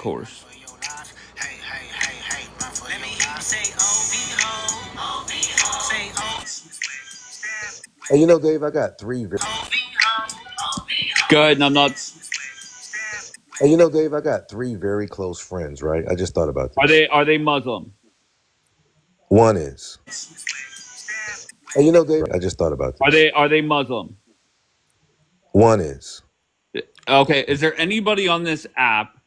course. Hey, you know, Dave, I got three. Go ahead, I'm not. Hey, you know, Dave, I got three very close friends. Right? I just thought about Are this. they Muslim? One is. Hey, you know, Dave, I just thought about this. Are they Muslim? One is. Okay. Is there anybody on this app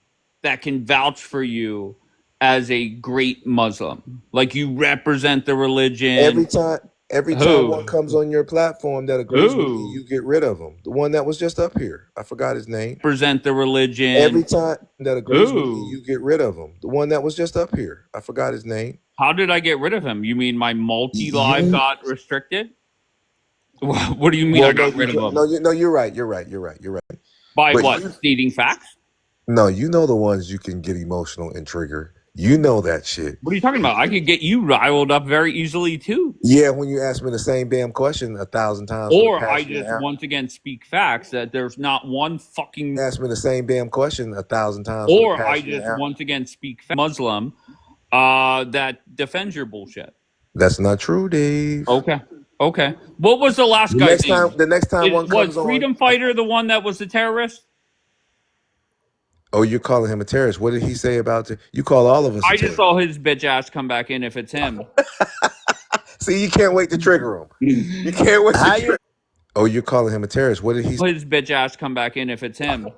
that can vouch for you as a great Muslim? Like you represent the Every religion? time, every time one Who? comes on your platform that agrees with you, Who you get rid of them. The one that was just up here, I forgot his name. represent the Every religion? time that agrees with you, Who? you get rid of them. The one that was just up here, I forgot his name. How did I get rid of him? You mean my multi-live You. got restricted? What do you mean I Well, no, got you rid of him? no, you're right. You're right. You're right. You're right. By But what? you, Stating facts? no, you know the ones you can get emotional and trigger. You know that shit. What are you talking about? I could get you riled up very easily too. Yeah, when you ask me the same damn question 1,000 times for the Or I past year and just a half. once again speak facts that there's not one fucking. Ask me the same damn question 1,000 times for the Or I past year and a just half. once again speak Muslim that defends your bullshit. That's not true, Dave. Okay. Okay. What was the last The guy's next time, name? the next time one Was comes on, Freedom Fighter the one that was the terrorist? oh, you're calling him a terrorist. What did he say about it? You call all of us a I just terrorist. saw his bitch ass come back in if it's him. See, you can't wait to trigger him. You can't wait to trigger. Oh, you're calling him a terrorist. What did he His bitch ass come back in if it's him.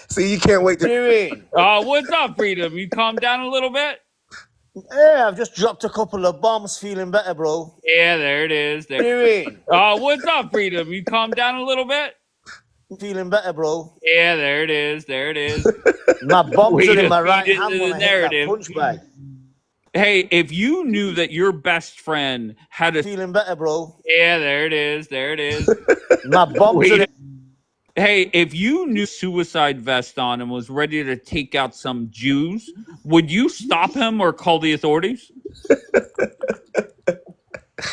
see? You can't wait to. Doing? What's up, Freedom? You calm down a little bit? Yeah, I've just dropped a couple of bombs, feeling better, bro. Yeah, there it is. There. Doing? What's up, Freedom? You calm down a little bit? Feeling better, bro. Yeah, there it is. There it is. My bombs Way are to in my feed right into hand the when I hit that narrative. punch bag. Hey, if you knew that your best friend had a. Feeling better, bro. Yeah, there it is. There it is. My bombs Way are to- Hey, if you knew suicide vest on and was ready to take out some Jews, would you stop him or call the authorities?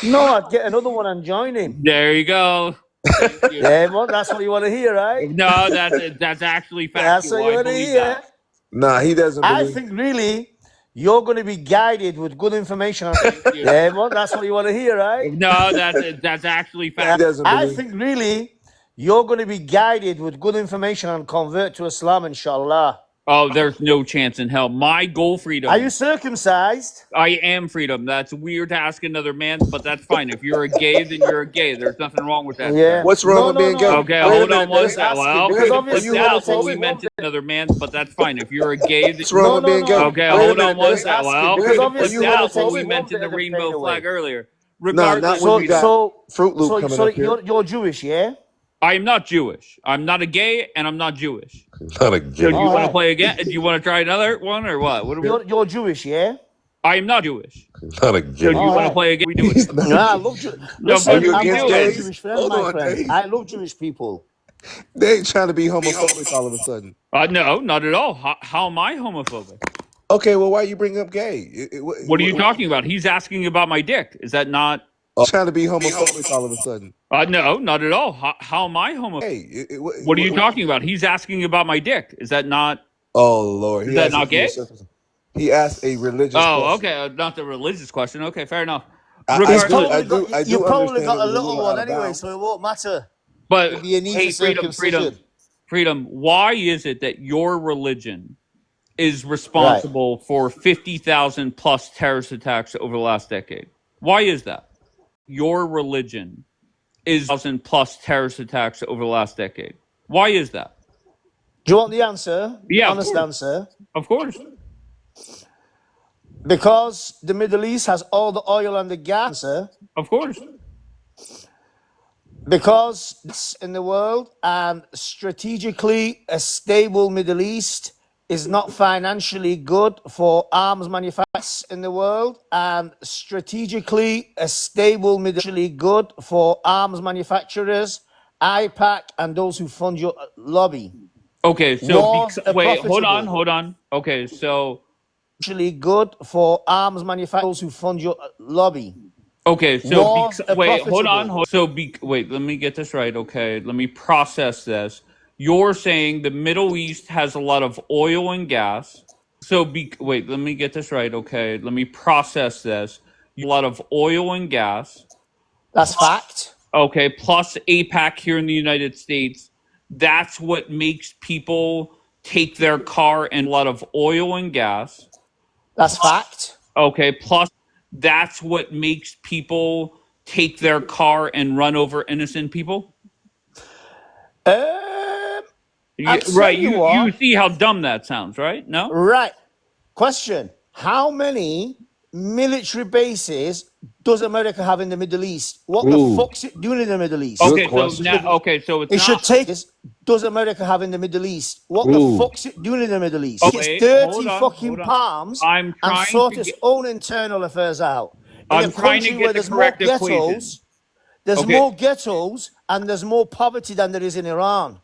No, I'd get another one and join him. There you go. Thank you. Yeah, well, that's what you want to hear, right? No, that's actually That's factual. what you I want to believe hear. that. Nah, he doesn't I believe. think really you're going to be guided with good information. Thank you. Yeah, well, that's what you want to hear, right? No, that's actually He factual. doesn't I believe. think really you're going to be guided with good information and convert to Islam, inshallah. Oh, there's no chance in hell. My goal, Freedom. Are you circumcised? I am Freedom. That's weird to ask another man, but that's fine. If you're a gay, then you're a gay. There's nothing wrong with that. Yeah. What's wrong with being gay? Okay, Wait a hold minute, on one Dave. second. Well, because okay, obviously flip you out what we homophobic. meant to another man, but that's fine. If you're a gay, then What's wrong with being gay? okay, Wait a hold minute, on one Dave. second. Well, Because okay, obviously flip you out what we homophobic. mentioned the rainbow Pain away. flag earlier. No, Regardless, not when you got So, Fruit Loop coming so up here. you're Jewish, yeah? I am not Jewish. I'm not a gay, and I'm not Jewish. Not a So gay. do you want to Alright. play again? Do you want to try another one or what? What are we? You're Jewish, yeah? I am not Jewish. Not a So do gay. you want to Alright. play again? We do He's it. not. Nah, I love Jew. No, Listen, but you I've against got a gays? Jewish friend, Hold my on, friend. Dave. I love Jewish people. They ain't trying to be homophobic all of a sudden. No, not at all. How am I homophobic? Okay, well, why you bring up gay? What are you talking about? He's asking about my dick. Is that not? Trying to be homophobic all of a sudden. No, not at all. How am I homophobic? Hey, What are you talking about? He's asking about my dick. Is that not? Oh Lord, Is that not gay? He asked a religious. Oh, question. okay, not the religious question. Okay, fair enough. I Regardless, do- I You do probably understand got it a was little little one out of anyway, bounds. so it won't matter. but It'll be an easy hey, circumcision. freedom. Why is it that your religion is responsible for 50,000 plus terrorist attacks over the last decade? Why is that? Your religion is 1,000 plus terrorist attacks over the last decade. Why is that? Do you want the answer? The Yeah, of honest course. answer? Of course. Because the Middle East has all the oil and the gas. Of course. Because it's in the world and strategically a stable Middle East is not financially good for arms manufacturers in the world, and strategically a stable Middle East good for arms manufacturers, IPAC, and those who fund your lobby. Okay, so Wars are wait, hold profitable. on. Okay, so Actually good for arms manufacturers who fund your lobby. okay, so Wars are wait, hold profitable. on. Wait, let me get this right. Okay, let me process this. You're saying the Middle East has a lot of oil and gas. So wait, let me get this right. Okay, let me process this. A lot of oil and gas. That's fact. Okay, plus APAC here in the United States. That's what makes people take their car and a lot of oil and gas. That's fact. Okay, plus that's what makes people take their car and run over innocent people. Right, you see how dumb that sounds, right? No? Right. Question. How many military bases does America have in the Middle East? What the fuck's it doing in the Middle East? Okay, so it should take this. Does America have in the Middle East? What the fuck's it doing in the Middle East? Okay, it's dirty fucking palms and sort its own internal affairs out. I'm trying to get the correct equation. There's more ghettos and there's more poverty than there is in Iran.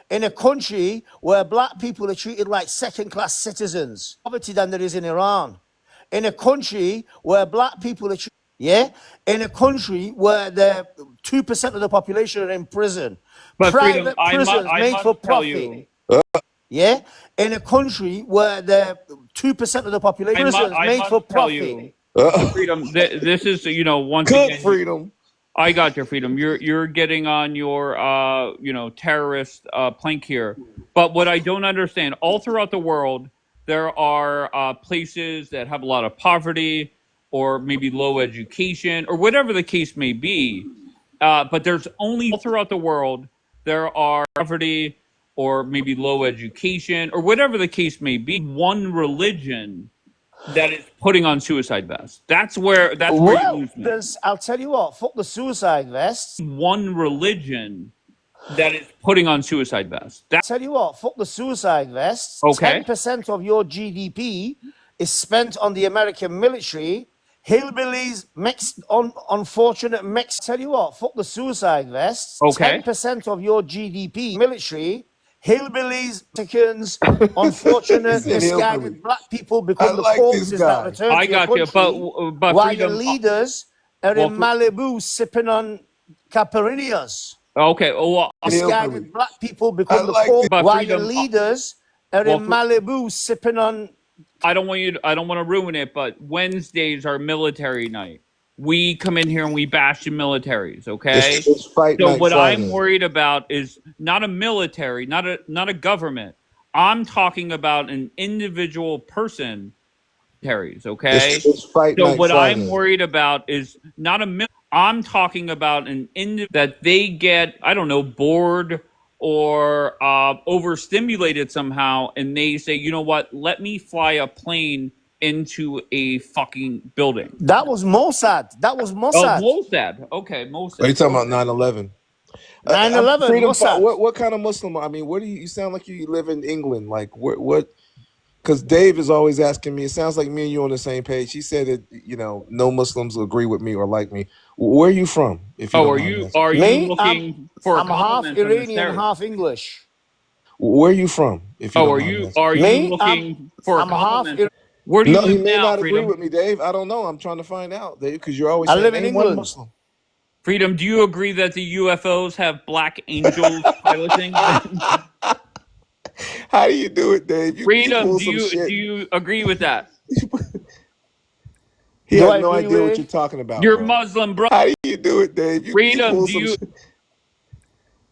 In a country where black people are treated like second-class citizens, poverty than there is in Iran. In a country where black people are treated, in a country where 2% of the population are in prison, but private prisons made for profit. In a country where 2% of the population is made for profit. Freedom, this is once again, Freedom. I got your Freedom. You're getting on your terrorist plank here. But what I don't understand, all throughout the world, there are places that have a lot of poverty or maybe low education or whatever the case may be. But there's only all throughout the world there are poverty or maybe low education or whatever the case may be. One religion that is putting on suicide vests. That's where you lose me. I'll tell you what, fuck the suicide vests. One religion that is putting on suicide vests. Tell you what, fuck the suicide vests. Okay. 10% of your GDP is spent on the American military. Hillbillies, unfortunate Mexicans. Tell you what, fuck the suicide vests. Okay. 10% of your GDP military. Hillbillies, Mexicans, unfortunate, misguided black people become the corpses that return to your country. But while your leaders are in Malibu sipping on caipirinhas. Okay, misguided black people become the corpses. While your leaders are in Malibu sipping on. I don't want to ruin it, but Wednesdays are military night. We come in here and we bash the militaries, okay? It's fight so night what Friday. I'm worried about is not a military, not a government. I'm talking about an individual person. Okay? It's fight so night what Friday. I'm worried about is not I'm talking about that they get, I don't know, bored or overstimulated somehow, and they say, you know what, let me fly a plane into a fucking building. That was Mossad. Oh, Mossad. Okay, Mossad. Are you talking about 9/11? 9/11, Mossad. What kind of Muslim? I mean, what do you sound like you live in England? Like what? Because Dave is always asking me. It sounds like me and you on the same page. He said that no Muslims agree with me or like me. Where are you from? If you are you looking for? I'm half Iranian, half English. Where are you from? If you are you looking for? I'm half. Where do you live he may now, not Freedom? agree with me, Dave. I don't know. I'm trying to find out, Dave, because you're always. I saying live in England. Muslim. Freedom, do you agree that the UFOs have black angels piloting? How do you do it, Dave? Freedom, do you agree with that? He has no idea what you're talking about. You're bro. Muslim, bro. How do you do it, Dave? Freedom, do you?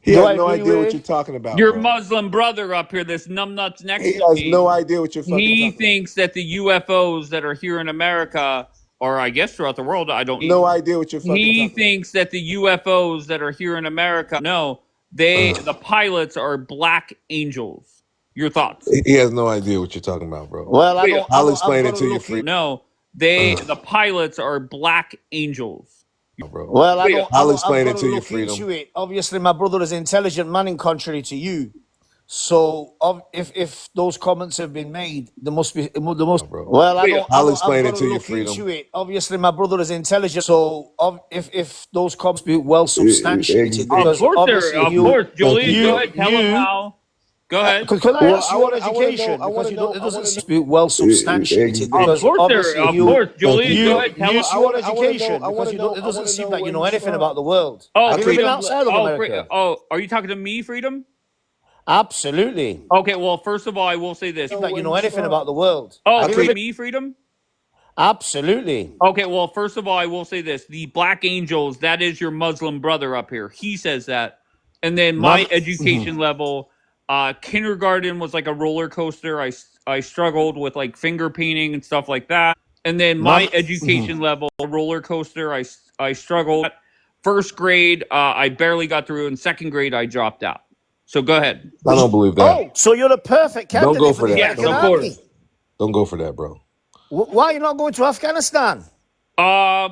He has no idea what you're talking about. Your bro. Muslim brother up here, this numbnuts next to me. He has no idea what you're fucking talking about. He thinks that the UFOs that are here in America, or I guess throughout the world, I don't know. No idea what you're fucking talking about. He thinks that the UFOs that are here in America, no, the pilots are black angels. Your thoughts? He has no idea what you're talking about, bro. Well, I'll explain it to you. Free. No, the pilots are black angels. Bro. Well, I'll explain it to you, Freedom. Obviously, my brother is an intelligent man, in contrary to you. So, if those comments have been made, there must be Well, I'll explain it to you, Freedom. Obviously, my brother is intelligent. So, if those comments be well substantiated, because of course, Julie, go ahead, tell him how. Go ahead. Could I ask you on education? Because it doesn't seem to be well substantiated. Of course, Julie, go ahead, tell us on education. Because it doesn't seem like you know anything about the world. Have you been outside of America? Are you talking to me, Freedom? Absolutely. Okay, well, first of all, I will say this. Know That you where know he's anything from. about the world. Oh, I for can't. me, freedom? Absolutely. Okay, well, first of all, I will say this. The Black Angels, that is your Muslim brother up here. He says that. And then my Mum- education level, kindergarten was like a roller coaster. I struggled with like finger painting and stuff like that. And then my Mum- education level, roller coaster, I struggled. First grade, I barely got through. In second grade, I dropped out. So go ahead. I don't believe that. Oh, so you're the perfect Don't go candidate for for the that. Yes, American of Don't, Army. course. don't go for that, bro. Why are you not going to Afghanistan? I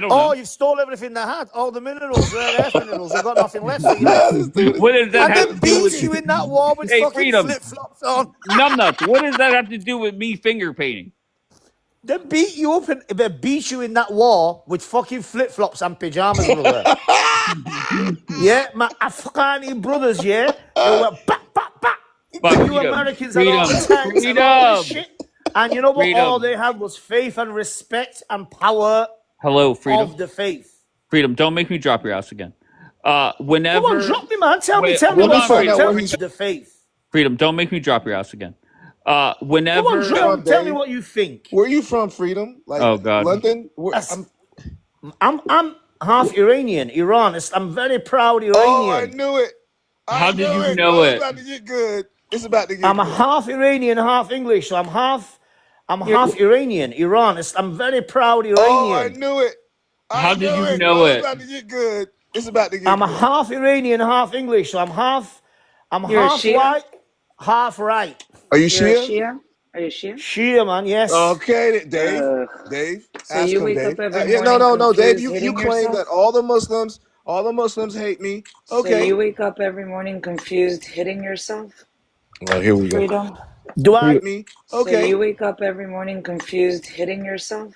don't Oh, know. you've stole everything they had. All the minerals, rare earth minerals. They've got nothing left for you left. This dude is- What does that And have they to do with beat you in that war with Hey, fucking freedom. flip-flops on. numbnuts? What does that have to do with me finger painting? They beat you up and they beat you in that war with fucking flip-flops and pajamas, brother. Yeah, my Afghani brothers, yeah, they were bap, bap, bap. But You freedom, Americans had all the freedom, tanks and all this freedom, shit. And you know what? All freedom. they had was faith and respect and power Hello, freedom, of the faith. freedom. Don't make me drop your ass again. Come Whenever, on, drop me, man. Tell me Wait, what hold you on, think. freedom. Tell me the faith. freedom. Don't make me drop your ass again. Come on, Whenever, drop. Tell me Dave. what you think. Where you from, Freedom? Like Oh, God. London? Where, That's- I'm half Iranian, Iran. I'm very proud Iranian. oh, I knew it. How did you it. know Oh, it? It's about to get good. It's about to get I'm good. half Iranian, half English. So I'm half Iranian, Iran. I'm very proud Iranian. Oh, I knew it. How did you it. know Oh, it? It's about to get good. It's about to get I'm good. half Iranian, half English. So I'm half You're a half Shia? white, half right. Are you You're a Shia? Shia? Are you Shia? Shia, man, yes. Okay, Dave. Ugh. Dave, So ask you him, wake Dave. up every Yeah, morning no, Dave. confused, You hitting claim yourself? that all the Muslims hate me. So Okay. you wake up every morning confused, hitting yourself? Oh, here we go. Freedom? Do I Hate me. So Okay. you wake up every morning confused, hitting yourself?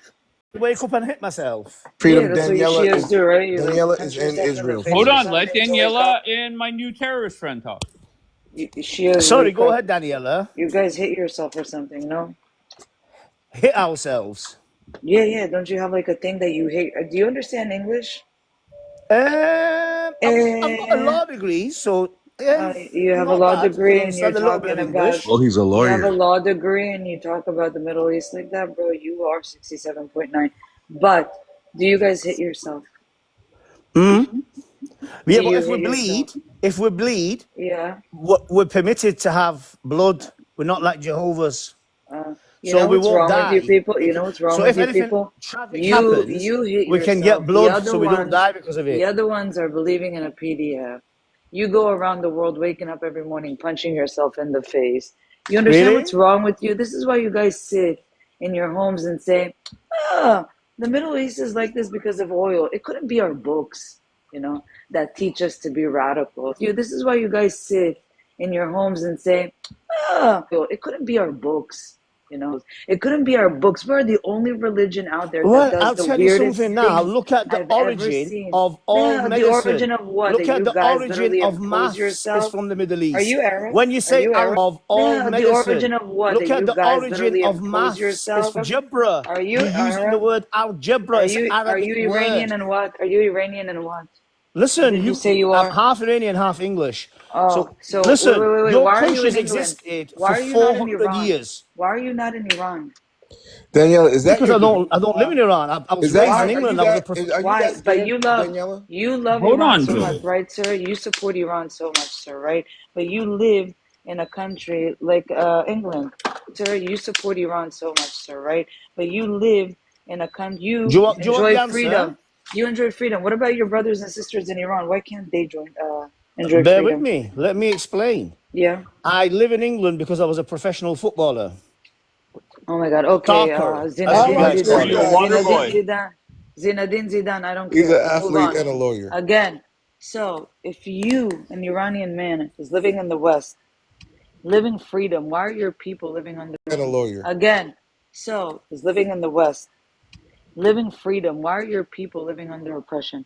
wake up and hit myself? Freedom. Yeah, that's what you Daniela Shias is do, right? You like Daniela punch is in yourself in the Israel. face hold or on, let something to wake Daniela up. and my new terrorist friend talk. Shias Sorry, wake go up. ahead, Daniela. You guys hit yourself or something, no? Hit ourselves. Yeah. Don't you have like a thing that you hate? Do you understand English? I've got a law degree, so You have a not law bad. degree I and you're understand a little bit talking of about. English. Well, he's a You have a lawyer. law degree and you talk about the Middle East like that, bro. You are 67.9. But do you guys hit yourself? Yeah, Do but you if we hit bleed, Yeah. we're permitted to have blood. We're not like Jehovah's. You So know we what's won't wrong with you die. people? You know what's wrong So with if you anything people? tragic happens, You hit we can yourself. get blood The other so we don't ones, die because of the it. other ones are believing in a PDF. You go around the world waking up every morning punching yourself in the face. You understand Really? what's wrong with you? This is why you guys sit in your homes and say, the Middle East is like this because of oil. It couldn't be our books, that teach us to be radical. This is why you guys sit in your homes and say, it couldn't be our books. It couldn't be our books. We're the only religion out there that Well, does I'll the tell you weirdest something now. things Look at the I've ever origin seen. of all The medicine. origin of what? Look That at you the guys origin literally of impose maths is yourself? from the Middle East. Are you Arab? When you Are say you Arab? of all The medicine, origin of what? look That at you the guys origin literally of impose maths yourself? is algebra. Are you You're using the Arab? word algebra. It's an Are Arabic you Iranian word. and what? Are you Iranian and what? Listen, Did you say you I'm are? half Iranian, half English. Oh, so listen, wait. your Why are you country's in England? existed Why for are you not in 400 Iran? years. Why are you not in Iran? Daniela, is that Because your? I don't live in Iran. I was Is that raised in are you England. I was a that? prof- Are you Why? that But scared, Daniela? you love Hold Iran on, so Joe. much, right, sir? You support Iran so much, sir, right? But you live in a country like England, sir. You support Iran so much, sir, right? But you live in a country. You do you want the enjoy answer? freedom. You enjoy freedom. What about your brothers and sisters in Iran? Why can't they enjoy Bear with freedom? me. Let me explain. Yeah. I live in England because I was a professional footballer. Oh my God. Okay. Soccer. How Zinedine about guys this call Zidane. it. guy? Water Zinedine boy. Zidane. Zinedine Zidane. I don't He's care. an Hold athlete on. and a lawyer. Again. So if you, an Iranian man, is living in the West, living freedom, why are your people living under? And a lawyer. Again. So is living in the West, living freedom. Why are your people living under oppression?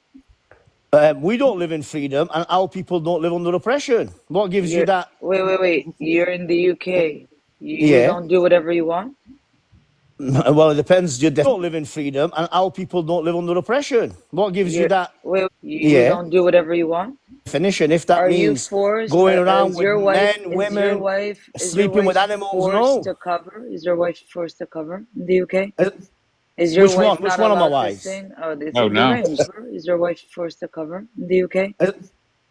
We don't live in freedom, and our people don't live under oppression. What gives you You're, that? wait. You're in the UK. You Yeah. don't do whatever you want. Well, it depends. You don't live in freedom, and our people don't live under oppression. What gives you You that wait, you yeah don't do whatever you want? definition? If that Are you means forced? going around Is with your wife? men, Is your women, wife? Is your sleeping with wife animals, forced no. to cover? Is your wife forced to cover in the UK? Uh, Is your Which one? wife Which not one of my allowed to wives? sing? Oh, it's Oh a no. deranged. Is your wife forced to cover in the UK? Uh,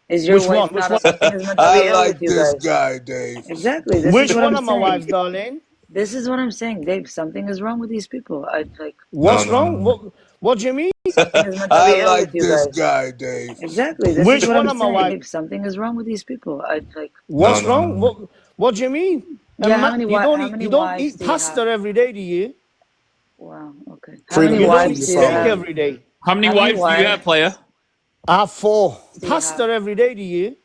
Is your Which one? wife Which not? one? Something is mentally I ill with like you this guys. guy, Dave. Exactly. This is Which what one I'm of my saying. wives, darling? This is what I'm saying, Dave. Something is wrong with these people. I like No, What's no, wrong? no. What do you mean? something is I mentally ill with like you this guys. guy, Dave. Exactly. This is Which what one I'm of my wives? saying. Something is wrong with these people. I like. No, What's no, wrong? no. What do you mean? Yeah. How You many don't wives eat do you have? pasta every day, do you? Wow. Okay. How Freedom, many You make don't sure eat wives you do you steak follow have? me. every day. How many How many wives do you have, wives player? I have 4. do you Pasta have? every day, do you?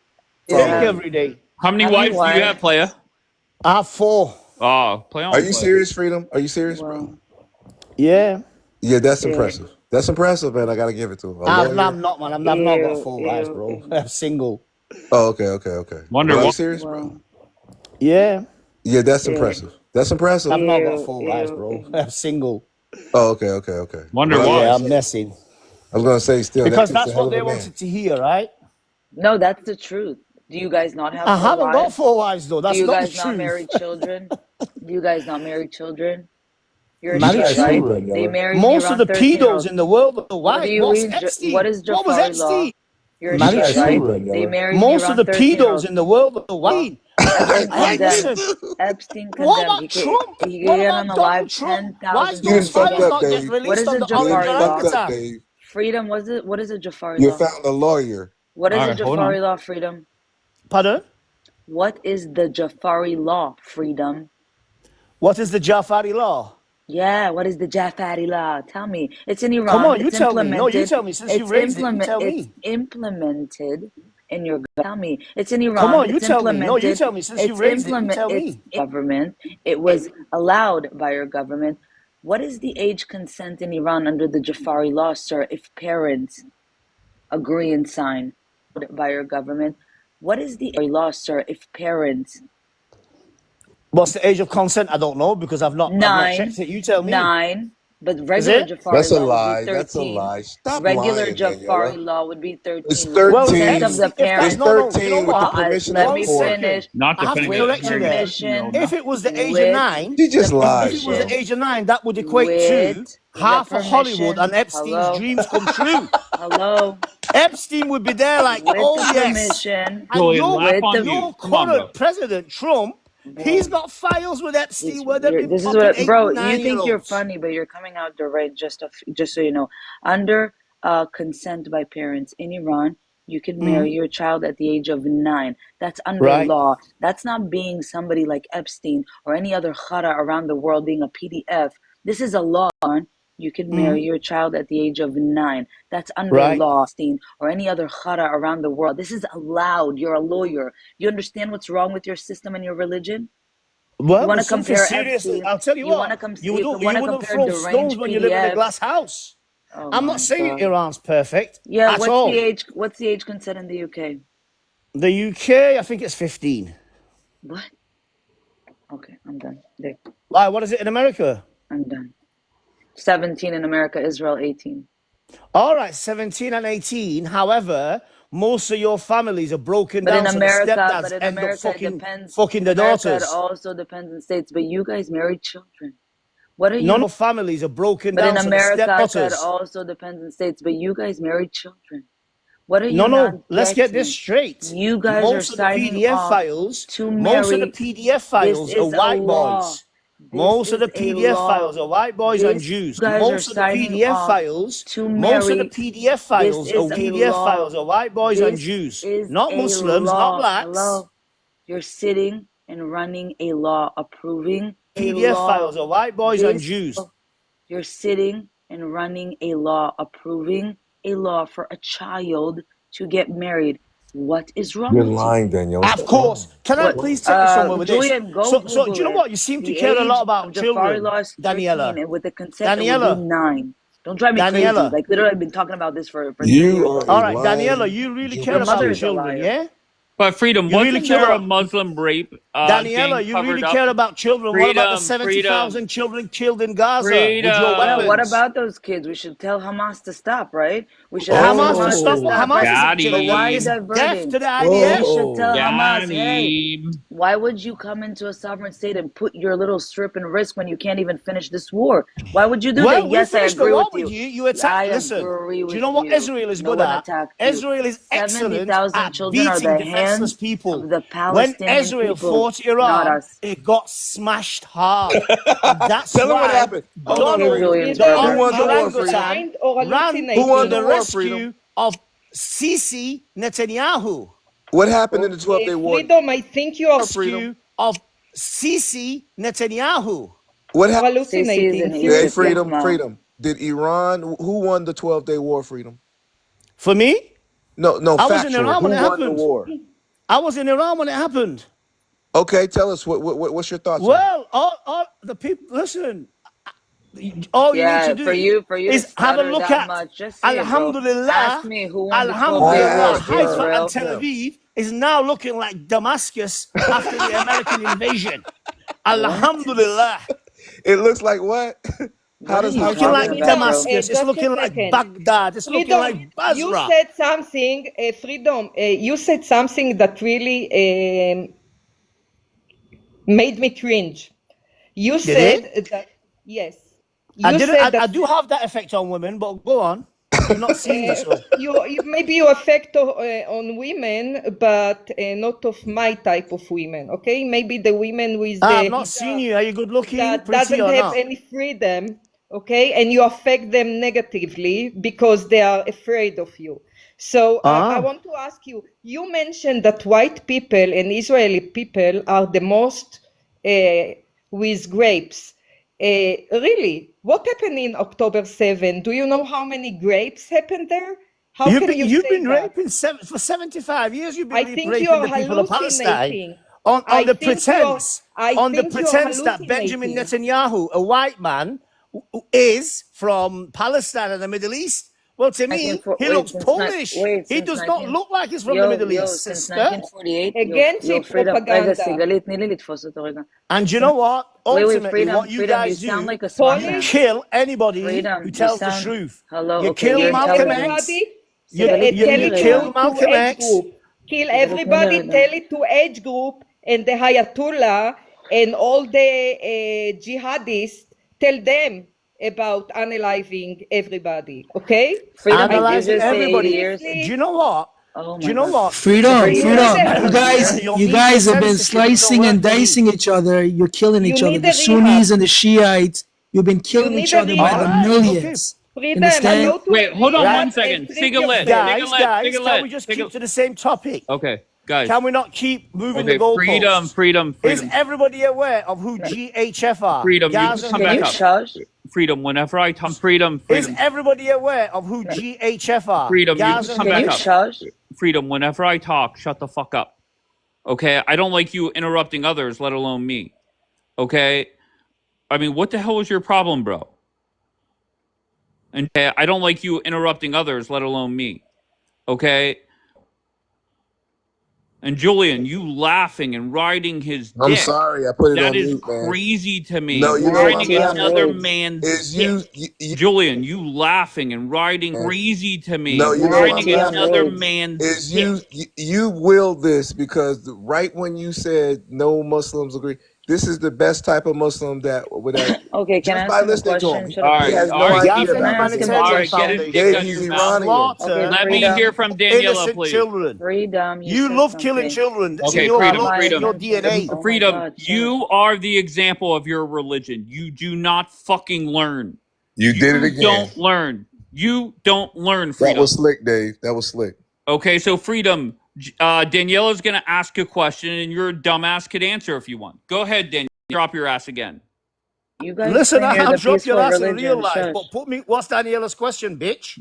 Do you Follow Steak me. have? every day. How many How many wives do you have, wives? player? I have 4. Oh, play Are on, you player. serious, Freedom? Are you serious, bro? Well, Yeah. Yeah, that's ew, impressive. That's impressive, man. I gotta give it to him. A I'm lawyer. not, man. I've not got ew, 4 wives, ew, bro. ew. I'm single. Oh, okay. Wonder But are you why. serious, bro? Well, Yeah. Yeah, that's ew, impressive. That's impressive. I've not got ew, 4 wives, ew, bro. ew. I'm single. Oh, okay. Wonder But I was why. gonna Yeah, I'm say, messing. still, that Because takes a that's hell what of they a man. wanted to hear, right? No, that's the truth. Do you guys not have I four haven't got wives? 4 wives, though. Do That's you not the guys not truth. marry children? Do you guys not marry children? You're a Married Yeah, Shia, right? children. They Yellow. married me Most of around the 13-year-olds. pedos in the world are What do white. you What's read? What Epstein? is What was Jafari law? Epstein? You're a Married Shia, right? children. They Yellow. married me Most of around the pedos 13-year-olds. in the world are Law. white. Epstein Hey, condemned. listen. Epstein What condemned. about Trump? He could What get about Donald unalive Trump? Why is 10,000 You done those times fucked files up, again. not get Dave. What released is on a the You done Hollywood Jafari law? fucked up, Reporter? Dave. Freedom, what is a Jafari You law? found a lawyer. What is All a right, hold on. Jafari law, Freedom? Pardon? What is the Jafari law, Freedom? What is the Jafari law? Yeah, what is the Jafari law? Tell me. It's in Come Iran. on, you It's tell me. No, you implemented. tell me. Since you raised it, you tell It's me. implemented in your. Tell me. It's in Come Iran. on, you It's tell me. No, you implemented. tell me. Since you raised it, you tell It's me. government. It was allowed by your government. What is the age consent in Iran under the Jafari law, sir? If parents agree and sign by your government, what is the law, sir? If parents What's the age of consent? I don't know because I've not checked 9, it. You tell me. 9, but Is regular it? Jafari That's a law would be lie. That's a 13. lie. Stop Regular lying, Jafari Daniela. law would be It's 13 with the Well, if 13. consent of the Epstein, if that's It's parent. no, you know 13 with the what? permission of Let the One me court. second. finish. Not I have to defending With a correct you married there. 13-year-old permission, If now. it was the age of with 9, She just the lied, if it was bro. the permission, age of 9, that would equate to with the half of Hollywood permission. and Epstein's Hello, dreams come true. hello. Epstein would be there like, With oh the yes. permission, And Julian, laugh with on the mute. your Come on, bro. current president, Trump, he's bro. got files with Epstein where they've been This is popping what, 8 bro. and You 9 year think you're olds. funny, but you're coming out deranged. Just so you know, under consent by parents in Iran, you can marry your child at the age of 9. That's under Right. law. That's not being somebody like Epstein or any other chara around the world being a PDF. This is a law. You can marry your child at the age of 9. That's under Right. law, Epstein or any other chara around the world. This is allowed. You're a lawyer. You understand what's wrong with your system and your religion? You Well, want to with something compare serious, Epstein? I'll tell you You want what, to come? you Want to wouldn't compare throw stones deranged when you live in a PDF? glass house. Oh I'm not my saying god! Iran's perfect Yeah, at all. what's the age consent in the UK? The UK, I think it's 15. What? Okay, I'm done. There, Why? What is it in America? I'm done. 17 in America, Israel 18. All right, 17 and 18. However, most of your families are broken But in down, so the America, stepdads end up it depends. fucking In the America, it daughters. also depends in states. But you guys marry children. What are None you? of families are broken But in down, so the America, I said stepdaughters. also depends in states. But you guys marry children. What are you No, not no. Let's get this getting? straight. You guys are Most of the signing PDF off files, to most of the marry. PDF This files are is a white law. boys. This Most of the is a PDF law. files are white boys and This Jews. you guys are Most of the signing PDF off files, to most of the marry. PDF This files is a law. are white boys and This Jews, is not a Muslims, not law. blacks. Hello. You're sitting and running a law, approving a PDF law. files are white boys and This Jews. you're sitting and running a law, approving a law for a child to get married. What is wrong You're with you? lying, Danielle. Of course. Can I What? please take you somewhere with this? Julian, go So do Google you know it. what? You seem to The care a lot age about of Jafari children, law is 13, Daniela. and with the consent, it would be Daniela. 9. Don't drive me crazy. Daniela. Like, literally, I've been talking about this for 3 You years are already. All a right, Daniela, lying you really care Your about mother Jew. is a children, liar. yeah? But Freedom, You really wasn't care there a about Muslim rape Daniela? gang You covered really up? care about children. What about the Freedom, 70,000 children killed in Gaza with your Yeah, freedom. what weapons? about those kids? We should tell Hamas to stop, right? We should ask Hamas to Hamas to stop. Oh, What stop, Hamas right? is Got But why are you is him. deaf to diverting? the We IDF. should tell oh. Got Hamas, hey, him. why would you come into a sovereign state and put your little strip in risk when you can't even finish this war? Why would you do that? Well, we Yes, I finished the agree war with with you. you. You attacked. I Listen, agree do you with know what you. Israel is No good one at? attacked you. Israel is excellent 70,000 at children are beating the defenseless hands people. of the When Palestinian Israel people, fought not Iran, us. it got smashed hard. And that's Tell him what why happened. Hold on, Okay, Donald Freedom. Julian's Who brother. won the war, Freedom? orangutan or ran Who hallucinating? won to the the war, rescue Freedom? of Sisi Netanyahu. What happened in the 12-day war? Freedom, I think you are Freedom. Rescue of Sisi Netanyahu. What happened? hallucinating. Sisi is in Hey, Egypt, Freedom, Yahma. Freedom. Did Iran? Who won the 12-day war, Freedom? For me, No, I was in factual. Iran Who when it won the happened. war? I was in Iran when it happened. Okay, tell us what's your thoughts on it? Well, all the people, listen, all you need Yeah, to do for you is to have a stutter look that at much, just say it, bro. Alhamdulillah. Ask me who won the 12-day Alhamdulillah, war, Haifa Israel. and Tel Aviv is now looking like Damascus after the American invasion. Alhamdulillah. It looks like what? How What does are you how Looking like talking about, bro? Damascus. It's Just a looking like second. Baghdad. It's looking Freedom, like you Basra. said something, Freedom, you said something that really made me cringe. You Did said that, yes. You I didn't. said I that do have that effect on women, but go on. You've not seen this one. you maybe you affect on women, but not of my type of women. Okay, maybe the women with the I've not seen you. Are you good looking, that pretty doesn't or have not? any freedom. Okay, and you affect them negatively because they are afraid of you. So I want to ask you. You mentioned that white people and Israeli people are the most with grapes. Really, what happened in October 7? Do you know how many grapes happened there? How You've can been, you you've say been that? raping for 75 years. You've I been think raping you're the people of Palestine hallucinating. on I the think pretense that Benjamin hallucinating. Netanyahu, a white man, who is from Palestine and the Middle East. Well, to me, he looks Polish. He does not look like he's from the Middle East, since sister. 1948, Against yo, Freedom. רגע, propaganda. סיגלית, תני לי לתפוס אותו רגע. And you know what? Wait, Ultimately, Freedom, what you Freedom, you guys sound do, like a smart Polish? man. you kill anybody Freedom, who you tells the sound- truth. Hello, You okay, kill you're Malcolm intelligent. X. Everybody, You tell it kill to Malcolm age X. group. Kill Sigalit, everybody, Nila, tell it to age group and the Hayatollah and all the jihadists, tell them about unaliving everybody, okay? Freedom, did you Analyzing just say 80 everybody. years? Do you know what? Oh Do you my know God. what? Freedom, Freedom. freedom. Yeah. Your You media guys have been censorship doesn't slicing and work for you. dicing each other. You're killing You each other. need The a Sunnis rehab. and the Shiites. You've been killing need each a other by rehab. the Alright, millions. Freedom, Understand? go to Wait, hold on Right. one second. and treat Sigalet, yourself. Guys, can we just keep to the same topic? Okay, guys. Can we not keep moving Okay, the goalposts? freedom. Is everybody aware of who GHF are? Freedom, you Gaza come Can back you up. shush? Freedom. Whenever I talk, freedom. Is everybody aware of who GHF are? Freedom, you Gaza come Can back you up. shush? Freedom. Whenever I talk, shut the fuck up. Okay, I don't like you interrupting others, let alone me. Okay, I mean, what the hell is your problem, bro? And I don't like you interrupting others, let alone me. Okay. And Julian, you laughing and riding his dick. I'm sorry, I put it That on is mute, man. crazy to me. No, you know Riding I'm another laughing. man's Is dick. Julian, you laughing and riding crazy to me. No, you know Riding I'm another laughing. man's is dick. you willed this because right when you said no Muslims agree, this is the best type of Muslim that would have Okay, can I just by ask him a listening to him. question? Shut All up. right, He has no all right. idea Gaza Can I about ask this. him a All Humanitarian right, get his Foundation. dick Dave, out he's your mouth. Iranian. Slaughter Let me Freedom. hear from Daniela, innocent please. children. Freedom. You said love killing something. children. It's Okay, in your freedom, blood, it's in freedom. your DNA. Oh my Freedom, God, shut you are the example of your religion. You do not fucking learn. You did it again. Don't learn. You don't learn, That Freedom. was slick, Dave. That was slick. Okay, so Freedom, Daniela's going to ask a question, and your dumbass could answer if you want. Go ahead, Daniela. Drop your ass again. You guys Listen, claim you're I'll the drop peaceful your ass in religion. real life, Shush. but put me. What's Daniela's question, bitch?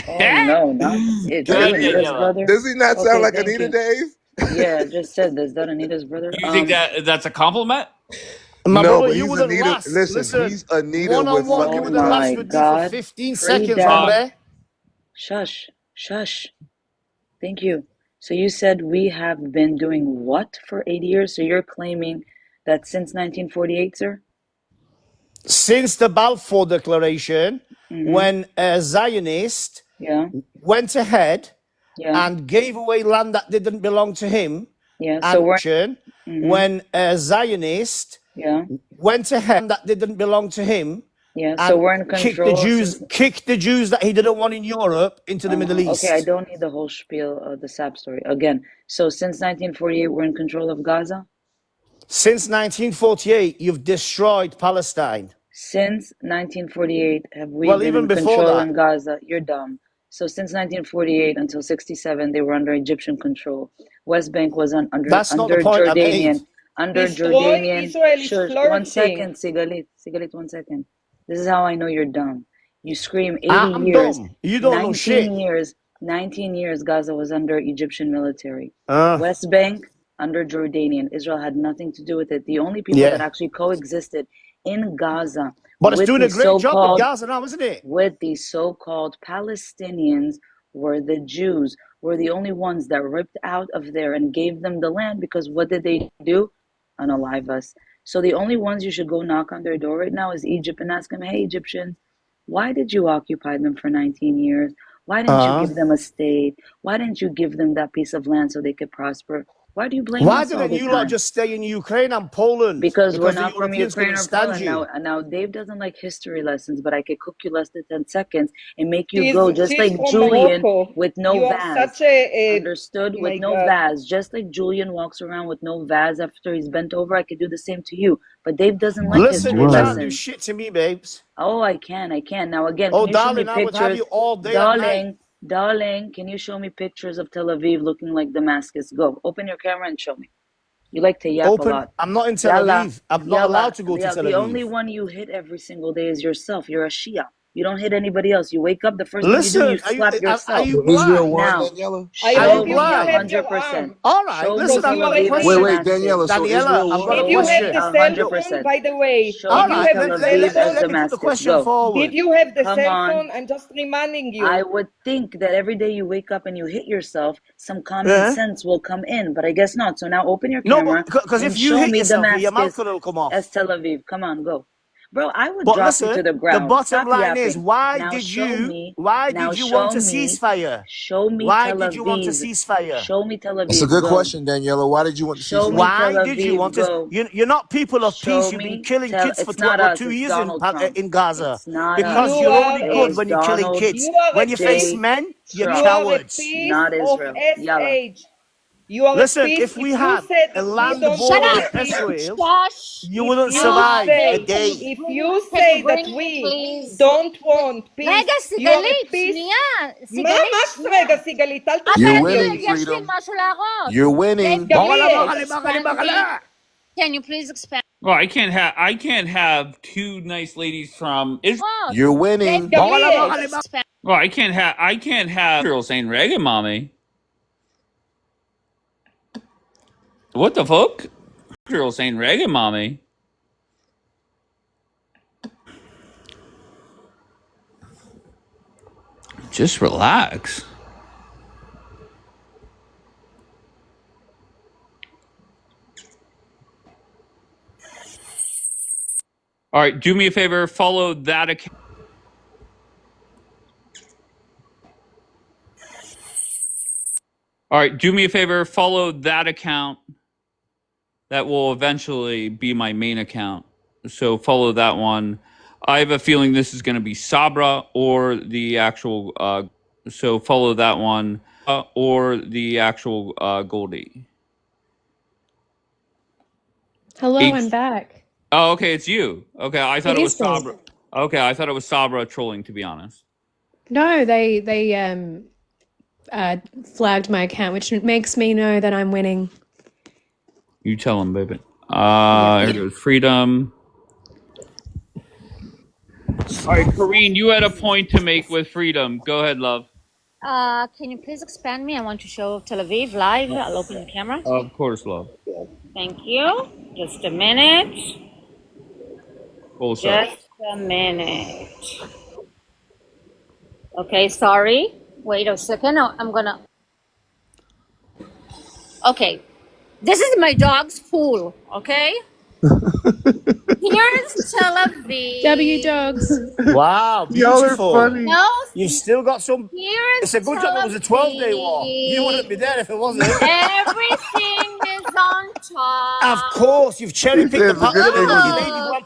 Oh no, not it. Go ahead, Anita's Daniela. brother. Does he not sound Okay, like thank Anita, you. Dave? Yeah, I just said this. Is that Anita's brother? You think that's a compliment? My No, brother, but you he's wouldn't Anita. last. Listen, he's Anita with one-on-one, you fucking wouldn't last my love. with me for God. 15 Freedom. seconds, hombre. Shush. Shush. Thank you. So you said we have been doing what for 80 years? So you're claiming that since 1948, sir? Since the Balfour Declaration, when a Zionist Yeah, went ahead yeah, and gave away land that didn't belong to him, yeah. So we're, when a Zionist yeah, went ahead that didn't belong to him yeah. So and we're in control since, kicked the Jews that he didn't want in Europe into the Middle okay, I East. don't need the whole spiel of the SAP story. Again, so since 1948, we're in control of Gaza? Since 1948, you've destroyed Palestine. Since 1948, have we Well, been even in before control that. in Gaza? You're dumb. So since 1948 until 67, they were under Egyptian control. West Bank was under That's not the point I made. Destroying Israel is Sure, flourishing. 1 second, Sigalit, 1 second. This is how I know you're dumb. You scream 80 I'm years, dumb. You don't know 19 shit. years, 19 years Gaza was under Egyptian military. Uh, West Bank under Jordanian. Israel had nothing to do with it. The only people that yeah. actually coexisted in Gaza But it's with doing a the great job with so-called Gaza now, isn't it? with the so-called Palestinians were the Jews, were the only ones that ripped out of there and gave them the land, because what did they do? Unalive us. So the only ones you should go knock on their door right now is Egypt and ask them, hey, Egyptians, why did you occupy them for 19 years? Why didn't you give them a state? Why didn't you give them that piece of land so they could prosper? Why do you blame Why us all didn't the you lot time? just stay in Ukraine and Poland? Because we're the not from Europeans Ukraine couldn't or stand Poland. you. Now Dave doesn't like history lessons, but I could cook you less than 10 seconds and make you She's go just she's like from Julian Morocco. with no You are vase. such a Understood? oh With my no God. vase. Just like Julian walks around with no vase after he's bent over, I could do the same to you. But Dave doesn't like Listen, history you can't do lessons. shit to me, babes. Oh, I can. Now, again, Oh, can you show me darling, I would have pictures? you all day and night. Darling, can you show me pictures of Tel Aviv looking like Damascus? Go. Open your camera and show me. You like to yap a lot. I'm not in Tel Yalla, Aviv. I'm not allowed to go to Tel the Aviv. only one you hit every single day is yourself. You're a Shia. You don't hit anybody else. You wake up, the first thing you do, you slap Are yourself. you Israel blind? won, Now, Daniela? I Are show you hope me you still blind? have your 100%. arm All right, Show listen, because me I've you Tel are got a a Aviv and Wait, Jew. wait, question. Daniela. So Damascus. Daniela, Israel I've won got or a If you didn't have win? the question. cell 100%. phone, by the way, Show All if you me right, have Tel the Aviv cell as phone, let me put the Damascus. question Go. forward. if you have the Come cell on. phone, I'm just reminding you. I would think that every day you wake up and you hit yourself, some common Yeah. sense will come in, but I guess not. So now open your No, camera because and if you show hit me yourself, your mouth Damascus will come off. as Tel Aviv. Come on, go. Bro, I would But drop you to listen, the the ground. bottom Stop line is, yapping. why Now did show you me. want a ceasefire? Show me Why Tel did you want a Aviv. ceasefire? Show me Tel That's a Aviv. good Go. question, Daniela. Why did you want to see Show me Tel Why did you Aviv. want to? Go. You're not people of Show peace. You've been me. killing kids for It's not us. 2 It's years Donald Trump. in Gaza. It's not Because us. You you're are only It good was when you're killing Donald kids. you are When a you face piece. men, you're You Trump. are a cowards. piece Not of Israel. Yalla. SH. You are Listen, a piece. if we you had said a that we land don't Shut border want with up, peace, Israel, Josh. you wouldn't if you survive a say day. if you Can say you that bring we please? don't want peace, רגע, you are a סיגלית, piece. שנייה, מה סיגלית, שנייה. רגע, סיגלית? אל אבל You're תפריעי winning, יש לי freedom. משהו להראות. You're winning. Dave, can you גם please לי יש. expand me? Can you please expand? Well, I can't have two nice ladies from Israel. Oh, You're Dave, winning. גם can לי you יש. please expand? Well, I can't have Israel saying reggae mommy. What the fuck? Israel saying reggae mommy. Just relax. All right, do me a favor, follow that account. All right, do me a favor, follow that account. That will eventually be my main account. So follow that one. I have a feeling this is going to be Sabra or the actual. So follow that one or the actual Goldie. Hello, H- I'm back. Oh, okay, it's you. Okay, I thought It it was is me. Sabra. Okay, I thought it was Sabra trolling. To be honest. No, they flagged my account, which makes me know that I'm winning. You tell him, baby. Here goes Freedom. All right, Karine, you had a point to make with Freedom. Go ahead, love. Can you please expand me? I want to show Tel Aviv live. I'll open the camera. Of course, love. Thank you. Just a minute. Full shot. Just a minute. Okay, sorry. Wait a second. I'm gonna. Okay, this is my dog's pool. Okay, here's Tel Aviv. W dogs. Wow, Y'all are beautiful. funny. No, You've still got some. here's It's a good job Tel it was a 12-day war. You Aviv. wouldn't be there if it wasn't. Everything is on top. Of course, you've cherry picked the It's a part. good You thing know, we you did. lady one.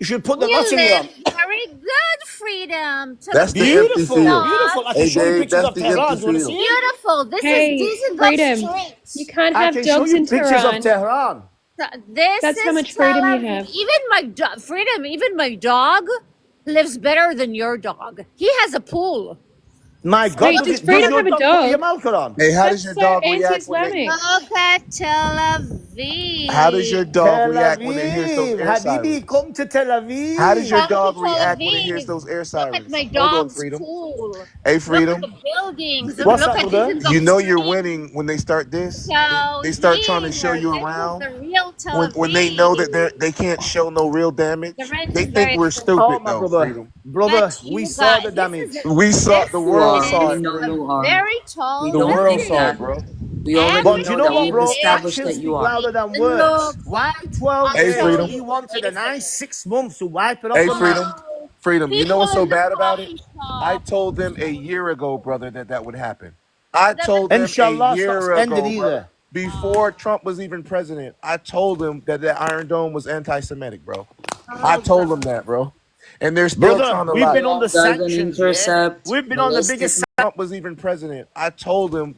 You should put the We Nottingham on. live very good freedom. Tel That's the Aviv empty Beautiful, field. beautiful. I can Hey, show you Dave, pictures that's of the Tehran. empty Do you want to field. see it? Beautiful. These Hey, are freedom. streets. You can't I have can show dogs you in pictures of Tehran. Tehran. This That's how is much Tel freedom you Aviv. have. Even my dog, freedom. Even my dog lives better than your dog. He has a pool. My God, Wait, does does Freedom your have a dog put dog? Yamalka on? Hey, how That's does your so dog react when they? anti-Islamic. Look at Tel Aviv. How does your dog Tel react when it hears those Aviv. air Habibi, sirens? come to Tel Aviv. How does your Come to dog Tel react when it hears Aviv. those air Look at sirens? my Hold on, dog's Freedom. pool. Hey, Look at Freedom. the buildings. What's Look that, at brother? this is You the know you're street. winning when they start this. So They start trying to show here, you this is around. the real Tel When they know that Aviv. they can't show no real damage. The rent They is think very we're expensive. Oh, stupid my though, brother. Freedom. Brother, But we you saw the guys, damage. We saw this the world is saw we it, know Freedom. you are. very tall We The don't world think saw that. it, bro. We already But do know you know that what, we've bro? established Actions that you speak are. louder than It words. looks Why 12 Hey, days? Freedom. He wanted a nice 6 months to wipe it off Hey, the map. Freedom. Freedom. You know people what's so in the bad about it? coffee I shop. told them a year ago, brother, that would happen. I The told them a Inshallah, it's not year ended ago, brother. either. Before Trump was even president, I told them that the Iron Dome was anti-Semitic, bro. I told them that, bro. And they're still Brother, trying to we've lie. been on the Doesn't sanctions, yeah? intercept We've been on the ballistic. biggest. Trump was even president, I told them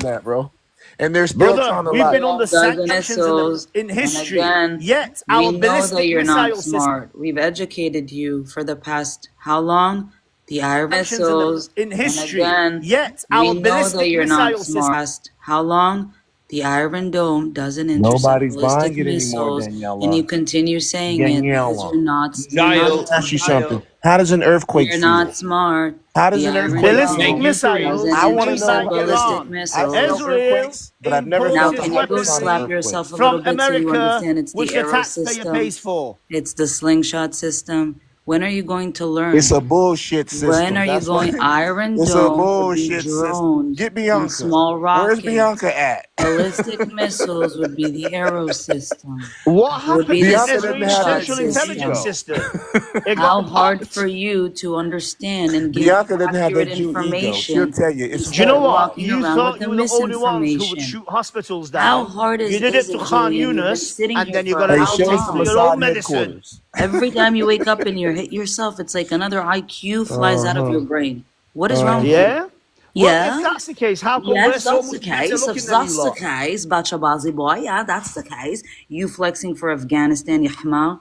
that, bro. And they're still Brother, trying to we've lie. been on the Dozen sanctions missiles. in And history. again, Yet we our know that ballistic you're not missile system smart. We've educated you for the past how long? The Iron sanctions missiles. in And history. again, Yet we our know that ballistic you're not missile system. smart. Past how long? The Iron Dome doesn't intercept Nobody's ballistic buying it anymore, missiles, and you Daniela. continue saying it because Daniela. you're not. Niall, Let me ask you something. How does an earthquake You're feel? not smart. How does The an Iron earthquake Ballistic Thank feel? you, missiles doesn't I want to made know by intercept how it ballistic Iran. I've missiles. felt Israel earthquakes, but I've never imposes Now, felt a can you go weaponry hypersonic slap earthquake. yourself a from little bit so you America, understand it's which the the arrow taxpayer system? pays for. It's the slingshot system. When are you going to learn? It's a bullshit system. When are you That's why going? Iron it's a Dome would be bullshit system. drones Get and Bianca. small Where's rockets. Bianca at? Ballistic missiles would be the arrow system. What Would be happened to the Bianca doesn't Israeli have that Central shit Intelligence system. System? It How got hard popped. for you to understand and give Bianca doesn't have accurate that Jew ego. She'll information tell you it's Do you know instead of what? hard. walking You around with thought the you were the only ones who would misinformation? shoot hospitals How down. hard You did is it to it, Khan Julian? You've been Yunus, sitting and here then you for got Hey, to how show us take the for long? your own Mossad medicine. headquarters. Every time you wake up and you hit yourself, it's like another IQ flies out of your brain. What is wrong with you? Yeah? Well, Yeah? if that's the case, how come Yeah, we're if so that's the much better case, if looking than you that's the lot? case, Bachabazi boy, yeah, that's the case. You flexing for Afghanistan, Yahma.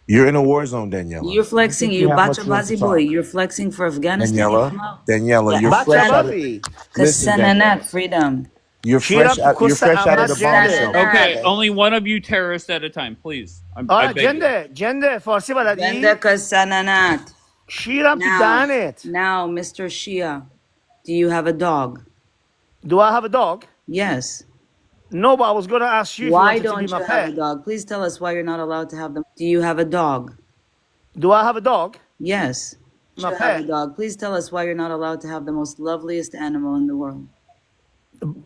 You're in a war zone, Daniela. You're flexing, You you have much room to Bachabazi boy, talk. you're flexing for Afghanistan, Daniela, Yahma. Daniela, you're Yeah, fresh out of. Bachabazi. Listen, Kasananat, Daniela, freedom. you're Shira fresh out. You're Kusa fresh out of the Ahmad bombshell. Jende. okay, Okay. only one of you terrorists at a time, please. I آه beg you. جنده فارسی Ganda بلدی؟ Kasananat. شیرم تو دهنت. Now, Mr. Shia, do you have a dog? Do I have a dog? Yes. No, but I was going to ask you if you Why wanted to be don't you my have a pet. dog? Please tell us why you're not allowed to have them. Do you have a dog? Do I have a dog? Yes. My You have a pet. dog. Please tell us why you're not allowed to have the most loveliest animal in the world.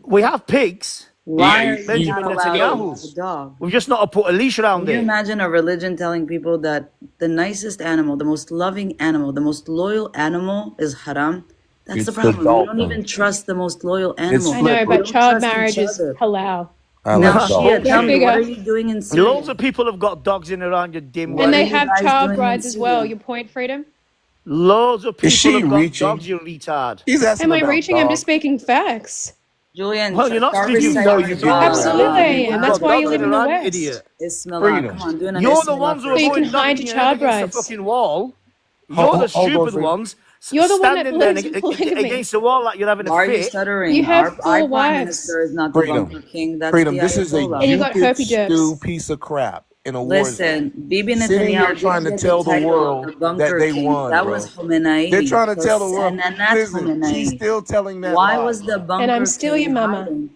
We have pigs. Why Yeah, are you Benjamin not allowed to have a Netanyahu. dog? We've just not put a leash around Can you it. imagine a religion telling people that the nicest animal, the most loving animal, the most loyal animal is haram? That's It's the the problem. We don't dolphin. even trust the most loyal animal. I know, slippery. but don't child trust each marriage is other. halal. I Now, like Shia, dogs. tell me, what Figure. are you doing in Syria? Loads of people have got dogs in Iran, you dimwit. What And are they you have guys child doing in brides as well. Syria? Your point, Freedom? Loads of Is people she have got reaching? dogs, you retard. He's asking Am I about reaching? I'm dogs. just speaking facts. Julian, Well, you're not start speaking You know facts you at do. all. Absolutely I People am. have That's got why you dogs live in in the Iran, you West. idiot. Ismillah. Freedom. Come on, do an You're the Ismillah ones who first. are So you going can hide knocking your your head child against the brides. fucking wall. You're Hold the on, stupid Freedom. ones You're the one that standing there believes in polygamy. against the wall like you're having Why a are you fit. stuttering? You have Our 4 Prime wives. Minister is not the Freedom. Bunker King. That's Freedom. the This is a Ayatollah. And you got Cupid herpy stew jerks. piece of crap in a war zone. Listen, Bibi Sitting here Netanyahu trying to didn't get tell the the title of world the that Bunker they King. won, That bro. was Khomeini. They're trying to tell the world. Sananat Listen, she's Khomeini. still telling that Why lie. was the Bunker And I'm still King your mama. hiding?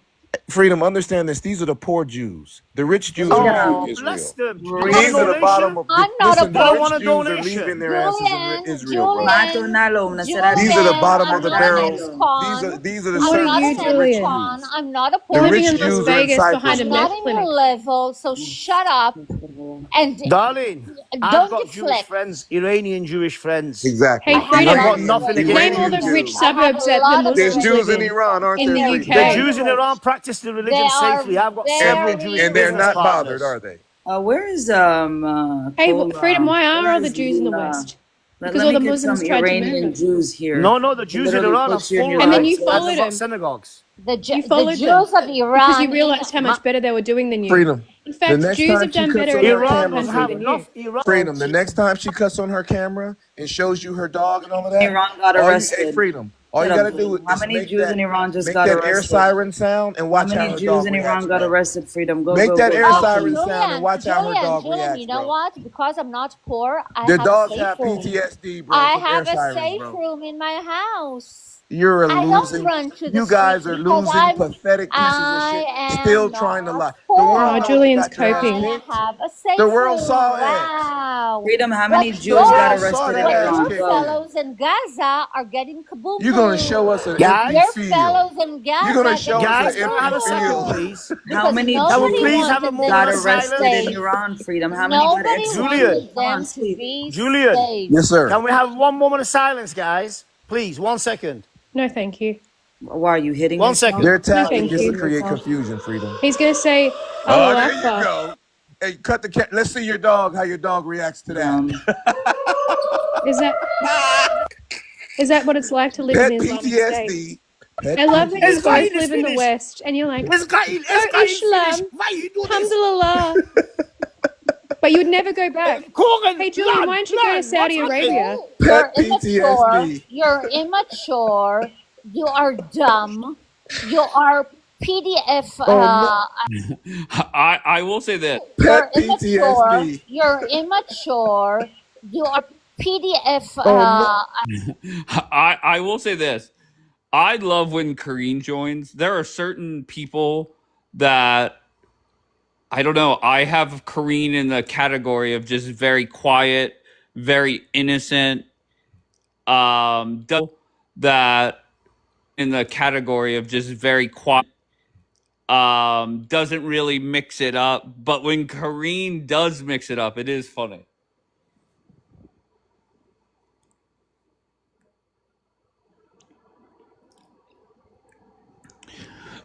Freedom, understand this. These are the poor Jews. The rich Jews Freedom. are Oh, leaving bless Israel. them. You want a These are the donation? bottom of. I'm not Listen, the I opposed. want rich a Jews are leaving donation. their asses in Israel, bro. Mato nalo, These nasarado. are the Julian, bottom of I'm the not an barrel. ex-con. These are the What I'm are not you, servants an of the rich Julian? ex-con. Jews. I'm not The You're living opposed rich in to Las Jews you. are in Vegas Cyprus, behind a I'm bro. not meth in clinic. your level, so shut up and Darling, I've don't got Jewish deflect. friends, Iranian Jewish friends. Exactly. I Hey, have And a I've Freedom, lot got of nothing Iranian against name all them. the Iranian rich Jews. I have a suburbs that the lot of There's Muslims Jews live in in Iranian Iran, aren't in there, the friends. Freedom? The UK. Jews in Iran practice the religion They are safely. I've got several Jewish And they're business not bothered, partners. are they? Where is Hey, Cole? Freedom, why are Where all the is Jews in the Lila? West? Let Because all me the get some Muslims tried to murder Iranian them. Jews here. No, the Jews in Literally Iran are put you in full your And then right. you right And followed they've got them. synagogues. You The followed Jews them of because Iran you realized how much better they were doing than you. Freedom. In The fact, next Jews time have she done cuts better on in her their own Iran camera, doesn't country have than Freedom. you. enough. Freedom. The next time she cuts on her camera and shows you her dog and all of that, Iran got hey, arrested. Freedom. All Shut you up, gotta do Cole. How is many Jews in Iran just make got that air arrested? siren sound and How watch how many her Jews dog in reacts Iran to got that. arrested? Freedom. Go, Make go, that go. air Talk to siren me. sound and watch how her dog Julian, reacts, you know bro. what? Because I'm not poor, I The have a dogs safe have room. PTSD, bro, I from air have a sirens, safe bro. room in my house. You're a I don't losing. run to the You streets guys are because losing, pathetic pieces of I shit. Still am trying to not lie. The world Oh, poor. knows you Julian's got your ass coping. I kicked. have a The safe world room. saw it. Wow. Freedom, how But many Jews The got world saw arrested in that ass Iran? your kicking. Go. fellows in Gaza are getting kaboom You're gonna boom. show us an empty Guys, Your field. fellows in Gaza You're gonna are show getting us guys, an can I kaboom have empty a second, field. boom. please? How Because many Can we nobody please Jews have a wanted them moment got of to be arrested in silence? safe. Iran? Freedom, how many got Nobody Julian, executed? wanted Come on, them to sleep. be Julian, safe. Yes, sir. can we have one moment of silence, guys? Please, 1 second. No, thank you. Why are you hitting 1 yourself? second. They're No, Are you attacking thank just to you. hitting create yourself? confusion, Freedom. He's going to say, Oh, Allah there you Akbar. go. Hey, cut the let's see your dog, how your dog reacts to that. Is that what it's like to live in Pet the Islamic State? PTSD. Pet I love that you It's both Gail, live in the finished. West and you're like, It's Gail oh, Islam, finished. Why you do this? alhamdulillah. But you would never go back. Corin, Hey, Julian, why don't you go to Saudi Arabia? You're Pet immature. PTSD. You're immature. You are dumb. You are PDF. I will say this. You're Pet immature. PTSD. You're immature. You are PDF. I will say this. I love when Kareen joins. There are certain people that I don't know. I have Kareen in the category of just very quiet, very innocent. That in the category of just very quiet. Doesn't really mix it up. But when Kareen does mix it up, it is funny.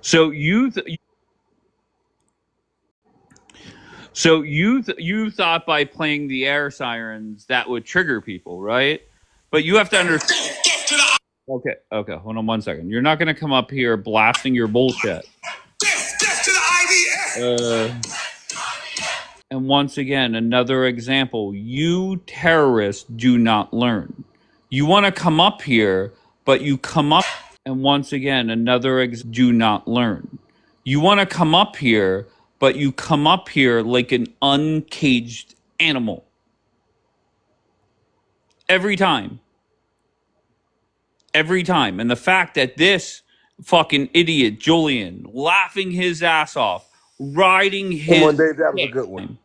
So you thought by playing the air sirens that would trigger people, right? But you have to understand. Okay, hold on 1 second. You're not going to come up here blasting your bullshit. Death to the IDF. And once again, another example. You terrorists do not learn. You want to come up here, but you come up. And once again, another do not learn. You want to come up here, but you come up here like an uncaged animal. Every time. Every time. And the fact that this fucking idiot, Julian, laughing his ass off, riding his... Come on, Dave, that was a good one.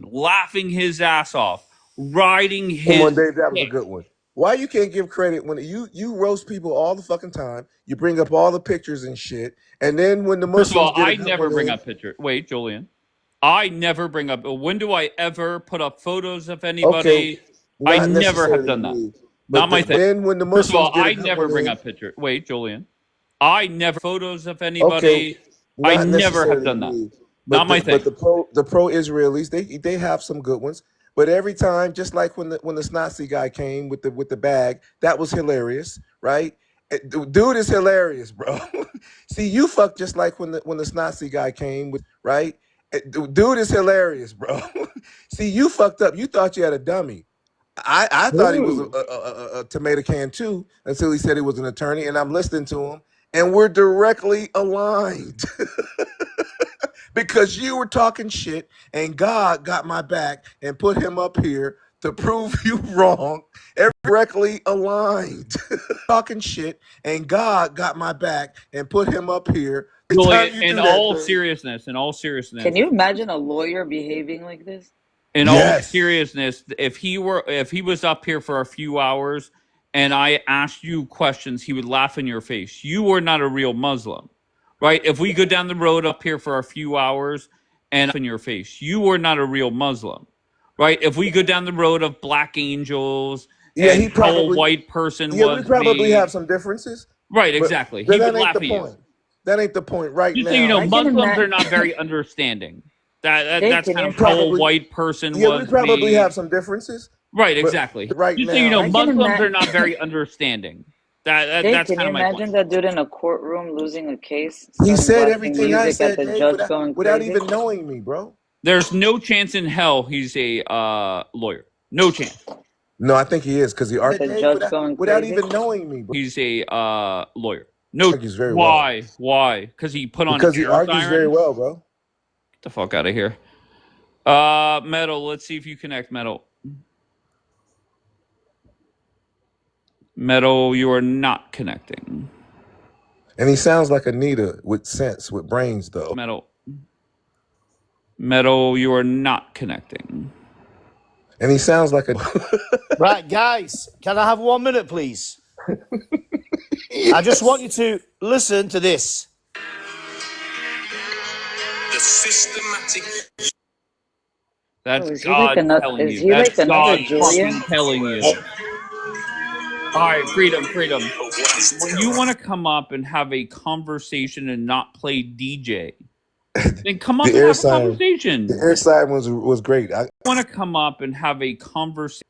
Laughing his ass off, riding his... Come on, Dave, that was a good one. Why you can't give credit when you roast people all the fucking time? You bring up all the pictures and shit, and then when the Muslims First of all, get a I good never one bring in- up pictures. Wait, Julian. I never bring up... When do I ever put up photos of anybody? Okay, I not never have necessarily done that. me, but Not my thing. then when the First of Muslims all, get a I good never one bring in- up pictures. Wait, Julian. I never photos of anybody. Okay, I not never have necessarily done that. me, Not my thing. But the pro Israelis they have some good ones. But every time, just like when the Snazi guy came with the bag, that was hilarious, right? Dude is hilarious, bro. See, you fuck just like when the Snazi guy came with, right? Dude is hilarious, bro. See, you fucked up. You thought you had a dummy. I thought he was a tomato can too until he said he was an attorney, and I'm listening to him, and we're directly aligned. Because you were talking shit and God got my back and put him up here to prove you wrong, directly aligned. talking shit, and God got my back and put him up here. Julian, in all thing. seriousness, Can you imagine a lawyer behaving like this? In all seriousness, if he was up here for a few hours and I asked you questions, he would laugh in your face. You are not a real Muslim, right? If we go down the road up here for a few hours and in your face, you are not a real Muslim, right? If we go down the road of black angels, he probably how a white person we was probably made, have some differences, right? Exactly. But He that would ain't laugh the at you. point. That ain't the point right Just now. so you know, I can Muslims are not very understanding. That's can kind you of how a probably- white person Yeah, was we probably made. have some differences. Right, exactly. right Just now, so you know, I can Muslims are not very understanding. Dave, That's can kind you of my imagine point. that dude in a courtroom losing a case? He starting said blasting everything I music said, at the Dave, judge going without crazy? even knowing me, bro. There's no chance in hell he's a lawyer. No chance. No, I think he is because he The judge going without crazy? even knowing me, bro. He's a lawyer. No. Argues very Why? Why? Because he put on Because he air argues sirens? very well, bro. Get the fuck out of here. Metal. Let's see if you connect, Metal. Metal, you are not connecting. And he sounds like Anita with sense, with brains, though. Metal, you are not connecting. And he sounds like a... Right, guys, can I have 1 minute, please? Yes. I just want you to listen to this. The systematic. That's is he God like telling is you. he That's like another God Julian? fucking telling you. All right, freedom. When you want to come up and have a conversation and not play DJ, then come up and have a conversation. The air side was great. I want to come up and have a conversation.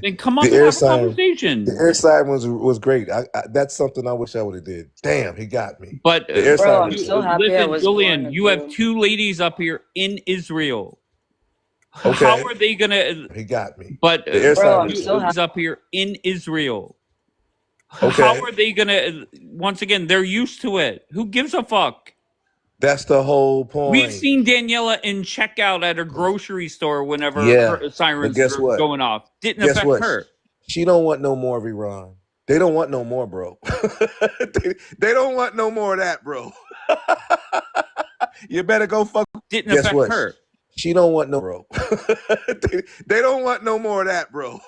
Then come up and have a conversation. The air side was great. That's something I wish I would have did. Damn, he got me. But bro, I'm so happy I was Julian, born you a have Jew. 2 ladies up here in Israel. Okay. How are they gonna? He got me. But Bro, I'm so happy. up here in Israel. Okay. How are they gonna? Once again, they're used to it. Who gives a fuck? That's the whole point. We've seen Daniela in checkout at a grocery store whenever her sirens are going off. Didn't affect her. She don't want no more of Iran. They don't want no more, bro. they don't want no more of that, bro. You better go fuck. Didn't affect her. She don't want no, bro. They don't want no more of that, bro.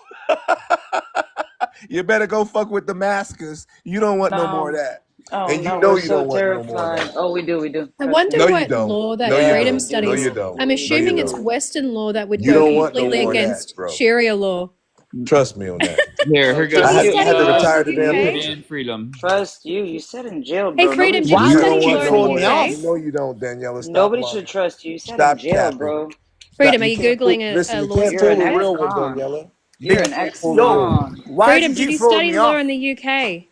You better go fuck with Damascus. You don't want no more of that. Oh, and you no, know we're you so don't want terrified. no more of that. Oh, we do. I wonder No, you what don't. law that No, you Freedom don't. studies. No, you don't. I'm No, you assuming it's don't. Western law that would You go don't want no completely more of that, against bro. Sharia law. Trust me on that. Here goes. I had to retire the Okay. damn And picture. freedom. Trust you. You said in jail, Hey, bro. Freedom, Nobody did you You study don't law want in no the more of that. UK? No, you don't, Daniela. Stop Nobody lying. should trust you. You said Stop in jail, capping. bro. Freedom, are You you can't Googling fool- a Listen, you law can't You're fool an a real one, ex-con. Daniela. You're an can't fool a real one. ex-con. Why Freedom, do you did keep you throwing study me law off? in the UK?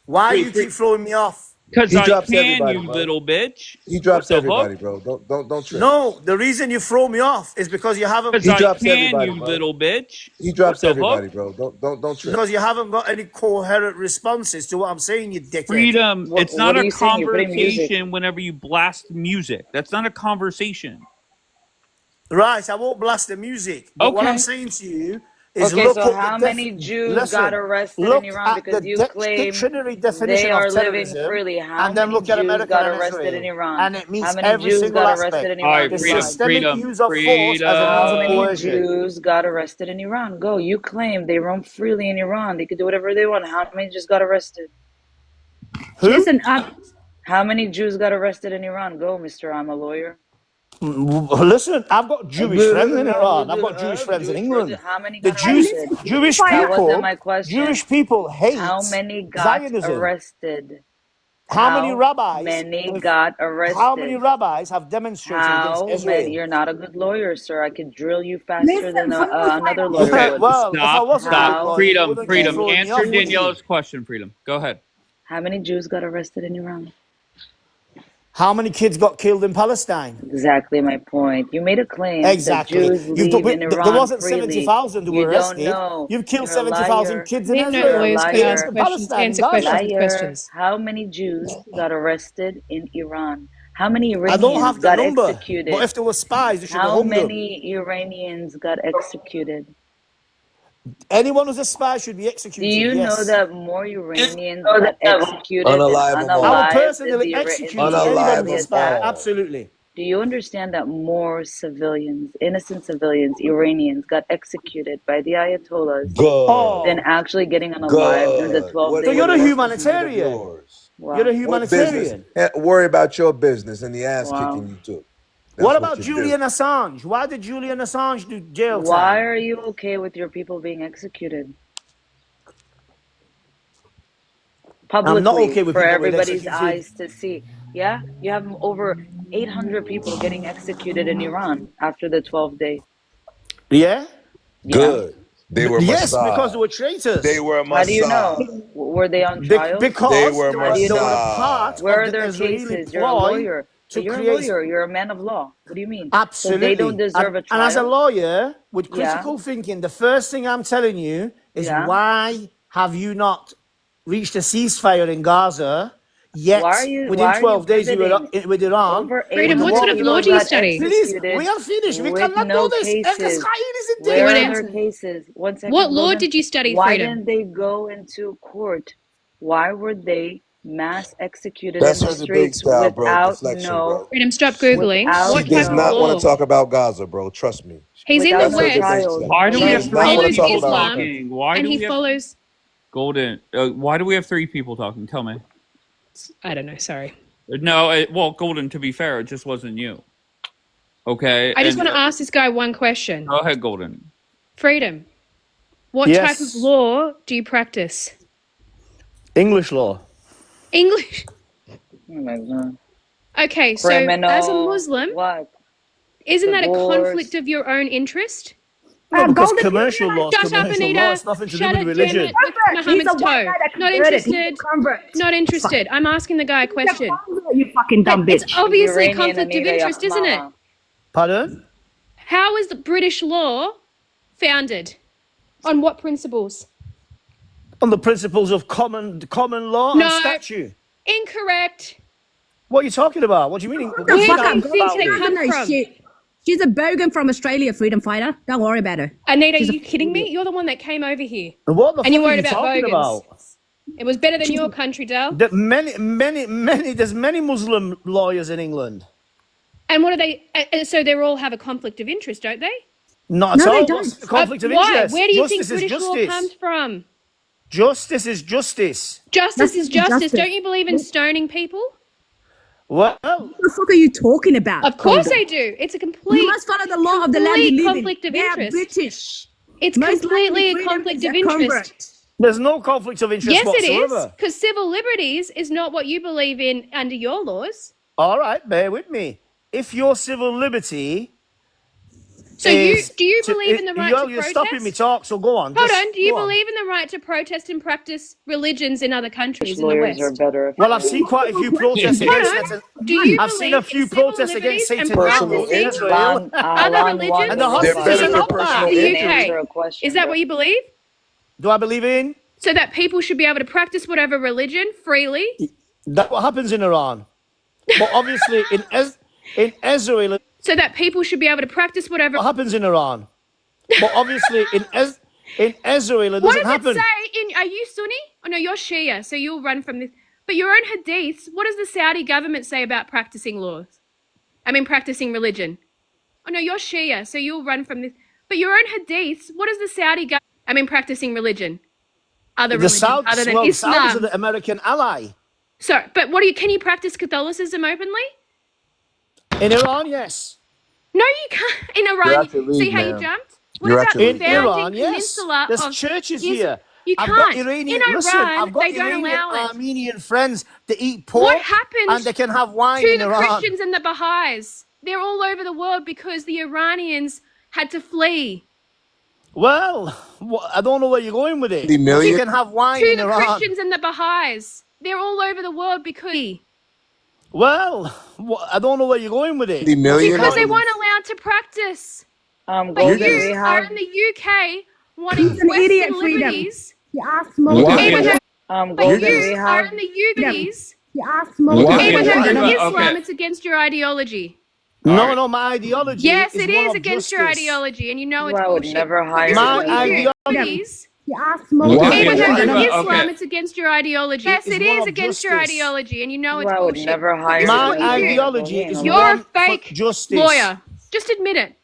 Why do you keep throwing me off? Because He I drops can, everybody, you bro. little bitch. He drops What the everybody, fuck? bro. Don't trip. No, the reason you throw me off is because you haven't Because He I drops can, everybody, you bro. little bitch. He drops What the everybody, fuck? bro. Don't trip. because you haven't got any coherent responses to what I'm saying, you dickhead. Freedom. What- It's not what are a you saying? You're putting music. conversation whenever you blast music. That's not a conversation. Right, I won't blast the music. But what Okay. I'm saying to you is Okay, look so up how the many Jews listen, got arrested look in Iran at because the you claim dictionary they definition are of living terrorism, freely? How and then many look at Jews America got and arrested Israel, in Iran? and it means How many every Jews single got aspect. arrested in All Iran? right, The freedom, systemic freedom, use of force as a How means of many coercion. Jews got arrested in Iran? Go. You claim they roam freely in Iran. They could do whatever they want. How many just got arrested? Who? Listen, How many Jews got arrested in Iran? Go, Mister. I'm a lawyer. Listen, I've got Jewish friends in Iran. I've got Jewish friends in England. How many The got arrested? Jewish That wasn't people, my question. Jewish people hate How many got Zionism. arrested? How many rabbis? Many got arrested? How many rabbis have demonstrated How against many? Israel? You're not a good lawyer, sir. I could drill you faster than another lawyer Okay, would. Well, if I wasn't a good Stop. lawyer, you Freedom, wouldn't keep freedom. throwing me Answer off, would you? Daniela's question, freedom. Go ahead. How many Jews got arrested in Iran? How many kids got killed in Palestine? Exactly my point. You made a claim Exactly. that Jews leave in Iran There wasn't freely. 70,000 who You were don't arrested. know. You've killed You're a 70,000 liar. kids in we have no Israel. You're a lawyers can liar. ask questions, Palestine, answer Gaza. questions, Liar. questions. How many Jews got arrested in Iran? How many I don't have Iranians the got number, executed? but if there were spies, they should have How hung them. many Iranians got executed? Anyone who's a spy should be Do executed. you know Yes. that more Iranians got executed than Unalivable. I will unalived personally in execute the anybody Israeli who's a spy. attack? Absolutely. Do you understand that more civilians, innocent civilians, Iranians, got executed by the Ayatollahs Good. than actually getting unalived in the Good. 12 What, days? So you're a what's the humanitarian. yours? Wow. You're a What business? humanitarian. Worry about your business and the ass Wow. kicking you took. That's What about you Julian do. Assange? Why did Julian Assange do jail time? Why are you okay with your people being executed? Publicly, I'm not okay with for people being everybody's executed. eyes to see. Yeah? You have over 800 people getting executed in Iran after the 12 days. Yeah? Yeah. Good. They were Yes, Mossad. because they were traitors. They were How do you know? Mossad. Were they on trial? Because They were they How do you were Mossad. part Where are of the their Israeli cases? You're a ploy lawyer. to You're a create... lawyer. You're a man of law. What do you mean? Absolutely. So they don't deserve a And as a trial? lawyer, with Yeah. critical thinking, the first thing I'm telling you is Yeah. why have you not reached a ceasefire in Gaza yet? Why are you- Within why are 12 you days pivoting? with Iran. Over Freedom, what 800 sort of people law do you got study? Please, executed we are finished. We with cannot no do this. cases. Israel is in Good Where are danger. answer. their cases? 1 second. What law Golden. did you study, Why Freedom? didn't they go into court? Why were they mass executed That's in her the debate streets style, bro. without Deflection, no bro. Freedom, stop Googling. Without What She does type no of not want law? to talk about Gaza, bro. Trust me. He's in the without That's her no debate West. trials? style. Why do She we He have does three not want follows to talk people about Islam, talking? Why and do he we have follows... Golden? Why do we have three people talking? Tell me. I don't know, sorry. No, well, Golden. To be fair, it just wasn't you. Okay. I just and- want to ask this guy one question. Go ahead, Golden. Freedom, what Yes. type of law do you practice? English law. English. Oh my God. Okay, so Criminal. as a Muslim, What? isn't that a Divorce. conflict of your own interest? No, because Golden, commercial law is Shut up, commercial Anita. law. It's nothing to do Shut with up, religion. Janet, with He's Muhammad's a white toe. guy that Not converted. He's a interested. convert. Not interested. I'm asking the guy a question. You fucking dumb bitch. It's obviously Iranian conflict of Anita interest, isn't it? Yahmama. Pardon? How is the British law founded? On what principles? On the principles of common law No. and statute. Incorrect. What are you talking about? What do you mean? the Where fuck do up, you think Golden. they She come doesn't know from? shit. She's a bogan from Australia, freedom fighter. Don't worry about her. Anita, are you kidding me? You're the one that came over here. And what the And you fuck are worried you about talking bogans. about? It was better than your country, Dale. There's many Muslim lawyers in England. And what are they? So they all have a conflict of interest, don't they? Not No, at they all. don't. What's the conflict of Why? interest? Where do you Justice think is British law justice. comes from? Justice is justice. Justice is justice. justice. Don't you believe in stoning people? Well, What the fuck are you talking about? Of course Golden? I do. It's a complete. You must follow the law of the land you complete live conflict in. of They are interest. British. It's Most completely likely a freedom conflict is of a interest. convert. there's no conflict of interest Yes, it is. whatsoever. Because civil liberties is not what you believe in under your laws. All right, bear with me. If your civil liberty So is do you to- believe in the right to you're protest? stopping me talk, so go on. Hold just on. Do you go on. believe in the right to protest and practice religions in other countries in the Lawyers West? are better. Well, I've seen quite a few protests Hold against on. it. Do you I've believe seen a few in civil protests against liberties and Satan Personal practicing interest. Israel. other religions And the They're better hostages for are not personal bad. in the interest. UK? Is that what you believe? Do I believe in? So that people should be able to practice whatever religion freely? That's what happens in Iran. But obviously, in Israel, So that people should be able to practice whatever. what happens in Iran? But obviously, in Israel, it What doesn't does happen. it say? Are you Sunni? Oh no, you're Shia, so you'll run from this. But your own hadiths, what does the Saudi government say about practicing laws? Practicing religion. Oh no, you're Shia, so you'll run from this. But your own hadiths, what does the Saudi government? Practicing religion. Other The religions, Saudis, other than well, the Islam. Saudis are the American ally. So, but what do you? Can you practice Catholicism openly? In Iran, yes. No, you can't. In You're Iran, out your league, see how you ma'am. jumped? What You're about out the your In league. founding Iran, yes. peninsula There's of churches Is- here. You I've can't. got Iranian, In listen, Iran, I've got they don't Iranian allow it. Armenian friends that eat pork What happened and they can have wine to in the Iran. Christians and the Baha'is? They're all over the world because the Iranians had to flee. Well, I don't know where you're going with it. 50 million? You can have wine To in the Iran. Christians and the Baha'is. They're all over the world because Well, I don't know where you're going with it. 50 million? because they weren't allowed to practice. But Golden, you we are have in the UK wanting He's an idiot, Western Freedom. liberties. She asks more. Why? Even though, but Golden, we you are have in the UKs. She asks more. Why? Even though Okay, in okay. Islam it's against your ideology. No, my ideology Yes, is it one is of against justice. your ideology, and you know it's I would bullshit. never But hire this is My what you do. ideology. Please. You ask Okay, Moses. okay, Even wait, in wait, Islam, okay. it's against your ideology. Yes, Is it one is of against your justice. ideology, and you know it's I would bullshit. never But hire this is My what you do. ideology is You're a one for fake justice. lawyer. Just admit it.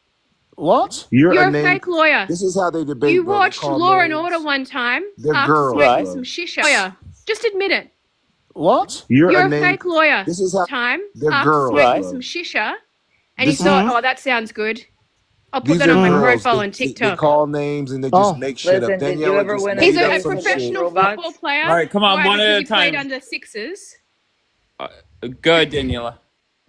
What? You're You're a a name. fake lawyer. This is how they debate, You bro. They watched call Law and names. Order one time They're after girls, smoking bro. some shisha. Lawyer. Just admit it. What? You're You're a a name. fake lawyer. This is how Time they're after girls, smoking bro. some shisha, and you This thought, oh, that sounds good. I'll put These that are on my girls. profile on They TikTok. call names and they just Oh. make shit up. Listen, did you Daniela ever just win a He's made up a case some against professional shit. robots? football player. All right, come on, Why? one Because at a he played time. under Sixers. Good, Daniela.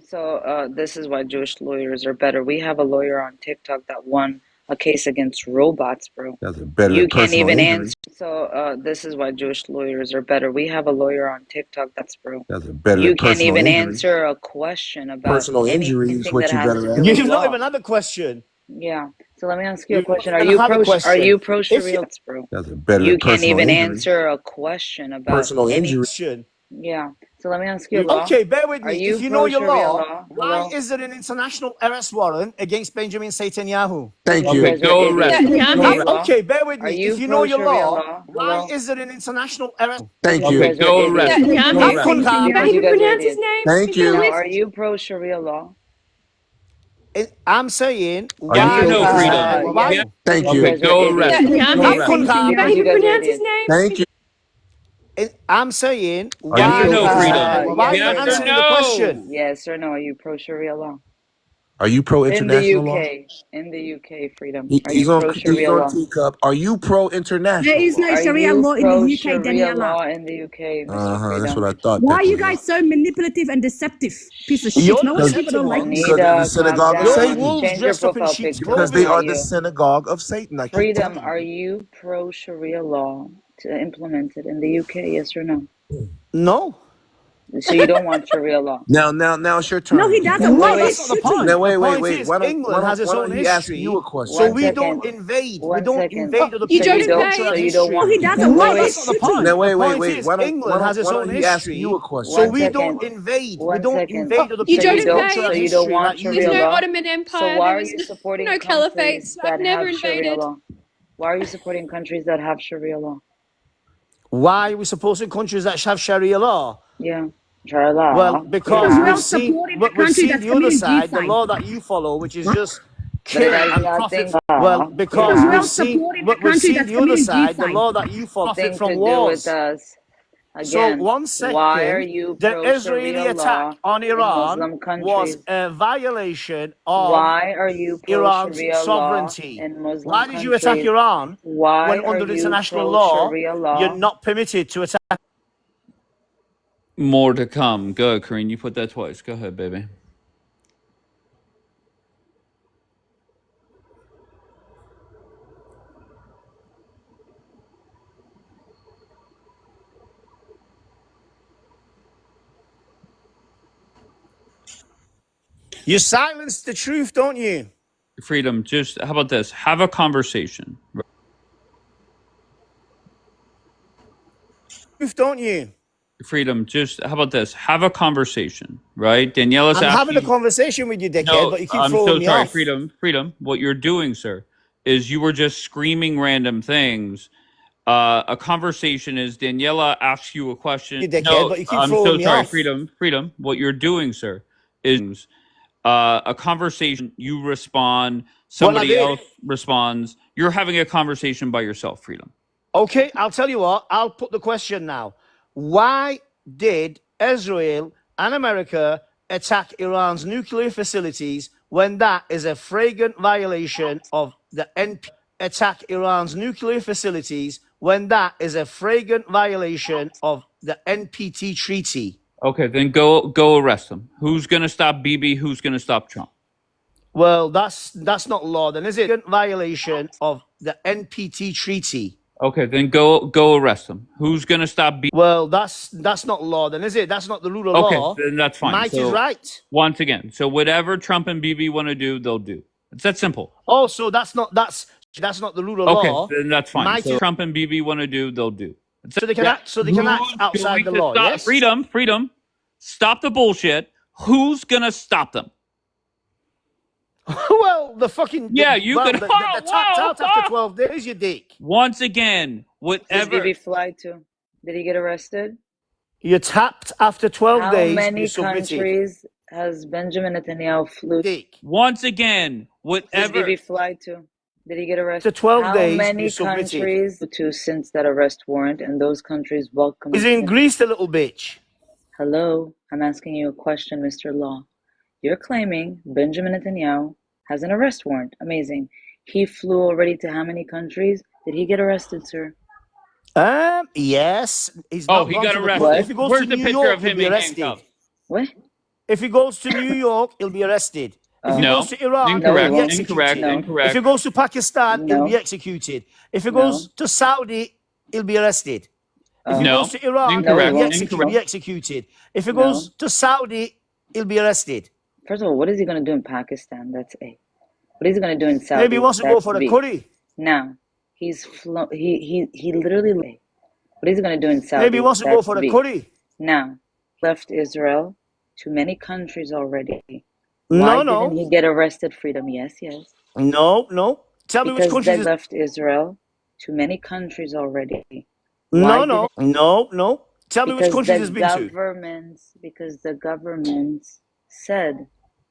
So this is why Jewish lawyers are better. We have a lawyer on TikTok that won a case against robots, bro. That's better You than can't personal even injury. answer. So this is why Jewish lawyers are better. We have a lawyer on TikTok that's bro. That's better You than can't personal even injury. answer a question about Personal injury is anything what that you has to better do at. with You've not law. even had a question. Yeah. So let me ask you a You've not question. Are even you had a pro? Are question. you pro If you Sharia? That's bro. That's better You than can't personal even injury. answer a question about Personal any. injury. question. Yeah. So let me ask you a law. Okay, bear with Are me. you If you know pro your Sharia law, law? why Hello. is there an international arrest warrant against Benjamin Netanyahu? Thank Because you. you Okay, guys are go idiots. arrest. Okay, law. Okay, bear with Are me. you If you know pro your Sharia law, law? why Hello. is there an international arrest? Thank Because you you. Okay, guys are go idiots. arrest. Go Netanyahu. arrest. Afghan You Khan. can't Because you even guys are pronounce his idiots. name. Thank You're you. Now, with are you pro Sharia law? I'm saying, Are Yes you or why pro no, is Israel? Freedom? why? Yes. Thank Because you you. guys are Go idiots. arrest. Go Netanyahu. arrest. Afghan You Khan. can't Because you even guys are pronounce his idiots. name. Thank you. I'm saying, Are Yes you or why pro no, is Freedom? why are Yes you Yes not or or answering no? the question? no? Yes or no? Are you pro Sharia law? Are you pro In the international law? UK. In the UK, freedom. Are He's you on pro he's Sharia on law? teacup. Are you pro There international is law? no Are Sharia you law in the pro UK, Sharia Daniela. law in the UK, Mr. Uh-huh. That's what Freedom? I thought Why that are you you guys so manipulative and deceptive? Piece of Shh. shit. You're No the wonder because people Satan don't like you. ones. because they're the Anita, calm synagogue of You're Satan. down. wolves Change your dressed up in profile sheep's Because picture. they clothing. are the synagogue of Satan. I keep Freedom, telling are you. you pro Sharia law to implement it in the UK? Yes or no? No. So you don't want Sharia law. Now it's your No, he turn. doesn't. Wait, Why? That's He not the wait. point. shouldn't. Now The wait. point is Why England has its don't own he ask you history, a question? so One we don't second. invade. We One don't second. invade other You So don't you people's don't. culture invade. and So you don't history. No, he want. doesn't. Wait, Why? He wait. That's not the point. shouldn't. Now The point wait. is England has its Why own don't he ask you history, a question? so One we don't second. invade. We One don't second. invade other You So don't people's you don't. culture invade. and So you don't history want like you There's Sharia do. no law. Ottoman So Empire. why There are was you supporting no caliphates. countries I've that never have Sharia invaded. law? Why are you supporting countries that have Sharia law? Why are we supposing countries that have Sharia law? Yeah, Sharia Well, law. because Because Yeah, we're supporting the we've country seen that's the other committing side, the genocide. law that you follow, which is just but it kill has and profit. nothing. Well, because Because Yeah, we're supporting the we've country seen that's the other committing side, the genocide. law that you follow, profit nothing from to do with wars. us. So Again, one why are second, you the pro Israeli Sharia attack law on in Iran Muslim was countries? a violation of Why are you pro Iran's Sharia law sovereignty. in Muslim Why did you attack countries? Iran Why when are under you international pro law Sharia you're law? not permitted to attack? More to come. Go, Karine. You put that twice. Go ahead, baby. You silence the truth, don't you? Freedom. Just how about this? Have a conversation. Truth, don't you? Freedom. Just how about this? Have a conversation. Right? Daniela's I'm having a asking. conversation with you, dickhead, No, but you keep I'm throwing so me sorry. off. Freedom. What you're doing, sir, is you were just screaming random things. A conversation is Daniela asks you a question. You dickhead, No, but you keep I'm throwing so me sorry. off. Freedom. What you're doing, sir, is a conversation. You respond. Somebody did. else responds. You're having a conversation by yourself. Freedom. Okay, I'll tell you what. I'll put the question now. Why did Israel and America attack Iran's nuclear facilities when that is a flagrant violation of the NPT? Attack Iran's nuclear facilities when that is a flagrant violation of the NPT treaty? Okay, then go arrest them. Who's gonna stop Bibi? Who's gonna stop Trump? Well, that's not law, then, is it? Flagrant violation of the NPT treaty. Okay, then go arrest them. Who's gonna stop Bibi? Well, that's not law, then, is it? That's not the rule of Okay, law. then that's fine. Might is right. Once again, so whatever Trump and Bibi want to do, they'll do. It's that simple. Oh, so that's not the rule of law. Okay, then that's fine. Might So is, Trump and Bibi want to do, they'll do. so they can act outside the Who's going to law. stop? Yes. Freedom. Stop the bullshit. Who's gonna stop them? Well, the fucking Yeah, you well, could. the tapped out after 12 days, you dick. Once again, Who did whatever. Bibi fly to? Did he get arrested? You're tapped after 12 How days. many You submitted. countries has Benjamin Netanyahu flew? Dick. Once again, Who did whatever. Bibi fly to? Did he get arrested? After 12 How days, many you submitted. countries to since that arrest warrant, and those countries welcome He's him? in Greece, the little bitch. Hello, I'm asking you a question, Mr. Law. You're claiming Benjamin Netanyahu has an arrest warrant. Amazing. He flew already to how many countries? Did he get arrested, sir? Yes. He's Oh, not he gone got to the arrested. court. If he goes Where's to the New picture York, of he'll him be in arrested. handcuffs? What? If he goes to New York, he'll be arrested. If he No. goes to Iran, Incorrect. he'll be won't. executed. No. If Incorrect. he goes to Pakistan, he'll No. be executed. If he No. goes to Saudi, he'll be arrested. If he No. goes to Iran, Incorrect. he'll be Incorrect. executed. If he No. goes to Saudi, he'll be arrested. First of all, what is he going to do in Pakistan? That's A. What is he going to do in Saudi? Maybe he wants to go That's for a B. curry. Now, he literally. What is he going to do in Saudi? Maybe he wants to go That's for a B. curry. Now, left Israel to many countries already. No, Why no. didn't he get arrested? Freedom, yes, yes. No, no. Tell me which Because they countries. left Israel to many countries already. No, Why no. didn't- No, no. Tell me which Because countries he's the been to. governments said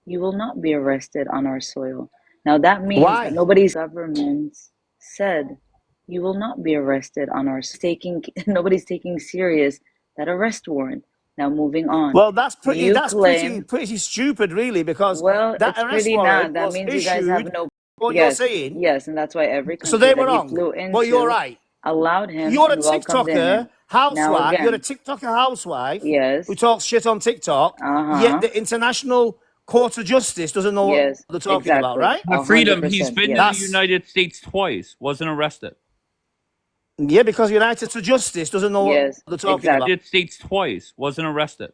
you will not be arrested on our soil. Now that means Why? that nobody's governments said you will not be arrested on our nobody's taking serious that arrest warrant. Now moving on. Well, that's pretty. You That's claim- pretty stupid, really, because Well, that it's arrest pretty warrant not. That was means you issued. guys have no. What yes, you're saying? yes, and that's why every country So they that were he wrong. flew into But you're right. allowed him. You're a and welcomed him TikToker in. housewife. again. You're a TikToker housewife Yes. who talks shit on TikTok. Yet the International Court of Justice doesn't know Yes, what they're talking about, right? But Freedom, he's 100%, been to yes. the United States twice, wasn't arrested. Yeah, because United to Justice doesn't know Yes, what they're talking exactly. about. United States twice, wasn't arrested.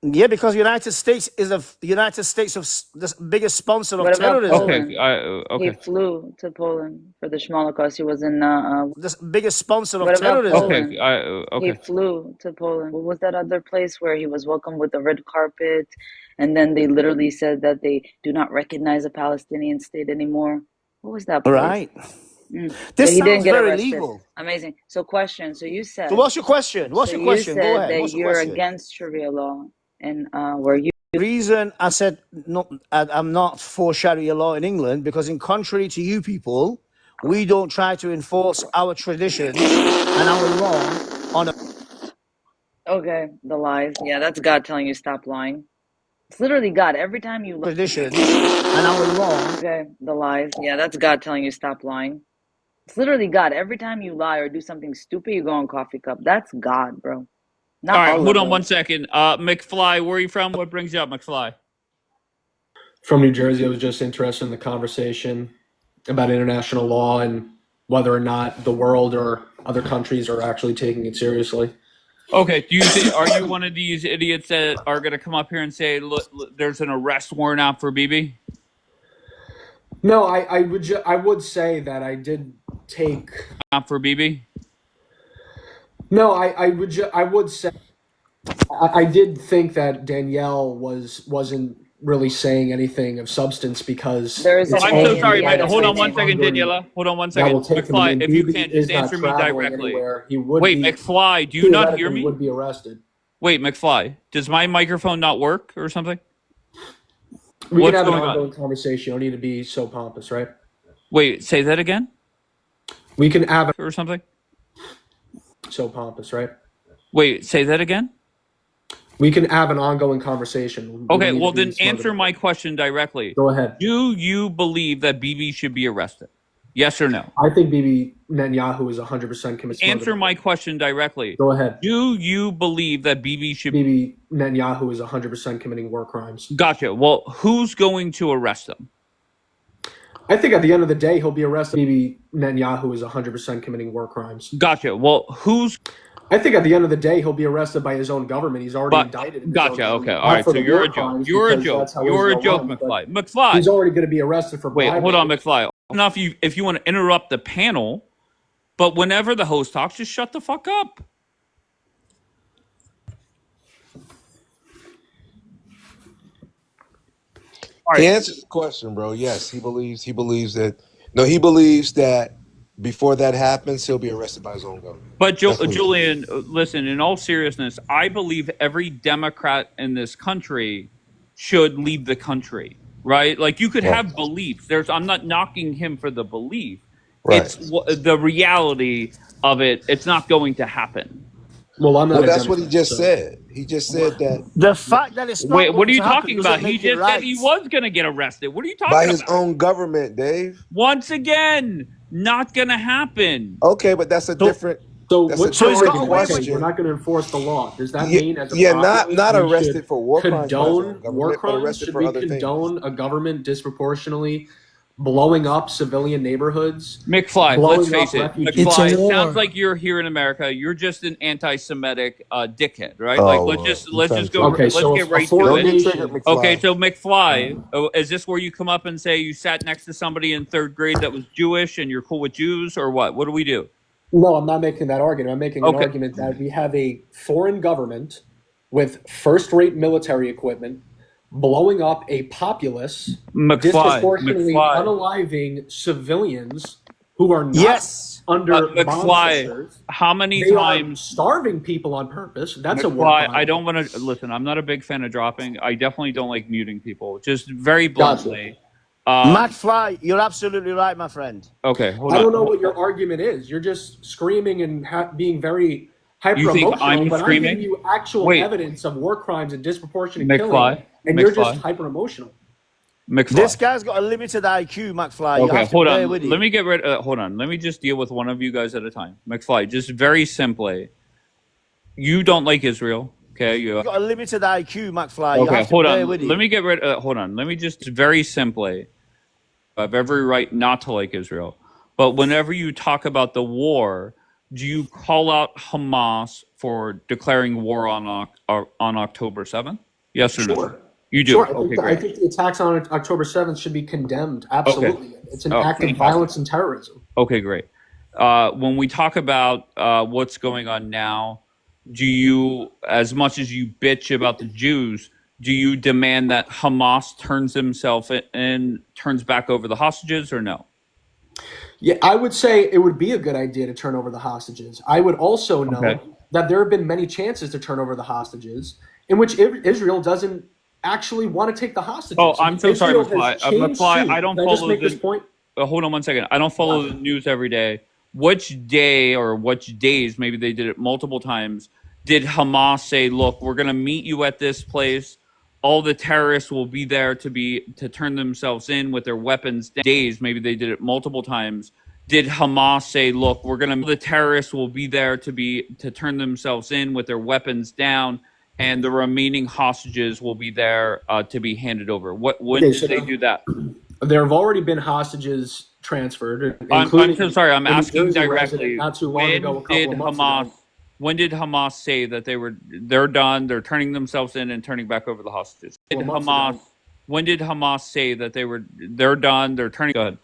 Yeah, because United States is the biggest sponsor of What about terrorism. Poland? Okay, He flew to Poland for the Holocaust. He was in. The biggest sponsor of What about terrorism. Poland? okay. He flew to Poland. What was that other place where he was welcomed with the red carpet, and then they literally said that they do not recognize a Palestinian state anymore? What was that place? Right. Mm. This So he didn't sounds get very arrested. legal. Amazing. So question. So you said. So what's your question? What's so your question? You said Go ahead. that What's your you're question? against Sharia law, and were you? The reason I said no, I'm not for Sharia law in England because, in contrary to you people, we don't try to enforce our traditions and our law on a Okay, the lies. Yeah, that's God telling you stop lying. It's literally God. Every time you lie. tradition and our law. Okay, the lies. Yeah, that's God telling you stop lying. It's literally God. Every time you lie or do something stupid, you go on coffee cup. That's God, bro. Not All right, all hold of on them. 1 second. McFly, where are you from? What brings you up, McFly? From New Jersey. I was just interested in the conversation about international law and whether or not the world or other countries are actually taking it seriously. Okay, do you think, are you one of these idiots that are going to come up here and say, look, there's an arrest warrant out for Bibi? No, I would say that I did take. Out for Bibi? No, I would say I did think that Danielle wasn't really saying anything of substance because There is it's a I'm all- so sorry, man. Yeah, Hold on that's 1 second, ongoing- Daniela. Hold on 1 that second. will take him. McFly, if you Bibi can't is just not answer me traveling directly. anywhere. He would Wait, be, McFly, do you not hear theoretically me? would be arrested. Wait, McFly, does my microphone not work or something? We What's can have an going on? ongoing conversation. You don't need to be so pompous, right? Wait, say that again? We can have Or something? so pompous, right? Wait, say that again? We can have an ongoing conversation. We don't Okay, need well to be then smug answer about my it. question directly. Go ahead. Do you believe that Bibi should be arrested? Yes or no? I think Bibi Netanyahu is 100% committed. Answer my question directly. Go ahead. Do you believe that Bibi should be... Bibi Netanyahu is 100% committing war crimes. Gotcha. Well, who's going to arrest him? I think at the end of the day, he'll be arrested. Bibi Netanyahu is 100% committing war crimes. Gotcha. Well, who's... I think at the end of the day, he'll be arrested by his own government. He's already indicted. In his own Gotcha. government. Okay. Not All right. for So the you're war a joke. crimes, You're a because joke. that's how You're a Israel joke, runs, but McFly. McFly. He's already going to be arrested for Wait, bribery. hold on, McFly. Enough if you want to interrupt the panel, but whenever the host talks, just shut the fuck up. All To right. answer the question, bro, yes, he believes that before that happens, he'll be arrested by his own government. But That's what he believes. Julian, listen, in all seriousness, I believe every Democrat in this country should leave the country, right? Like you could Right. have beliefs. I'm not knocking him for the belief. Right. It's the reality of it. It's not going to happen. Well, I'm not. Well, a that's what he Democrat, just so- said. He just said that The fact that it's not Wait, going what are you to happen talking doesn't about? He make it just said he right. was going to get arrested. What are you talking by about? his own government, Dave. Once again, not going to happen. Okay, but that's a different. So That's what's a your he's got different argument? away with Okay, question. we're not going to enforce the law. Does that Yeah, mean as a yeah, populace, not we arrested should for war crimes by his own condone government, war but crimes? arrested Should for we other things. condone a government disproportionately blowing up civilian neighborhoods? McFly, Blowing let's face up it. refugees? It's a McFly, it war. sounds like you're here in America. You're just an anti-Semitic dickhead, right? Oh, like Lord. let's You trying just to go. trigger Okay, Let's so get a right to foreign Don't it. get nation. triggered, McFly. Okay, so McFly, is this where you come up and say you sat next to somebody in third grade that was Jewish and you're cool with Jews, or what? What do we do? No, I'm not making that argument. I'm making an Okay. argument that we have a foreign government with first-rate military equipment blowing up a populace, disproportionately unaliving civilians who are not Yes. under bomb McFly, shelters. how many They are times? starving people on purpose. That's a war McFly, crime. I don't want to listen. I'm not a big fan of dropping. I definitely don't like muting people. Just very bluntly. McFly, you're absolutely right, my friend. Okay, hold I on. don't know what your argument is. You're just screaming and being very hyper You think emotional. I'm but screaming? I'm giving you actual Wait. evidence of war crimes and disproportionate McFly, killing, and you're McFly. just hyper emotional. McFly. This guy's got a limited IQ, McFly. You Okay, have to hold bear on. with Let him. me get rid. Hold on. Let me just deal with one of you guys at a time. McFly, just very simply, you don't like Israel. Okay, you. You've got a limited IQ, McFly. You Okay, have to hold bear on. with him. Let me get rid. Hold on. Let me just very simply. I have every right not to like Israel, but whenever you talk about the war, do you call out Hamas for declaring war on October 7th? Yes or no? Sure. You do. Sure. Okay, I great. think the attacks on October 7th should be condemned. Absolutely. It's an act of fantastic. violence and terrorism. Okay, great. When we talk about what's going on now, do you, as much as you bitch about the Jews, do you demand that Hamas turns himself in and turns back over the hostages, or no? Yeah, I would say it would be a good idea to turn over the hostages. I would also note Okay. that there have been many chances to turn over the hostages in which Israel doesn't actually want to take the hostages. Oh, I'm so sorry, Israel has McFly. changed McFly, suit. I don't Can I just follow make this point? hold on one second. I don't follow the news every day. Which day or which days, maybe they did it multiple times, did Hamas say, look, we're going to meet you at this place. All the terrorists will be there to turn themselves in with their weapons. Days, maybe they did it multiple times. Did Hamas say, look, the terrorists will be there to turn themselves in with their weapons down, and the remaining hostages will be there to be handed over? When Okay, did so they do that? There have already been hostages transferred. I'm including so sorry. I'm a New asking Jersey directly. resident not too long ago, a couple of months ago. When did Hamas say that they're done, they're turning themselves in and turning back over the hostages? When did Hamas say that they're done, they're turning? Go ahead.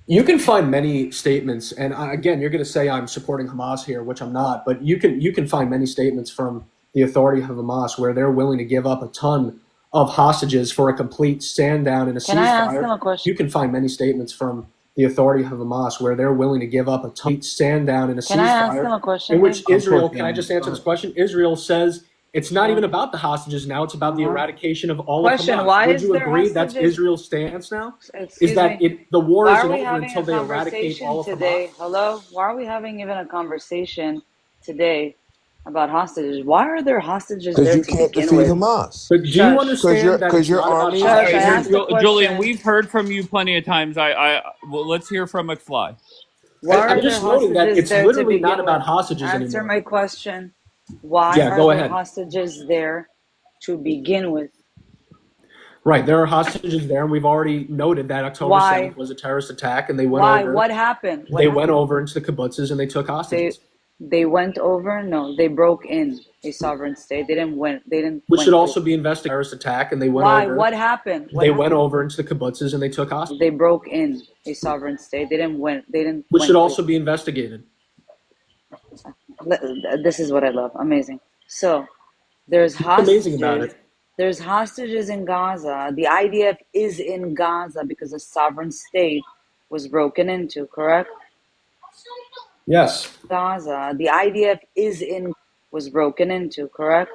You can find many statements, and again, you're going to say I'm supporting Hamas here, which I'm not. But you can find many statements from the authority of Hamas where they're willing to give up a ton of hostages for a complete stand down and a Can I ask them ceasefire. a question? You can find many statements from the authority of Hamas where they're willing to give up a complete stand down and a Can I ask them ceasefire. a question? In which please? Israel, can I just answer this question? Israel says it's not even about the hostages now; it's about the eradication of all Question, of Hamas. why Would is you there agree that's hostages? Israel's stance now? Excuse Is that me. the war Why isn't are we over having until a they eradicate conversation all of today? Hamas? Hello? Why are we having even a conversation today about hostages? Why are there hostages Because there you to can't begin defeat with? Hamas. But do you Shush. understand that Because it's your not about army. Shush, I hostages? asked the Julian, question. we've heard from you plenty of times. Well, let's hear from McFly. Why are I'm there just noting that hostages it's there to literally not begin about with? hostages Answer anymore. my question. Why Yeah, are go there ahead. hostages there to begin with? Right, there are hostages there, and we've already noted that October Why? 7th was a terrorist attack, and they went Why? over. What happened? What They happened? went over into the kibbutzes and they took hostages, They went over? No, they broke in a sovereign state. They didn't win. They didn't. which went should through. also be investigated. Terrorist attack, and they went Why? over. What happened? What They happened? went over into the kibbutzes and they took hostages, They broke in a sovereign state. They didn't win. They didn't. which went should through. also be investigated. This is what I love. Amazing. So there's What's amazing about hostages. it? There's hostages in Gaza. The IDF is in Gaza because a sovereign state was broken into, correct? Yes. Gaza. The IDF was broken into, correct?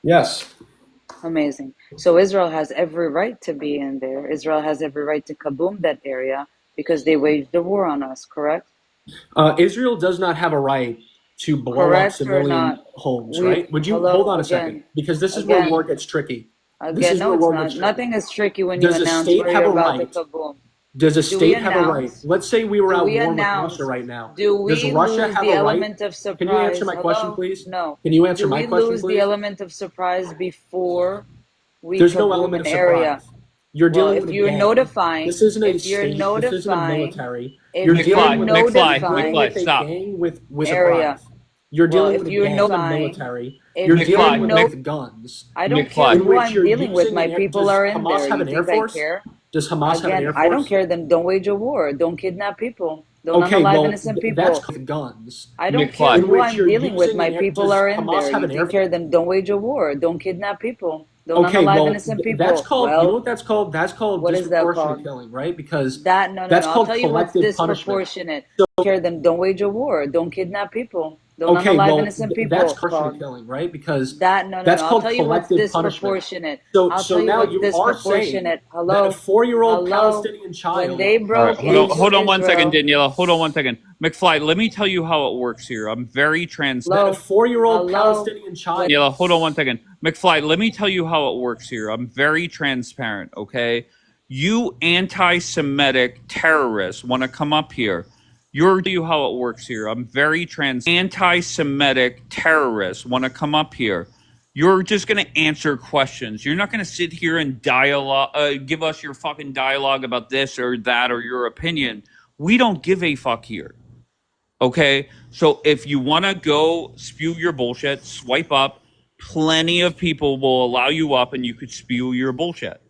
Yes. Amazing. So Israel has every right to be in there. Israel has every right to kaboom that area because they waged a war on us, correct? Israel does not have a right to blow up Correct or civilian not? homes, We right? Would you hello hold on a again. second? Because this is where Again. war gets tricky. This Again, is no, where it's war not. gets tricky. Nothing is tricky when Does you a announce state where have you're a about right? to kaboom. Does a Do we state have a right? announce? Let's say we were Do at we war with announce? Russia right now. Do Does we Russia lose have the a right? element of surprise? Can you answer my question, Hello? please? No. Can you answer Do my we question, lose the please? element of surprise before we There's no kaboom element an of area? surprise. You're Well, dealing if with a you're gang. notifying, This isn't a if you're state. This isn't a notifying, military. if You're you're dealing with notifying a stop. gang with area, surprise. You're well, dealing if with a you're gang, not a notifying, military. if You're you're dealing no, with guns. I don't McFly. care In who which I'm you're dealing with. using My an air. people Does are in Hamas there. have You an air think I force? care? Does Hamas have an Again, air I don't force? care. Then don't wage a war. Don't kidnap people. Don't Okay, unalive well, innocent that's people. with guns. I don't care McFly. In who which I'm you're dealing with. using My an air. people Does are in Hamas there. have You an air take care of them. Don't wage a war. Don't kidnap people. Don't Okay, unalive well, innocent people. that's called. You know Well, what that's called? That's called what is that disproportionate called? killing, right? Because That no. that's I'll called tell you what's collective punishment. disproportionate. So, Don't care them. Don't wage a war. Don't kidnap people. Don't okay, unalive well, innocent that's people. proportionate Called killing, right? Because that that's I'll called tell you what's collective punishment. disproportionate. So, I'll so tell you now what's you are saying disproportionate. that a Hello, 4-year-old hello. Palestinian When child. they All right, broke hold into on one second, Israel. Daniela. Hold on one second. McFly, let me tell you how it works here. I'm very That a Hello, 4-year-old hello. Palestinian child. Daniela, hold on one second. McFly, let me tell you how it works here. I'm very transparent, okay? You anti-Semitic terrorists want to come up here. You're tell you how it works here. I'm very anti-Semitic terrorists want to come up here. You're just going to answer questions. You're not going to sit here and dialogue, give us your fucking dialogue about this or that or your opinion. We don't give a fuck here. Okay? So if you want to go spew your bullshit, swipe up. Plenty of people will allow you up and you could spew your bullshit.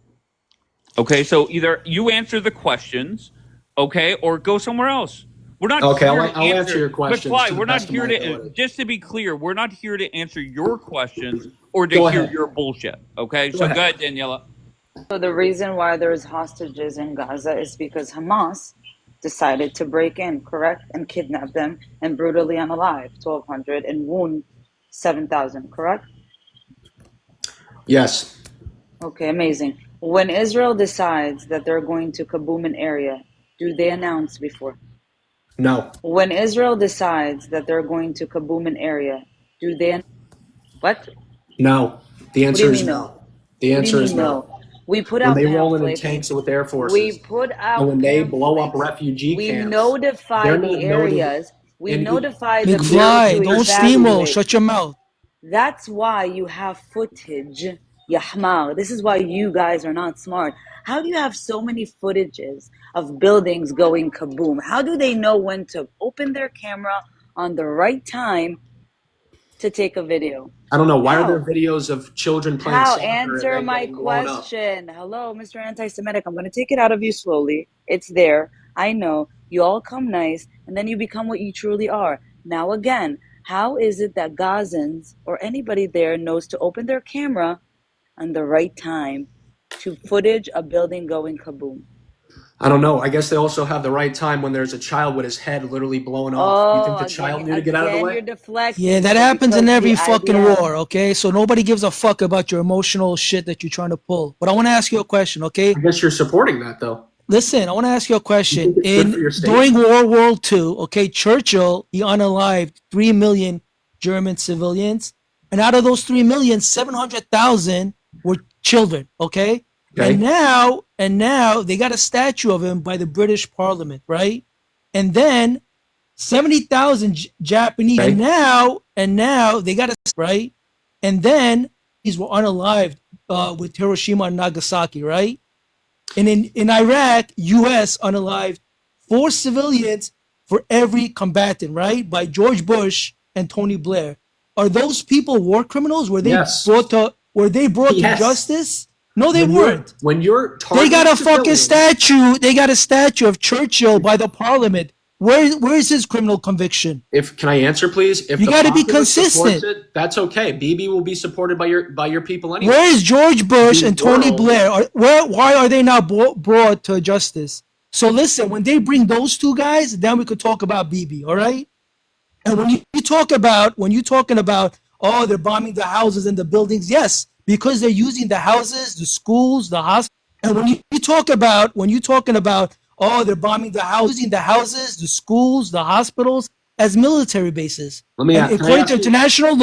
Okay? So either you answer the questions, okay, or go somewhere else. We're not Okay, here I'll answer your questions McFly, to the we're not best of here my to, ability. just to be clear, we're not here to answer your questions or to Go hear ahead. your bullshit. Okay? Go So ahead. go ahead, Daniela. So the reason why there's hostages in Gaza is because Hamas decided to break in, correct, and kidnap them and brutally unalive 1,200 and wound 7,000, correct? Yes. Okay, amazing. When Israel decides that they're going to kaboom an area, do they announce before? No. When Israel decides that they're going to kaboom an area, do they? What? No. The What do you answer is mean no. no? The What do you answer is mean no. no? We put When out they roll in pamphlets. tanks with air We forces, put and out when they blow up pamphlets. refugee We camps, notify they're the not noted. areas. We And notify the people McFly, to don't steamroll. evaluate. Shut your mouth. That's why you have footage, Yahmar. This is why you guys are not smart. How do you have so many footages of buildings going kaboom? How do they know when to open their camera on the right time to take a video? I don't know, why are there How? videos of children playing How? soccer and Answer then my getting blown up? question. Hello, Mr. Anti-Semitic. I'm going to take it out of you slowly. It's there. I know. You all come nice, and then you become what you truly are. Now again, how is it that Gazans or anybody there knows to open their camera on the right time to footage a building going kaboom? I don't know. I guess they also have the right time when there's a child with his head literally blown off. You think the child knew to get out of the Again, way? you're deflecting. Yeah, that So happens in because every the fucking IDF, war, okay? So nobody gives a fuck about your emotional shit that you're trying to pull. But I want to ask you a question, okay? I guess you're supporting that, though. Listen, I want to ask you a You question. think it's good for your state? During World War II, okay, Churchill, he unalived 3 million German civilians. And out of those 3 million, 700,000 were children, okay? Okay. And now they got a statue of him by the British Parliament, right? And then 70,000 Japanese. Okay. And now they got a right. And then these were unalived with Hiroshima and Nagasaki, right? And in Iraq, U.S. unalived 4 civilians for every combatant, right? By George Bush and Tony Blair. Are those people war criminals? Were they Yes. brought to Yes. justice? No, they When you're- weren't. When you're They got a targeting fucking civilians- statue. They got a statue of Churchill by the Parliament Where is his criminal conviction? Can I answer, please? If you the got to be populace supports consistent. it, that's okay. Bibi will be supported by your people anyway. Where is George Bush The and Tony world- Blair? Why are they not brought to justice? So listen, when they bring those two guys, then we could talk about Bibi, all right? And when you talking about, oh, they're bombing the houses and the buildings, yes, because they're using the houses, the schools, the hospitals. And when you talking about, oh, they're bombing the houses, the schools, the hospitals as military bases. Let me And ask- according to international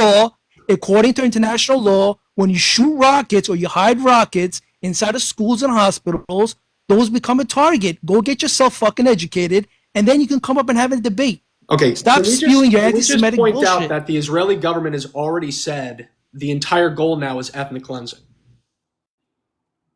law, when you shoot rockets or you hide rockets inside of schools and hospitals, those become a target. Go get yourself fucking educated, and then you can come up and have a debate. Okay, Stop can we spewing your can we just anti-Semitic point bullshit. out that the Israeli government has already said the entire goal now is ethnic cleansing.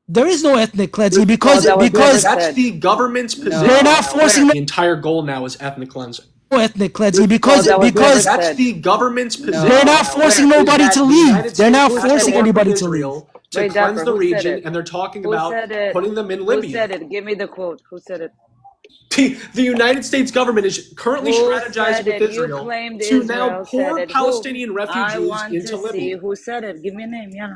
There is no ethnic cleansing because that was never That's said. the government's position. They're not forcing The entire goal now is ethnic cleansing. no ethnic cleansing because that was never said. That's the government's position. they're not forcing nobody to leave. They're not forcing anybody to leave. Israel to Wait, cleanse Dapper, the who said region, it? and they're talking Who about said it? putting them in Who Libya. said it? Give me the quote. Who said it? The United States government is currently Who strategizing said with it? You Israel claimed to Israel now said pour it. Who? Palestinian I refugees want into to see Libya. who said it. Give me a name, yeah.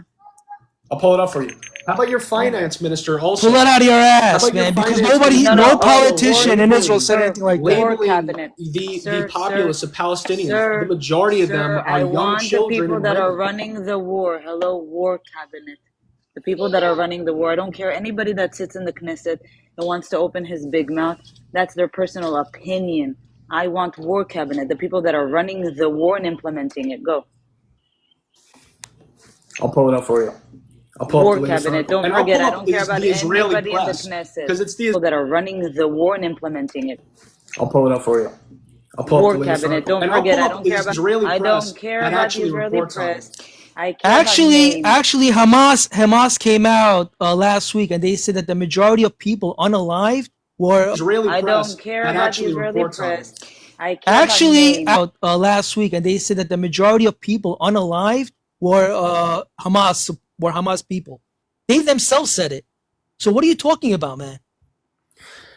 I'll pull it up for you. How about your finance minister also? Pull it out of your ass, How about your man, because finance nobody, minister no also politician in labeling- Israel said anything like that. War labeling cabinet. the Sir, populace of Palestinians? sir, The majority of them Sir, are I young want the children people and that are women. running the war. Hello, war cabinet. The people that are running the war. I don't care anybody that sits in the Knesset and wants to open his big mouth. That's their personal opinion. I want war cabinet. The people that are running the war and implementing it. Go. I'll pull it up for you. I'll pull War up the latest cabinet. article. Don't And I'll forget, pull I up don't care about the Israeli anybody in the press, Knesset. because it's the People that are running the war and implementing it. I'll pull it up for you. I'll pull War up the latest cabinet. article. Don't And I'll forget, pull I up don't the care about. Israeli I press don't care that about the actually Israeli reports on press. it. I care about names. Actually, Hamas came out last week and they said that the majority of people unalived were Israeli I press don't care that about the actually Israeli reports on press. it. I care actually about names. out last week and they said that the majority of people unalived were Hamas people. They themselves said it. So what are you talking about, man?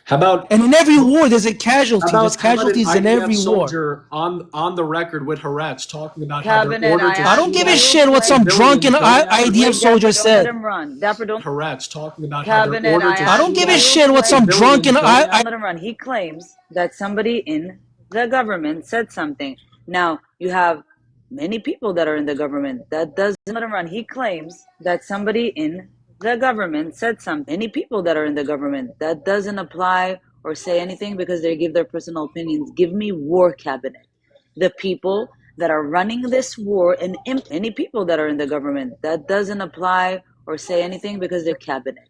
How about And in every war, there's a casualty. how There's about an casualties in IDF every war. soldier on the record with Haaretz talking about how they're Cabinet, ordered to I don't shoot give a at shit what some civilians drunken going after IDF Wait, soldier Dapper, don't let said. him run. Dapper, don't. Haaretz talking about how they're Cabinet, ordered to I don't shoot give a at shit what some civilians drunken going I Don't let him run. He claims that somebody in the government said something. Now, you have many people that are in the government. That doesn't let him run. He claims that somebody in the government said something. Many people that are in the government. That doesn't apply or say anything because they give their personal opinions. Give me war cabinet. The people that are running this war and many people that are in the government. That doesn't apply or say anything because they're cabinet.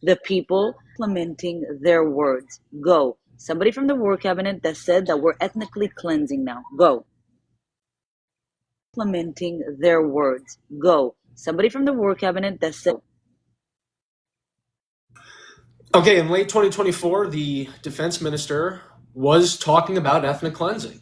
The people implementing their words. Go. Somebody from the war cabinet that said that we're ethnically cleansing now. Go. Implementing their words. Go. Somebody from the war cabinet that said. Okay, in late 2024, the defense minister was talking about ethnic cleansing.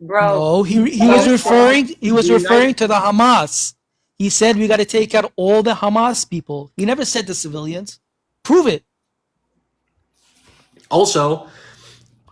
Bro. No, he was referring to the Hamas. He said we got to take out all the Hamas people. He never said the civilians. Prove it. Also,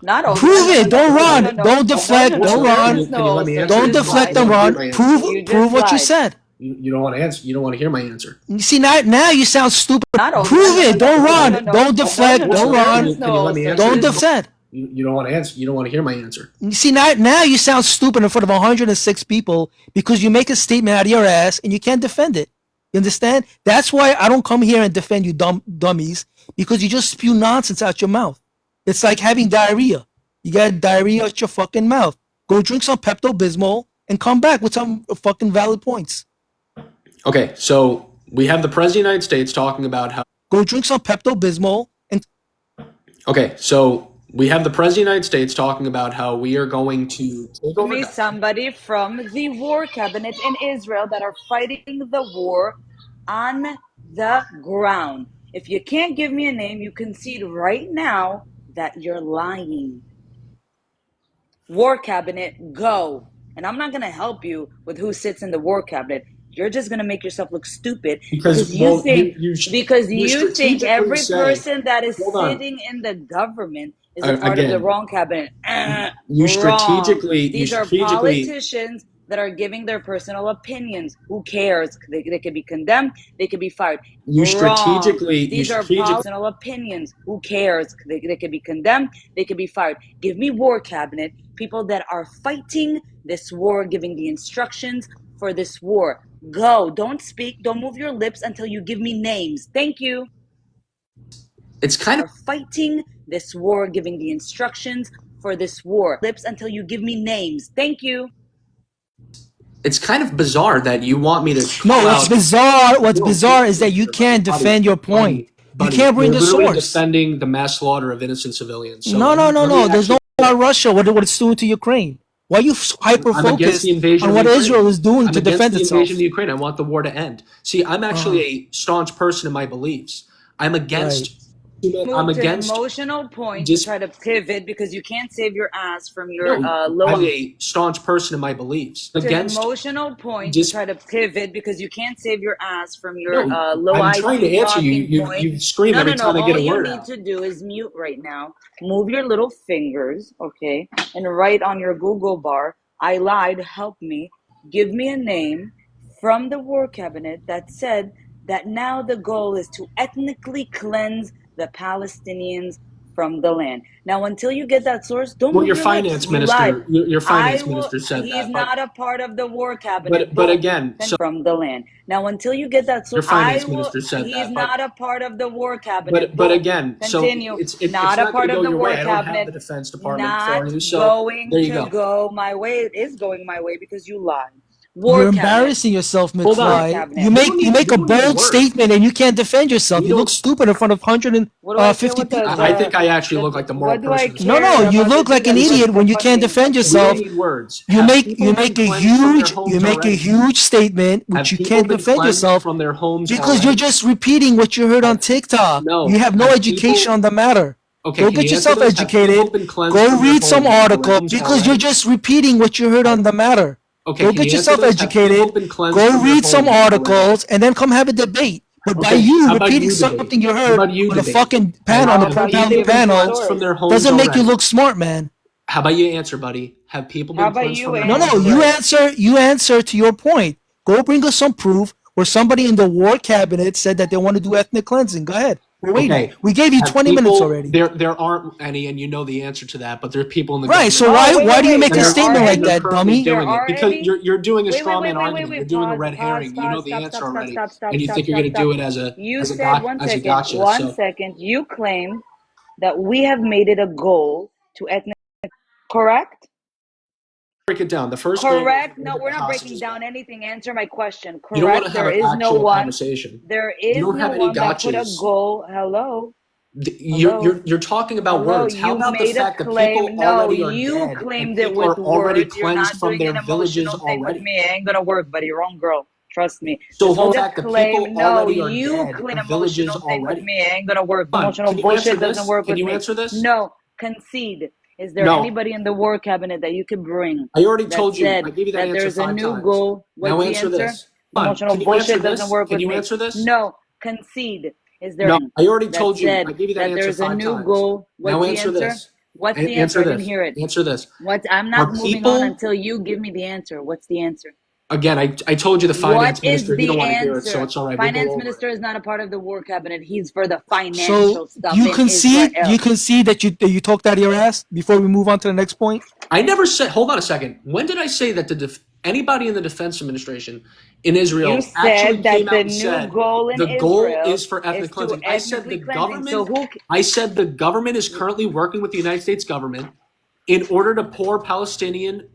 Not over. Prove it. Don't run. No. Don't deflect. No, Don't no, run. Can you let me answer? Don't You deflect don't and want to run. hear my answer. You Prove just what you lied. said. You don't want to answer. You don't want to hear my answer. You see now you sound stupid. Not over. Prove it. Don't No, run. no, no. Don't deflect. No, Don't no, run. Can you let me answer? Don't deflect. You don't want to answer. You don't want to hear my answer. You see now you sound stupid in front of 106 people because you make a statement out of your ass and you can't defend it. You understand? That's why I don't come here and defend you dummies, because you just spew nonsense out your mouth. It's like having diarrhea. You got diarrhea out your fucking mouth. Go drink some Pepto-Bismol and come back with some fucking valid points. Okay, so we have the President of the United States talking about how. Go drink some Pepto-Bismol and. Okay, so we have the President of the United States talking about how we are going to take over. Me somebody from the war cabinet in Israel that are fighting the war on the ground. If you can't give me a name, you concede right now that you're lying. War cabinet, go. And I'm not going to help you with who sits in the war cabinet. You're just gonna make yourself look stupid Because you think you think strategically every say- person that is Hold on. sitting in the government is a part of the Again, wrong cabinet. you Wrong. strategically- These you are strategically- politicians that are giving their personal opinions. Who cares? They could be condemned. They could be fired. You Wrong. strategically- These you are strategically- personal opinions. Who cares? They could be condemned. They could be fired. Give me war cabinet, people that are fighting this war, giving the instructions for this war. Go. Don't speak. Don't move your lips until you give me names. Thank you. It's kind of Are fighting this war, giving the instructions for this war. Lips until you give me names. Thank you. it's kind of bizarre that you want me to. No, call what's out- bizarre? What's No, bizarre is that you can't defend your point. You can't bring you're the literally source. defending the mass slaughter of innocent civilians. So No. let me There's no actually- about Russia. What it's doing to Ukraine? Why are you hyper I'm against focused the invasion on of what Ukraine. Israel is doing I'm to against defend the itself? invasion of Ukraine. I want the war to end. See, I'm actually a staunch person in my beliefs. I'm against. I'm Move to against. an emotional point Just- to try to pivot because you can't save your ass from your No, low. I'm a staunch person in my beliefs. To an Against. emotional point just- to try to pivot because you can't save your ass from your No, low I'm IQ trying to answer you. talking point. You scream No, every time I get a All word you need out. to do is mute right now. Move your little fingers, okay, and write on your Google bar, I lied, help me. Give me a name from the war cabinet that said that now the goal is to ethnically cleanse the Palestinians from the land. Now, until you get that source, don't Well, move your your finance lips. You lied. minister, your finance I will- minister said he's that. not a part of the war cabinet. But Boom. again, so From the land. Now, until you get that source, your finance I will- minister said he's that. but- not a part of the war cabinet. But Boom. again, Continue. so it's not a part gonna of go the your war way. I don't have cabinet. the Defense Department Not for you, so going there you to go. go my way. It is going my way because you lied. War You're cabinet. embarrassing yourself, Hold on. McFly. Cabinet. You make don't you need- make you a don't need bold words. statement and you can't defend yourself. You You look don't- stupid in front of What do I say 150 with the- people. I think I actually look like the moral What do I person. care? No, you about look the like an Jews idiot when you for can't funding? defend We yourself. don't need words. You Have make people you been make a cleansed from their huge homes you make a already? huge statement Have which you people can't been defend cleansed yourself from their homes because already? you're just repeating what you heard on TikTok. No. You have no Have education people- on the matter. Okay, Go can get you yourself answer this? Have educated. people been cleansed Go from their read some homes article because already? you're just repeating what you heard on the matter. Okay, Go can get you answer yourself this? Have people educated. been cleansed Go from their read some homes already? articles and then come have a debate. But by Okay, you how about repeating you debate? something you How heard about you on a debate? fucking panel, on a How pro about you family give us panel, Cleansed from their homes doesn't make you already? look smart, man. How about you answer, buddy? Have people How been about cleansed you from their No, homes no, already? you answer to your point. Go bring us some proof where somebody in the war cabinet said that they want to do ethnic cleansing. Go ahead. We're waiting. Okay. We gave you Have 20 minutes people- already. There aren't any, and you know the answer to that. But there are people in the Right, government. so Oh, why wait, do you wait, make And a they're- statement and like they're that, currently dummy? doing There it are because any? you're doing a Wait, straw wait, man wait, wait, argument. wait, You're doing a pause, red pause, herring. You know pause, the stop, answer stop, already, stop, stop, and you stop, think you're stop, going to stop. do it as a You as a said as a gotcha. One So second. You claim that we have made it a goal to ethnic. Correct? break it down. The first goal was Correct. to No, get we're the not breaking hostages down back. anything. Answer my question. You don't want Correct. to have There an is no actual one. conversation. There is don't no have any one that put a gotchas. goal. Hello. You're talking about Hello. words. How You about the made a fact that claim. people No, already are you dead claimed and it people with are already words. You're cleansed not from doing their an villages emotional thing with already? me. It ain't gonna work, buddy. Wrong girl. Trust me. So Just hold made a back. The claim. people No, already are you dead. claim The an villages emotional thing with already. me. It ain't gonna work. Come on, Emotional can you answer bullshit this? doesn't work Can with you me. answer this? No. Concede. Is there No. anybody in the war cabinet that you could bring I already that told you. said I gave you that answer there's a 5 new times. goal? What's Now the answer answer? this. Come on, Emotional can you answer bullshit this? doesn't work Can with you me. answer this? No. Concede. Is there No, I already that told you. said I gave you that answer there's a 5 new times. goal? What's Now the answer answer? this. What's the answer? Answer I didn't this. hear it. Answer this. I'm not Are moving people- on until you give me the answer. What's the answer? Again, I told you the finance What is minister. You the don't want to hear it, answer? so it's all right. We'll go Finance over minister it. is not a part of the war cabinet. He's for the financial So stuff you in concede Israel. that you talked out of your ass before we move on to the next point? I never said. Hold on a second. When did I say that anybody in the defense administration in Israel You actually said that came out the and new said goal in the goal Israel is for ethnic is to cleansing? I said the ethnically cleansing. So government. who? I said the government is currently working with the United States government in order to pour Palestinian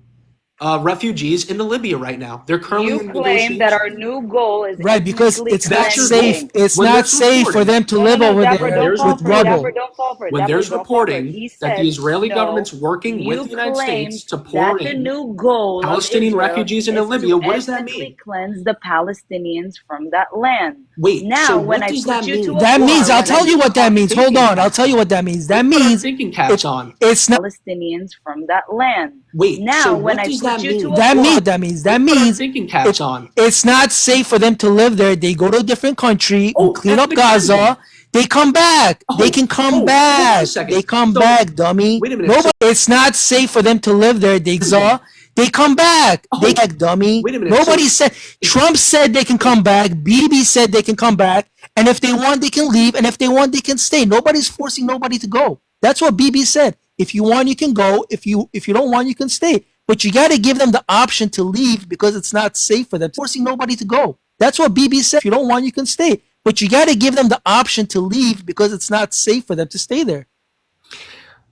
refugees into Libya right now. They're currently You in claim that negotiations. our new goal is Right, because ethnically it's not That's your safe. cleansing. It's When not there's safe for reporting- them to No, live no, over Dapper, there don't there's fall with for it. rubble. Dapper, don't fall for it. When Dapper, there's don't fall for it. reporting He that said, the Israeli no, government's working you with the United claim States to pour that the in new goal Palestinian of Israel refugees into is Libya, to what does that ethnically mean? cleanse the Palestinians from that land. Wait, Now, so when what I does put that you to mean? a That war, means, I'll when tell I you what that means. Hold thinking on, I'll caps tell you what that means. That Let's put our means thinking caps on. it's not. Palestinians from that land. Wait, Now, so when what I does put that you mean? to a That means block, that means that Put our means thinking caps it, on. it's not safe for them to live there. They go to a different country, Oh, clean up ethnic Gaza. cleansing. They come back. They Oh, can come hold on a back. second. They come So, back, dummy. wait a minute. Nobody, it's not safe for them to live there. They come back. They back, dummy. Wait a minute. Nobody said. Trump said they can come back. BB said they can come back. And if they want, they can leave. And if they want, they can stay. Nobody's forcing nobody to go. That's what BB said. If you want, you can go. If you don't want, you can stay. But you got to give them the option to leave because it's not safe for them. Forcing nobody to go. That's what BB said. If you don't want, you can stay. But you got to give them the option to leave because it's not safe for them to stay there.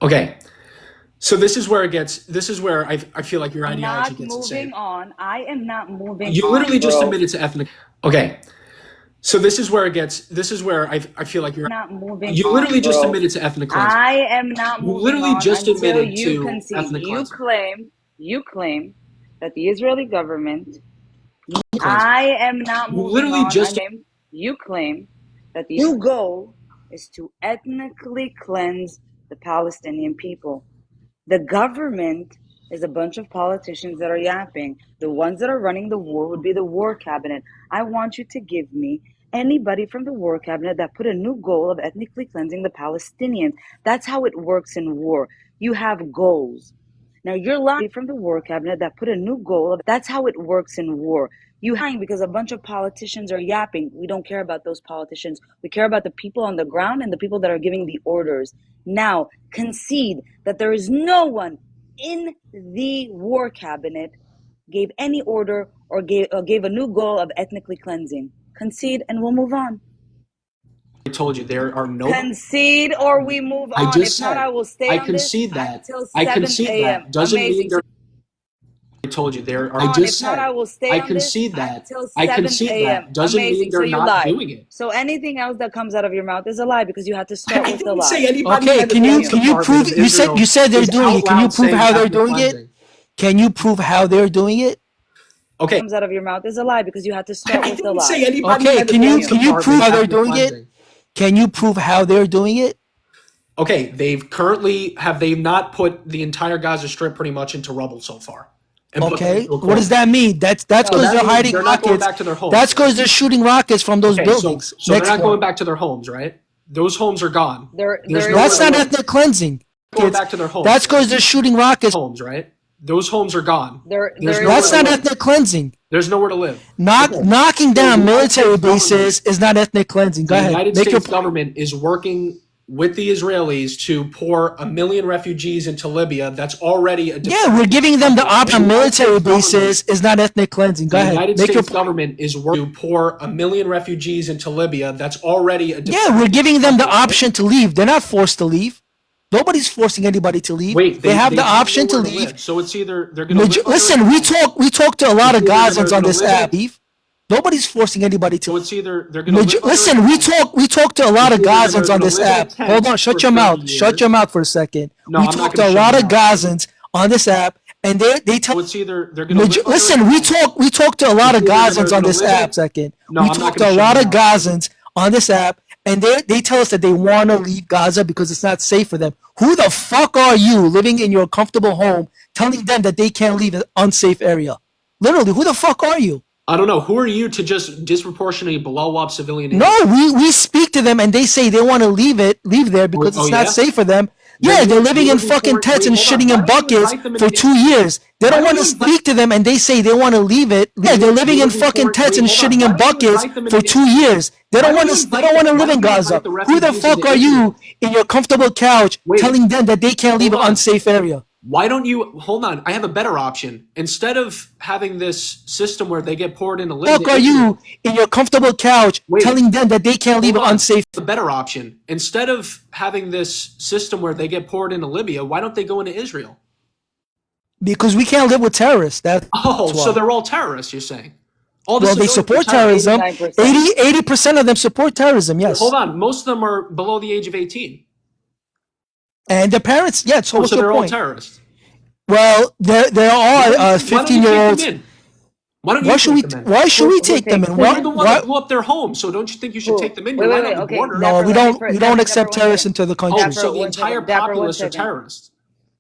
Okay. So this is where I feel like your ideology not gets moving insane. on. I am not moving You on, literally just bro. admitted to ethnic. Okay. So this is where I feel like you're Not moving you on, literally just bro. admitted to ethnic cleansing. I am not You moving literally on just until admitted you to concede. ethnic cleansing. You claim that the Israeli government. Cleansing. I am not You moving literally on. just You claim that the new goal is to ethnically cleanse the Palestinian people. The government is a bunch of politicians that are yapping. The ones that are running the war would be the war cabinet. I want you to give me anybody from the war cabinet that put a new goal of ethnically cleansing the Palestinians. That's how it works in war. You have goals. Now you're lying from the war cabinet that put a new goal of. That's how it works in war. You lying because a bunch of politicians are yapping. We don't care about those politicians. We care about the people on the ground and the people that are giving the orders. Now concede that there is no one in the war cabinet gave any order or gave a new goal of ethnically cleansing. Concede and we'll move on. I told you there are no. Concede or we move on. I just If not, said I will stay I on this concede that. until I 7 concede a.m. that. Doesn't mean Amazing. there. I told you there are. On. I just If not, said I will stay I on this concede that. until I 7 concede a.m. that. Doesn't mean Amazing. So they're you not lied. doing it. So anything else that comes out of your mouth is a lie because you had to start I with the didn't lie. say anybody. Okay, in the can you Department prove? of You said Israel they're is doing out it. Can you loud prove saying how they're ethnic doing it? cleansing. Can you prove how they're doing it? Okay. Comes out of your mouth is a lie because you had to I start with the didn't lie. say anybody. Okay, in the can you Department prove how they're ethnic doing it? cleansing. Can you prove how they're doing it? Okay, they've not put the entire Gaza Strip pretty much into rubble so far. And put them Okay, into a what does corner. that mean? That's No, because That they're means hiding they're not going rockets. back to their homes. That's because they're shooting rockets from those Okay, buildings. so they're Next not going one. back to their homes, right? Those homes are gone. There There's is nowhere That's to not live. ethnic cleansing. Going back to their homes. That's because they're shooting rockets. Homes, right? Those homes are gone. there There's is nowhere That's to not live. ethnic cleansing. There's nowhere to live. Knocking So down the United military States government- bases is not ethnic cleansing. Go The ahead. United Make your States government is working with the Israelis to pour 1 million refugees into Libya. That's already a Yeah, we're giving them the option. Military bases is not ethnic cleansing. Go The ahead. United Make your States government is working to pour 1 million refugees into Libya. That's already a Yeah, we're giving them the option to leave. They're not forced to leave. Nobody's forcing anybody to leave. Wait, they have the option to nowhere leave. live. So it's either they're going to live Listen, under- we talk to a lot of It's either Gazans they're on gonna this live app. Leave. Nobody's forcing anybody to. So it's either they're going to live Listen, under- we talk to a lot of It's either they're Gazans on gonna this live in a app. tent Hold on, shut for your 30 mouth. Shut years. your mouth for a second. No, We I'm not talk to gonna a shut lot my of mouth. Gazans on this app, and they tell. So it's either they're going to live under- Listen, we talk to a lot of It's either they're Gazans on gonna this live in a- app. Second, No, we I'm not talk to gonna a shut lot my of mouth. Gazans on this app, and they tell us that they want to leave Gaza because it's not safe for them. Who the fuck are you living in your comfortable home telling them that they can't leave an unsafe area? Literally, who the fuck are you? I don't know. Who are you to just disproportionately blow up civilian? No, we speak to them and they say they want to leave there because Oh, it's not yeah? safe for them. Then Yeah, you- they're living you in live in fucking foreign- tents wait, and hold on. shitting Why in don't you buckets invite them for into- 2 years. They Why don't don't want you to invite- speak to them and they say they want to leave it. Yeah, they're living in live in fucking foreign- tents wait, and hold on. shitting Why in don't you buckets invite them for into- 2 years. They Why don't don't want you to. They invite don't want to them- live why in don't you Gaza. invite the Who the refugees fuck into are you Israel? in your comfortable couch Wait. telling them that they can't leave an Hold on. unsafe area? Why don't you hold on? I have a better option. Instead of having this system where they get poured into Libya, Fuck are you in your comfortable couch Wait. telling them that they can't leave an Hold on. unsafe? The better option. Instead of having this system where they get poured into Libya, why don't they go into Israel? Because we can't live with terrorists. That's Oh, why. so they're all terrorists, you're saying? All the Well, they civilians support are terrorists. terrorism. 89%. 80% of them support terrorism, yes. Hold on, most of them are below the age of 18. And the parents, yeah, so what's So your they're all point? terrorists. Well, there are Why don't you 15-year-olds. take them in? Why don't you Why should we take them in? why should we Who take them takes in? them You're Why, the one why, that blew up their home, so don't you think you should Who? take them in? Wait, You're wait, right wait, on the okay. border. no, we Dapper, don't Dapper, we Dapper, don't accept Dapper, terrorists one into the Oh, country. Dapper, so the one entire second. Dapper, one populace are second. terrorists.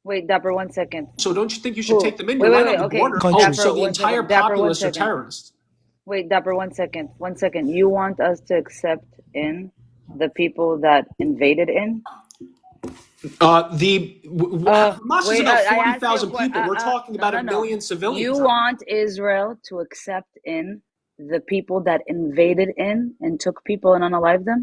Wait, Dapper, 1 second. So don't you think you should Who? take them in? Wait, You're wait, right wait. on the Okay, border. Country. Oh, so Dapper, the 1 entire second. Dapper, 1 populace are second. terrorists. Wait, Dapper, 1 second. 1 second. You want us to accept in the people that invaded in? Hamas is Wait, about I asked you a 40,000 people. We're talking no, about no, a no. million civilians. You want Israel to accept in the people that invaded in and took people and unalived them?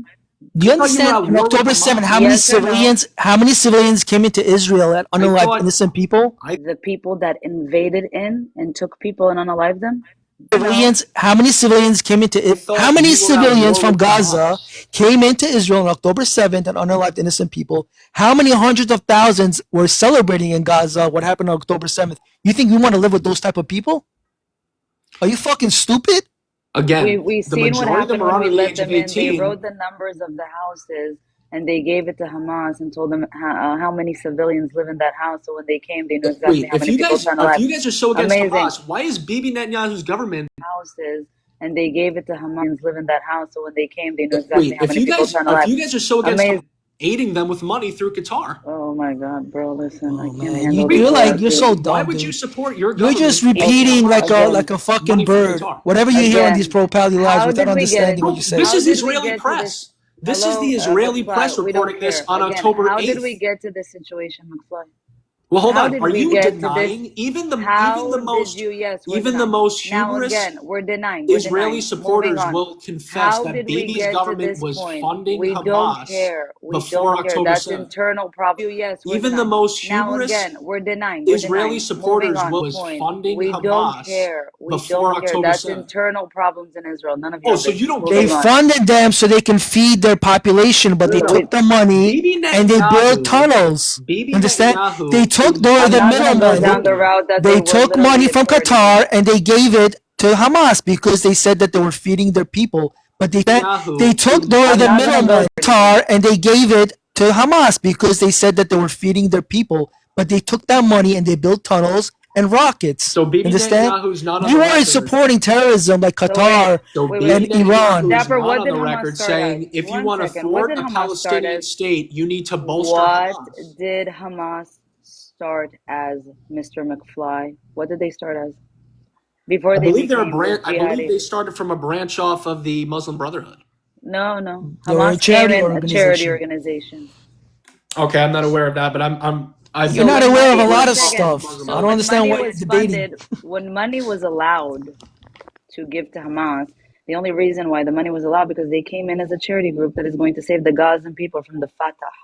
Do you I thought you were understand at on war with October Hamas. 7th Yes or no? how many civilians came into Israel that I unalived thought innocent people? The people that invaded in and took people and unalived them? No. Civilians, how many civilians came into I thought how many you were at civilians war from with Gaza Hamas. came into Israel on October 7th and unalived innocent people? How many hundreds of thousands were celebrating in Gaza what happened on October 7th? You think we want to live with those type of people? Are you fucking stupid? Again, We the seen what majority of them happened are when under we the let age of them in. They 18. wrote the numbers of the houses and they gave it to Hamas and told them how many civilians live in that house. So when they came, they knew exactly Wait, how many people to unalive. if you guys are so against Amazing. Hamas, why is Bibi Netanyahu's government? Houses and they gave it to Hamas live in that house. So when they came, they knew exactly Wait, how many people to unalive. if you guys are so against Amazing. aiding them with money through Qatar, Oh my God, bro! Listen, I Oh can't man, handle you're this like you're so attitude. why dumb, would you dude. support your You're government? just repeating like a fucking money from bird Qatar? whatever you hear on these Again, pro-Pally lives how without did we get understanding it? what you say. This How is did we Israeli get to press. this? This is Hello, the Israeli press McFly, we don't reporting this care. on Again, October how 8th. did we get to this situation, McFly? Well, hold How on. did Are we you get to denying this? even How the did most you? Yes, we're even the denying. most Now hubris again, we're denying. We're Israeli denying. Moving supporters on. will confess How that did we Bibi's get to government this was point? funding We don't Hamas care. We before don't care. October That's 7th. internal problem. Yes, we're Even the denying. most Now hubris again, we're denying. We're Israeli denying. Moving supporters on. was Point. funding We don't Hamas care. We before don't care. October That's 7th. internal problems in Israel. None of Oh, your so you business. don't They Moving care? on. funded them so they can feed their population, but they No. took the money Bibi and they built Netanyahu, tunnels. Bibi Understand? Netanyahu They took is the I'm not gonna go middlemen. down the route that They they were took money literally a from charity Qatar group. and they gave it to Hamas because they said that they were feeding their people. But they Netanyahu took is the I'm not gonna go middlemen Qatar and they gave it to Hamas because they said that they were feeding their people. But they took that money and they built tunnels and rockets. so Bibi Understand? Netanyahu's not on You the aren't record. supporting terrorism like So wait, Qatar So wait, Bibi and wait. Iran. Netanyahu is Dapper, not what on did the Hamas record start as? saying if you 1 want to second. What thwart did a Hamas start Palestinian as? state, you need to bolster What Hamas. did Hamas start as, Mr. McFly? What did they start as? Before I they believe they're a became branch. this I believe they jihadi? started from a branch off of the Muslim Brotherhood. No. They were a Hamas came charity in a charity organization. organization. Okay, I'm not aware of that, but I You're So not when aware of money, a lot 1 of second. stuff. Muslim I So don't Brotherhood. when understand money why you're was debating. funded, when money was allowed to give to Hamas, the only reason why the money was allowed because they came in as a charity group that is going to save the Gazan people from the Fatah.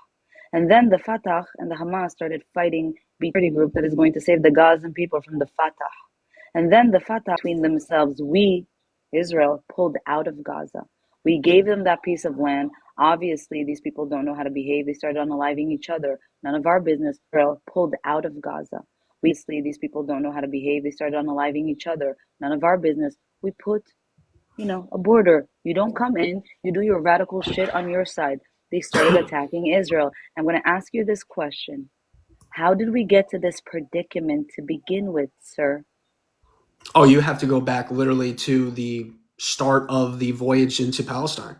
And then the Fatah and the Hamas started fighting the charity group that is going to save the Gazan people from the Fatah. And then the Fatah between themselves, we, Israel, pulled out of Gaza. We gave them that piece of land. Obviously, these people don't know how to behave. They started unaliving each other. None of our business. Israel pulled out of Gaza. Obviously, these people don't know how to behave. They started unaliving each other. None of our business. We put, a border. You don't come in. You do your radical shit on your side. They started attacking Israel. I'm going to ask you this question. How did we get to this predicament to begin with, sir? Oh, you have to go back literally to the start of the voyage into Palestine.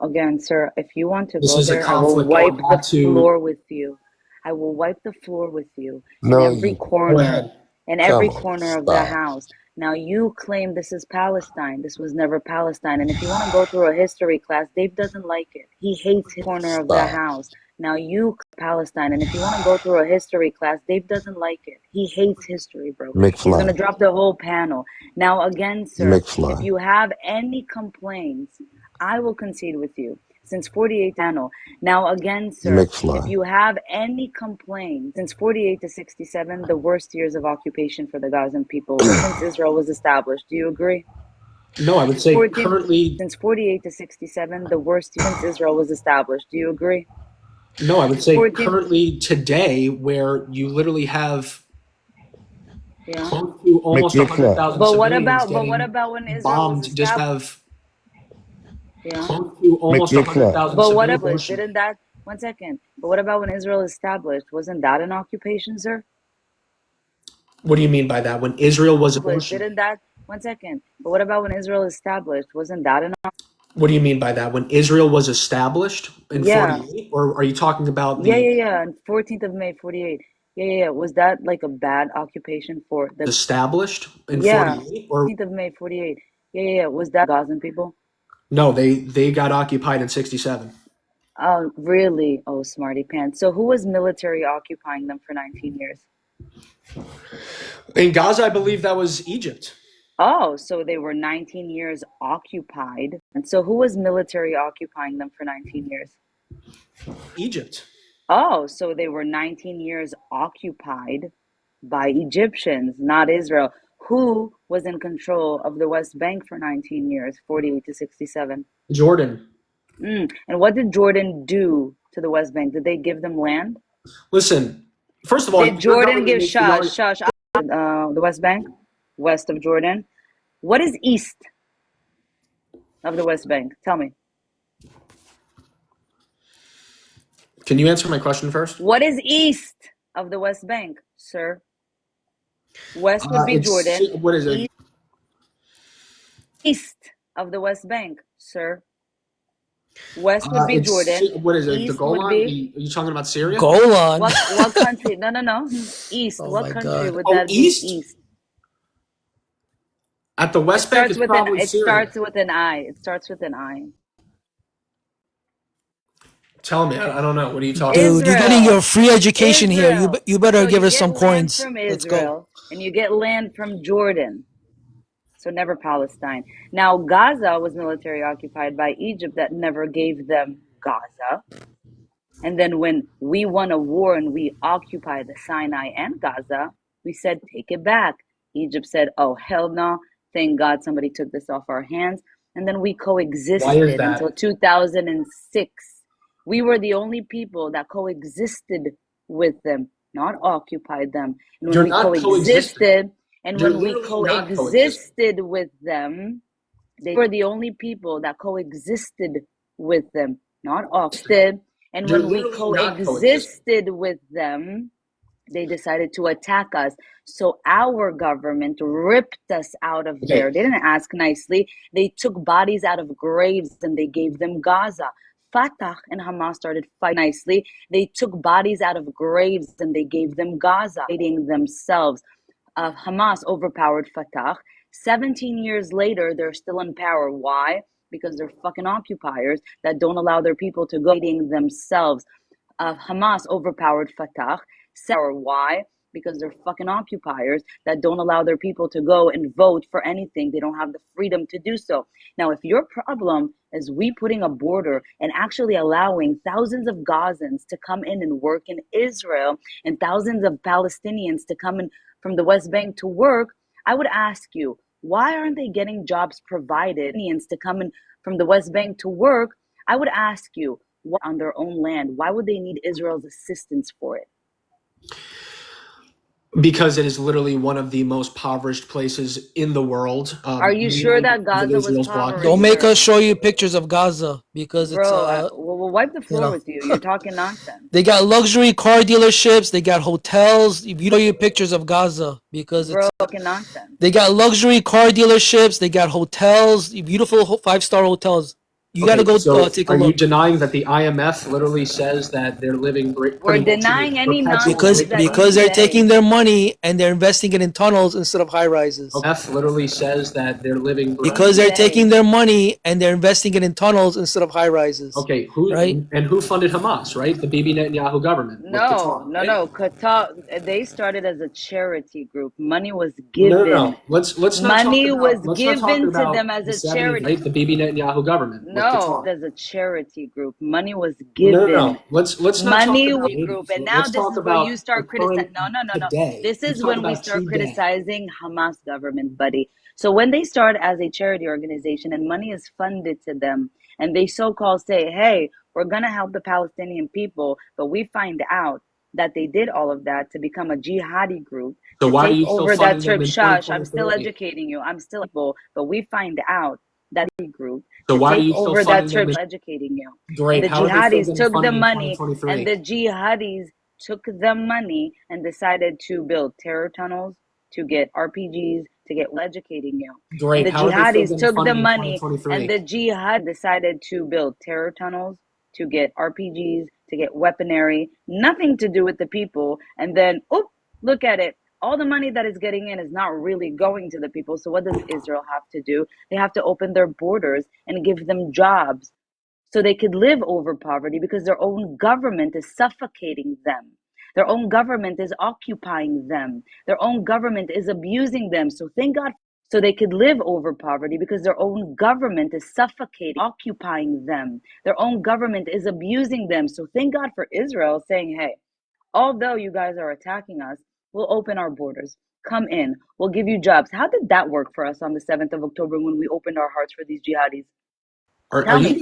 Again, sir, if you want to This go is a there, I will conflict wipe going the back to. floor with you. I will wipe the floor with you in No, every you Go corner, ahead. in every come on, corner of the stop. house. Now you claim this is Palestine. This was never Palestine. And if you want to go through a history class, Dave doesn't like it. He hates his corner of the Stop. house. Now you Palestine. And if you want to go through a history class, Dave doesn't like it. He hates history, bro. He's gonna McFly. drop the whole panel. Now again, sir, if McFly. you have any complaints, I will concede with you. Since 48 panel. Now again, sir, if McFly. you have any complaints, since 48 to 67, the worst years of occupation for the Gazan people since Israel was established. Do you agree? No, I would say 14, currently. since 48 to 67, the worst year since Israel was established. Do you agree? No, I would say 14, currently today, where you literally have yeah. close to almost McFly. 100,000 But what civilians about getting when Israel was bombed. Just established? have Yeah. close to almost McFly. 100,000 But what civilians. about didn't that 1 second? But what about when Israel established? Wasn't that an occupation, sir? What do you mean by that? When Israel was established? Didn't that 1 second? But what about when Israel established? Wasn't that an What do you mean by that? When Israel was established in Yeah. 48? Or are you talking about Yeah, the yeah, yeah. On 14th of May, 48. Yeah, yeah, yeah. Was that like a bad occupation for the established in Yeah. 48? Or 14th of May, 48. Yeah, yeah, yeah. Was that Gazan people? no, they got occupied in 67. Oh, really? Oh, smarty pants. So who was military occupying them for 19 years? In Gaza, I believe that was Egypt. Oh, so they were 19 years occupied. And so who was military occupying them for 19 years? Egypt. Oh, so they were 19 years occupied by Egyptians, not Israel. Who was in control of the West Bank for 19 years, 48 to 67? Jordan. And what did Jordan do to the West Bank? Did they give them land? Listen, first of all, Did Jordan give the West Bank, west of Jordan? What is east of the West Bank? Tell me. Can you answer my question first? What is east of the West Bank, sir? West would be Jordan. What is it? East of the West Bank, sir. West would be Jordan. What is it? East The Golan? would be... Are you talking about Syria? Golan. What country? No. East. Oh what my country God. would Oh, that east? be? East. At the West Bank, it's probably Syria. Starts with an I. It starts with an I. Tell me. I don't know. What are you talking Dude, you're getting your free education here. You better So give you us some get land coins. from Let's go. Israel, and you get land from Jordan. So never Palestine. Now, Gaza was military occupied by Egypt that never gave them Gaza. And then when we won a war and we occupied the Sinai and Gaza, we said, take it back. Egypt said, oh, hell no. Thank God somebody took this off our hands. And then we coexisted until 2006. We were the only people that coexisted with them, not occupied them. And when we coexisted, with them, they were the only people that coexisted with them, not occupied. And when we coexisted with them, they decided to attack us. So our government ripped us out of there. They didn't ask nicely. They took bodies out of graves and they gave them Gaza. Fatah and Hamas started fighting nicely. They took bodies out of graves and they gave them Gaza, fighting themselves. Hamas overpowered Fatah. 17 years later, they're still in power. Why? Because they're fucking occupiers that don't allow their people to go, fighting themselves. Hamas overpowered Fatah. Why? Because they're fucking occupiers that don't allow their people to go and vote for anything. They don't have the freedom to do so. Now, if your problem is we putting a border and actually allowing thousands of Gazans to come in and work in Israel and thousands of Palestinians to come in from the West Bank to work, I would ask you, why aren't they getting jobs provided to come in from the West Bank to work? I would ask you, on their own land, why would they need Israel's assistance for it? Because it is literally one of the most impoverished places in the world. Are you sure that Gaza was impoverished? Don't make us show you pictures of Gaza because it's. We'll wipe the floor with you. You're talking nonsense. They got luxury car dealerships. They got hotels. You show you pictures of Gaza because it's. Talking nonsense. They got luxury car dealerships. They got hotels, beautiful 5-star hotels. You got to go take a look. Are you denying that the IMF literally says that they're living great? We're denying any nonsense. Because they're taking their money and they're investing it in tunnels instead of high rises. IMF literally says that they're living because they're taking their money and they're investing it in tunnels instead of high rises. Okay, who funded Hamas? Right, the Bibi Netanyahu government. No. Qatar. They started as a charity group. Money was given. No. Let's not. Money was given to them as a charity. Right, the Bibi Netanyahu government. No, there's a charity group. Money was given. No. Let's not money talk about was group, and now this is where you start criticizing. No. This is when we start criticizing Hamas government, buddy. So when they start as a charity organization and money is funded to them, and they so-called say, "Hey, we're gonna help the Palestinian people," but we find out that they did all of that to become a jihadi group. So why are you still over that trip? Shush, I'm still educating you. I'm still but we find out that group. So why are you still over that trip educating you? Great. And the jihadis took the money, and the jihadis took the money and decided to build terror tunnels, to get RPGs, to get educating you. Great. And the How are they still jihadis getting took the funding in money, 2023? and the jihad decided to build terror tunnels, to get RPGs, to get weaponry, nothing to do with the people. And then, oh, look at it. All the money that is getting in is not really going to the people. So what does Israel have to do? They have to open their borders and give them jobs so they could live over poverty, because their own government is suffocating them. Their own government is occupying them. Their own government is abusing them. So thank God, so they could live over poverty, because their own government is suffocating, occupying them. Their own government is abusing them. So thank God for Israel saying, hey, although you guys are attacking us, we'll open our borders. Come in. We'll give you jobs. How did that work for us on the 7th of October when we opened our hearts for these jihadis? Are Tell me.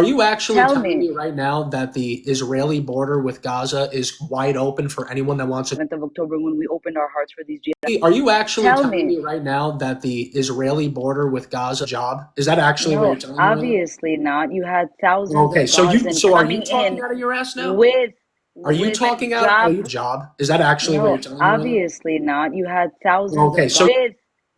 you actually Tell telling me. me right now that the Israeli border with Gaza is wide open for anyone that wants to? 7th of October when we opened our hearts for these jihadis. Are you actually Tell telling me. me right now that the Israeli border with Gaza job? Is that actually what No, you're telling me? Right obviously not. You had thousands Okay, of so are you Gazans talking coming in out of your ass now? with Are you with talking out job. of your job? Is that actually what No, you're telling me right now? obviously not. You had thousands Okay, of so Gazans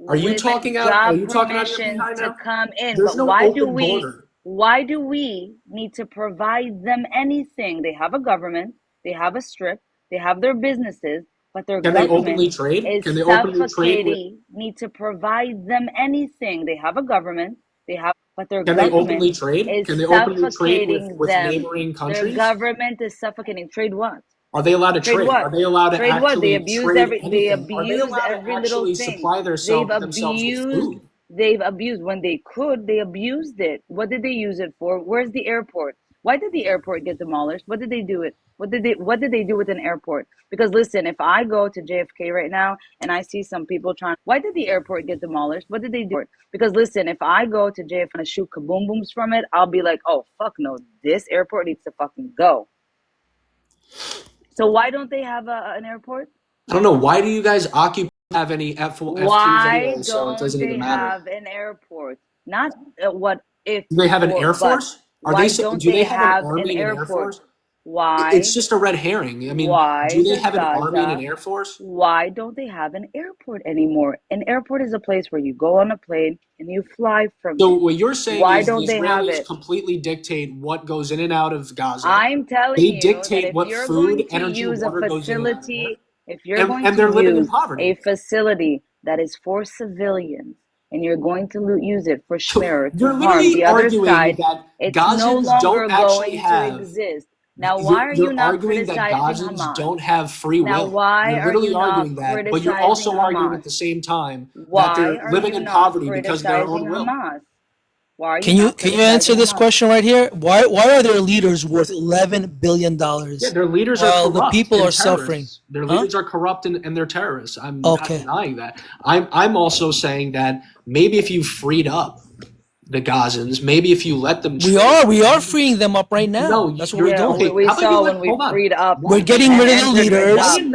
are you with talking out? Are job you talking out of your permissions behind to now? come in. There's But no open border. why do we need to provide them anything? They have a government, they have a strip, they have their businesses, but their Can they government openly trade? is Can they openly trade with? suffocating. Need to provide them anything. They have a government, they have, but their Can they openly government trade? is Can they openly trade suffocating with them. neighboring Their countries? government is suffocating. Trade what? Are they allowed to Trade trade? what? Are they allowed to Trade what? They actually abused trade they anything? Are they abused allowed to every little actually thing. supply They've themselves with abused food? they've abused when they could, they abused it. What did they use it for? Where's the airport? Why did the airport get demolished? What did they do it? What did they do with an airport? Because listen, if I go to JFK right now and I see some people trying, why did the airport get demolished? What did they do? Because listen, if I go to JFK and shoot kaboom booms from it, I'll be like, oh fuck no, this airport needs to fucking go. So why don't they have an airport? I don't know. Why do you guys have any F2s Why anyway? So it don't doesn't they even matter. have an airport? Not what if. Do they have an or, Air but Force? Are why they? don't Do they they have an have army an and an Air airport? Force? Why? It's just a red herring. I mean, Why do they does have an army and an Gaza? Air Force? Why don't they have an airport anymore? An airport is a place where you go on a plane and you fly from So it. what you're saying Why is the don't they have Israelis it? completely dictate what goes in and out of Gaza. I'm telling They you that dictate if what you're food, going to energy, use a water goes in and out of there. facility, if you're going And to they're living in use poverty. a facility that is for civilians and you're going to use it for schmear to You're harm literally the other arguing side, that it's no Gazans longer don't actually going to have. exist. Now, why are you You're not arguing that criticizing Gazans Hamas? don't have free Now, will. why You're are literally you not arguing that, but you're criticizing also arguing Hamas? at the same time that Why they're are living you in not poverty because of their own criticizing will. Hamas? Why are you Can you not answer criticizing this Hamas? question right here? Why are their leaders worth $11 billion Yeah, their leaders are while the corrupt people and are suffering? terrorists. Their Huh? leaders are corrupt and they're terrorists. I'm not Okay. denying that. I'm also saying that maybe if you freed up the Gazans, maybe if you let them We are freeing them up right now. No, That's what you're we're Yeah, doing. okay. we How about you saw let? when we Hold on. freed up We're Why getting and rid of the entered leaders. Why Rajab. in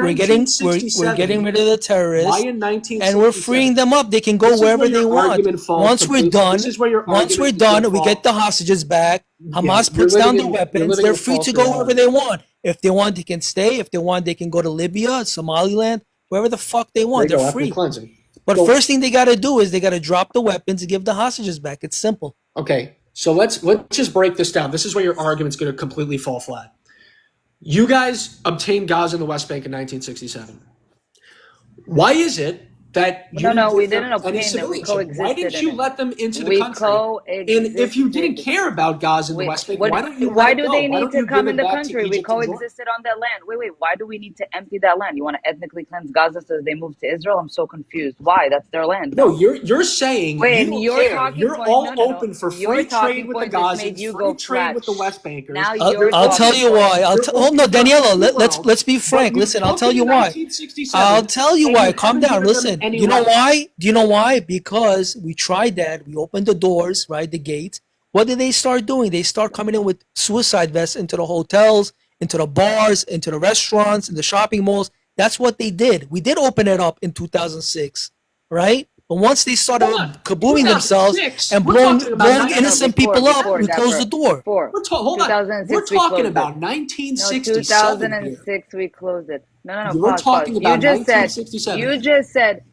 We're getting rid of the Why terrorists, in 1967? and we're freeing them up. They can go This is wherever where they your want. argument falls Once we're completely. done, This is where your once we're argument is gonna done, we fall. get the hostages back. Yeah, Hamas you're puts down living the in weapons. a They're free false to go wherever reality. they want. If they want, they can stay. If they want, they can go to Libya, Somaliland, wherever the fuck they There want. you go, They're ethnic free. cleansing. But So, first thing they got to do is they got to drop the weapons and give the hostages back. It's simple. okay, so let's just break this down. This is where your argument's going to completely fall flat. You guys obtained Gaza and the West Bank in 1967. Why is it that you No, we give them didn't any obtain them. We civilianship? Why coexisted didn't in you it. let them into the We country? And if you didn't coexisted. care about Gaza and the West Bank, why don't you let Why it do go? they Why need don't to you come give in it the back to country? We Egypt and Jordan? coexisted on that land. Wait, why do we need to empty that land? You want to ethnically cleanse Gaza so they move to Israel? I'm so confused. Why? That's their land. No, you're saying Wait, you and don't your care. talking You're point, all no. open for Your free trade talking with the point just made Gazans, you free go trade flat. with the West Bankers. Now I'll tell you why. Oh no, Daniela, let's be frank. But you Listen, I'll took tell it you in why. 1967, I'll tell you and why. you Calm haven't down. given them Listen. any You know rights. why? Do you know why? Because we tried that. We opened the doors, right? The gates. What did they start doing? They start coming in with suicide vests into the hotels, into the bars, into the restaurants, in the shopping malls. That's what they did. We did open it up in 2006, right? But once they started Hold on. kabooming 2006? themselves and We're blowing talking about innocent before, people up, before, we closed Dapper. the door. Before. Hold on. 2006 We're we talking closed about it. No, 1967 here. 2006 we closed it. No, We're pause, talking pause. about You just said, 1967.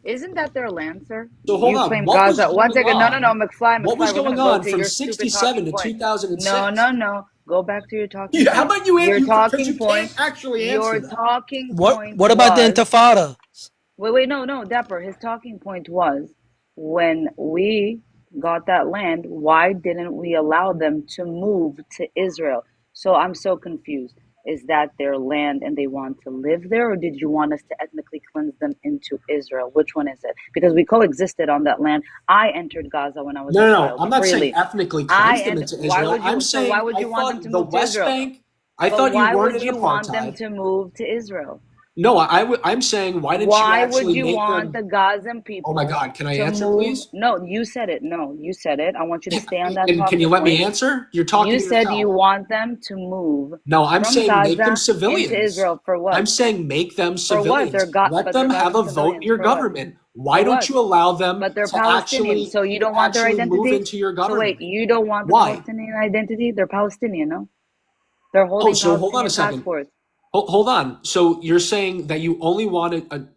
isn't that their land, sir? So hold you on. claim What was Gaza. One going second. on? No, McFly, What was we're going gonna go on to from your stupid 67 to talking point. 2006? No. Go back to your talking Yeah, point. how about you Your answer? Because talking you point. can't actually answer Your that. talking What point What about the was. Intifada? Wait, no, Dapper. His talking point was when we got that land, why didn't we allow them to move to Israel? So I'm so confused. Is that their land and they want to live there, or did you want us to ethnically cleanse them into Israel? Which one is it? Because we coexisted on that land. I entered Gaza when I was a child. I'm not freely. saying ethnically cleanse them into Why Israel. would you? I'm So saying why would you I want them thought to the move to West Israel? Bank. I But thought you why weren't would in you want them apartheid. to move to Israel? No, I'm saying why didn't you Why would actually you make want them? the Gazan people? Oh my God! Can I to answer, move? please? No, you said it. No, you said it. I want you to stay on that And can you talking let me point. answer? You're talking You to said yourself. you want them to move No, I'm from saying make them Gaza civilians. into Israel for what? I'm saying make them For what? civilians. Let But them they're have a Gazan vote in civilians. your For what? government. Why For don't what? you allow them But they're to Palestinians, so you don't want their move identity? into your So government? wait, you don't want the Why? Palestinian identity? They're Palestinian, no? They're Oh, holding so hold on a Palestinian second. passports. Hold on. So you're saying that you only want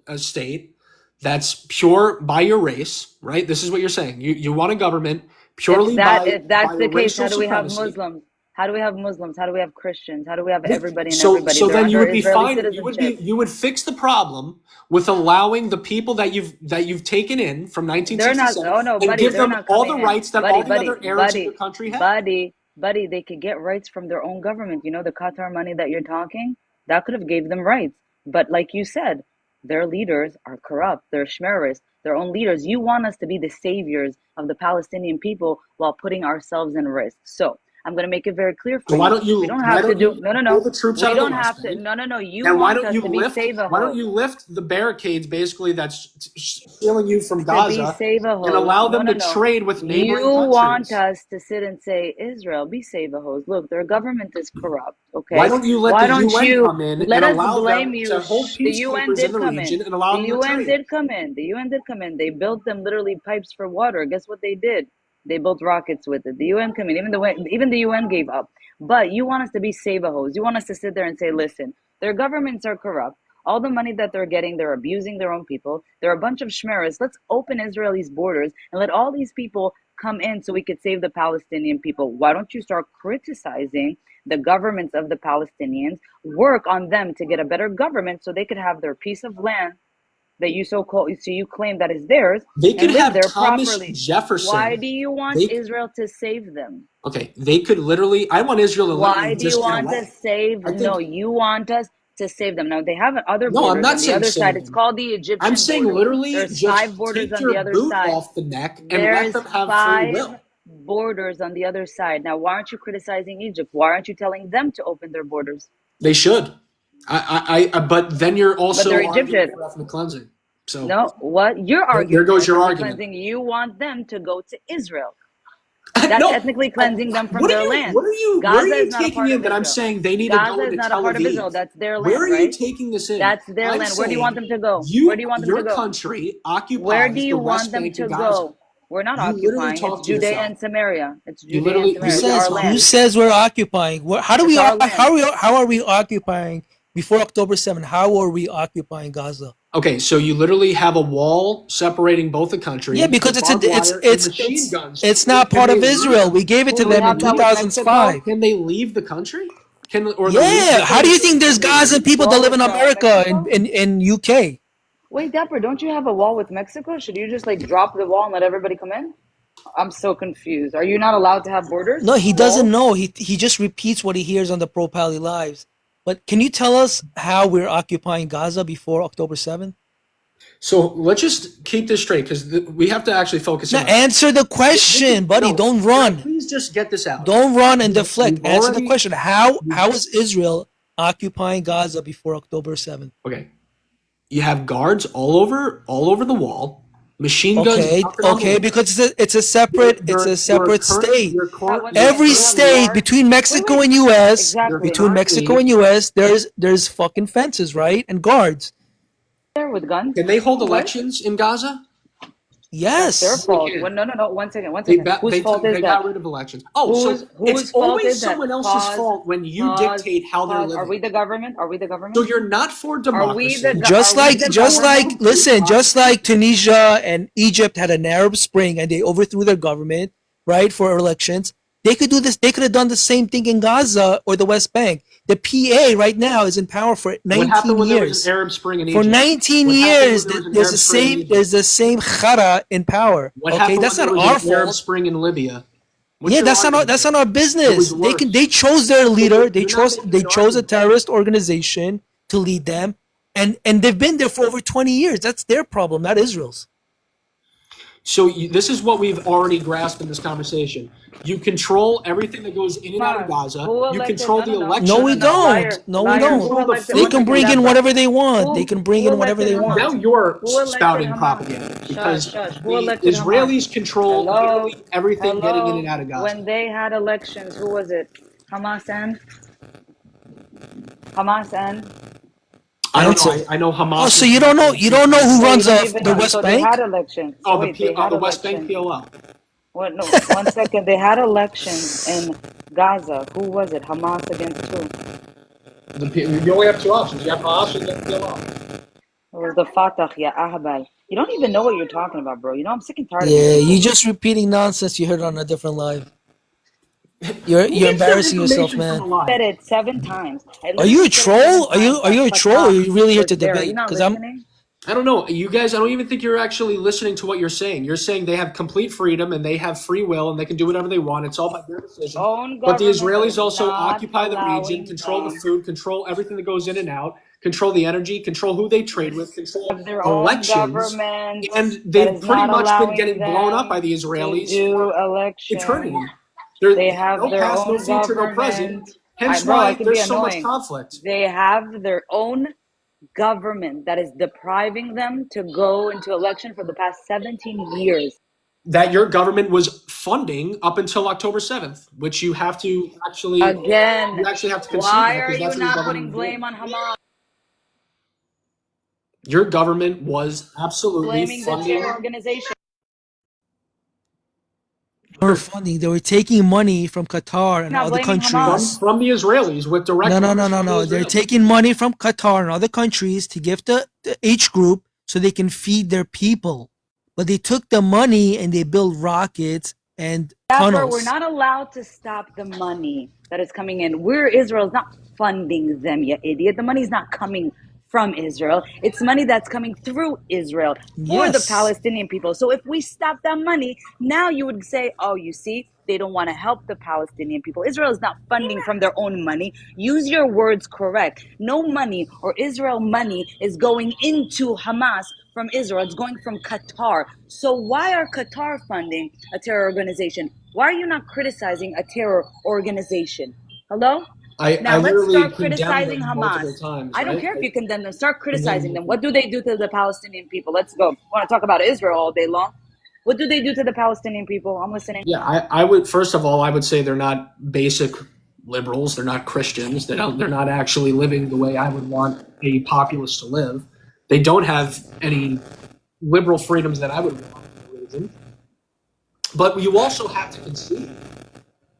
a state that's pure by your race, right? This is what you're saying. You want a government purely If that's by the case, racial how do we have supremacy. Muslims? How do we have Muslims? How do we have Christians? How do we have everybody and So everybody? They're then you under would be Israeli fine. citizenship. You would fix the problem with allowing the people that you've taken in from They're not. 1967 Oh no, and buddy, give they're them not all coming the in. rights that all the other Arabs in your country have. Buddy, they could get rights from their own government. You know the Qatar money that you're talking, that could have gave them rights. But like you said, their leaders are corrupt. They're Shmeris, their own leaders. You want us to be the saviors of the Palestinian people while putting ourselves in risk. So I'm going to make it very clear for So why you. don't you We don't have to do. No. pull the troops out We of the don't West have to. Bank? No. You And why want don't us you to be lift? save-a-ho. Why don't you lift the barricades, basically, that's stealing you from To be Gaza, save-a-hos. and allow them No. to trade with neighboring You want countries? us to sit and say, Israel, be save-a-hos. Look, their government is corrupt, okay? Why don't you let Why the don't UN you come in let and us allow blame them you? to hold The UN peacekeepers in did the come region in. and allow The them to UN trade? did come in. The UN did come in. They built them literally pipes for water. Guess what they did? They built rockets with it. The UN come in. Even the UN gave up. But you want us to be save-a-hos. You want us to sit there and say, listen, their governments are corrupt. All the money that they're getting, they're abusing their own people. They're a bunch of shmeris. Let's open Israel's borders and let all these people come in so we could save the Palestinian people. Why don't you start criticizing the governments of the Palestinians, work on them to get a better government so they could have their piece of land that you claim that is theirs They could and live have there Thomas properly. Jefferson. Why do you want They Israel to save them? Okay, they could literally. I want Israel to Why literally do you just get want to away. save? I think. No, you want us to save them. Now they have other No, I'm borders not on the saying other save side. It's them. called the Egyptian I'm saying border. literally There's just 5 borders take on your the other boot side. off the neck and let There's them have free 5 will. borders on the other side. Now, why aren't you criticizing Egypt? Why aren't you telling them to open their borders? They should. But then you're also But they're arguing Egyptian. for ethnic cleansing. So No, what? You're there arguing goes for your ethnically argument. cleansing. You want them to go to Israel. That's No, ethnically cleansing them from their land. Where are you Gaza is not a taking part in of that I'm Israel. saying they need to Gaza go is into not a Tel part of Israel. Aviv? That's their Where land, are you right? taking this in? That's their I'm land. Where do you want them to go? You, Where do you want them your to go? country Where occupies do the you West want them Bank to and Gaza. go? We're not You literally occupying. It's talk to Judea yourself. and Samaria. It's You Judea and literally. Samaria. It's our Who land. says we're occupying? How It's our land. how are we occupying before October 7th? How are we occupying Gaza? Okay, so you literally have a wall separating both the countries. Yeah, because with barbed wire and machine guns. it's not part of Israel. We gave it to Do we them in have that with Mexico? 2005. Can they leave the country? Yeah. How do you think there's Gaza people that Wall live in with, America Mexico? in UK? Wait, Dapper, don't you have a wall with Mexico? Should you just like drop the wall and let everybody come in? I'm so confused. Are you not allowed to have borders? No, he doesn't Walls? know. He just repeats what he hears on the Pro Pali Lives. But can you tell us how we're occupying Gaza before October 7th? So let's just keep this straight because we have to actually focus Now on. answer the question, buddy. Don't run. Please just get this out. Don't run and deflect. You've Answer the already- question. How is Israel occupying Gaza before October 7th? Okay, you have guards all over the wall, machine guns. Okay, because it's a separate state. Every state between Mexico and US, Exactly. between Mexico and US, there's fucking fences, right? And guards. There with guns. Can they hold elections in Gaza? That's their Yes. fault. can't. Well, no. 1 second. They Whose fault is got that? rid of elections. Oh, so Whose it's fault always is that? someone else's Pause. fault when you Pause. dictate how they're Pause. living. Are we the government? Are we the So government? you're not for Are we democracy. the Just are we like, the just government? like, listen, just like Tunisia and Egypt had an Arab Spring and they overthrew their government, right, for elections. They could do this. They could have done the same thing in Gaza or the West Bank. The PA right now is in power for What 19 happened when there was years. an Arab Spring in For Egypt? 19 What happened years, when there was an there's Arab the Spring in same. Egypt? There's the same khara in power. What Okay, happened that's when not there our was an Arab fault. Spring in Libya? What's Yeah, your that's not argument? that's not our It business. was They worse. they chose their leader. You're not making an They chose a argument. terrorist organization to lead them, and they've been there for over 20 years. That's their problem, not Israel's. So this is what we've already grasped in this conversation. You control everything that goes in and out of Gaza. Who You elected? control the No. election. No, we Liar. don't. No, we Liar. don't. Who Control the elected? They food. can bring in Gaza? whatever they want. Who- They can bring who in whatever they elected want. Now you're Who elected spouting Hamas? propaganda because Shush. Who the elected Israelis control Hello? literally everything getting in and out of Gaza. When they had elections, who was it? Hamas and? Hamas and? I don't That's know. it. I know Hamas. Oh, so you don't know who So runs you don't even the know. West So Bank? they had elections. So Oh, wait, they had the West Bank elections. PLO. What? No, 1 second. They had elections in Gaza. Who was it? Hamas against who? You only have two options. You have Hamas and you have PLO. It was the Fatah, ya Ahbal. You don't even know what you're talking about, bro. You know, I'm sick and tired of Yeah, you. you just repeating nonsense you heard on a different live. You're embarrassing yourself, man. Said it 7 times. Are you a troll? Are you a troll? Or are you really here to Are you debate? not Because I'm. listening? I don't know. You guys, I don't even think you're actually listening to what you're saying. You're saying they have complete freedom and they have free will and they can do whatever they want. It's all by their decision. Own But the government Israelis is also not occupy the region, allowing control the them food, control everything that goes in and out, control the energy, control who they trade with, control of their own elections. government And that they've is pretty not much been allowing getting blown up them by the to Israelis do for elections. eternity. They have no their past, no own future, no present. government. Hence Bro, I why can be there's so much annoying. conflict. They have their own government that is depriving them to go into election for the past 17 years. That your government was funding up until October 7th, which you have to actually Again, you actually have to concede why that are because you that's what your not government putting did. blame on Hamas? Your government was absolutely Blaming the funding. terror organization. They were funding. They were taking money from Qatar and Not other blaming countries. From the Israelis with direct No. orders from the They're Israelis. taking money from Qatar and other countries to give the H group so they can feed their people. But they took the money and they built rockets and Therefore, tunnels. we're not allowed to stop the money that is coming in. Israel's not funding them, you idiot. The money's not coming from Israel. It's money that's coming through Israel for the Yes. Palestinian people. So if we stop that money, now you would say, oh, you see, they don't want to help the Palestinian people. Israel is not funding from their own money. Use your words correct. No money or Israel money is going into Hamas from Israel. It's going from Qatar. So why are Qatar funding a terror organization? Why are you not criticizing a terror organization? Hello? Now I let's literally start condemned criticizing them Hamas. multiple times, I don't right? care if you condemn them. Start criticizing them. What do they do to the Palestinian people? Let's go. Want to talk about Israel all day long? What do they do to the Palestinian people? I'm listening. Yeah, I would first of all I would say they're not basic liberals. They're not Christians. They're not actually living the way I would want a populace to live. They don't have any liberal freedoms that I would want in religion. But you also have to concede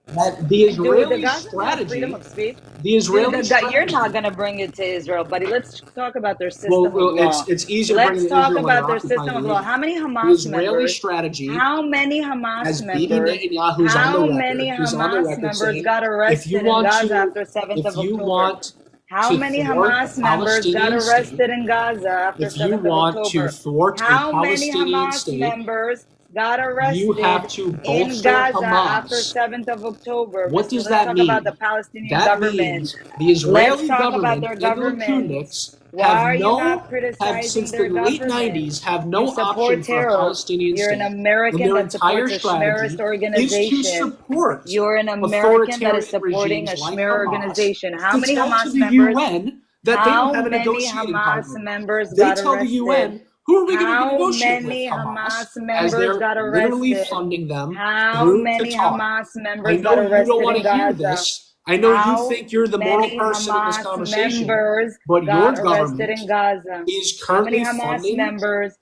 that the Israeli strategy, freedom of speech. the Israeli strategy, You're not going to bring it to Israel, buddy. Let's talk about their system well, of law. it's easy to bring Let's it to talk Israel when about they're their system occupying of the law. region. How many Hamas The Israeli members? strategy, How many Hamas as Bibi members? Netanyahu's How on the many record, who's on the Hamas record members saying, got if arrested you in want Gaza to, after 7th if of you October? want How to many thwart Hamas a members got Palestinian arrested state, in Gaza after if you 7th of want to October? thwart a How many Palestinian Hamas state, members got you arrested have to in bolster Gaza after Hamas. 7th of October? What Mister, does let's that talk about the mean? Palestinian That government. means the Let's Israeli talk about government their and the government. Likud Why are you not criticizing since their the late government? 90s, have You no support option for a terror. Palestinian You're an state. And American their that supports entire a strategy Schmerist is to organization. support You're an American that is authoritarian supporting a regimes like Schmer Hamas, organization. How to many tell to Hamas the members? UN that they How don't have a many negotiating Hamas partner. members They got tell the arrested? UN, who are we going to How negotiate with? many Hamas, Hamas as members they're got literally arrested? funding them How through many Qatar. Hamas I members know got you don't arrested want in to hear Gaza? this. I know you How think you're the moral many person in this Hamas conversation, members but your got arrested government in Gaza? is How many currently Hamas funding members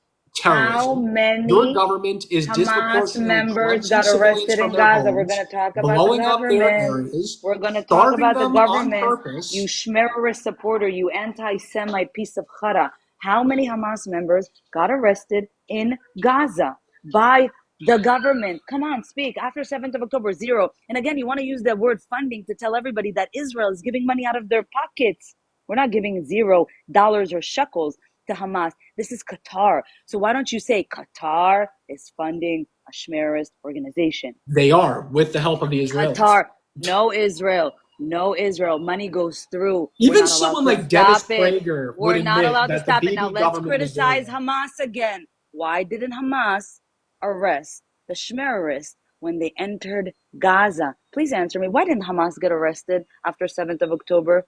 How terrorism. Your many government is Hamas disproportionately members cleansing got civilians arrested from in their Gaza? We're homes, going to talk about the blowing up their government. areas, We're going to talk starving about the them on government. purpose. You Shmerist supporter, you anti-Semite piece of chara. How many Hamas members got arrested in Gaza by the government? Come on, speak. After 7th of October, 0. And again, you want to use the word funding to tell everybody that Israel is giving money out of their pockets. We're not giving $0 or shekels to Hamas. This is Qatar. So why don't you say Qatar is funding a Shmerist organization? They are, with the help of the Israelis. Qatar, no Israel. No Israel. Money goes through. Even someone like Dennis Prager would We're not admit allowed to that stop the it. Now Bibi let's government was doing criticize that. Hamas again. Why didn't Hamas arrest the Shmerist when they entered Gaza? Please answer me. Why didn't Hamas get arrested after 7th of October?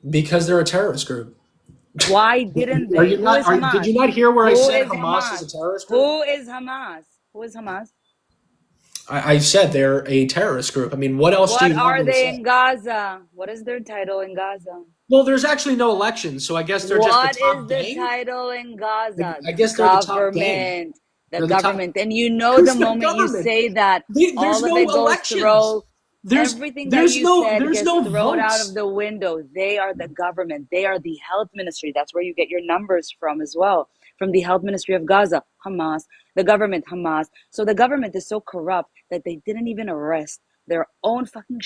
Because they're a terrorist group. Why didn't they? Are you not? Did you not hear where I said Hamas is a terrorist group? Who is Hamas? Who is Hamas? I said they're a terrorist group. I mean, what else do you want What are me to they say? in Gaza? What is their title in Gaza? Well, there's actually no election, so I guess they're just the top What is the gang. title in Gaza? I guess they're the top gang. Government. They're The the top- government. And you know Who's the the moment you government? say that, There's all of no it goes elections. through. There's Everything there's that you no said there's gets no thrown out votes. of the window. They are the government. They are the health ministry. That's where you get your numbers from as well. From the health ministry of Gaza, Hamas. The government, Hamas. So the government is so corrupt that they didn't even arrest their own fucking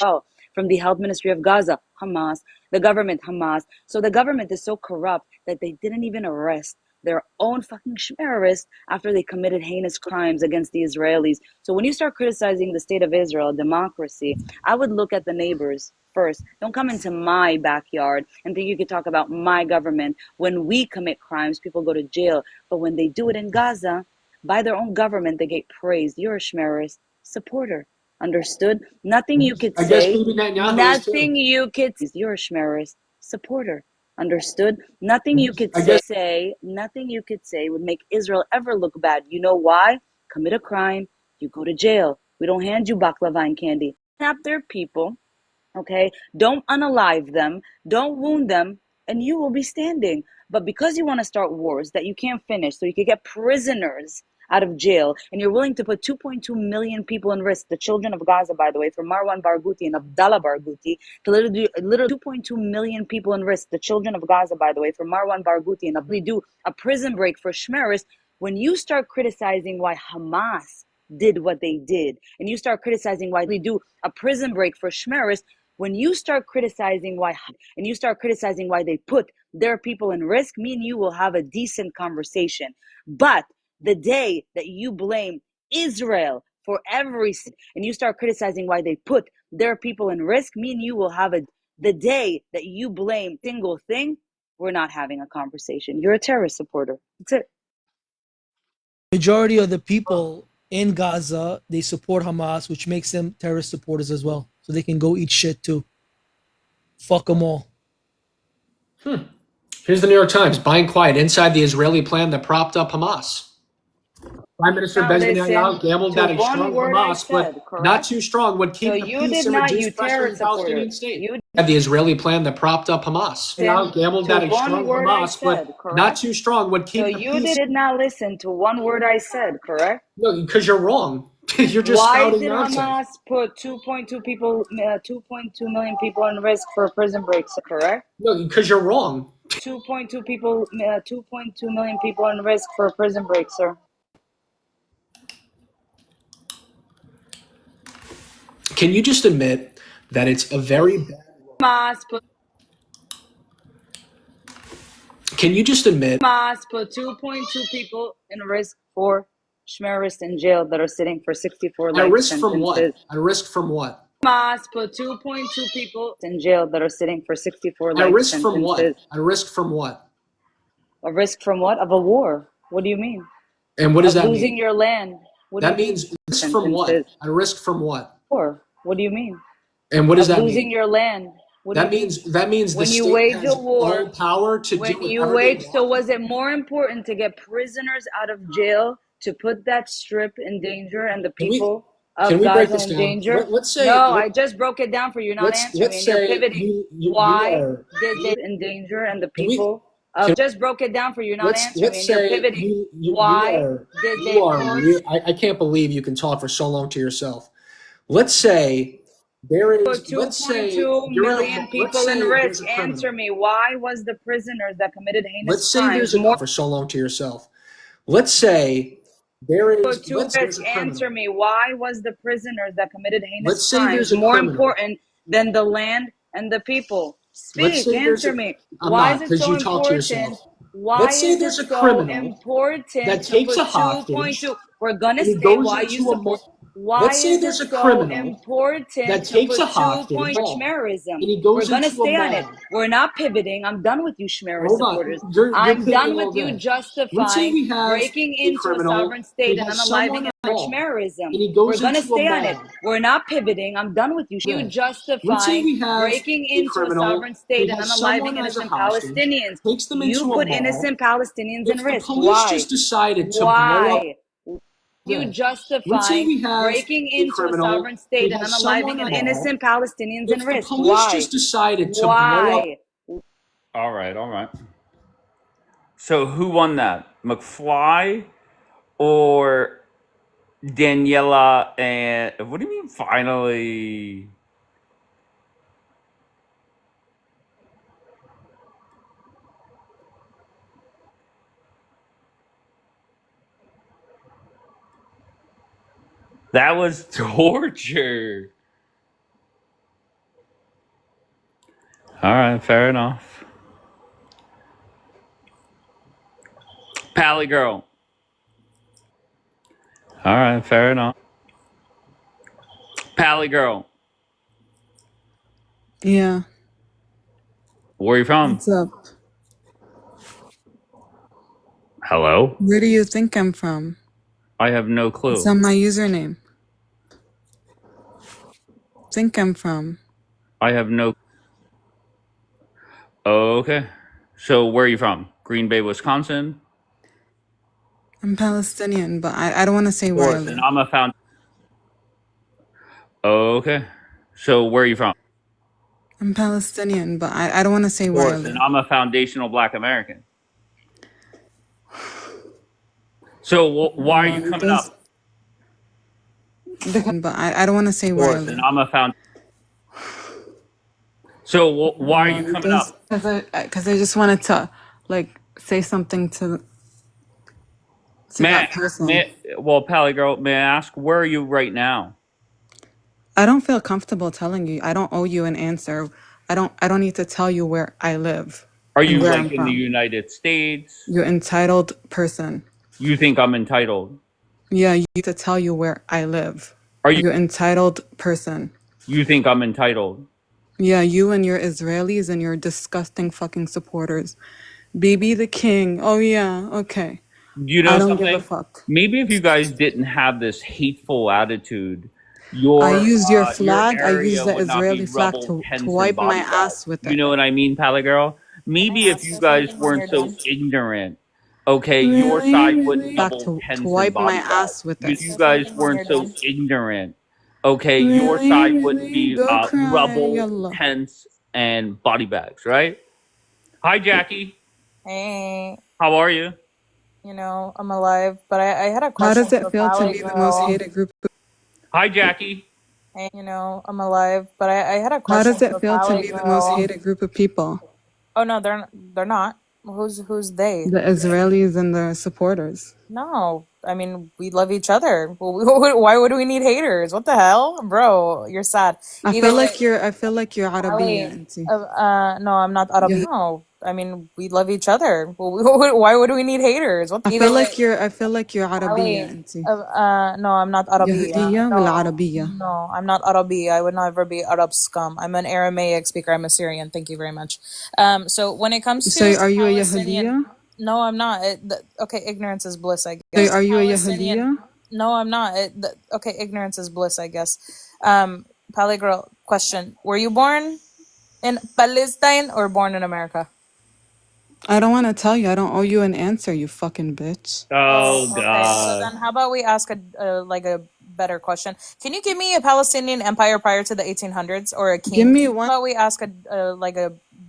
from the health ministry of Gaza, Hamas. The government, Hamas. So the government is so corrupt that they didn't even arrest their own fucking Shmerist after they committed heinous crimes against the Israelis. So when you start criticizing the state of Israel, democracy, I would look at the neighbors first. Don't come into my backyard and think you could talk about my government. When we commit crimes, people go to jail. But when they do it in Gaza, by their own government, they get praised. You're a Shmerist supporter. Understood? Nothing you could I guess say. Bibi Netanyahu is Nothing too. you could. You're a Shmerist supporter. Understood? Nothing you could I guess- say, nothing you could say would make Israel ever look bad. You know why? Commit a crime, you go to jail. We don't hand you baklava and candy. Kidnap their people, okay? Don't unalive them, don't wound them, and you will be standing. But because you want to start wars that you can't finish, so you can get prisoners out of jail, and you're willing to put 2.2 million people in risk, the children of Gaza, by the way, from Marwan Barghouti and Abdallah Barghouti, to literally 2.2 million people in risk, the children of Gaza, by the way, from Marwan Barghouti, and do a prison break for Shmerist. When you start criticizing why Hamas did what they did, and you start criticizing why they do a prison break for Shmerist, when you start criticizing why, and you start criticizing why they put their people in risk, me and you will have a decent conversation. But the day that you blame Israel for everything, and you start criticizing why they put their people in risk, me and you will have the day that you blame single thing, we're not having a conversation. You're a terrorist supporter. That's it. Majority of the people in Gaza, they support Hamas, which makes them terrorist supporters as well. So they can go eat shit too. Fuck them all. Here's the New York Times. Buying quiet inside the Israeli plan that propped up Hamas. Prime Minister Now Benjamin listen Netanyahu gambled to that a one strong word I Hamas, but said, correct? not too strong, would keep So the you peace did and not, reduce you pressure on terrorist the Palestinian supporter. state. You Had the Israeli plan that propped up Hamas. Netanyahu gambled to that a one strong word I Hamas, said, but correct? not too strong, would keep So the you peace. did not listen to one word I said, correct? No, because you're wrong. You're just Why spouting did nonsense. Hamas put 2.2 million people in risk for prison breaks, correct? No, because you're wrong. 2.2 million people in risk for prison breaks, sir. Can you just admit that it's a very bad... Hamas put Can you just admit... Hamas put 2.2 people in risk for Shmerist in jail that are sitting for 64 At life risk sentences. from what? At risk from what? Hamas put 2.2 people in jail that are sitting for 64 At life risk sentences. from what? At risk from what? A risk from what? Of a war. What do you mean? And what does Of that losing mean? your land. What do That you means mean? risk from what? Sentences. At risk from what? War. What do you mean? And what does Of that losing mean? your land. What do That you means the when you state wage has a war, all power to do when you whatever they wage, want. so was it more important to get prisoners out of jail to put that strip in danger and the people of Can we break Gaza this in down? danger? Let's say No, I just broke it down for you. You're not answering let's me and you're say pivoting. you Why are. did they in danger and the Can we- people Just broke it down for you. You're not answering let's me, and you're say pivoting. you Why are did they you are force I can't believe you can talk for so long to yourself. Let's say there put is. Let's say 2.2 you're in million a. Let's people in say there's risk? a criminal. Answer me. Why was the prisoners that committed heinous Let's say there's crimes a more for so long to yourself. Let's say there is. put two Let's there's a criminal. Answer me. Why was the prisoners that committed heinous Let's say crimes there's a more criminal. important than the land and the people? Let's Speak. say there's Answer a. me. I'm Why not, is it because so you talk to important? yourself. Why Let's say is there's it a so criminal important that to takes put a hostage 2.2? We're gonna and he stay. goes Why you into a. support? Why Let's say is there's it a so criminal important that to takes put a hostage schmerism? and he We're goes gonna into a stay on it. mall. We're not pivoting. I'm done with you, Schmeris Hold supporters. on, you're I'm pivoting done all with you day. Let's say justifying we have breaking a into a criminal, sovereign state he and has unaliving someone and at a mall, schmerism. and he We're goes gonna into a stay on it. mall. We're not pivoting. I'm done with you. You Let's say justifying we have breaking a into a criminal, sovereign he state and has unaliving someone as a innocent hostage, Palestinians. takes them You into a put mall. innocent Palestinians in If the risk. police Why? just decided to blow up, Why? You let's say justifying we have breaking a into a criminal, sovereign he state and has someone unaliving at and a mall. innocent Palestinians in If the risk. police Why? just decided to blow up, Why? All right, all right. So who won that? McFly or Daniela? And what do you mean finally? That was torture. All right, fair enough. Pally girl. All right, fair enough. Pally girl. Yeah, Where are you from? what's up? Hello? Where do you think I'm from? I have no clue. It's on my username. Think I'm from. I have no. Okay. So where are you from? Green Bay, Wisconsin? I'm Palestinian, but I don't want to say where I North, live. and I'm a found. Okay. So where are you from? I'm Palestinian, but I don't want to say where I North, live. and I'm a foundational Black American. So why are you coming up? But I don't want to say where I North, live. and I'm a found. So why are you coming up? Because I just wanted to like say something to that person. Well, Pally girl, may I ask where are you right now? I don't feel comfortable telling you. I don't owe you an answer. I don't need to tell you where I live. Are and you where like I'm in from. the United States? You're entitled person. You think I'm entitled? Yeah, you need to tell you where I live. Are you? You're entitled person. You think I'm entitled? Yeah, you and your Israelis and your disgusting fucking supporters. Bibi the king. Oh yeah, okay. You know I don't something? give a fuck. Maybe if you guys didn't have this hateful attitude, your I used your flag. I area used the would not be Israeli flag rubble to tents and wipe my body ass with You it. know what I mean, Pally girl? Maybe if you guys weren't so ignorant, okay, your side wouldn't Back rubble to tents and wipe my body ass with If it. you guys weren't so ignorant, okay, your side wouldn't be Go cry, rubble yallah. tents and body bags, right? Hi, Jackie. Hey, How are you? you know, I'm alive, but I had a How question does it for feel to Pally be the most Girl. hated group? Hi, Jackie. Hey, you know, I'm alive, but I had a How question does it for feel to Pally be the most Girl. hated group of people? Oh no, they're not. Who's they? The Israelis and the supporters. No, I mean we love each other. Well, why would we need haters? What the hell, bro? You're sad. I Either feel way, like you're Arabiya, Pally. auntie. No, I'm not Arabi. Yeah. No, I mean we love each other. Well, why would we need haters? What? I Either feel way, like you're Arabiya, Pally. auntie. No, I'm not Arabi. Yahudiyya wal Arabiya. No, I'm not Arabi. I would never be Arab scum. I'm an Aramaic speaker. I'm a Syrian. Thank you very much. So when it comes So to are you a Palestinian, Yahudiyya? no, I'm not. Okay, ignorance is bliss, I So guess. are you a Palestinian, Yahudiyya? no, I'm not. Okay, ignorance is bliss, I guess. Pally girl, question: were you born in Palestine or born in America? I don't want to tell you. I don't owe you an answer, you fucking bitch. Oh, Okay. So God. then, how about we ask a better question? Can you give me a Palestinian empire prior to the 1800s or a Give king? me How one. about we ask a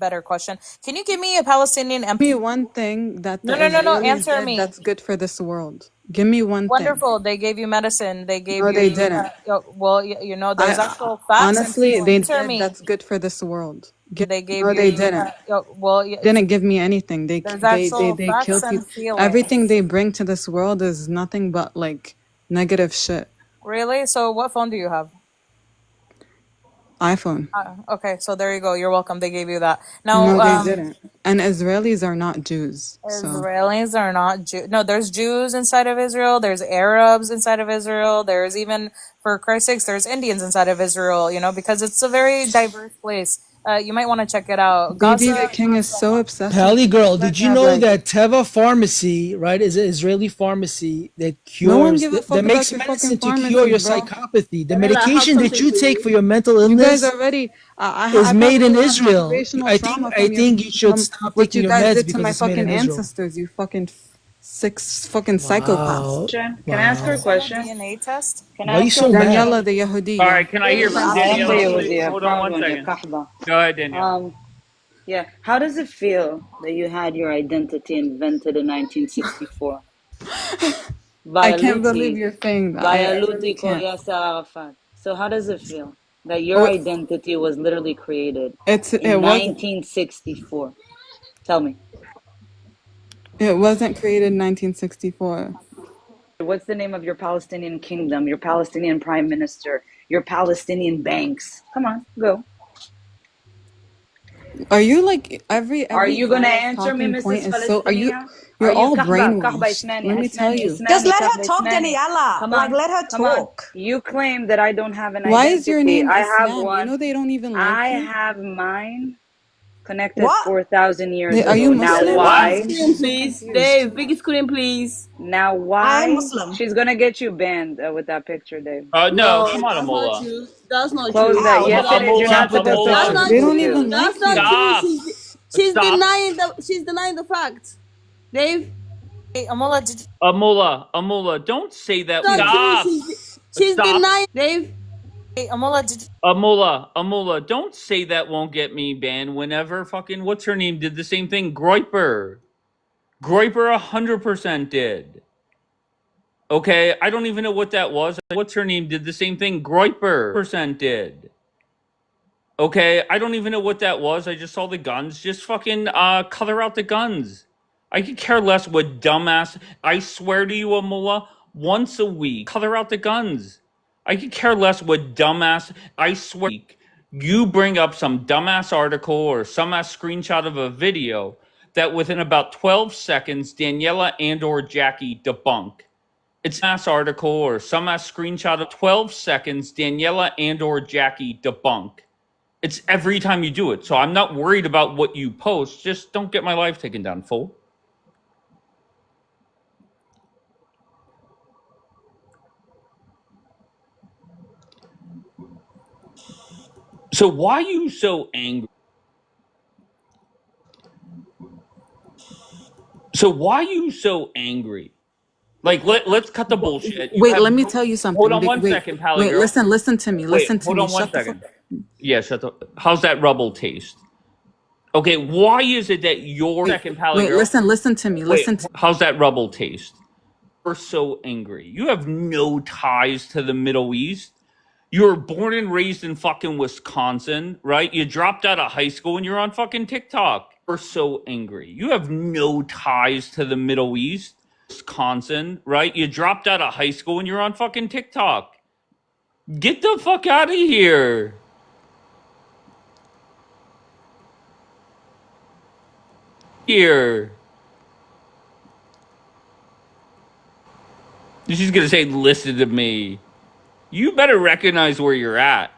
better question. Can you give me a Palestinian Give me one thing that the No. Israelis Answer did me. that's good for this world. Give me one thing. Wonderful. They gave you medicine. They gave No, you. they didn't. Well, you know, there's actual facts. Honestly, and they answer did me. that's good for this world. They gave No, you. they didn't. Well, Didn't give me anything. They there's they actual they facts killed and people. feelings. Everything they bring to this world is nothing but like negative shit. Really? So, what phone do you have? iPhone. Okay, so there you go. You're welcome. They gave you that. Now, No, they didn't. And Israelis are not Jews. So Israelis are not Jew. No, there's Jews inside of Israel. There's Arabs inside of Israel. There's even, for Christ's sakes, there's Indians inside of Israel. You know, because it's a very diverse place. You might want to check it out. Baby the King is so obsessed. Pally girl, did you know like, that Teva Pharmacy, right, is an Israeli pharmacy that No one cures, give a that, fuck that makes about your medicine fucking to cure your pharmacy, bro. psychopathy? The Vanilla, I have medication that something you for take you. for your mental You guys illness already is made in a lot of Israel. generational I trauma think you should from stop what taking you your guys meds did to because my it's made fucking in Israel. ancestors. You fucking six fucking psychopaths. Can I ask her a question? DNA test? Can Why I are you ask so her a question? Daniela the Yehudi. All right, can I hear from I am the Danielle? Yehudi. Hold on one second. Go ahead, Danielle. Yeah. How does it feel that you had your identity invented in 1964 I can't believe you're saying that. by I Luti really can't. Yasser Arafat? So how does it feel that your identity was literally created in It wasn't 1964? Tell me. it wasn't created in 1964. What's the name of your Palestinian kingdom, your Palestinian prime minister, your Palestinian banks? Come on, go. Are you like every Are you gonna last answer me, talking point Mrs. is so? Are you? Palestinian? You're Are you all Kahba brainwashed. Isnani, Let me tell Hasnani, you. Isnani, Just let Kahba her talk, Isnani? Daniela. Come Like, on, let her come on. talk. You claim that I don't have an Why identity. is your name I have Islam? one. You know they don't even like I you. have mine connected What? 4,000 years Are ago. you Now Muslim? why? Big screen, please. Dave, big screen, please. Now I am why? Muslim. She's gonna get you banned with that picture, Dave. No, come on, that's not Amola. true. That's not Close true. that. How? Yes, it is. You're not Amola, supposed to That's Amola. not They true. don't even like That's not you. Stop. true. She's Stop. denying the fact. Dave, Hey, Amola, did you? Amola, don't say that. that's not Stop. true. She's Stop. denying. Dave, Hey, Amola, did you? Amola, don't say that won't get me banned whenever fucking what's her name did the same thing. Groiper 100% did. Okay, I don't even know what that was. What's her name did the same thing. Groiper % did. Okay, I don't even know what that was. I just saw the guns. Just fucking color out the guns. I could care less what dumbass. I swear to you, Amola, once a week, color out the guns. I could care less what dumbass. I swear, you bring up some dumbass article or some ass screenshot of a video that within about 12 seconds, Daniela and or Jackie debunk. It's an ass article or some ass screenshot of 12 seconds, Daniela and or Jackie debunk. It's every time you do it. So I'm not worried about what you post. Just don't get my life taken down, fool. So why are you so angry? Like, let's cut the bullshit. Wait, let me tell you something. Hold on one second, Pally Wait, girl. listen to me. Listen to hold me. on one Shut the second. fuck. Yeah, shut the. How's that rubble taste? Okay, why is it that your second Pally Wait, girl? listen to me. Listen to How's that rubble taste? You're so angry. You have no ties to the Middle East. You were born and raised in fucking Wisconsin, right? You dropped out of high school and you're on fucking TikTok. You're so angry. You have no ties to the Middle East. Wisconsin, right? You dropped out of high school and you're on fucking TikTok. Get the fuck out of here. Here. She's gonna say, listen to me. You better recognize where you're at.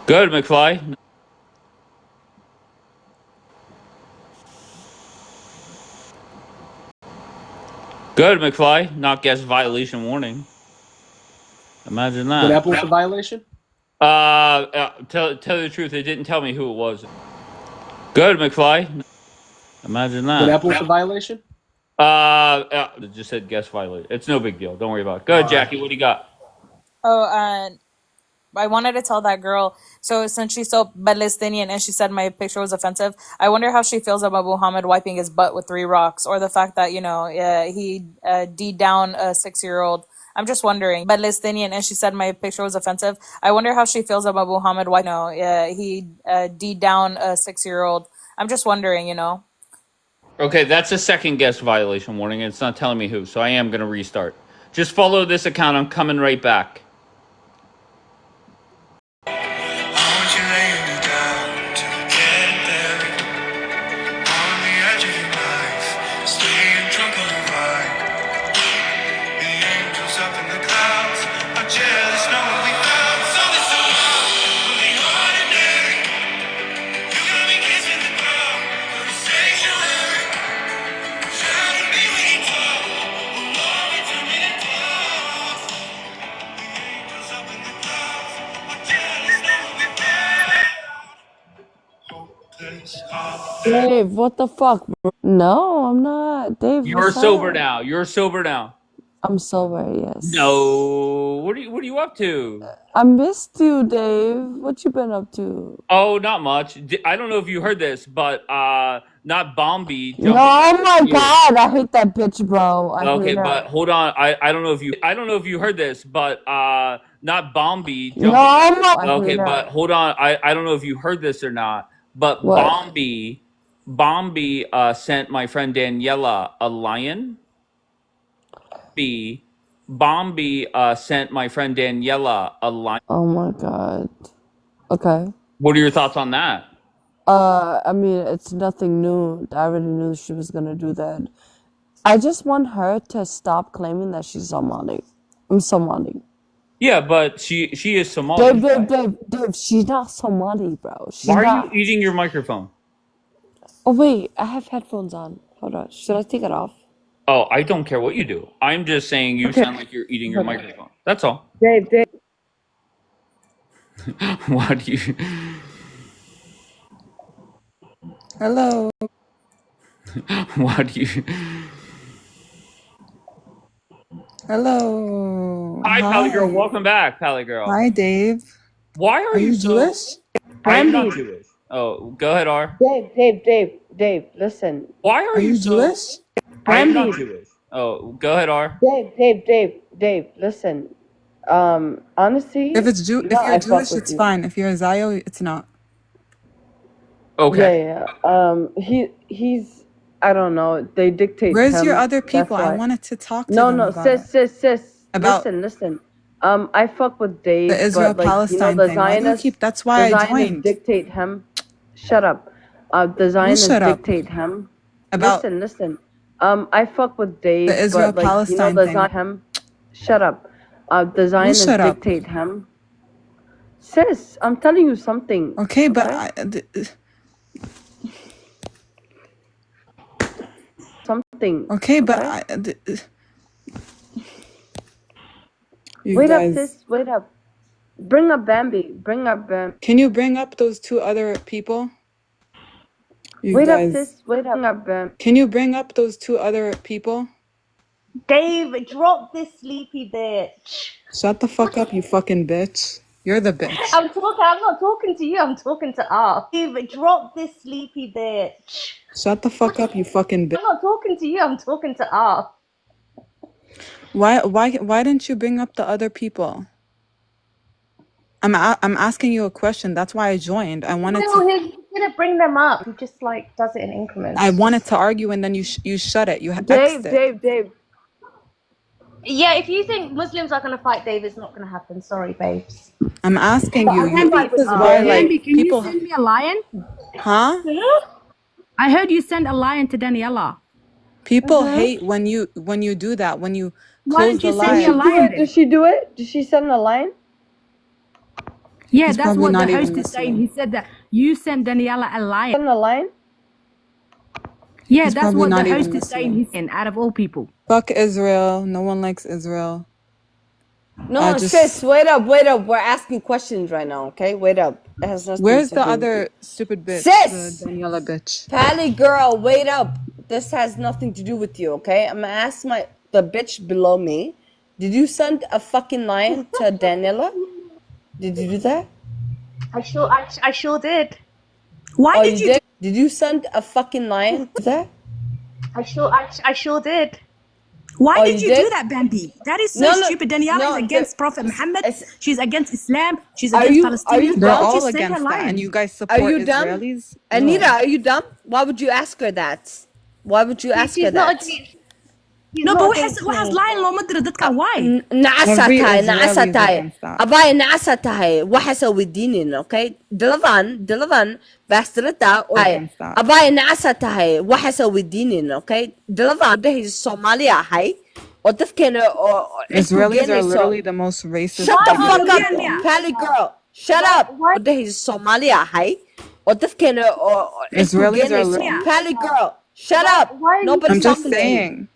Good, McFly. Good, McFly. Not guest violation warning. Imagine that. Did Apple a violation? Tell the truth, it didn't tell me who it was. Good, McFly. Imagine that. Did Apple a violation? It just said guest violated. It's no big deal. Don't worry about it. Go ahead, Jackie. What do you got? Oh, I wanted to tell that girl. So since she's so Palestinian and she said my picture was offensive, I wonder how she feels about Muhammad wiping his butt with 3 rocks, or the fact that he D'd down a 6-year-old. I'm just wondering. Palestinian and she said my picture was offensive. I wonder how she feels about Muhammad wiping. He D'd down a 6-year-old. I'm just wondering. Okay, that's a second guest violation warning. It's not telling me who, so I am going to restart. Just follow this account. I'm coming right back. Dave, what the fuck, bro? No, I'm not. Dave, You're what's sober up? now. You're sober now. I'm sober, yes. No. What are you up to? I missed you, Dave. What you been up to? Oh, not much. I don't know if you heard this, but not Bombi jumping. No, oh my god, I hate that bitch, bro. I Okay, hate her. but hold on. I don't know if you heard this, but not Bombi jumping. No, I'm not. Okay, but hold on. I don't know if you heard this or not, but What? Bombi sent my friend Daniela a lion. Bombi sent my friend Daniela a lion. Oh my god. Okay. What are your thoughts on that? I mean, it's nothing new. I already knew she was gonna do that. I just want her to stop claiming that she's Somali. I'm Somali. Yeah, but she is Somali. Dave, she's not Somali, bro. She's Why are not. you eating your microphone? Oh wait, I have headphones on. Hold on. Should I take it off? Oh, I don't care what you do. I'm just saying you sound like you're eating your microphone. That's all. Dave. Why do you? Hello. Why do you? Hello. Hi, Pally Girl. Welcome back, Pally Girl. Hi, Dave. Why are you so Jewish? I'm not Jewish. Oh, go ahead, R. Dave, listen. Why are you so Jewish? I'm not Jewish. Oh, go ahead, R. Dave, listen. Honestly, If it's if I you're fuck Jewish, with it's you. fine. If you're a Zayo, it's not. Okay. Yeah. He's. I don't know. They dictate Where's him. your other That's people? I why. wanted to talk to No, them no, about it. sis. About Listen. I fuck with Dave, the but like Israel-Palestine the thing. Why do you Zionists, keep? That's why the I Zionists joined. dictate him. Shut up. The Zionists shut up? dictate him. About Listen. I fuck with Dave, the but like Israel-Palestine the thing. him. Shut up. The Zionists shut up? dictate him. Sis, I'm telling you something. Okay, but Something. okay, but you Wait guys, up, sis. Wait up. Bring up Bambi. Bring up Bambi. can you bring up those 2 other people? You Wait guys, up, sis. Wait up. Bring up Bambi. can you bring up those 2 other people? Dave, drop this sleepy bitch. Shut the fuck up, you fucking bitch. You're the bitch. I'm not talking to you, I'm talking to R. Dave, drop this sleepy bitch. Shut the fuck up, you fucking bitch. I'm not talking to you, I'm talking to R. Why didn't you bring up the other people? I'm asking you a question. That's why I joined. I wanted No, to he didn't bring them up. He just like does it in increments. I wanted to argue and then you shut it. You X'd it. Dave. Yeah, if you think Muslims are gonna fight Dave, it's not gonna happen. Sorry, babes. I'm asking you. Bambi, This is why Bambi, can people, you send me a lion? huh? I heard you sent a lion to Daniela. People hate when you do that. When you Why close didn't you the send me a line. lion then? Did she do it? Did she send a line? Yeah, He's that's probably what the not even host is saying. listening. He said that you sent Daniela a lion. Send a line? Yeah, He's that's probably what the not even host is saying. listening. He's saying out of all people. Fuck Israel. No one likes Israel. No, Just sis, wait up. We're asking questions right now, okay? Wait up. It has nothing where's to the do with other you. stupid bitch? Sis! The Daniela bitch. Pally girl, wait up. This has nothing to do with you, okay? I'm gonna ask the bitch below me. Did you send a fucking line to Daniela? Did you do that? I sure did. Why did you? Did you send a fucking line to that? I sure did. Why Oh, did you you do did? that, Bambi? That is so No, no, stupid. Daniela no, is against Prophet Muhammad. She's against Islam. She's Are against you- are Palestinians. you They're Why would all you send her against that, and lines? you guys Are support you dumb? Israelis? Anita, Ugh. are you dumb? Why would you ask her that? Why would you ask her She's not that? against. No, but waxaas line looma diro dadkan. Why? Nacasa Every tahay, Israeli nacasa is tahay. against that. Abay, nacasa tahay. Waxaasa weydiinin, okay? Diladan, baastirada. Against that. Abay, nacasa tahay. Waxaasa weydiinin, okay? Diladan, dhahaysa Soomaali ahay. Oo dadkeena oo Israelis are literally the most racist. Shut the people. fuck up, Pally girl. Shut up. Oo dhahaysa Soomaali ahay. Oo dadkeena oo Israelis are literally. Pally girl. Shut up. Nobody's I'm just talking to you. saying.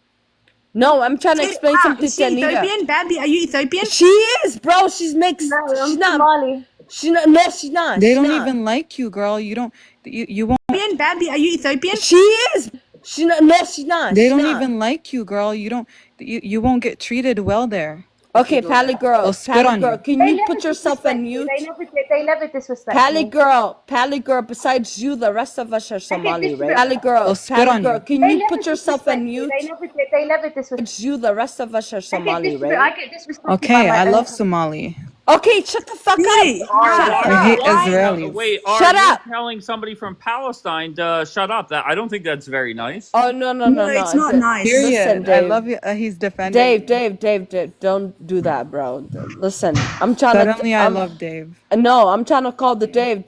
No, I'm trying to explain something Is to she Anita. Ethiopian? Bambi, are you Ethiopian? She is, bro. She's mixed. She's not. Somali. She's not. No, she's not. They She's don't not. even like you, girl. You don't. You won't. Bambi, are you Ethiopian? She is. She's not. No, she's not. They She's don't not. even like you, girl. You don't. You won't get treated well there. Okay, Pally girl. They'll spit Pally on girl. you. Can you put yourself on mute? They never disrespect Pally me. girl. Pally girl. Besides you, the rest of us are Somali, right? Pally girl. They'll spit Pally on girl. you. Can you put yourself on mute? They never disrespect. Besides you, the rest of us are Somali, I right? get disrespected. Okay, by I my love own- Somali. Okay, shut the fuck up. I hate Israelis. Wait, Shut are up. you telling somebody from Palestine to shut up? That I don't think that's very nice. Oh no. It's not nice. Period. Listen, I Dave. love you. He's defending. Dave, don't do that, bro. Listen, I'm trying Suddenly, I love Dave. No, I'm trying to call the Dave,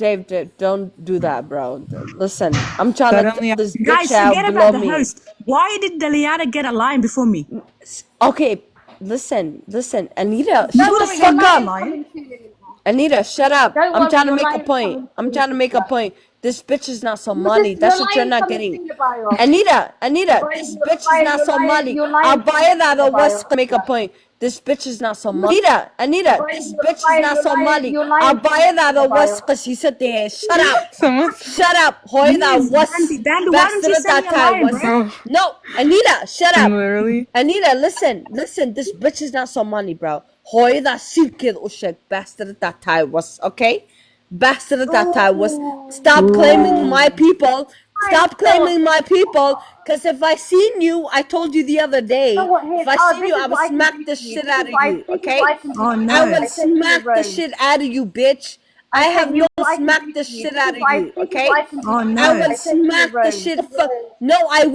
don't do that, bro. Listen, I'm trying Suddenly, to this Guys, bitch out forget below about the me. host. Why did Daliana get a line before me? Okay, listen, Anita, No, shut the it's fuck not up. mine. Anita, shut up. Don't I'm worry, trying to your make a line point. coming I'm soon. trying to make a point. This bitch is not Somali. That's Your what you're line not coming getting. soon, your bio. Anita, Your this line- bitch is your not line- Somali. your line I'll coming buy that soon, or what's your to make a point. This bitch is not Somali. Anita, this bitch is not Somali. I'll buy that or what's because he said there. Shut up. Shut up. Hoida, what's Bambi, why don't you send me a line, bro? No, Anita, shut up. Literally. Anita, listen, this bitch is not Somali, bro. Hoida silkid ushek bastard that time was, okay? Bastard that time was. Stop claiming my people. Stop claiming my people. Because if I seen you, I told you the other day, if I seen you, I would smack the shit out of you, okay? Oh, no. I would smack the shit out of you, bitch. I have no smack the shit out of you, okay? Oh, I no. would smack the shit. No, I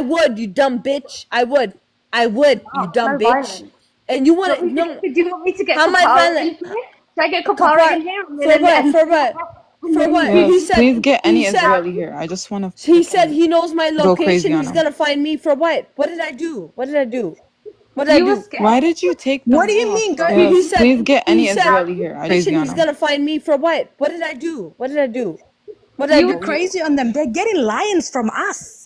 would, you dumb bitch. I would, you dumb bitch. And you want to, no. Do you want me to get How am I Kapara violent? in here? Should I get Kapara in here? For what? Yes, He said, please get any he said- Israeli here. I just want to. He said he knows my Go crazy location. on He's him. gonna find me for what? What did I do? What did I do? What did I do? Why did you take them What do you off? mean, girl? Yes, He said- please get any he said- Israeli here. I'm crazy on He's him. gonna find me for what? What did I do? What did I do? What did I You're do? crazy on them. They're getting lions from us.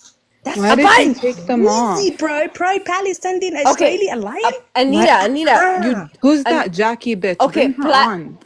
That's Why did you take them off? easy, bro. Pro-Palestinian Israeli alliance. Anita, Who's that Jackie bitch? Okay, Bring her on.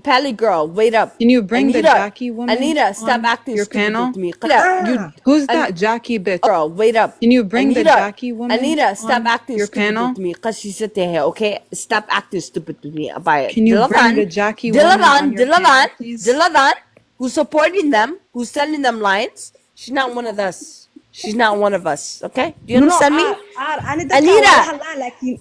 Pally girl, wait up. Can you bring Anita, the Jackie woman? Anita, stop on acting your stupid panel. with me. Anita, Who's that Jackie bitch? girl, wait up. Can you bring the Anita, Jackie woman? Anita, stop on acting your stupid panel. with me because she's sitting here, okay? Stop acting stupid with me. Abaya. Can you bring the Jackie woman on your panel, please? Dilavan, who's supporting them, who's sending them lines, she's not one of us. She's not one of us, okay? Do you understand me? Anita,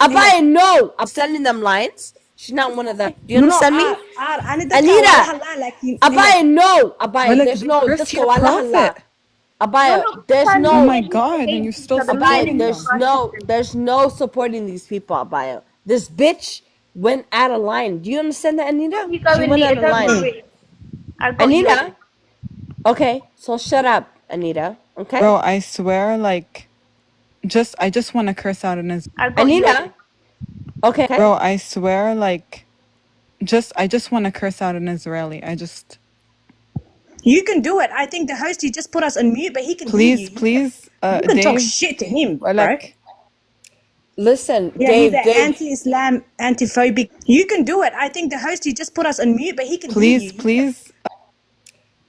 Abaya, no. I'm sending them lines. She's not one of them. Do you understand me? Anita, Abaya, no. Abaya, there's no. Chris, Just you're go a Allah Allah. prophet. Abaya, there's Oh no. my God! And you're still supporting Abaya, them. there's no supporting these people, Abaya. This bitch went out of line. Do you understand that, Anita? She went out of line. Anita? Okay, so shut up, Anita. Okay? Bro, I swear, like, I just want to curse out an Israeli. Anita? Okay. Bro, I swear, like, I just want to curse out an Israeli. You can do it. I think the host, he just put us on mute, but he can Please, hear you. please, You can talk Dave, shit to him, or bro. like, Listen, Yeah, Dave, he's an anti-Islam, anti-phobic. You can do it. I think the host, he just put us on mute, but he can hear you. please,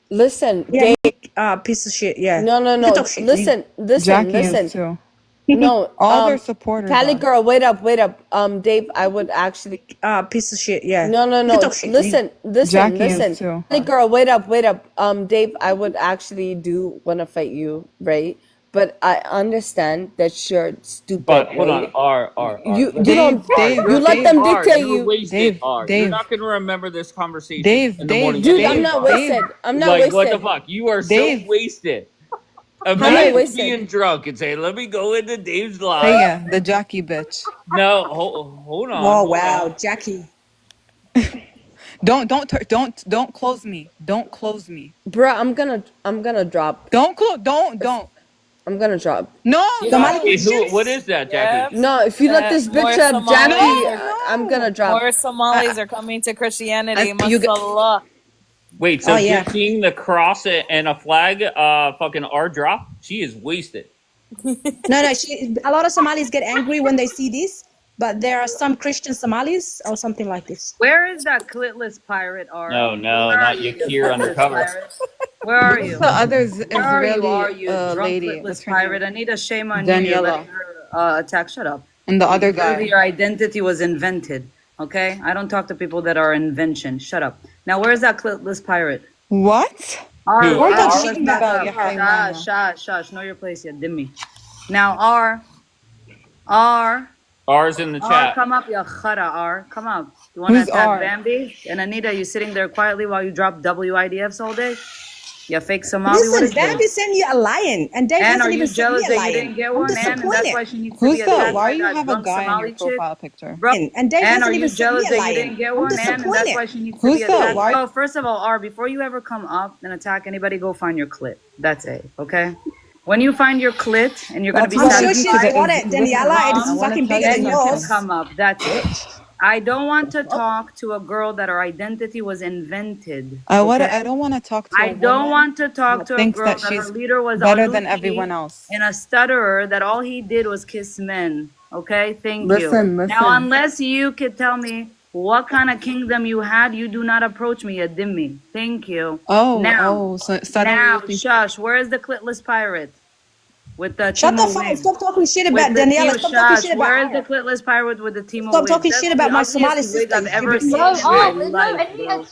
Listen, Yeah, Dave. piece of shit. Yeah. No, You no. can talk shit. Listen, Jackie is listen. too. No, All their supporters Cali are. girl, wait up. Dave, I would actually. Piece of shit. Yeah. No, You can talk shit. listen, Jackie is listen. too. Cali girl, wait up. Dave, I would actually do wanna fight you, right? But I understand that you're stupid. But hold right? on, You listen. don't. Dave, You let them R, dictate you're you. wasted, R. You're Dave. not going to remember this conversation Dave, in the morning. Dude, at I'm 8 not o'clock. wasted. I'm not Like, wasted. what the fuck? You are Dave. so wasted. I Imagine wasted? being drunk and saying, let me go into Dave's live. Hey, yeah, the Jackie bitch. No, hold on. Oh hold wow, on. Jackie. Don't close me. Don't close me. Bruh, I'm gonna drop. Don't. I'm gonna drop. No. Jackie, what is that, Jackie? No, if you let this More bitch up, Somalis Jackie, are- I'm gonna drop. More Somalis are coming to Christianity. you g- Mashallah. Wait, so Oh, yeah. just seeing the cross and a flag, fucking R drop? She is wasted. No, a lot of Somalis get angry when they see this, but there are some Christian Somalis or something like this. Where is that clitless pirate, R? No, not Yakir undercover. Where are you? Who's the other Where are you, Israeli you drunk lady? clitless What's her pirate? name? I need a shame on you. You're Daniela. letting her attack. Shut up. And the other Clearly guy. your identity was invented. Okay? I don't talk to people that are invention. Shut up. Now, where's that clitless pirate? What? R, Who? We're not R, talking back about up. Yahya Shush. Know your place yet. Dimmy. Now, R, R's in the chat. come up, ya khara, R. Come up. You want to Who's attack R? Bambi? And Anita, you sitting there quietly while you drop WIDFs all day? You fake Somali? What Listen, is Bambi this? sent you a lion, and Dave And are hasn't you even sent jealous me a that you lion. didn't get I'm one, and that's disappointed. why she needs to Who's be the? attacked Why by you that have a drunk guy in Somali your chick? profile picture? Bro, And Dave and hasn't are you even sent jealous me a that you lion. didn't get I'm one, and that's disappointed. why she needs to Who's be the? attacked? Why? Oh, first of all, R, before you ever come up and attack anybody, go find your clit. That's it, okay? When you find your clit and you're going to be I'm sure she's satisfied, got it, Daniela. It is I wanna fucking tell bigger you than then you can yours. come up. That's it. I don't want to talk to a girl that her identity was invented. I Okay? don't want to talk to I a don't woman want to talk that to a thinks girl that that her she's leader was better than Aluki everyone else. and a stutterer that all he did was kiss men. Okay, thank you. Listen. Now, unless you could tell me what kind of kingdom you had, you do not approach me, a dimmy. Thank you. Now, So suddenly you think shush. Where is the clitless pirate with the Shut the Timo fuck up. wig? Stop talking shit With about the Daniela. Timo Stop talking shush. shit Where about is the her. clitless pirate with the Timo Stop wig? talking That's shit the about my ugliest Somali wig sister. I've You ever stupid seen bitch. in my life, bro.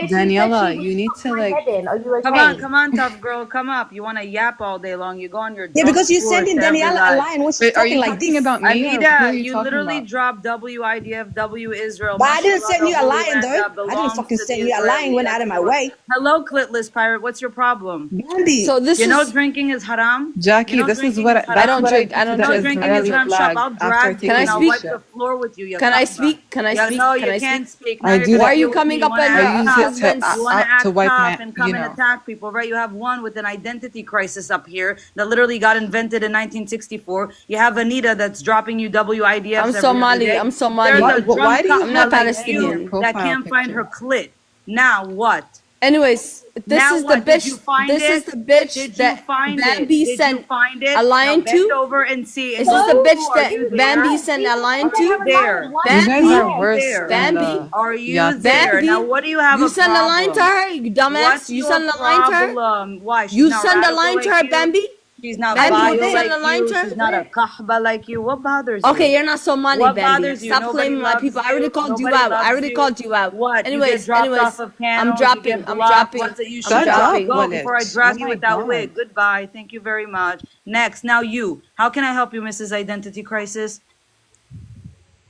Daniela, you need to like. Are you okay? Come on, tough girl, come up. You want to yap all day long. You go on your Yeah, drunk because you're tour sending to every Daniela a live. lion when she's Wait, are talking you like talking this. about me or who are Anita, you you talking literally about? dropped WIDF, W Israel. But I didn't Mashallah, send the you a holy lion land though. that I didn't belongs fucking to send the you a lion. Israeli. Went out of my way. Hello, clitless pirate. What's your problem? Bambi. So this You know is. drinking is haram? Jackie, You know this is drinking what is I haram? don't drink. I to don't You know the drink. drinking is Israeli haram. Shop. flag I'll after drag you taking Can I and I'll speak? wipe shit. the floor with you. Can I Yakamba. speak? Can I Yeah, speak? no, Can you I can't speak? speak. I Now do you're Why that. are you with me. coming You up wanna on I act use the it tough. husband's? You want to act to wipe tough my, and come you and know. attack people, right? You have one with an identity crisis up here that literally got invented in 1964. You have Anita that's dropping you WIDFs I'm every other Somali. day. I'm There's Somali. a Why drunk do you I'm not kahwa have like me in your Palestinian. you that profile can't find her picture? clit. Now what? Anyways, this Now is the what? Did you bitch. find This is it? the bitch Did you that find it? Bambi Did you sent find it? a Now lion bend to. over and see. Is And this the go. bitch Are that you Bambi there? sent a lion Are you to? there? You guys Bambi. are Are you worse there? than Bambi. the Are you Yahya. there? Now Bambi. what do you have You a send a lion to problem? her, you dumbass. What's You your send a lion to her. problem? Why? She's You not send a radical lion to like her, you. Bambi. She's not Bambi, vile you send like a lion you. to her. She's not a kahba like you. What bothers Okay, you? you're not Somali, What Bambi. bothers you? Stop Nobody claiming my loves people. I already you. called you Nobody out. I loves already you. called you out. What? You get dropped off of I'm panels. You dropping. get I'm blocked. dropping. What's it? You I'm shut up. dropping. Go before I drag Oh you my with that God. wig. Goodbye. Thank you very much. Next. Now you. How can I help you, Mrs. Identity Crisis?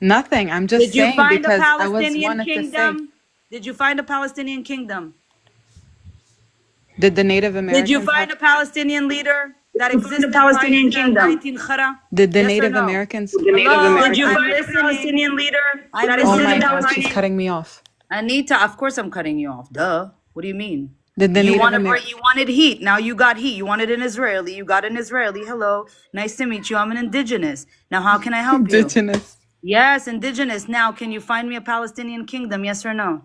Nothing. I'm just Did you saying find a because I was Palestinian wanted to say. kingdom? Did you find a Palestinian kingdom? Did the Native Did you Americans find have? a Palestinian leader that existed prior to 19 Khara? Did the Yes or Native no? Americans? Hello, Did you I'm find a listening. Palestinian leader I'm that Oh existed my listening. God, she's cutting me off. Anita, of course I'm cutting you off. Duh. What do you mean? Did the You Native wanted Americans? you wanted heat. Now you got heat. You wanted an Israeli. You got an Israeli. Hello. Nice to meet you. I'm an indigenous. Now how can I help you? Indigenous. Yes, indigenous. Now can you find me a Palestinian kingdom? Yes or no?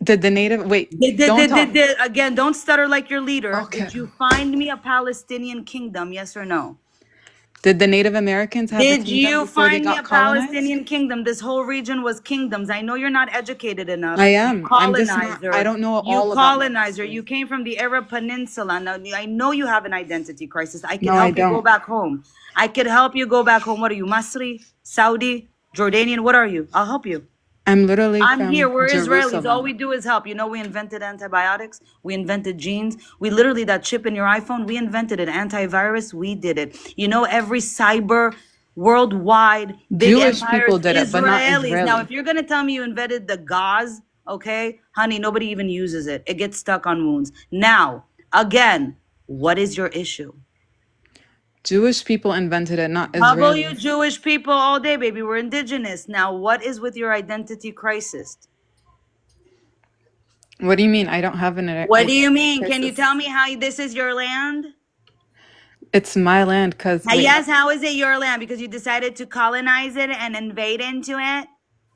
Did the Native? Wait, don't talk. Again, don't stutter like your leader. Okay. Did you find me a Palestinian kingdom? Yes or no? Did the Native Americans have a Did kingdom you before they find me a got colonized? Palestinian kingdom? This whole region was kingdoms. I know you're not educated enough. I You am. I'm just not. colonizer. I don't know You all about my colonizer. history. You came from the Arab Peninsula. Now I know you have an identity crisis. I can No, I help you go don't. back home. I could help you go back home. What are you, Masri, Saudi, Jordanian? What are you? I'll help you. I'm literally I'm here. from We're Israelis. All Jerusalem. we do is help. You know, we invented antibiotics. We invented genes. We literally, that chip in your iPhone, we invented it. Antivirus, we did it. You know, every cyber worldwide big Jewish empires, people did it, but not Israelis. Now, Israeli. if you're going to tell me you invented the gauze, okay, honey, nobody even uses it. It gets stuck on wounds. Now, again, what is your issue? Jewish people invented it, not Hubble you Israelis. Jewish people all day, baby. We're indigenous. Now, what is with your identity crisis? What do you mean? I don't have an What do you mean? crisis. Can you tell me how this is your land? It's my land because Yes, how is it your land? Because you decided to colonize it and invade into it?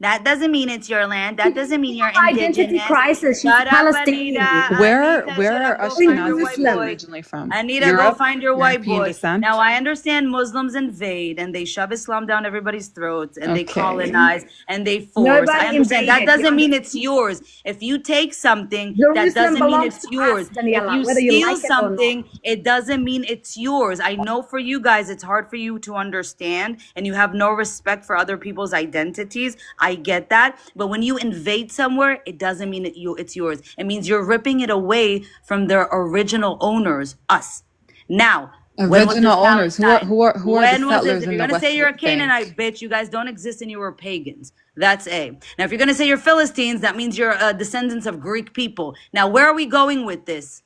That doesn't mean it's your land. That doesn't mean you're Identity indigenous. crisis. She's Shut up, Palestinian. Anita. where Anita, where shut are up. Go find your white Ashkenazis boy. originally from? Anita, go Europe, find your white European boy. descent. Now, I understand Muslims invade and they shove Islam down everybody's throats and they Okay. colonize and they force. Nobody I understand. That invaded. doesn't mean it's yours. If you take something, that Jerusalem doesn't mean belongs it's to yours. us, If Daniela, you whether you steal like it or not. something, it doesn't mean it's yours. I know for you guys, it's hard for you to understand and you have no respect for other people's identities. I get that. But when you invade somewhere, it doesn't mean it's yours. It means you're ripping it away from their original owners, us. Now, when was this Original owners. Who are Palestine? who are who are the When was settlers this? If in you're the gonna West say you're a Bank? Canaanite, bitch, you guys don't exist and you were pagans. That's A. Now, if you're gonna say you're Philistines, that means you're descendants of Greek people. Now, where are we going with this?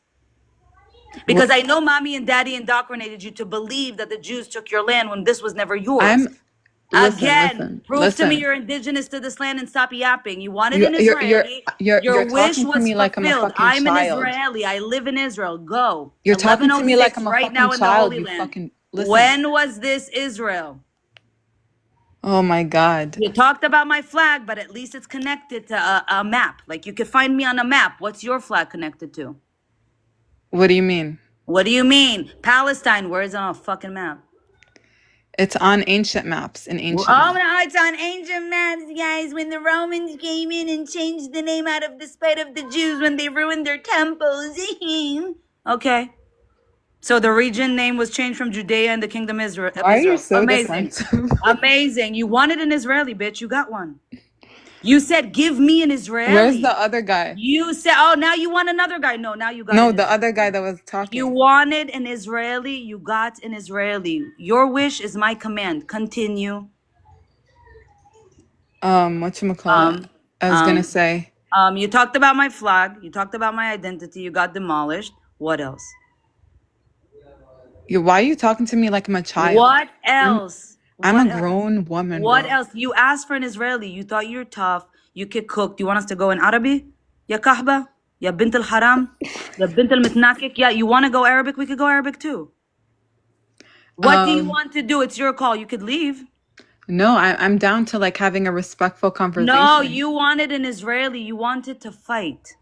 Because I know mommy and daddy indoctrinated you to believe that the Jews took your land when this was never yours. I'm Again, prove to me listen. you're indigenous to this land and stop yapping. You wanted You're an you're you're Israeli. you're, Your you're wish talking to was me like I'm a fulfilled. fucking I'm an child. Israeli. I live in Israel. Go. You're talking to me like 1106 I'm a right now fucking in the child. Holy You Land. fucking listen. When was this Israel? Oh my God. You talked about my flag, but at least it's connected to a map. Like you could find me on a map. What's your flag connected to? What do you mean? What do you mean? Palestine, where is it on a fucking map? It's on ancient maps in Oh, ancient maps. no, it's on ancient maps, guys. When the Romans came in and changed the name out of the spite of the Jews when they ruined their temples. Okay. So the region name was changed from Judea and the kingdom Israel. Why are you so Amazing. defensive? Amazing. You wanted an Israeli, bitch. You got one. You said, give me an Israeli. Where's the other guy? You said, oh, now you want another guy. No, now you got No, an the other guy that was talking. You wanted an Israeli. You got an Israeli. Your wish is my command. Continue. Whatchamacallit? I was gonna say. You talked about my flag. You talked about my identity. You got demolished. What else? Why are you talking to me like I'm a child? What else? I'm What a else? grown woman. What bro. else? You asked for an Israeli. You thought you're tough. You could cook. Do you want us to go in Arabic? Ya kahba? Ya bint al-haram? Ya bint al-mitnakik? Yeah, you want to go Arabic? We could go Arabic too. What do you want to do? It's your call. You could leave. No, I'm down to like having a respectful conversation. No, you wanted an Israeli. You wanted to fight.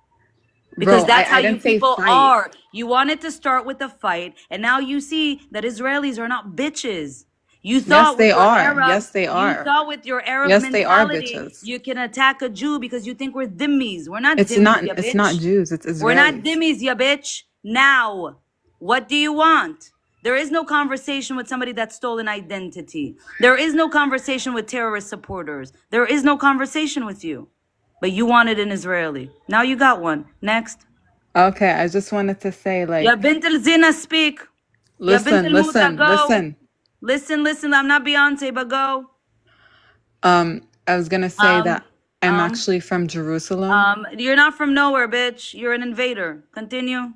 Because Bro, that's how I you didn't say people fight. are. You wanted to start with a fight, and now you see that Israelis are not bitches. You thought they with your are. Arab, Yes, they are. You thought with your Arab Yes, they are mentality, bitches. you can attack a Jew because you think we're dhimmis. We're not It's dhimmis, not. ya It's bitch. not Jews. It's Israelis. We're not dhimmis, ya bitch. Now, what do you want? There is no conversation with somebody that stole an identity. There is no conversation with terrorist supporters. There is no conversation with you. But you wanted an Israeli. Now you got one. Next. Okay, I just wanted to say like. Ya bint al-zina, speak. Ya bint Listen, al-muta, listen, go. listen. Listen. I'm not Beyonce, but go. I was gonna say that I'm actually from Jerusalem. You're not from nowhere, bitch. You're an invader. Continue.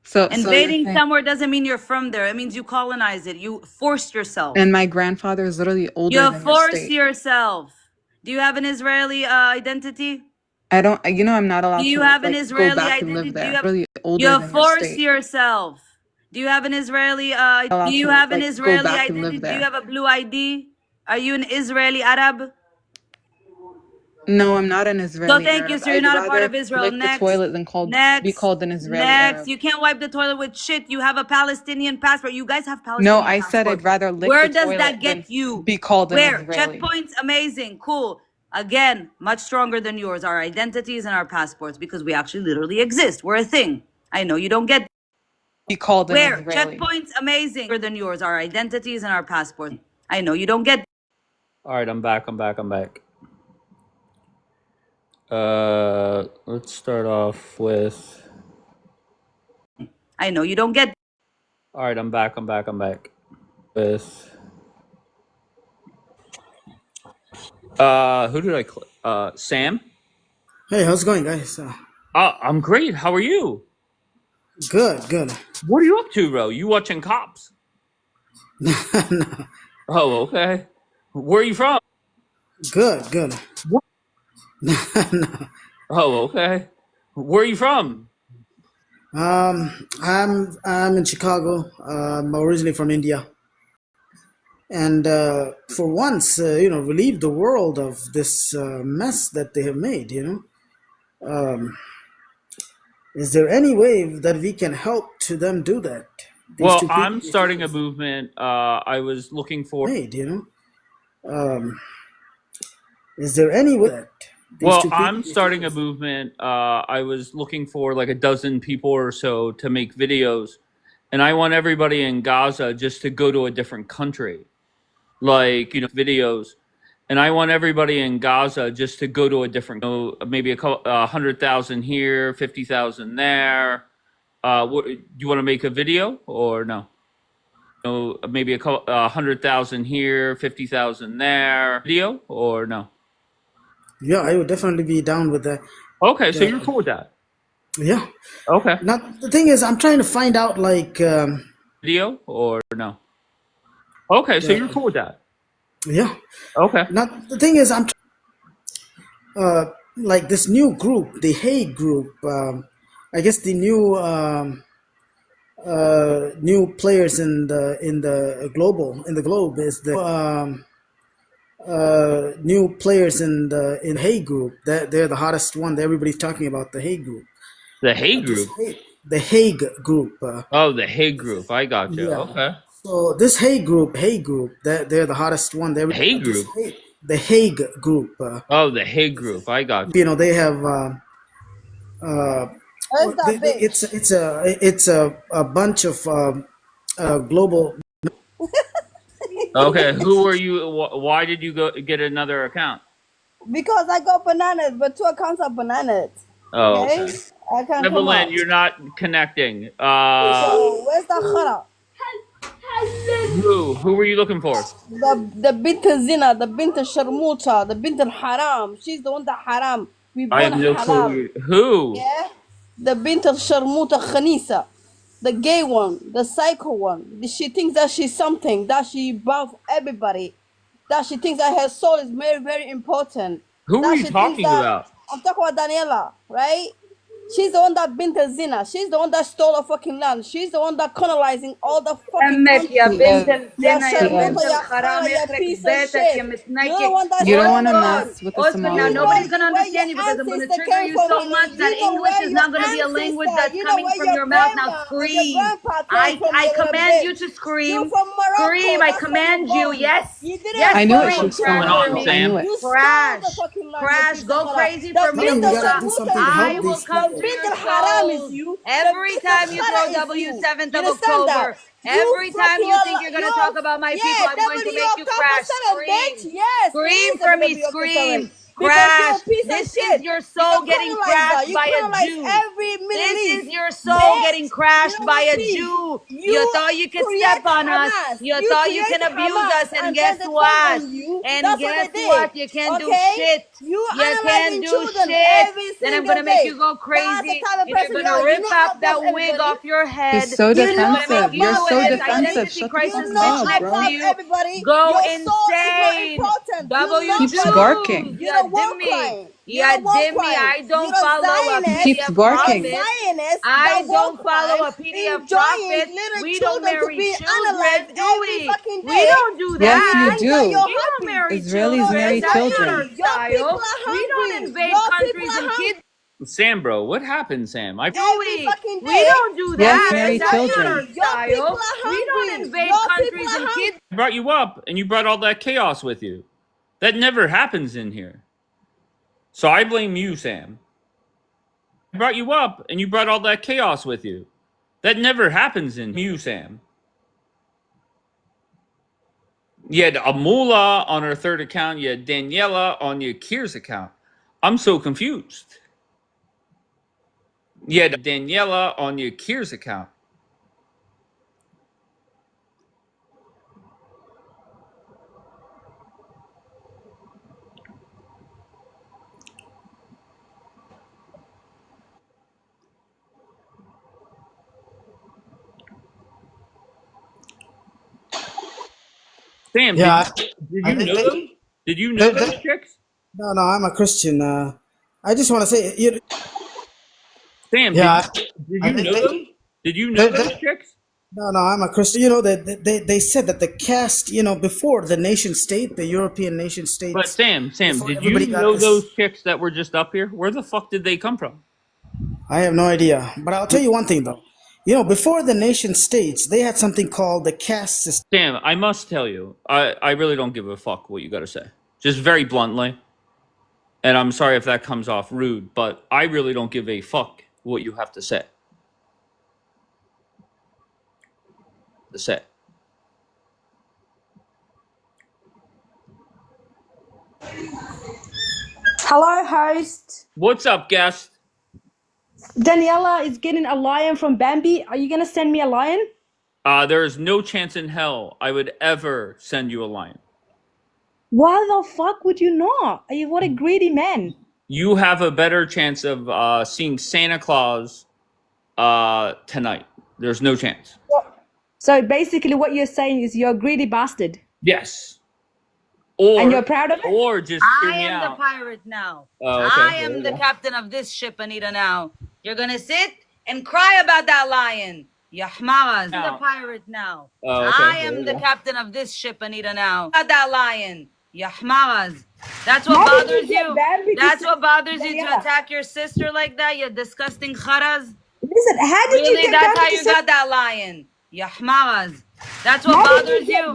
So Invading you're saying- somewhere doesn't mean you're from there. It means you colonize it. You forced yourself. And my grandfather is literally older You than your forced state. yourself. Do you have an Israeli identity? I don't. You know, I'm not allowed Do you to have an like, Israeli go back and identity? live there. Do you have, Really older you than your forced state. yourself. Do you have an Israeli? Allowed Do you to, have an like, go Israeli back and live identity? Do you there. have a blue ID? Are you an Israeli Arab? No, I'm not an Israeli So thank you, Arab. so you're I'd not a part rather of Israel. lick the Next. toilet than be called an Israeli Arab. You can't wipe the toilet with shit. You have a Palestinian passport. You guys have Palestinian No, I said I'd rather lick Where the does toilet that than get you? be called an Where? Israeli. Checkpoints, amazing, cool. Again, much stronger than yours. Our identities and our passports, because we actually literally exist. We're a thing. I know you don't get. Be called an Where? Israeli. Checkpoints, amazing than yours. Our identities and our passports. I know you don't get. All right, I'm back. Let's start off with. I know you don't get. All right, I'm back. With. Who did I click? Sam? Hey, how's it going, guys? I'm great. How are you? Good. What are you up to, bro? You watching Cops? No. Oh, okay. Where are you from? Good. What? No. Oh, okay. Where are you from? I'm in Chicago. I'm originally from India, and for once, relieve the world of this mess that they have made. Is there any way that we can help to them do that? Well, I'm starting a movement. I was looking for. Is there any way that? Well, I'm starting a movement. I was looking for like a dozen people or so to make videos, and I want everybody in Gaza just to go to a different country, videos. And I want everybody in Gaza just to go to a different, maybe 100,000 here, 50,000 there. Do you want to make a video or no? No, maybe 100,000 here, 50,000 there. Video or no? Yeah, I would definitely be down with that. Okay, so you're cool with that? Yeah. Okay. Now the thing is, I'm trying to find out video or no? Okay, so you're cool with that? Yeah. Okay. Now the thing is, I'm like this new group, the Hague group. I guess the new players in the globe is the new players in Hague group. They're the hottest one. Everybody's talking about the Hague group. The Hague group. The Hague group. The Hague group. I got you. Yeah. Okay. So this Hague group, they're the hottest one. The Hague group. The Hague group. The Hague group. I got you. They have. It's a bunch of global. Okay, who are you? Why did you get another account? Because I got bananas, but 2 accounts are bananas. Oh, okay. I can't Evelyn, you're not connecting. So where's the khara? Who were you looking for? The bint zina, the bint sharmuta, the bint haram. She's the one that haram. We I have born no halal. clue. Who? Yeah. The bint sharmuta khanisa. The gay one, the psycho one. She thinks that she's something, that she above everybody, that she thinks that her soul is very, very important. Who that are you she talking thinks that- about? I'm talking about Daniela, right? She's the one that bint zina. She's the one that stole our fucking land. She's the one that colonizing all the fucking countries. يا بنت يا الزنا يا شرموطة بنت يا الحرام خرا يا يخرب piece of بيتك shit. يا You're the متنكد. one that You don't stole want to the mess land. with the Osman, now Somali. nobody's gonna Where your understand you because I'm gonna ancestor trigger came you from, so and much that you know English where is your not gonna be a language ancestor, that's you know coming where from your your mouth. Now grandma and your scream. grandpa came from, I you little command you bitch. to scream. You're from Morocco. Scream. I That's where command you're you. born. Yes. You didn't Yes. I knew it. scream. She's What's going on, Sam? You stole Crash. the fucking land, Crash. you piece Go of crazy haram. for The me. bint you gotta do sharmuta something to is I help you. will these come The to bint your haram is soul. you. Every The bint time you khara throw is you. W7th You of understand October, that? every time you think you're gonna talk about my people, Yeah, I'm going to make you W crash. bitch. Scream. Yes, Scream it is for a me. W Scream. because Crash. you're a piece of This shit. is your You're soul a getting colonizer. crashed You by a colonize Jew. every Middle This East. is your soul Bitch. getting crashed You know by what, a please? Jew. You You thought you could create step on us. Hamas. You You thought you create can abuse Hamas, us. And and guess then they what? turn on you. And That's guess what they did. what? You can't do shit. You You can't analyzing do children shit. every Then I'm single gonna make day. you go That's the crazy. type of And you're person you gonna are. rip You know off I that love wig everybody. off your head. She's so You know And I'm gonna defensive. make you You're so and this defensive. identity Shut the crisis fuck You know bitch up, I next bro. to love you everybody. go Your soul is not insane. important. W You know Keeps what? barking. You're the war Dimmy. crying. Yeah, You're a war Demi, crime. I don't You're a follow a Zionist. Keeps PDF barking. You're a prophet. Zionist. I The war don't follow a crimes, PDF enjoying prophet. little We don't children to marry be children, unalived do every we? fucking We day. don't do Yes, that. you And that do. you're We don't happy. marry Israelis children. marry That's not children. our Your people style. are We don't hungry. invade Your people countries are and hungry kids. Sam, bro, what happened, Sam? I Do every we? fucking We day. don't do Yes, that. marry That's not children. our Your people style. are We don't hungry. invade Your people countries are and hungry. kids. brought you up and you brought all that chaos with you. That never happens in here. So I blame you, Sam. I brought you up and you brought all that chaos with you. That never happens in you, Sam. You had a mullah on her third account. You had Daniela on your Kier's account. I'm so confused. You had Daniela on your Kier's account. Sam, Yeah, did I, you know they, those? Did you know those chicks? no, I'm a Christian. I just want to say, Sam, yeah, did you know those? Did you know they, those they, chicks? no, I'm a Christian. You know, they said that the caste, before the nation state, the European nation But states, Sam, before did everybody you got know this. those chicks that were just up here? Where the fuck did they come from? I have no idea. But I'll tell you one thing, though. Before the nation states, they had something called the caste system. Sam, I must tell you, I really don't give a fuck what you got to say. Just very bluntly. And I'm sorry if that comes off rude, but I really don't give a fuck what you have to say. Hello, host. What's up, guest? Daniela is getting a lion from Bambi. Are you gonna send me a lion? There is no chance in hell I would ever send you a lion. Why the fuck would you not? Are you what a greedy man? You have a better chance of seeing Santa Claus tonight. There's no chance. So basically, what you're saying is you're a greedy bastard. Yes. Or, and you're proud of it? Or just hear me I am the out. pirate now. Oh, okay. I am the captain of this ship, Anita, now. You're gonna sit and cry about that lion. Yahmaras. I'm the pirate now. Oh, okay. I am the captain of this ship, Anita, now. About that lion. Yahmaras. That's what bothers you? That's what bothers you to attack your sister like that, you disgusting kharas? Listen, how did really? you get That's how Bambi you got that lion. Yahmaras. That's what bothers you?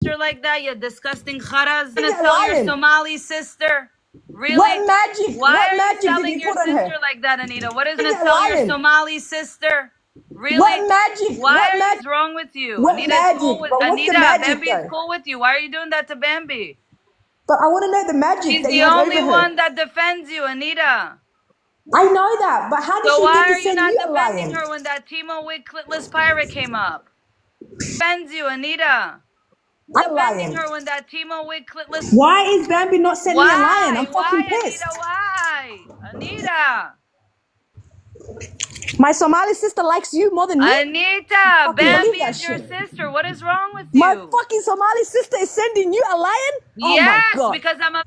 Sister like that, you disgusting kharas. Gonna tell your Somali sister? Really? What magic? Why What are magic you did telling you your put on her? sister like that, Anita? What is gonna You're tell your lying. Somali sister? Really? What magic? Why What is magic? wrong with you? What Anita's magic? cool with But what's the Anita. magic, Bambi's though? cool with you. Why are you doing that to Bambi? But I want to know the magic She's that the you have only over her. one that defends you, Anita. I know that, but how did So she why get are to you send not you a defending lion? her when that Timo Wig clitless pirate came up? Defends you, Anita. Defending her when that Timo Wig clitless. Why is Bambi not sending me a lion? I'm fucking pissed. Anita? Why? Anita. My Somali sister likes you more than me. Anita, I fucking Bambi believe that is your shit. sister. What is wrong with you? My fucking Somali sister is sending you a lion? Oh yes, my god. because I'm a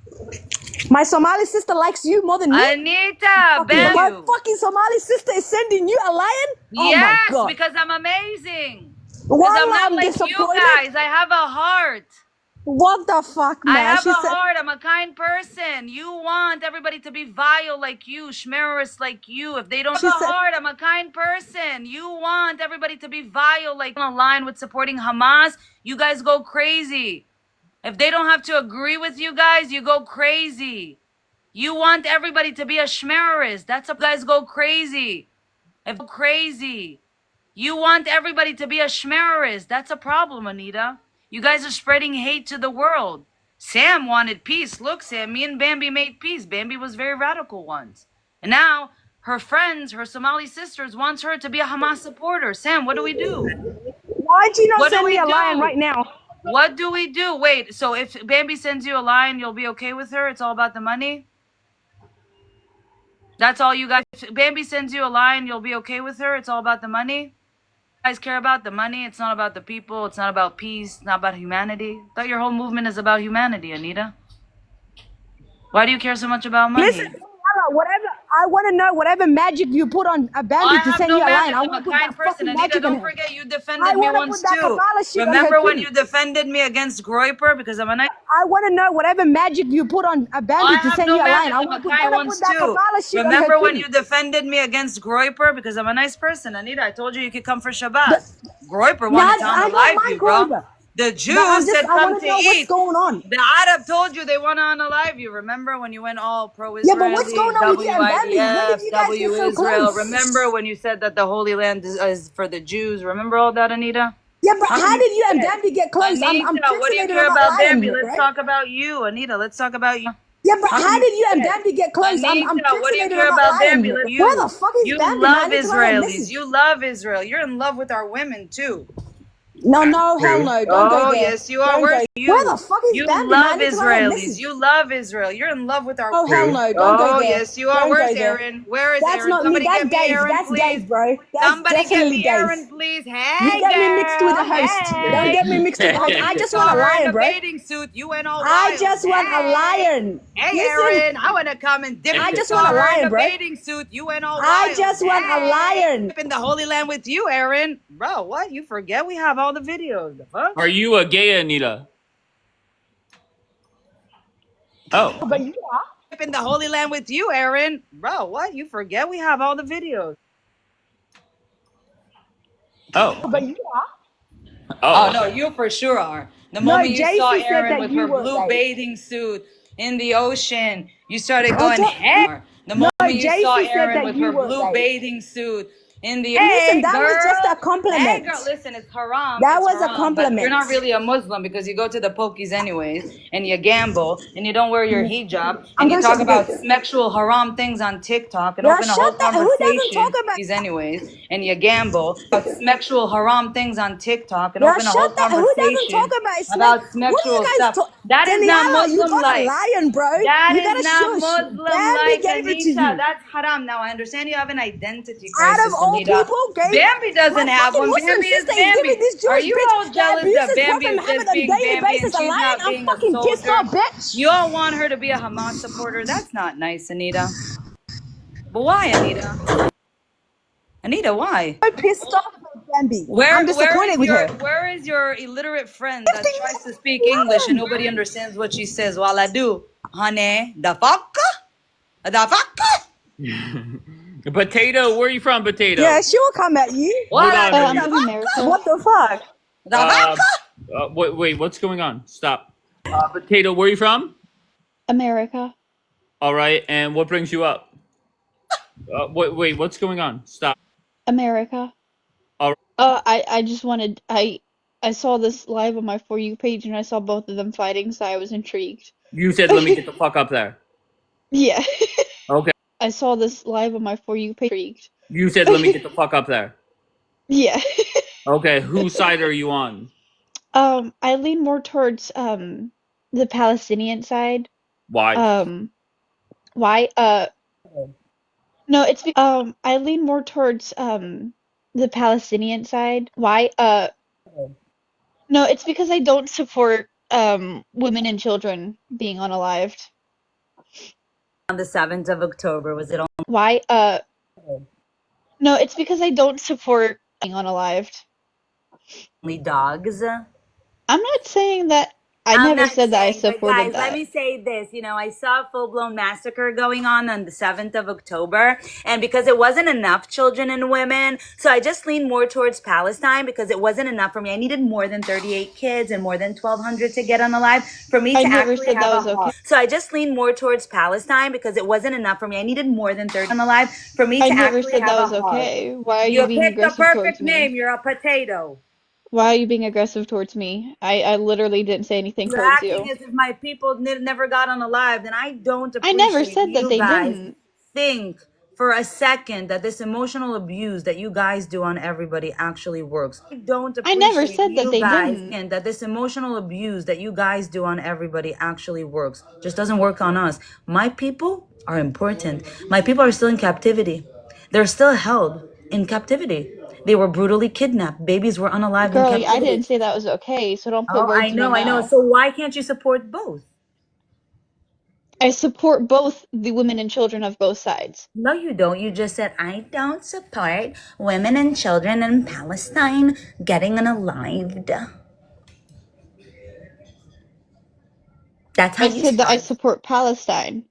My Somali sister likes you more than me. Anita, Bambi. My fucking Somali sister is sending you a lion? Oh yes, my god. because I'm amazing. Because Wallah, I'm not I'm like you disappointed. guys. I have a heart. What the fuck, man? I have She a said, heart. I'm a kind person. You want everybody to be vile like you, schmerus like you. If they don't have a heart, I'm a kind person. You want everybody to be vile like on a line with supporting Hamas. You guys go crazy. If they don't have to agree with you guys, you go crazy. You want everybody to be a schmerus. That's how you guys go crazy. If crazy. You want everybody to be a schmerus. That's a problem, Anita. You guys are spreading hate to the world. Sam wanted peace. Look, Sam, me and Bambi made peace. Bambi was very radical once. And now her friends, her Somali sisters, wants her to be a Hamas supporter. Sam, what do we do? why do you not What do send we me a do? lion right now? What do we do? Wait, so if Bambi sends you a lion, you'll be okay with her? It's all about the money? That's all you guys... If Bambi sends you a lion, you'll be okay with her? It's all about the money? You guys care about the money? It's not about the people. It's not about peace. It's not about humanity. I thought your whole movement is about humanity, Anita. Why do you care so much about money? Listen, I want to know whatever magic you put on a I Bambi to have send no you a lion. magic. I I'm want a to put kind that person. fucking Anita, magic on don't her. forget you I defended me want to once put that too. Kabbalah shit on her Remember when too. you defended me against Groiper because I'm a nice. I want to know whatever magic you put on a I Bambi to have send no you a lion. magic. I I'm want a to kind put once that too. Kabbalah shit on her Remember when too. you defended me against Groiper because I'm a nice person, Anita. I told you you could come for Shabbat. Groiper Nah, wanted to I don't unalive mind you, bro. Grover. The But I'm Jews just, said I come want to to know what's eat. going on. The Arab told you they want to unalive you. Remember when you went all Yeah, but what's pro-Israeli, going on with you and Bambi? When did WIDF, you guys get so Israel? close? Remember when you said that the Holy Land is for the Jews? Remember all that, Anita? Yeah, but How how can you did you and forget? Bambi get close? I'm Anita, what do you pixelated care on about that lion, Bambi? Let's right? talk about you, Anita. Let's talk about you. Yeah, but How how can did you you and forget? Bambi get close? I'm Anita, what do you pixelated care on about that lion. Bambi? Where the fuck is You Bambi, man? love It's like a Israelis. message. You love Israel. You're in love with our women too. No, no, hell no. Don't go Oh, there. yes, you are. Don't Where's go. Where the you? fuck is You Bambi, love man? It's like a Israelis. message. You love Israel. You're in love with our. Oh, hell no. Don't go Oh, there. yes, you are. Don't Where's go there. Aaron? Where is That's Aaron? not me. Somebody That's get me Dave. Aaron, That's please. Dave, bro. That's Somebody get definitely me Dave. Aaron, please. You Hey, get me mixed with a host. girl. Don't Hey. get me mixed with a host. I just want a Saw her in lion, a bro. bathing suit. You went all I wild. just want a lion. Hey, Listen, Aaron, I want to come and dip. I just Saw want a her in lion, a bro. bathing suit. You went all I wild. just want a lion. In the Holy Land with you, Aaron. Bro, what? You forget we have all the videos. The fuck? Are you a gay, Anita? Oh. But you are. In the Holy Land with you, Aaron. Bro, what? You forget we have all the videos. Oh. But you are. Oh, no, you for sure are. The No, moment you saw JC said Aaron that with you her were blue gay. bathing suit in the ocean, you started I going, thought- hey. The No, moment you saw JC said Aaron that with you her were blue gay. bathing suit in the Listen, that girl. was just a Hey, compliment. girl, listen, it's haram. That it's was a haram, compliment. But you're not really a Muslim because you go to the pokies anyways, and you gamble, and you don't wear your hijab, I'm and you gonna talk shut about the- sexual haram things on TikTok and Yeah, open a whole shut that. Who doesn't conversation. talk about? These anyways, and you gamble about sexual haram things on TikTok and Yeah, open a whole shut that. Who doesn't conversation talk about Islam? about What do you sexual guys stuff. talk? That is not Daniela, you Muslim got a like. lion, bro. That You is gotta not shush. Muslim Bambi like, gave it to Anita. you. That's haram. Now I understand you have an identity Out crisis, of all Anita. people, gay. Bambi doesn't my have fucking one. Muslim Bambi is sister is giving Bambi. this Are Jewish you bitch all that jealous that abuses Bambi Prophet is Muhammad just on a being daily Bambi and basis a she's lion? not I'm being a fucking pissed soldier? off, bitch. You all want her to be a Hamas supporter. That's not nice, Anita. But why, Anita? Anita, why? I'm pissed off with Bambi. Where, I'm disappointed with her. where is your illiterate friend that tries to speak English and nobody understands what she says? Well, I do. Honey, the fuck? The fuck? Potato, where are you from, Potato? Yeah, she will come at you. What? Hold on, I'm from America. What the fuck? The fuck? Wait, what's going on? Stop. Potato, where are you from? America. All right, and what brings you up? Wait, what's going on? Stop. America. All right. I just wanted I saw this live on my For You page and I saw both of them fighting, so I was intrigued. You said, let me get the fuck up there. Yeah. Okay. I saw this live on my For You page. You said, let me get the fuck up there. Yeah. Okay, whose side are you on? I lean more towards the Palestinian side. Why? Why? No, it's I lean more towards the Palestinian side. Why? No, it's because I don't support women and children being unalived. On the 7th of October, was it Why? No, it's because I don't support being unalived. only dogs? I'm not saying that. I I'm never not said that I saying, but supported guys, that. let me say this. You know, I saw a full-blown massacre going on the 7th of October, and because it wasn't enough children and women, so I just leaned more towards Palestine because it wasn't enough for me. I needed more than 38 kids and more than 1,200 to get unalive for me I to never actually said that have was a okay. So I just leaned more towards Palestine because it wasn't enough for me. I needed more than 30 unalive for me I to never actually said that have was a heart. okay. Why are You you being picked the aggressive perfect towards me? name. You're a potato. Why are you being aggressive towards me? I literally didn't say anything You're towards acting you. as if my people never got unalived, and I don't I never appreciate said that you they guys didn't. think for a second that this emotional abuse that you guys do on everybody actually works. I don't I never appreciate said that you they guys didn't. and that this emotional abuse that you guys do on everybody actually works. Just doesn't work on us. My people are important. My people are still in captivity. They're still held in captivity. They were brutally kidnapped. Babies were unalived in Girlie, I captivity. didn't say that was okay, so don't put Oh, words I in my know. mouth. So why can't you support both? I support both the women and children of both sides. No, you don't. You just said, I don't support women and children in Palestine getting unalived. That's how I you said that I started. support Palestine.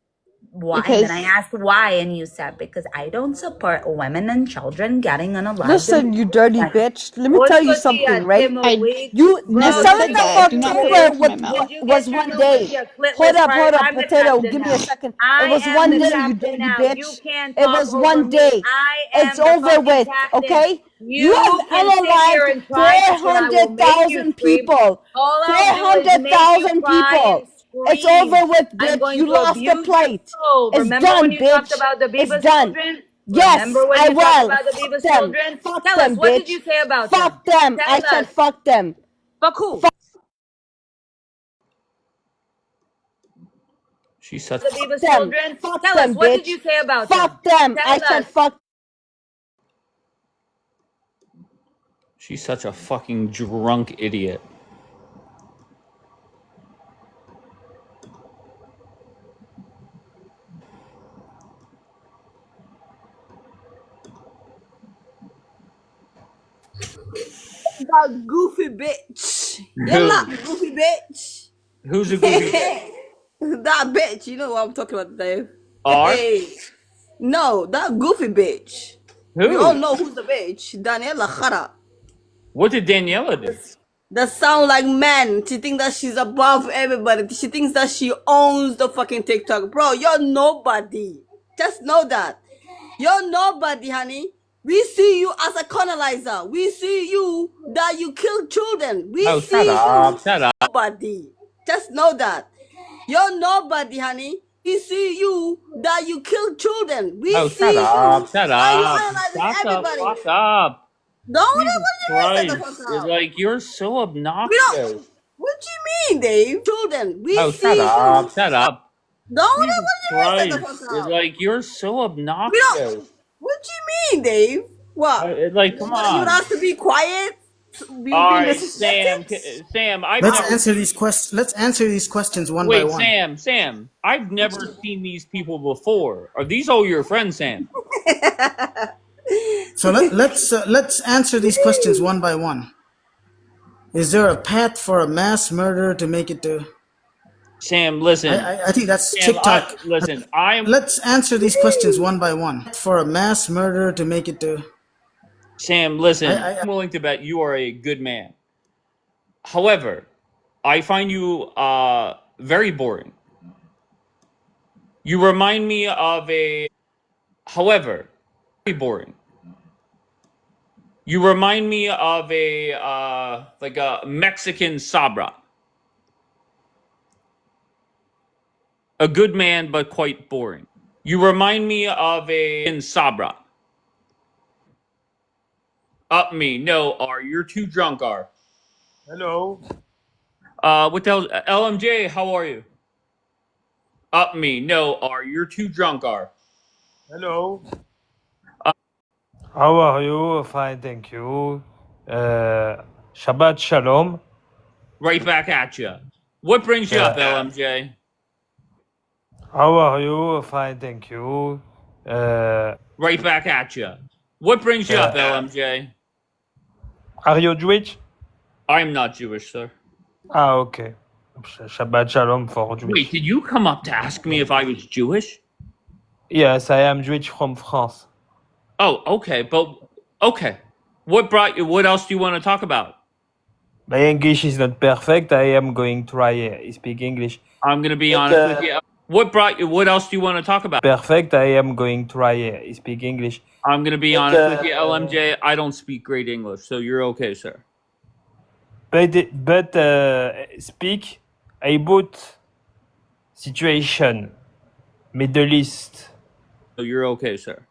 Why? Because Then I asked why, and you said, because I don't support women and children getting unalived. Listen, you dirty bitch. Let me tell you something, right? I You the never 7th said of that. Do not put October words in my mouth. was one day. Hold up, potato. Give me a second. It was one day, you dirty bitch. It was one day. It's over with, okay? You have unalived 400,000 people. 400,000 people. It's over with, bitch. You lost the plight. It's Remember done, when you bitch. talked about the It's Bibas done. children? Yes, Remember when I you talked will. about the Fuck Bibas them. children? Fuck Tell them, us, what bitch. did you say about Fuck them? them. I Tell said us. fuck them. Fuck who? She such The Bibas them. children? Fuck Tell them, us, what bitch. did you say about Fuck them? them. I Tell said us. fuck. she's such a fucking drunk idiot. That goofy bitch. Yalla, goofy bitch. Who's a goofy bitch? That bitch. You know what I'm talking about, Dave. Are? Hey. No, that goofy bitch. Who? We all know who's the bitch. Daniela Khara. What did Daniela do? That sound like man. She thinks that she's above everybody. She thinks that she owns the fucking TikTok. Bro, you're nobody. Just know that. You're nobody, honey. We see you as a colonizer. We see you that you kill children. We Oh, see shut up. you Shut up. nobody. Just know that. You're nobody, honey. We see you that you kill children. We Oh, see shut you up. Shut that you up. analyzing Shut the everybody. fuck up. Don't Jesus shut the Christ. fuck up. Like, you're so We obnoxious. don't. What do you mean, Dave? Children. We Oh, see shut up. you. Shut up. Don't Jesus shut the Christ. fuck up. Like, you're so We obnoxious. don't. What do you mean, Dave? What? Like, come You want on. us to be quiet? All Being right, Sam. disrespected? Sam, I've Let's never answer seen... these questions. Let's answer these questions one by Wait, one. Sam. I've never seen these people before. Are these all your friends, Sam? So let's answer these questions one by one. Is there a path for a mass murderer to make it to? Sam, listen. I think that's Sam, TikTok. I'm... Let's answer these questions one by one. For a mass murderer to make it to? Sam, listen. I'm willing to bet you are a good man. However, I find you very boring. You remind me of a... However, very boring. You remind me of a like a Mexican Sabra. A good man, but quite boring. You remind me of a Sabra. Up me, no, R. You're too drunk, R. Hello. What the hell? LMJ, how are you? Up me, no, R. You're too drunk, R. Hello. How are you? Fine, thank you. Shabbat Shalom. Right back at you. What brings you up, LMJ? How are you? Fine, thank you. Right back at you. What brings you up, LMJ? Are you Jewish? I'm not Jewish, sir. Ah, okay. Shabbat Shalom for Jewish. Wait, did you come up to ask me if I was Jewish? Yes, I am Jewish from France. Oh, okay, but okay. What brought you? What else do you want to talk about? My English is not perfect. I am going to try speak English. I'm gonna be honest with you. What brought you? What else do you want to talk about? Perfect. I am going to try speak English. I'm gonna be honest with you, LMJ. I don't speak great English, so you're okay, sir. But speak about situation, Middle East. So you're okay, sir.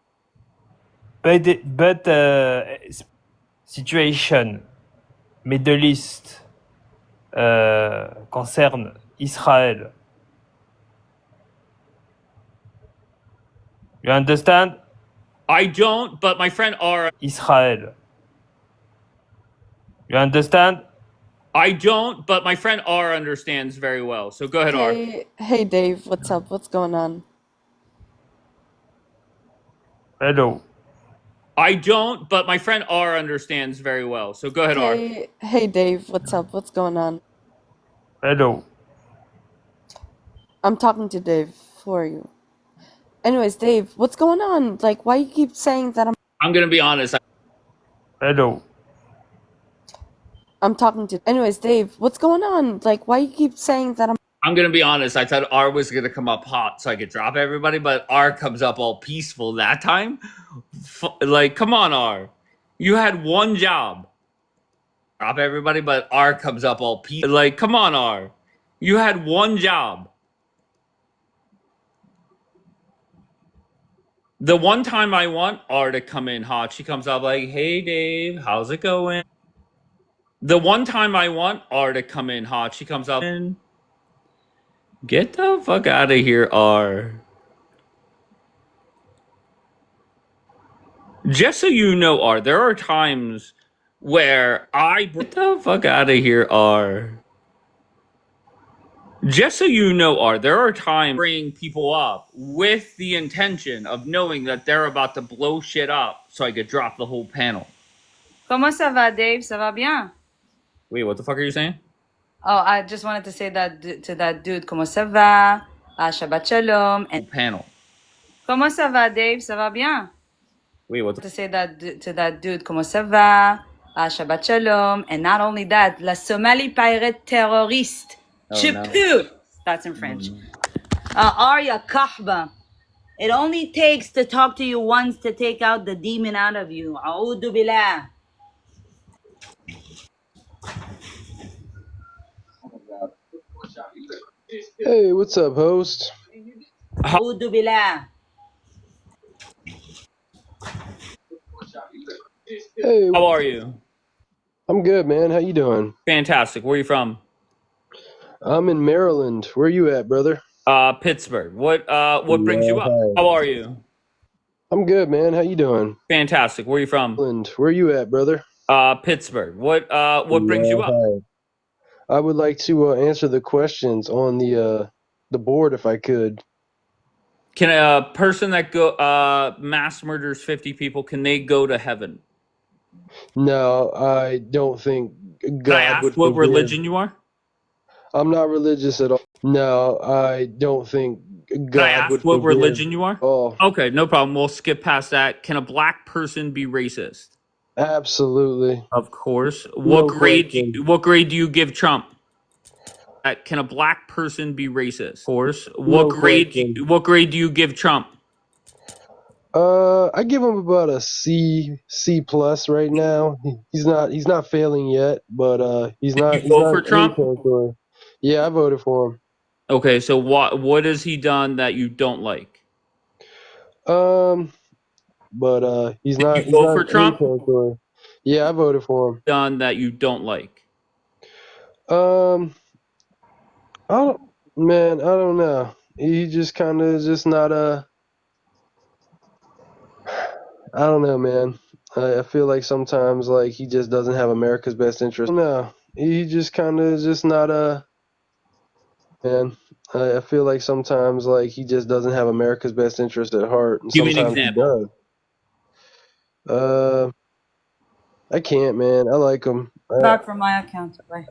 But situation, Middle East, concerne Israel. You understand? I don't, but my friend R. Israel. You understand? I don't, but my friend R understands very well. So go ahead, R. Hey Dave, what's up? What's going on? Hello. I don't, but my friend R understands very well. So go ahead, R. Hey Dave, what's up? What's going on? Hello. I'm talking to Dave for you. Anyways, Dave, what's going on? Like, why you keep saying that I'm gonna be honest. Hello. I'm talking to. Anyways, Dave, what's going on? Like, why you keep saying that I'm gonna be honest. I thought R was gonna come up hot so I could drop everybody, but R comes up all peaceful that time. Like, come on, R. You had one job. Drop everybody, but R comes up all peaceful. Like, come on, R. You had one job. The one time I want R to come in hot, she comes up like, "Hey, Dave, how's it going?" The one time I want R to come in hot, she comes up and get the fuck out of here, R. Just so you know, R, there are times where I get the fuck out of here, R. Just so you know, R, there are times bringing people up with the intention of knowing that they're about to blow shit up so I could drop the whole panel. Comment ça va, Dave? Ça va bien? Wait, what the fuck are you saying? Oh, I just wanted to say that to that dude. Comment ça va? Shabbat shalom. And Panel. comment ça va, Dave? Ça va bien? Wait, what the To say that to that dude. Comment ça va? Shabbat shalom. And not only that, la Somali pirate terroriste. Oh, Je no. peux. That's in French. Arya Kahba. It only takes to talk to you once to take out the demon out of you. A'udhu billah. Hey, what's up, host? A'udhu billah. Hey, How are you? I'm good, man. How you doing? Fantastic. Where are you from? I'm in Maryland. Where you at, brother? Pittsburgh. What brings you up? How are you? I'm good, man. How you doing? Fantastic. Where are you from? Maryland. Where you at, brother? Pittsburgh. What brings you up? I would like to answer the questions on the board if I could. Can a person that mass murders 50 people, can they go to heaven? No, I don't think God Can I ask would what forgive. religion you are? I'm not religious at all. No, I don't think Can I God ask would what forgive. religion you are? Oh, Okay, no problem. We'll skip past that. Can a black person be racist? absolutely. Of course. No question. What grade do you give Trump? Can a black person be racist? Of course. No question. What grade do you give Trump? I give him about a C plus right now. He's not failing yet, but he's not. Did you vote for in Trump? territory. Yeah, I voted for him. Okay, so what has he done that you don't like? But he's Did not. you vote for in Trump? territory. Yeah, I voted for him. Done that you don't like? I don't know. He just kind of just not I don't know, man. I feel like sometimes like he just doesn't have America's best interest. No, he just kind of just not man. I feel like sometimes like he just doesn't have America's best interest at heart, and Give me an sometimes he example. does. I can't, man. I like him. Back from my account. Bye.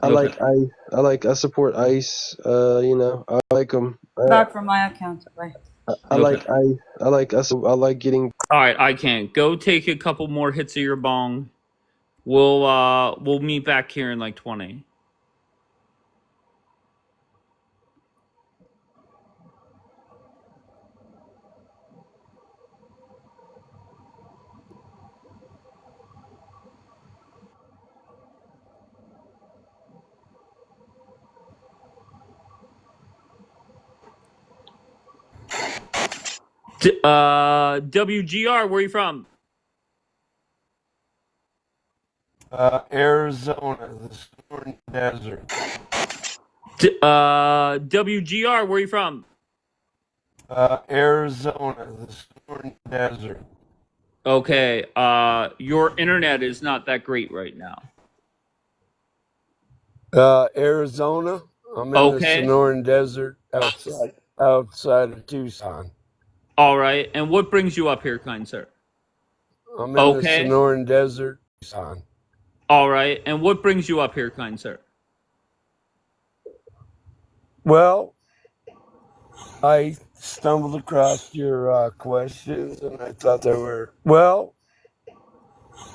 I like ICE. I support ICE. I like him. Back from my account. Bye. I like ICE. I like getting. All right, I can't. Go take a couple more hits of your bong. We'll meet back here in like 20. WGR, where are you from? Arizona, the Sonoran Desert. WGR, where are you from? Arizona, the Sonoran Desert. Okay, your internet is not that great right now. Arizona. I'm in the Okay. Sonoran Desert outside of Tucson. All right. And what brings you up here, kind sir? I'm in the Okay. Sonoran Desert, Tucson. All right. And what brings you up here, kind sir? Well, I stumbled across your questions, and I thought they were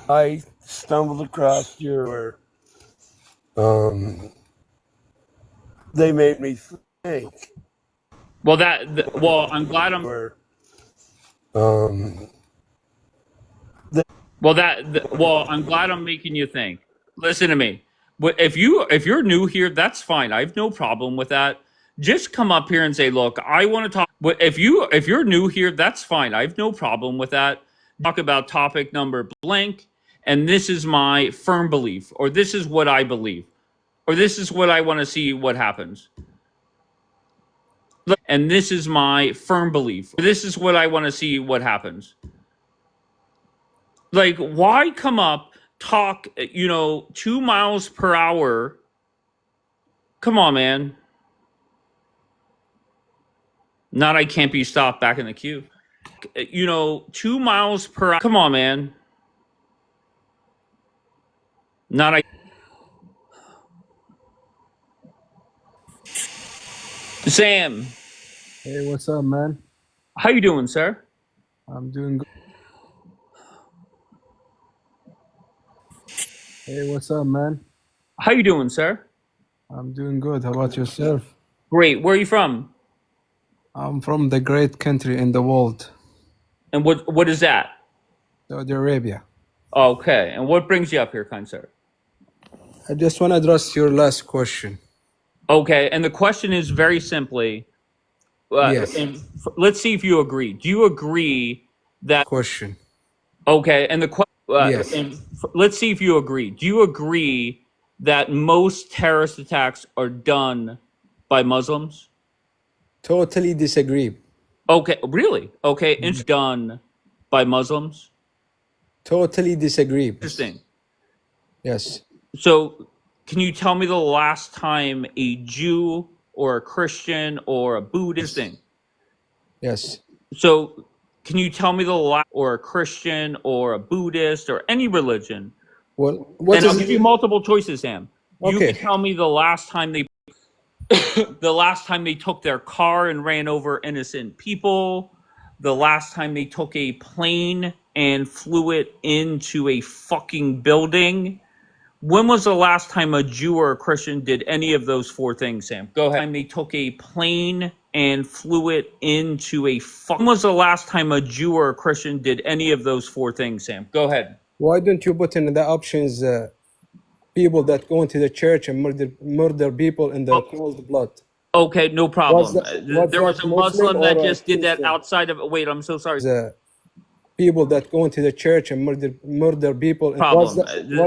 I stumbled across your they made me think. Well, I'm glad I'm. I'm glad I'm making you think. Listen to me. If you're new here, that's fine. I have no problem with that. Just come up here and say, "Look, I want to talk." If you're new here, that's fine. I have no problem with that. Talk about topic number blank, and this is my firm belief, or this is what I believe, or this is what I want to see what happens. And this is my firm belief. This is what I want to see what happens. Like, why come up, talk, 2 miles per hour? Come on, man. Not I can't be stopped back in the queue. 2 miles per hour. Come on, man. Not I. Sam. Hey, what's up, man? How you doing, sir? I'm doing good. Hey, what's up, man? How you doing, sir? I'm doing good. How about yourself? Great. Where are you from? I'm from the great country in the world, And what is that? Saudi Arabia. Okay. And what brings you up here, kind sir? I just want to address your last question. Okay. And the question is very simply, Yes. and let's see if you agree. Do you agree that Question. Okay, and Yes. let's see if you agree. Do you agree that most terrorist attacks are done by Muslims? Totally disagree. Okay, really? Okay, it's done by Muslims. Totally disagree. Interesting. Yes. So, can you tell me the last time a Jew or a Christian or a Buddhist? Yes. So, can you tell me the last or a Christian or a Buddhist or any religion? Well, And I'll give you multiple choices, Sam. You Okay. can tell me the last time they took their car and ran over innocent people, the last time they took a plane and flew it into a fucking building. When was the last time a Jew or a Christian did any of those four things, Sam? Go ahead. They took a plane and flew it into a When was the last time a Jew or a Christian did any of those four things, Sam? Go ahead. Why don't you put in the options people that go into the church and murder people in the cold blood? Okay, no problem. Was There was that a Muslim Muslim that or a just did that Christian? outside of. Wait, I'm so sorry. People that go into the church and murder people. Problem. Was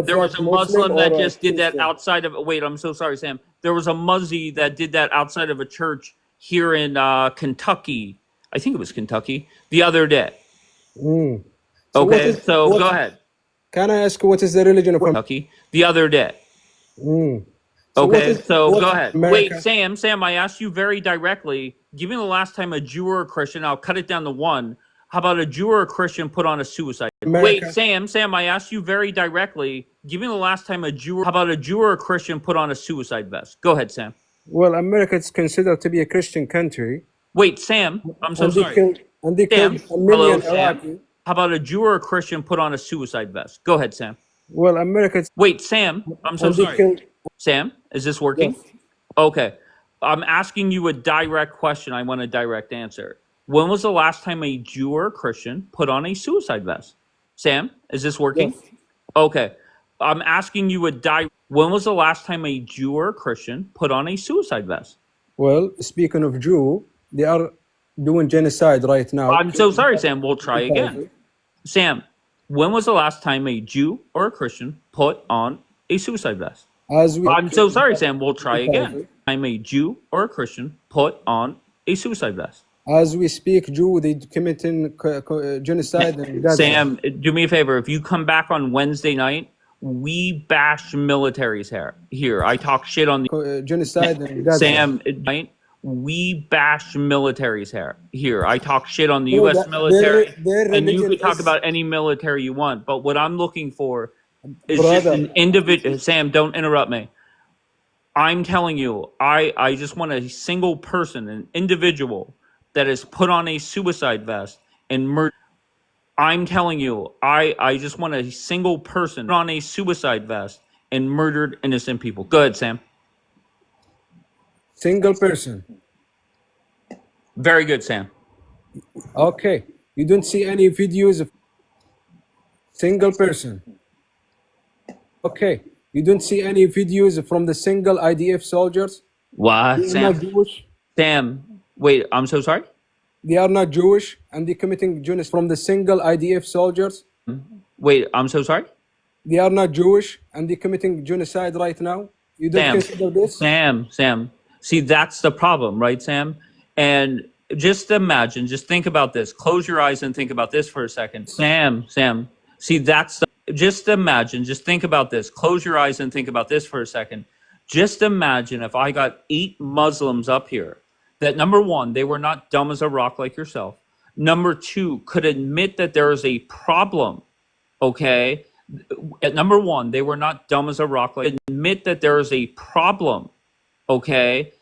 There was that a Muslim or that a just did that Christian? outside of. Wait, I'm so sorry, Sam. There was a Muzzy that did that outside of a church here in Kentucky. I think it was Kentucky the other day. Mm. So what Okay, is- so what- go ahead. Can I ask what is the religion of Kentucky the other day. Mm. So what Okay, is- so what go is ahead. America? Wait, Sam, I asked you very directly. Give me the last time a Jew or a Christian. I'll cut it down to one. How about a Jew or a Christian put on a suicide? America. Wait, Sam, I asked you very directly. Give me the last time a Jew. How about a Jew or a Christian put on a suicide vest? Go ahead, Sam. Well, America is considered to be a Christian country. Wait, Sam, I'm so and they sorry. killed, and they Sam, killed a million hello, Iraqi. Sam. How about a Jew or a Christian put on a suicide vest? Go ahead, Sam. Well, America is Wait, Sam, I'm so and they sorry. killed. Sam, is this working? Yes. Okay. I'm asking you a direct question. I want a direct answer. When was the last time a Jew or a Christian put on a suicide vest? Sam, is this working? Yes. Okay. I'm asking you when was the last time a Jew or a Christian put on a suicide vest? Well, speaking of Jew, they are doing genocide right now. I'm so sorry, Sam. We'll try again. Sam, when was the last time a Jew or a Christian put on a suicide vest? As we, I'm so sorry, Sam. We'll try again. I'm a Jew or a Christian put on a suicide vest. As we speak, Jew, they committing genocide. And that's Sam, do me a favor. If you come back on Wednesday night, We bash militaries here. I talk shit on the Genocide in Gaza. Sam. Right? We bash militaries here. I talk shit on the No, U.S. military, their and you religion can talk is, about any military you want. But what I'm looking for is just brother. an individual. Sam, don't interrupt me. I'm telling you, I just want a single person, an individual that has put on a suicide vest and murdered. I'm telling you, I just want a single person on a suicide vest and murdered innocent people. Go ahead, Sam. Single person. Very good, Sam. Okay. You don't see any videos of single person. Okay. You don't see any videos from the single IDF soldiers. What, They are Sam? not Jewish. Sam, wait, I'm so sorry? They are not Jewish, and they're committing genocide from the single IDF soldiers. Wait, I'm so sorry? They are not Jewish, and they're committing genocide right now. You don't Sam, consider this? Sam. See, that's the problem, right, Sam? And just imagine, just think about this. Close your eyes and think about this for a second. Sam. See, just imagine, just think about this. Close your eyes and think about this for a second. Just imagine if I got 8 Muslims up here that, number one, they were not dumb as a rock like yourself. Number two, could admit that there is a problem, okay? At number one, they were not dumb as a rock. Like, admit that there is a problem, okay,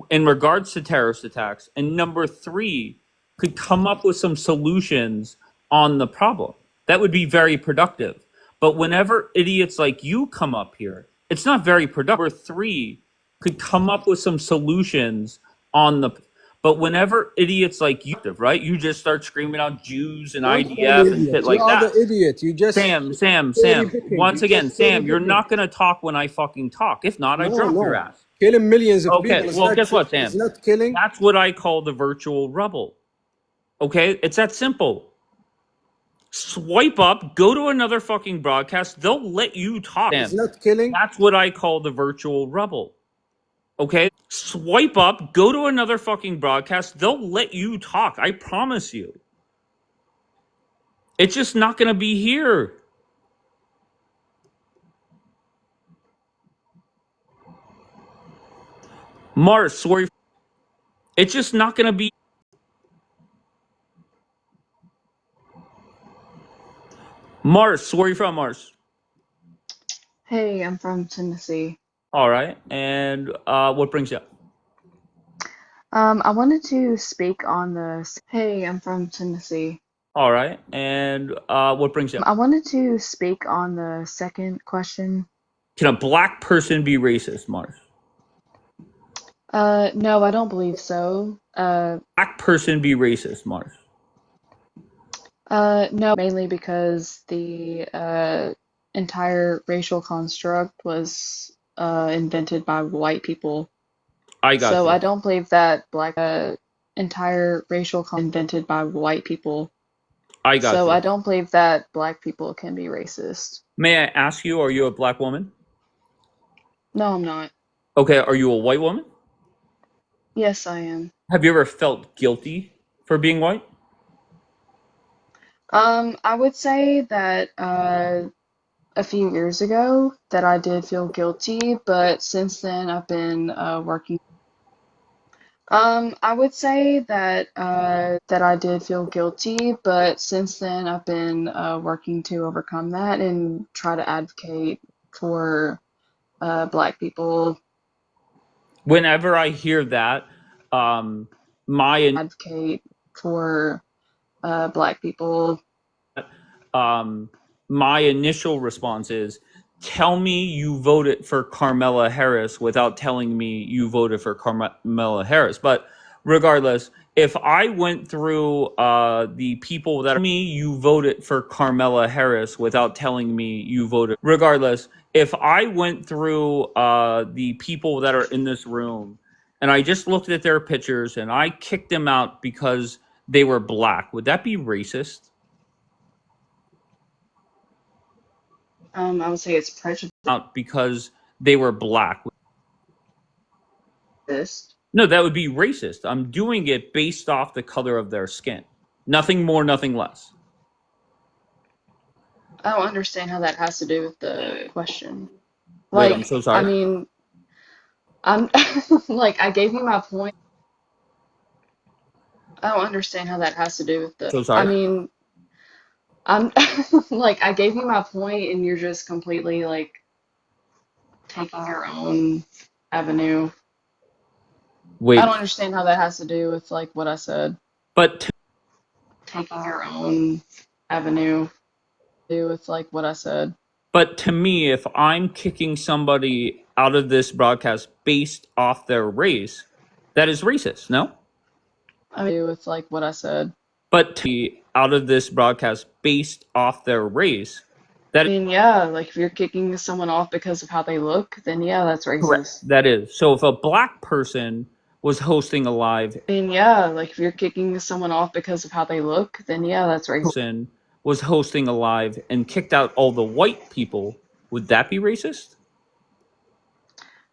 in regards to terrorist attacks. And number three, could come up with some solutions on the problem. That would be very productive. But whenever idiots like you come up here, it's not very productive. Number three, could come up with some solutions on the. But whenever idiots like you, right, you just start screaming out Jews and Don't call IDF me and shit idiot. like You are that. the idiot. You just Sam. cherry picking. Once You again, just cherry Sam, you're picking. not gonna talk when I fucking talk. If not, I No, drop your no. ass. Killing millions of Okay, people is well, not, guess what, Sam? is not killing. That's what I call the virtual rebel. Okay, it's that simple. Swipe up, go to another fucking broadcast. They'll let you talk. It's Sam, not killing. that's what I call the virtual rebel. Okay, swipe up, go to another fucking broadcast. They'll let you talk. I promise you. It's just not gonna be here. Mars, sorry. It's just not gonna be. Mars, where are you from, Mars? Hey, I'm from Tennessee. All right, and what brings you up? I wanted to speak on the. Hey, I'm from Tennessee. All right, and what brings you up? I wanted to speak on the second question. Can a black person be racist, Mars? No, I don't believe so. Black person be racist, Mars? No, mainly because the entire racial construct was invented by white people. I got So you. I don't believe that black entire racial invented by white people. I got So you. I don't believe that black people can be racist. May I ask you, are you a black woman? No, I'm not. Okay, are you a white woman? Yes, I am. Have you ever felt guilty for being white? I would say that a few years ago that I did feel guilty, but since then I've been working. I would say that that I did feel guilty, but since then I've been working to overcome that and try to advocate for Black people. Whenever I hear that, my advocate for Black people. My initial response is, tell me you voted for Carmela Harris without telling me you voted for Carmela Harris. But regardless, if I went through the people that me you voted for Carmela Harris without telling me you voted. Regardless, if I went through the people that are in this room and I just looked at their pictures and I kicked them out because they were black, would that be racist? I would say it's prejudice. Out because they were black. No, that would be racist. I'm doing it based off the color of their skin. Nothing more, nothing less. I don't understand how that has to do with the question. Wait, I'm Like, so I sorry. mean, I'm like, I gave you my point. I don't understand how that has to do with the. So I sorry. mean, I'm like, I gave you my point, and you're just completely like taking your own avenue. I Wait, don't understand how that has to do with like what I said. but Taking your own avenue. Do with like what I said. but to me, if I'm kicking somebody out of this broadcast based off their race, that is racist. No. I mean, do with like what I said. But to me, out of this broadcast based off their race, that I mean, yeah, like if you're kicking someone off because of how they look, then yeah, that's correct. racist. That is. So if a black person was hosting a live, I mean, yeah, like if you're kicking someone off because of how they look, then yeah, that's racist. person was hosting a live and kicked out all the white people, would that be racist?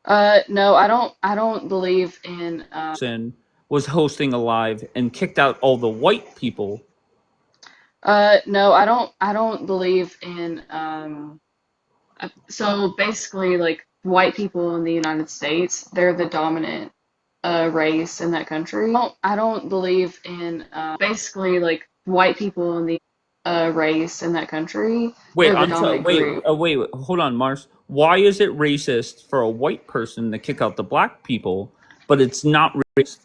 No, I don't believe in Person was hosting a live and kicked out all the white people. no, I don't believe in so basically like white people in the United States, they're the dominant race in that country. I don't believe in basically like white people in the race in that country. Wait, They're the I'm sorry. dominant group. Wait, hold on, Mars. Why is it racist for a white person to kick out the black people, but it's not racist?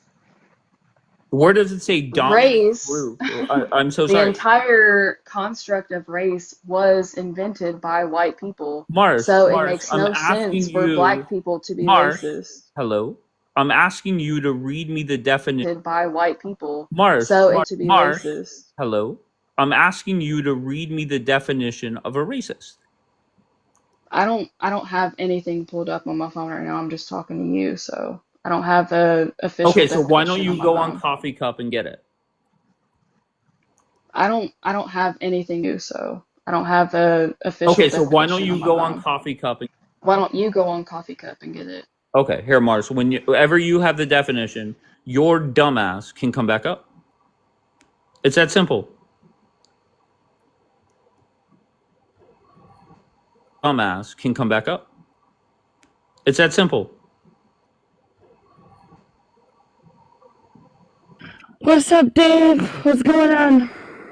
Where does it say dominant Race, group? I'm so the sorry. entire construct of race was invented by white people. Mars, So it Mars, makes I'm no asking sense for you, black people to be Mars, racist. hello? I'm asking you to read me the definition. By white people. Mars, So Mars, it to be Mars, racist. hello? I'm asking you to read me the definition of a racist. I don't have anything pulled up on my phone right now. I'm just talking to you, so I don't have the official Okay, so why don't definition on you my go on phone. Coffee Cup and get it? I don't have anything new, so I don't have the official Okay, so why don't definition you on my go on phone. Coffee Cup and Why don't you go on Coffee Cup and get it? okay, here, Mars. Whenever you have the definition, your dumbass can come back up. It's that simple. Dumbass can come back up. It's that simple. What's up, Dave? What's going on?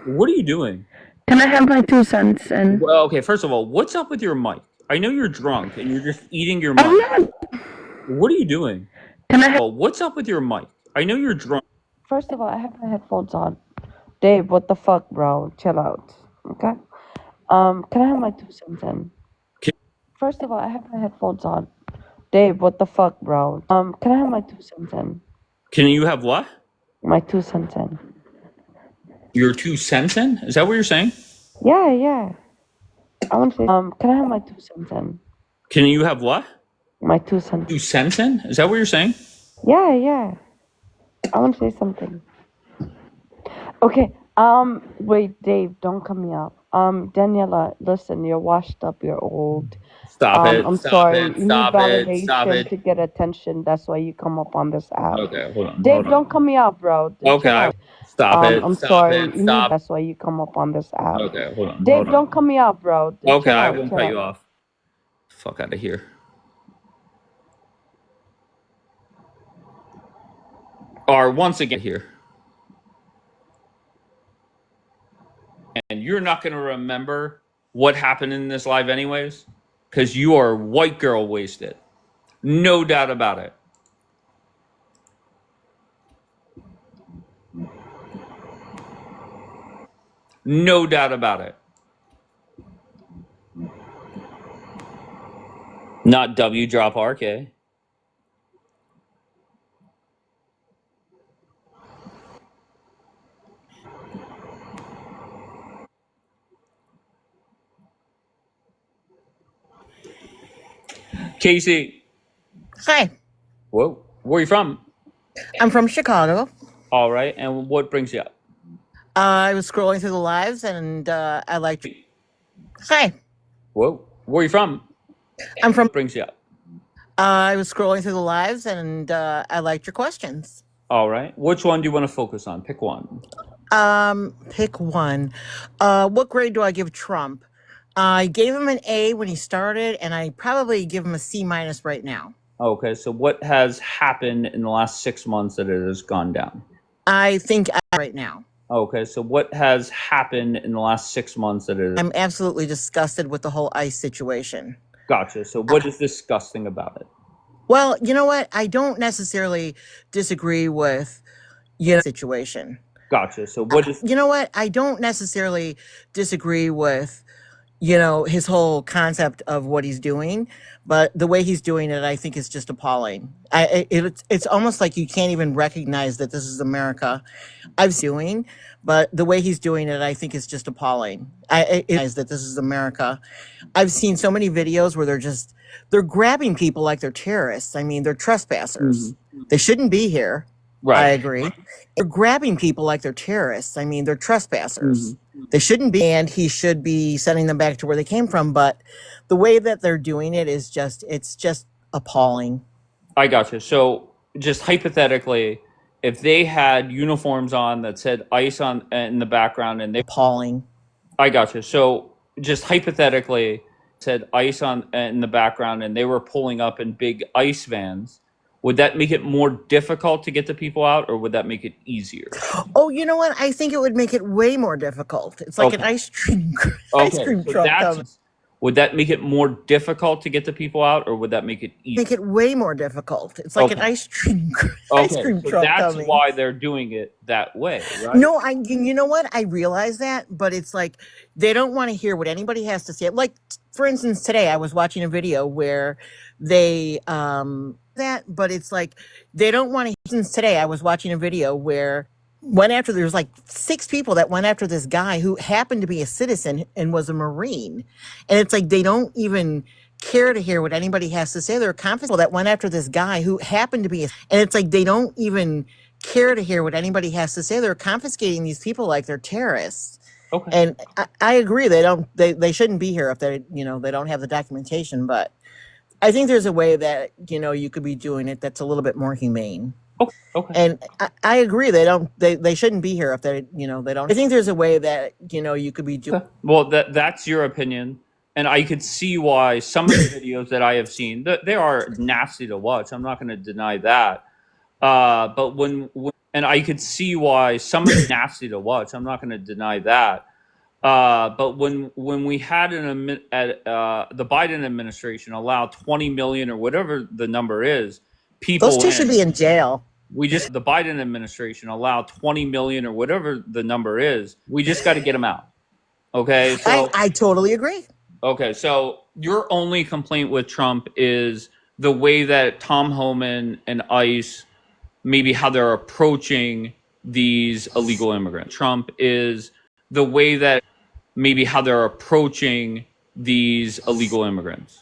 What are you doing? Can I have my 2 cents? And Well, okay, first of all, what's up with your mic? I know you're drunk and you're just eating your mic. I'm not. What are you doing? Can I have? Well, what's up with your mic? I know you're drunk. First of all, I have my headphones on. Dave, what the fuck, bro? Chill out. Okay. Can I have my 2 cents? And first of all, I have my headphones on. Dave, what the fuck, bro? Can I have my 2 cents? And Can you have what? my 2 cents? And Your 2 cents in? Is that what you're saying? yeah. I want to say. Can I have my 2 cents? And Can you have what? my 2 cents. 2 cents in? Is that what you're saying? Yeah. I want to say something. Okay. Wait, Dave, don't cut me off. Daniela, listen, you're washed up, you're old. Stop it. I'm Stop sorry. it. You Stop need it. validation Stop it. to get attention. That's why you come up on this app. Okay, hold on. Dave, Hold on. don't cut me off, bro. Okay, Chill out. stop it. I'm Stop sorry. it. You need. Stop. That's why you come up on this app. Okay, hold on. Dave, Hold on. don't cut me off, bro. Okay, Chill I out, won't chill cut out. you off. Fuck out of here. Or once again here. And you're not going to remember what happened in this live anyways, because you are white girl wasted. No doubt about it. No doubt about it. Not W drop RK. Casey. Hi, Whoa. Where are you from? I'm from Chicago. All right. And what brings you up? I was scrolling through the lives and I liked. Hi, Whoa. Where are you from? I'm from. What brings you up? I was scrolling through the lives and I liked your questions. All right. Which one do you want to focus on? Pick one. Pick one. What grade do I give Trump? I gave him an A when he started, and I probably give him a C minus right now. Okay, so what has happened in the last 6 months that it has gone down? I think right now. Okay, so what has happened in the last 6 months that it? I'm absolutely disgusted with the whole ICE situation. Gotcha. So what is disgusting about it? Well, you know what? I don't necessarily disagree with situation. Gotcha. So what is? You know what? I don't necessarily disagree with his whole concept of what he's doing, but the way he's doing it, I think is just appalling. It's almost like you can't even recognize that this is America. But the way he's doing it, I think is just appalling. That this is America. I've seen so many videos where they're grabbing people like they're terrorists. I mean, they're trespassers. They shouldn't be here. Right. I agree. They're grabbing people like they're terrorists. I mean, they're trespassers. They shouldn't be, and he should be sending them back to where they came from. But the way that they're doing it is it's just appalling. I gotcha. So just hypothetically, if they had uniforms on that said ICE on in the background and they appalling. I gotcha. So just hypothetically said ICE on in the background and they were pulling up in big ICE vans, would that make it more difficult to get the people out, or would that make it easier? Oh, you know what? I think it would make it way more difficult. It's like an ice cream truck coming. Would that make it more difficult to get the people out, or would that make it easier? Make it way more difficult. It's like an ice cream truck that's coming. why they're doing it that way, right? No, you know what? I realize that, but it's like they don't want to hear what anybody has to say. Like, for instance, today I was watching a video where they but it's like they don't want to. Since today I was watching a video where there's like 6 people that went after this guy who happened to be a citizen and was a Marine, and it's like they don't even care to hear what anybody has to say. There are people that went after this guy who happened to be, and it's like they don't even care to hear what anybody has to say. They're confiscating these people like they're terrorists. Okay. And I agree they shouldn't be here if they don't have the documentation, but I think there's a way that you could be doing it that's a little bit more humane. Okay. And I agree they shouldn't be here if they don't. I think there's a way that you could be doing. Well, that's your opinion, and I could see why some of the videos that I have seen they are nasty to watch. I'm not going to deny that. But and I could see why some is nasty to watch. I'm not going to deny that. But when we had the Biden administration allow 20 million or whatever the number is, people Those two should be in jail. The Biden administration allowed 20 million or whatever the number is. We just got to get them out. Okay. So I totally agree. Okay. So your only complaint with Trump is the way that Tom Homan and ICE, maybe how they're approaching these illegal immigrants. Trump is the way that maybe how they're approaching these illegal immigrants.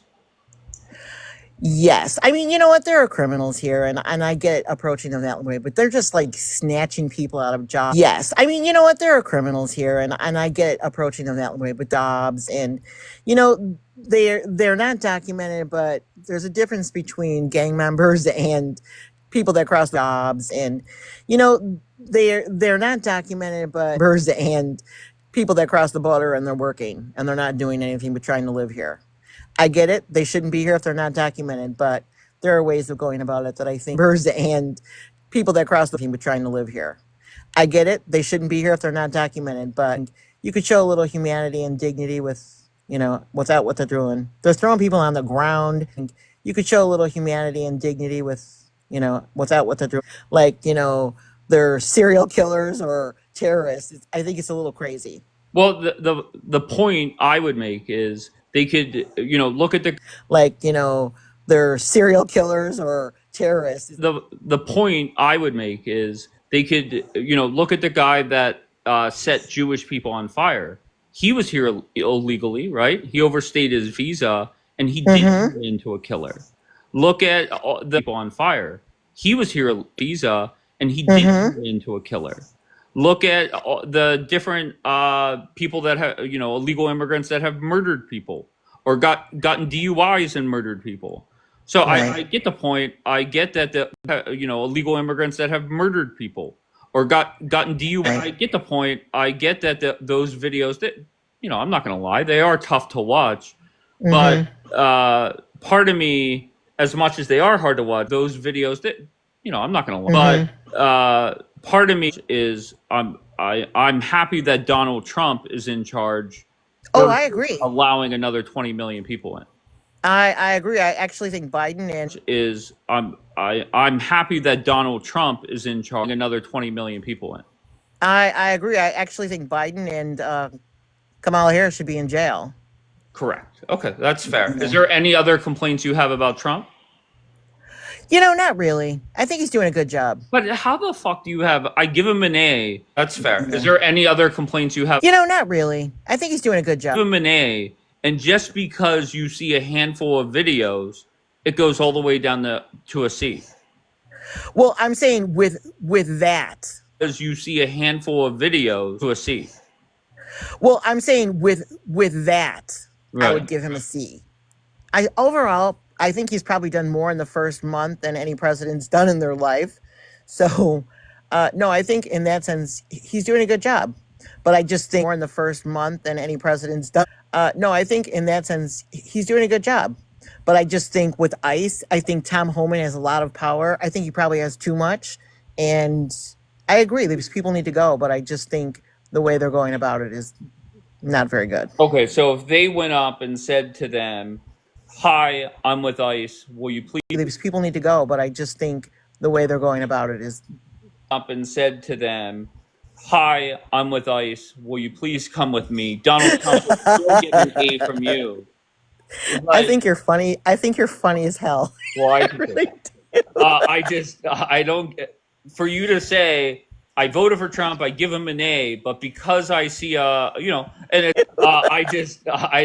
Yes. I mean, you know what? There are criminals here, and I get approaching them that way, but they're just like snatching people out of jobs. Yes. I mean, you know what? There are criminals here, and I get approaching them that way, but jobs, and they're not documented, but there's a difference between gang members and people that cross jobs, and they're not documented, but and people that cross the border and they're working and they're not doing anything but trying to live here. I get it. They shouldn't be here if they're not documented, but there are ways of going about it that I think and people that cross the team but trying to live here. I get it. They shouldn't be here if they're not documented, but you could show a little humanity and dignity without what they're doing. They're throwing people on the ground. You could show a little humanity and dignity without what they're doing. Like, they're serial killers or terrorists. I think it's a little crazy. Well, the point I would make is they could, look at they're serial killers or terrorists. The point I would make is they could, look at the guy that set Jewish people on fire. He was here illegally, right? He overstayed his visa and he didn't turn into a killer. Look at the people on fire. He was here visa and he didn't turn into a killer. Look at the different people that have, illegal immigrants that have murdered people or gotten DUIs and murdered people. So right. I get the point. I get that illegal immigrants that have murdered people or gotten DUI. Right. I get the point. I get that those videos that I'm not going to lie, they are tough to watch. Mhm. But part of me, as much as they are hard to watch, those videos that, I'm not going to lie. But part of me is I'm happy that Donald Trump is in charge. Oh, I agree. Allowing another 20 million people in. I agree. I actually think Biden and I'm happy that Donald Trump is in charge. Another 20 million people in. I agree. I actually think Biden and Kamala Harris should be in jail. Correct. Okay, that's fair. Is there any other complaints you have about Trump? Not really. I think he's doing a good job. But how the fuck do you have? I give him an A. That's fair. Is there any other complaints you have? Not really. I think he's doing a good job. Give him an A, and just because you see a handful of videos, it goes all the way down to a C. Well, I'm saying with that. Because you see a handful of videos to a C. Well, I'm saying with that, Right. I would give him a C. Overall, I think he's probably done more in the first month than any president's done in their life. So, no, I think in that sense, he's doing a good job. But I just think more in the first month than any president's done. No, I think in that sense, he's doing a good job. But I just think with ICE, I think Tom Homan has a lot of power. I think he probably has too much. And I agree, these people need to go. But I just think the way they're going about it is not very good. Okay, so if they went up and said to them, "Hi, I'm with ICE. Will you please?" These people need to go, but I just think the way they're going about it is. Up and said to them, "Hi, I'm with ICE. Will you please come with me?" Donald Trump will still get an A from you. I think you're funny. I think you're funny as hell. Well, I really do. I don't. For you to say, I voted for Trump, I give him an A, but because I see I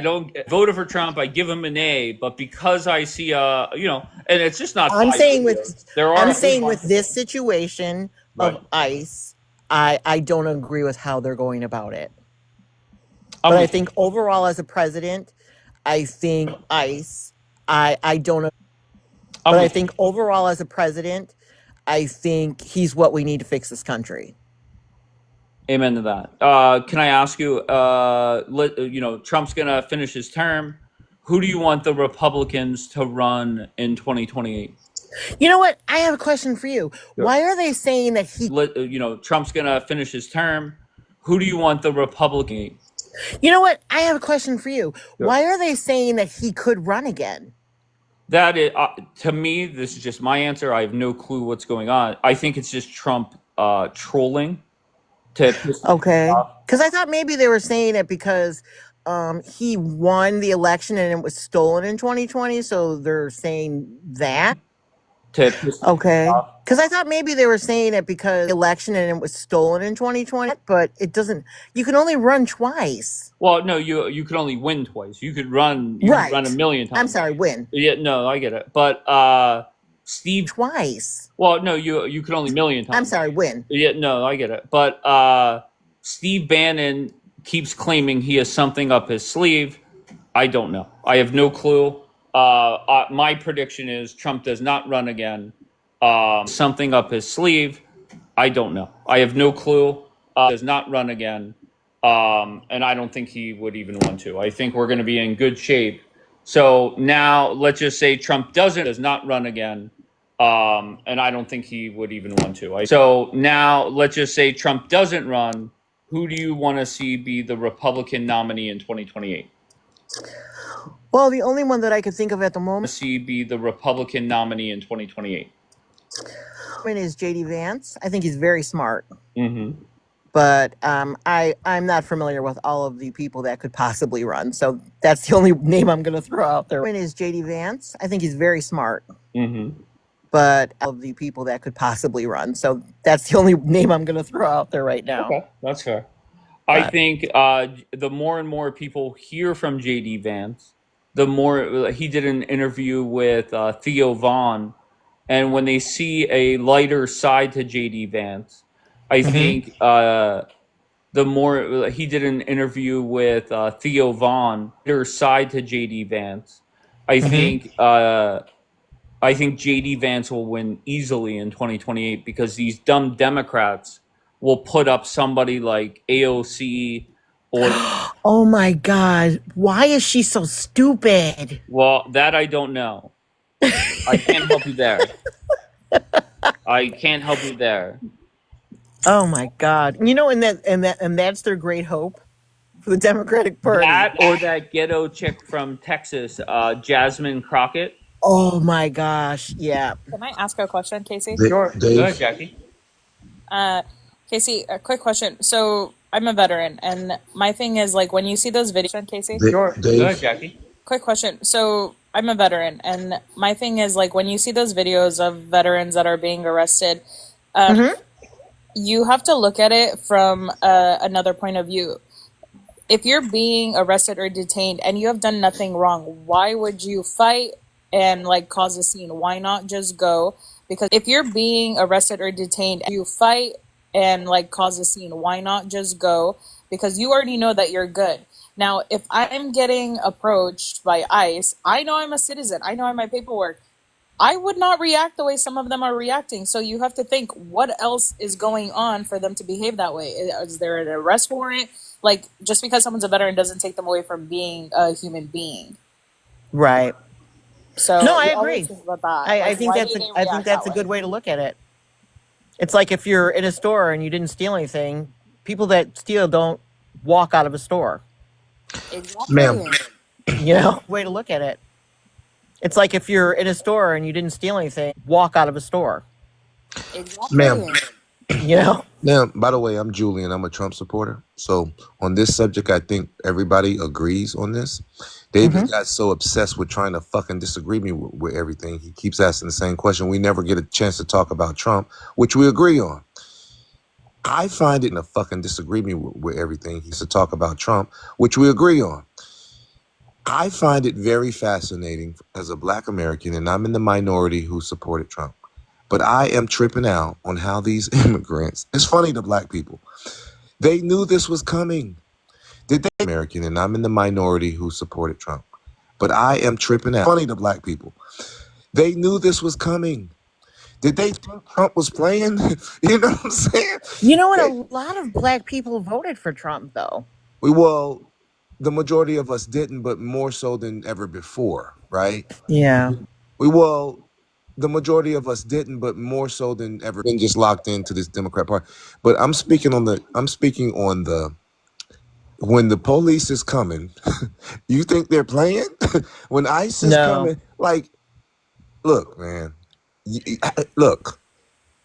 don't voted for Trump, I give him an A, but because I see and it's just not. I'm saying videos. with this situation of ICE, I don't agree with how they're going about it. But I think overall as a president, I think ICE, I don't. But I think overall as a president, I think he's what we need to fix this country. Amen to that. Can I ask you, Trump's going to finish his term. Who do you want the Republicans to run in 2028? You know what? I have a question for you. Why are they saying that Trump's going to finish his term. Who do you want the Republican? You know what? I have a question for you. Why are they saying that he could run again? That is, to me, this is just my answer. I have no clue what's going on. I think it's just Trump trolling. Okay. Because I thought maybe they were saying it because he won the election and it was stolen in 2020. So they're saying that. Okay. Because I thought maybe they were saying it because the election and it was stolen in 2020, but it doesn't. You can only run twice. Well, no, you can only win twice. You could run. You could run a million times. I'm sorry, win. Yeah, no, I get it. But Steve twice. Well, no, you can only million times. I'm sorry, win. Yeah, no, I get it. But Steve Bannon keeps claiming he has something up his sleeve. I don't know. I have no clue. My prediction is Trump does not run again. Something up his sleeve. I don't know. I have no clue. Does not run again. And I don't think he would even want to. I think we're going to be in good shape. So now let's just say Trump does not run again. And I don't think he would even want to. So now let's just say Trump doesn't run. Who do you want to see be the Republican nominee in 2028? Well, the only one that I could think of at the moment Be the Republican nominee in 2028 is J.D. Vance. I think he's very smart. Mm-hmm. But I'm not familiar with all of the people that could possibly run. So that's the only name I'm going to throw out there. Is J.D. Vance. I think he's very smart. Mm-hmm. But all of the people that could possibly run. So that's the only name I'm going to throw out there right now. Okay, that's fair. I think the more and more people hear from J.D. Vance, the more he did an interview with Theo Vaughn. And when they see a lighter side to J.D. Vance, I think the more he did an interview with Theo Vaughn, lighter side to J.D. Vance, I think J.D. Vance will win easily in 2028 because these dumb Democrats will put up somebody like AOC Or Oh my God. Why is she so stupid? well, that I don't know. I can't help you there. I can't help you there. Oh my God. You know, and that's their great hope for the Democratic Party. That or that ghetto chick from Texas, Jasmine Crockett. Oh my gosh. Yeah. Can I ask a question, Casey? Sure. Go ahead, Jackie. Casey, a quick question. So I'm a veteran, and my thing is like when you see those videos, Casey. Sure. Go ahead, Jackie. Quick question. So I'm a veteran, and my thing is like when you see those videos of veterans that are being arrested, you have to look at it from another point of view. If you're being arrested or detained and you have done nothing wrong, why would you fight and like cause a scene? Why not just go? Because if you're being arrested or detained, you fight and like cause a scene. Why not just go? Because you already know that you're good. Now, if I'm getting approached by ICE, I know I'm a citizen. I know I have my paperwork. I would not react the way some of them are reacting. So you have to think, what else is going on for them to behave that way? Is there an arrest warrant? Like, just because someone's a veteran doesn't take them away from being a human being. Right. So no, I you agree. always think about that. I Like, think why that's do a, they I think react that's that a good way to look at it. It's like if you're in a store and you didn't steal anything, people that steal don't walk out of a store. Exactly. Ma'am. You know, way to look at it. It's like if you're in a store and you didn't steal anything, walk out of a store. Exactly. Ma'am. You know? Now, by the way, I'm Julian. I'm a Trump supporter. So on this subject, I think everybody agrees on this. David got so obsessed with trying to fucking disagree me with everything. He keeps asking the same question. We never get a chance to talk about Trump, which we agree on. I find it in a fucking disagree me with everything. He's to talk about Trump, which we agree on. I find it very fascinating as a black American, and I'm in the minority who supported Trump. But I am tripping out on how these immigrants, it's funny to black people, they knew this was coming. Did they, American, and I'm in the minority who supported Trump. But I am tripping out, funny to black people. They knew this was coming. Did they think Trump was playing? You know what I'm saying? You know what? A lot of black people voted for Trump, though. Well, the majority of us didn't, but more so than ever before, right? Yeah. The majority of us didn't, but more so than ever been just locked into this Democrat Party. But I'm speaking on the when the police is coming, you think they're playing? When ICE is coming, like, look, man, look,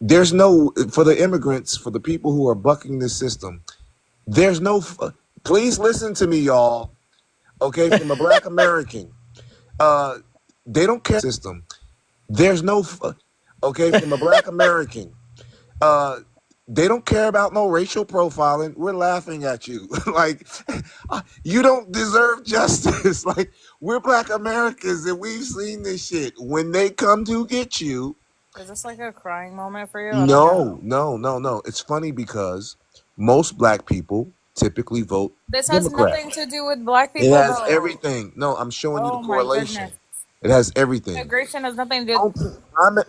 there's no, for the immigrants, for the people who are bucking this system, there's no, please listen to me, y'all, okay, from a black American, they don't care system. There's no, okay, from a black American, they don't care about no racial profiling. We're laughing at you. Like, you don't deserve justice. Like, we're black Americans and we've seen this shit. When they come to get you. Is this like a crying moment for you? I don't know. No. It's funny because most black people typically vote This has Democrat. nothing to do with black people. It has though. everything. No, I'm showing you Oh the my correlation. goodness. It has everything. Immigration has nothing to do.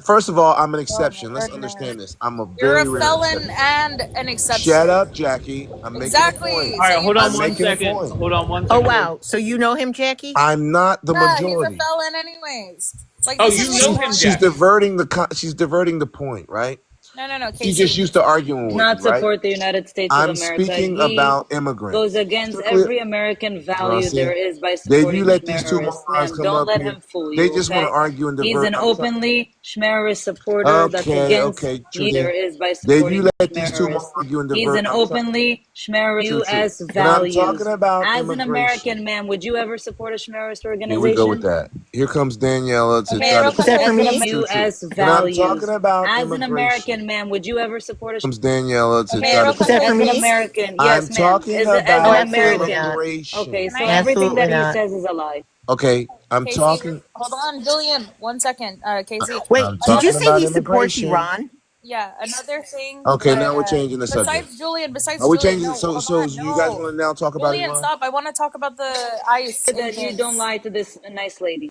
First of all, I'm an exception. Let's understand this. I'm a You're very a rare felon exception. and an exception. Shut up, Jackie. I'm making a Exactly. point. All right, hold on I'm one making a second. point. Hold on one Oh, second. wow. So you know him, Jackie? I'm not the Yeah, he's a majority. felon anyways. Like, Oh, this you is know what's him, wrong. She's Jackie. she's diverting the point, right? No, She's Casey. just used to arguing with Not me, right? support the United States I'm of America. speaking He about immigrants. goes against Strictly- every American You value see? there is by Dave, supporting you let these two Schmerris. morons Man, come don't up let here. him fool They you, just want okay? to argue and He's divert. an I'm sorry. openly Schmerris supporter that's against Okay, me Trudy. there is by Dave, supporting you let these two Schmerris. morons argue and He's divert. an I'm sorry. openly Schmerris True. U.S. But I'm values. talking about As an immigration. American man, would you ever support a Schmerris Here organization? we go with that. Here comes Daniela to Okay, try real to quick, that for guys. me? U.S. When I'm values. talking about As an immigration, American man, would you ever support a comes Daniela to Okay, try real to Was quick, that for as an me? American? I'm Yes, ma'am. talking As an about American. immigration. Okay, Can so I? everything Absolutely that he not. says is a lie. Okay, I'm Casey, talking. hold on, Julian. 1 second. Casey. Wait, I'm did you talking say about he supports immigration. Iran? Yeah, another thing. Okay, That, now we're changing the subject. Besides Are we Julian, changing? no, So, hold so on, you guys no. want to now talk about Julian, Iran? stop. I want to talk about the ICE That you don't agents. lie to this nice lady.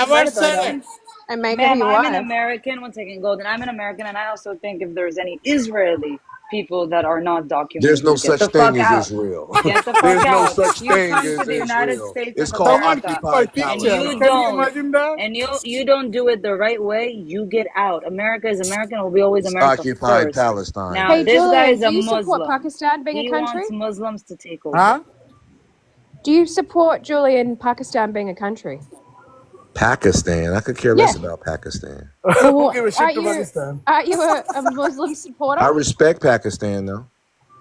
my photo. And make it Ma'am, your I'm an wife. American. One second, Golden. I'm an American, and I also think if there's any Israeli people that are not There's no documented, get such the thing fuck as out. Israel. Get the fuck There's no out. such You thing come as to the United Israel. States It's of called America, occupied and Palestine. you don't, and you don't do it the right way. You get out. America is American. Will be always It's America occupied first. Palestine, Now, Hey, bitch. this guy Julian, is do a you support Muslim. Pakistan being a He country? wants Muslims to take over. Huh? Do you support, Julian, Pakistan being a country? Pakistan. I could care Yeah. less about Pakistan. Who Well, give a shit aren't to you Pakistan? aren't you a Muslim supporter? I respect Pakistan though.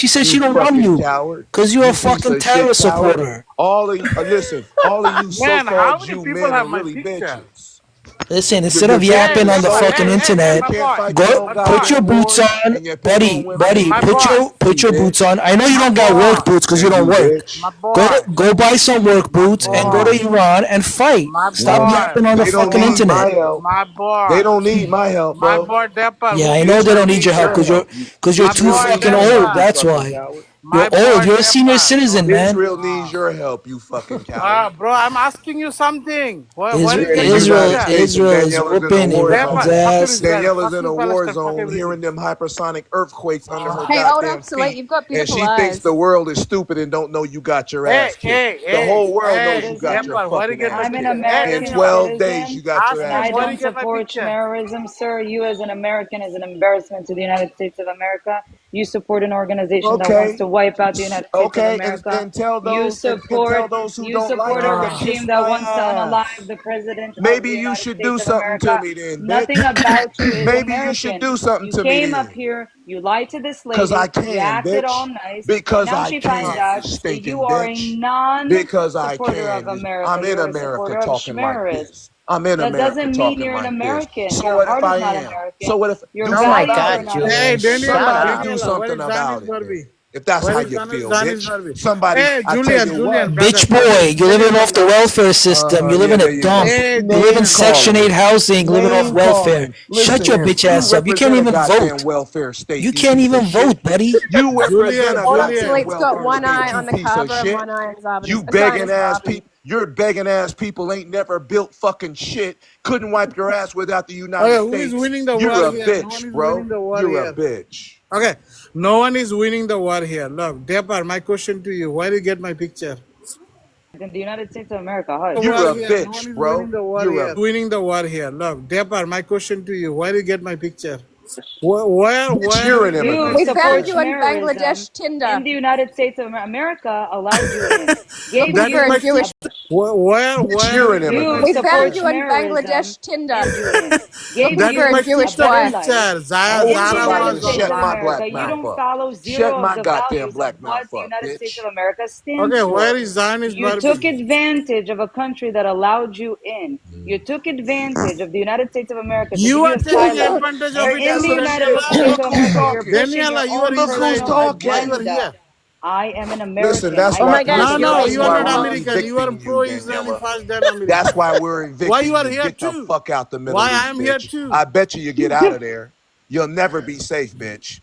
She said You she don't run fucking you coward. because you're You a piece fucking of terror shit coward. supporter. All of you, listen, all of you Man, how so-called many Jew people men have are my really picture? bitches. Listen, You, instead you of can't yapping be on the so fucking angry. internet, You can't fight go your own put goddamn your boots wars, on, and you pick buddy. on women Buddy, and My you boss. put your boots bitch. on. I know you My don't got work boss. boots because Yeah, you don't you work. bitch. My boss. Go buy some work My boots and go to boss. Iran and fight. My Stop Mhm. boss. yapping on the They don't fucking need internet. my help. My They boss. don't need my help, My bro. boy Depper. Yeah, I know they Israel don't need your needs help your help. because you're My too boy fucking Israel old. help, you Depper. That's fucking why. coward. You're My old. boy You're a senior Depper. citizen, man. Israel needs your help, you fucking coward. Bro, I'm asking you something. Where did you The get my United picture? States and Israel is Daniela's in a whooping war Depper, Iran's zone. fuck ass. Israel. Daniela's Fuck in you, a war Palestine. Fuck zone, everything. hearing them hypersonic earthquakes under her Hey, old goddamn obsolete, feet, you've got and beautiful she thinks eyes. the world is stupid and don't know you got your ass kicked. The Hey, whole world knows What you hey, is it? got your Depper, where did fucking you get my ass I'm an picture? kicked. Hey, In American 12 days, you citizen, got your ask and him ass I where kicked. did you don't get my support picture. terrorism, sir. You, as an American, as an embarrassment to the United States of America. You support an organization that wants Okay, to wipe out the United States of okay, America. and tell You those and tell support those who you don't like support a you to regime kiss that my wants to ass. unalive the president of Maybe the you United should do States of something to America. me then, Nothing bitch. about you is Maybe you should American. do something You to me came up then. here, you lied to this Cause I lady, you can, acted all bitch. nice, and Because now I she finds can, you out that you stinking are a bitch. non Because I supporter of can. I'm America. in You're a America supporter of talking like Schmerism. this. I'm in That America doesn't mean talking you're an like this. American. So Your what if heart is I not am? So American. what if Your do Oh my something values about are God, it? not Hey, Julian, American. shut Daniela, Somebody up. do Daniela, where something is Daniel about it then. Gorby? If that's how you feel, bitch. Somebody, I tell you what. Bitch boy, you're living off the welfare system. You're living Yeah, a there you dump. go. You live in Name Section 8 calling. housing, living off Name welfare. calling. Shut Listen your here. bitch You ass up. You can't represent a even goddamn vote. welfare state. You You can't piece of even shit. vote, buddy. You represent a Hold on, goddamn Philippe's got welfare one eye state. on You the piece of Kaaba and shit. one eye on Zionist. You Zionist begging ass Barbie. people. Your begging ass people ain't never built fucking shit. Couldn't wipe your ass without the United States. You're a bitch, bro. You're a bitch. In the United States of America, hush. You're a bitch, bro. You're a bitch. You're an You immigrant. We found support you on schmerilism Bangladesh Tinder. in the United States of America allowed you in, gave Looking for a you Jewish. a Bitch, you're an you We immigrant. found support you on schmerilism Bangladesh Tinder. and you in, gave Looking for a you a Jewish better wife. life. I want In the somebody United to States shut of my America, black you mouth don't up. follow Shut zero of my the goddamn values of black what mouth the up, United States bitch. of America stands for. You took advantage of a country that allowed you in. You took advantage of the United States of America to give you asylum. And Ain't in that the some United shit? States Look of who's America, you're talking. pushing your own Look who's personal talking. agenda. I am an Listen, American. that's I Oh why. my get gosh, Listen, you're that's like why your we're mom. evicting you, Daniela. That's why we're evicting you. Get the fuck out the Middle East, bitch. I bet you get out of there. You'll never be safe, bitch.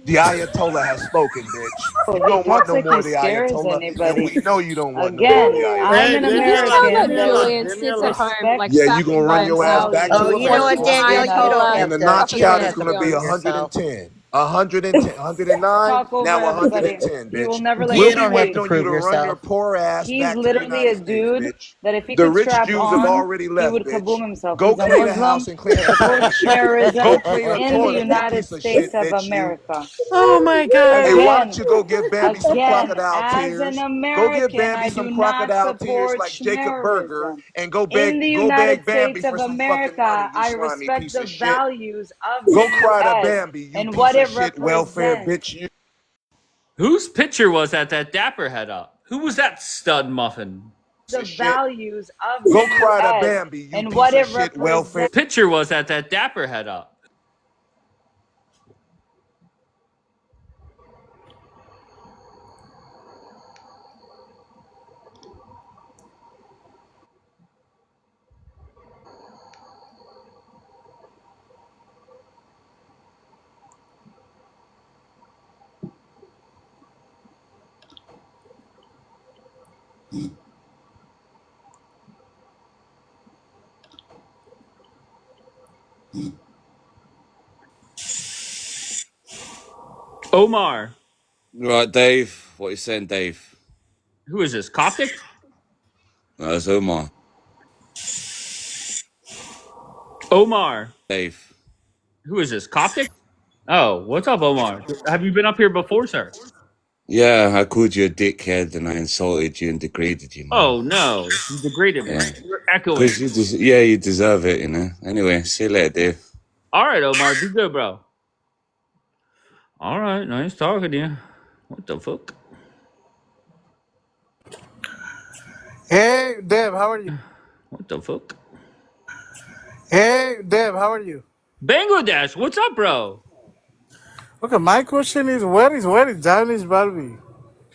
The Ayatollah has spoken, bitch. You He don't want talks no like more he of the scares Ayatollah, and anybody. we know you don't want no more of the Again, I'm Ayatollah. an Did you just tell American that that Julian sits at home like Yeah, you fapping gonna by run your ass himself, back to Oh, the you know fucking what, values of the Daniel? Notch You Count, don't Ayatollah and have the to. Notch You don't Count is have to gonna propaganda. be prove yourself. 110, 110, 109, talk over now everybody. 110, He will bitch. never let We'll You you be don't have to waiting speak. on you prove to run your yourself. poor ass He's back to the literally a United States, dude bitch. that if he The could rich strap Jews have on, already he left, would bitch. kaboom himself. Go He's a clean a Muslim house and clean that a supports toilet, bitch. Go schmerism clean a in the toilet, you United piece of States shit, of bitch, you. America. Oh my Hey, god. why don't Again, you go give Bambi some again, crocodile as an tears? Go give American, Bambi I some do not crocodile tears support like Jacob Berger schmerism. and In the go United beg Bambi States for of some fucking money, America, you I slimy respect piece the of shit. values of the Go cry to U.S. Bambi, you and what piece of it shit welfare represents. bitch, you. Whose picture was that Dapper had up? Who was that stud muffin? The Shit. values of the Go cry to U.S. Bambi, you and what piece of it shit welfare. represents. Picture was that Dapper had up. Omar. Right, Dave. What are you saying, Dave? Who is this? Coptic? No, it's Omar. Omar. Dave. Who is this? Coptic? Oh, what's up, Omar? Have you been up here before, sir? Yeah, I called you a dickhead and I insulted you and degraded you, man. Oh no, you degraded me. Yeah. You're echoing. Because you deserve it, you know. Anyway, see you later, Dave. All right, Omar, be good, bro. All right, nice talking to you. What the fuck? What the fuck? Bangladesh, what's up, bro?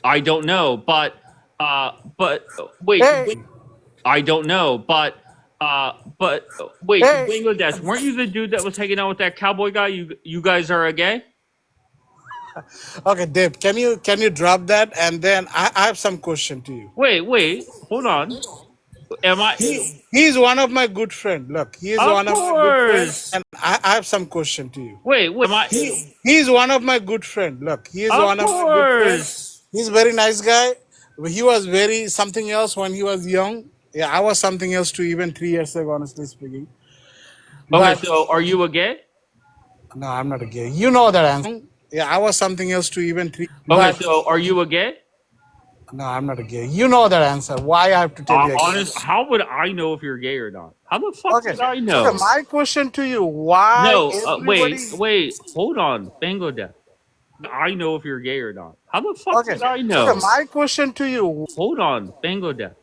I don't know, but wait, I don't know, but wait, Bangladesh, weren't you the dude that was hanging out with that cowboy guy? You guys are a gay? Wait, hold on. Am I? Of course. Wait, am I? Of course. Okay, so are you a gay? Okay, so are you a gay? Honest, how would I know if you're gay or not? How the fuck would I know? No, wait, hold on, Bangladesh. I know if you're gay or not. How the fuck would I know? Hold on, Bangladesh.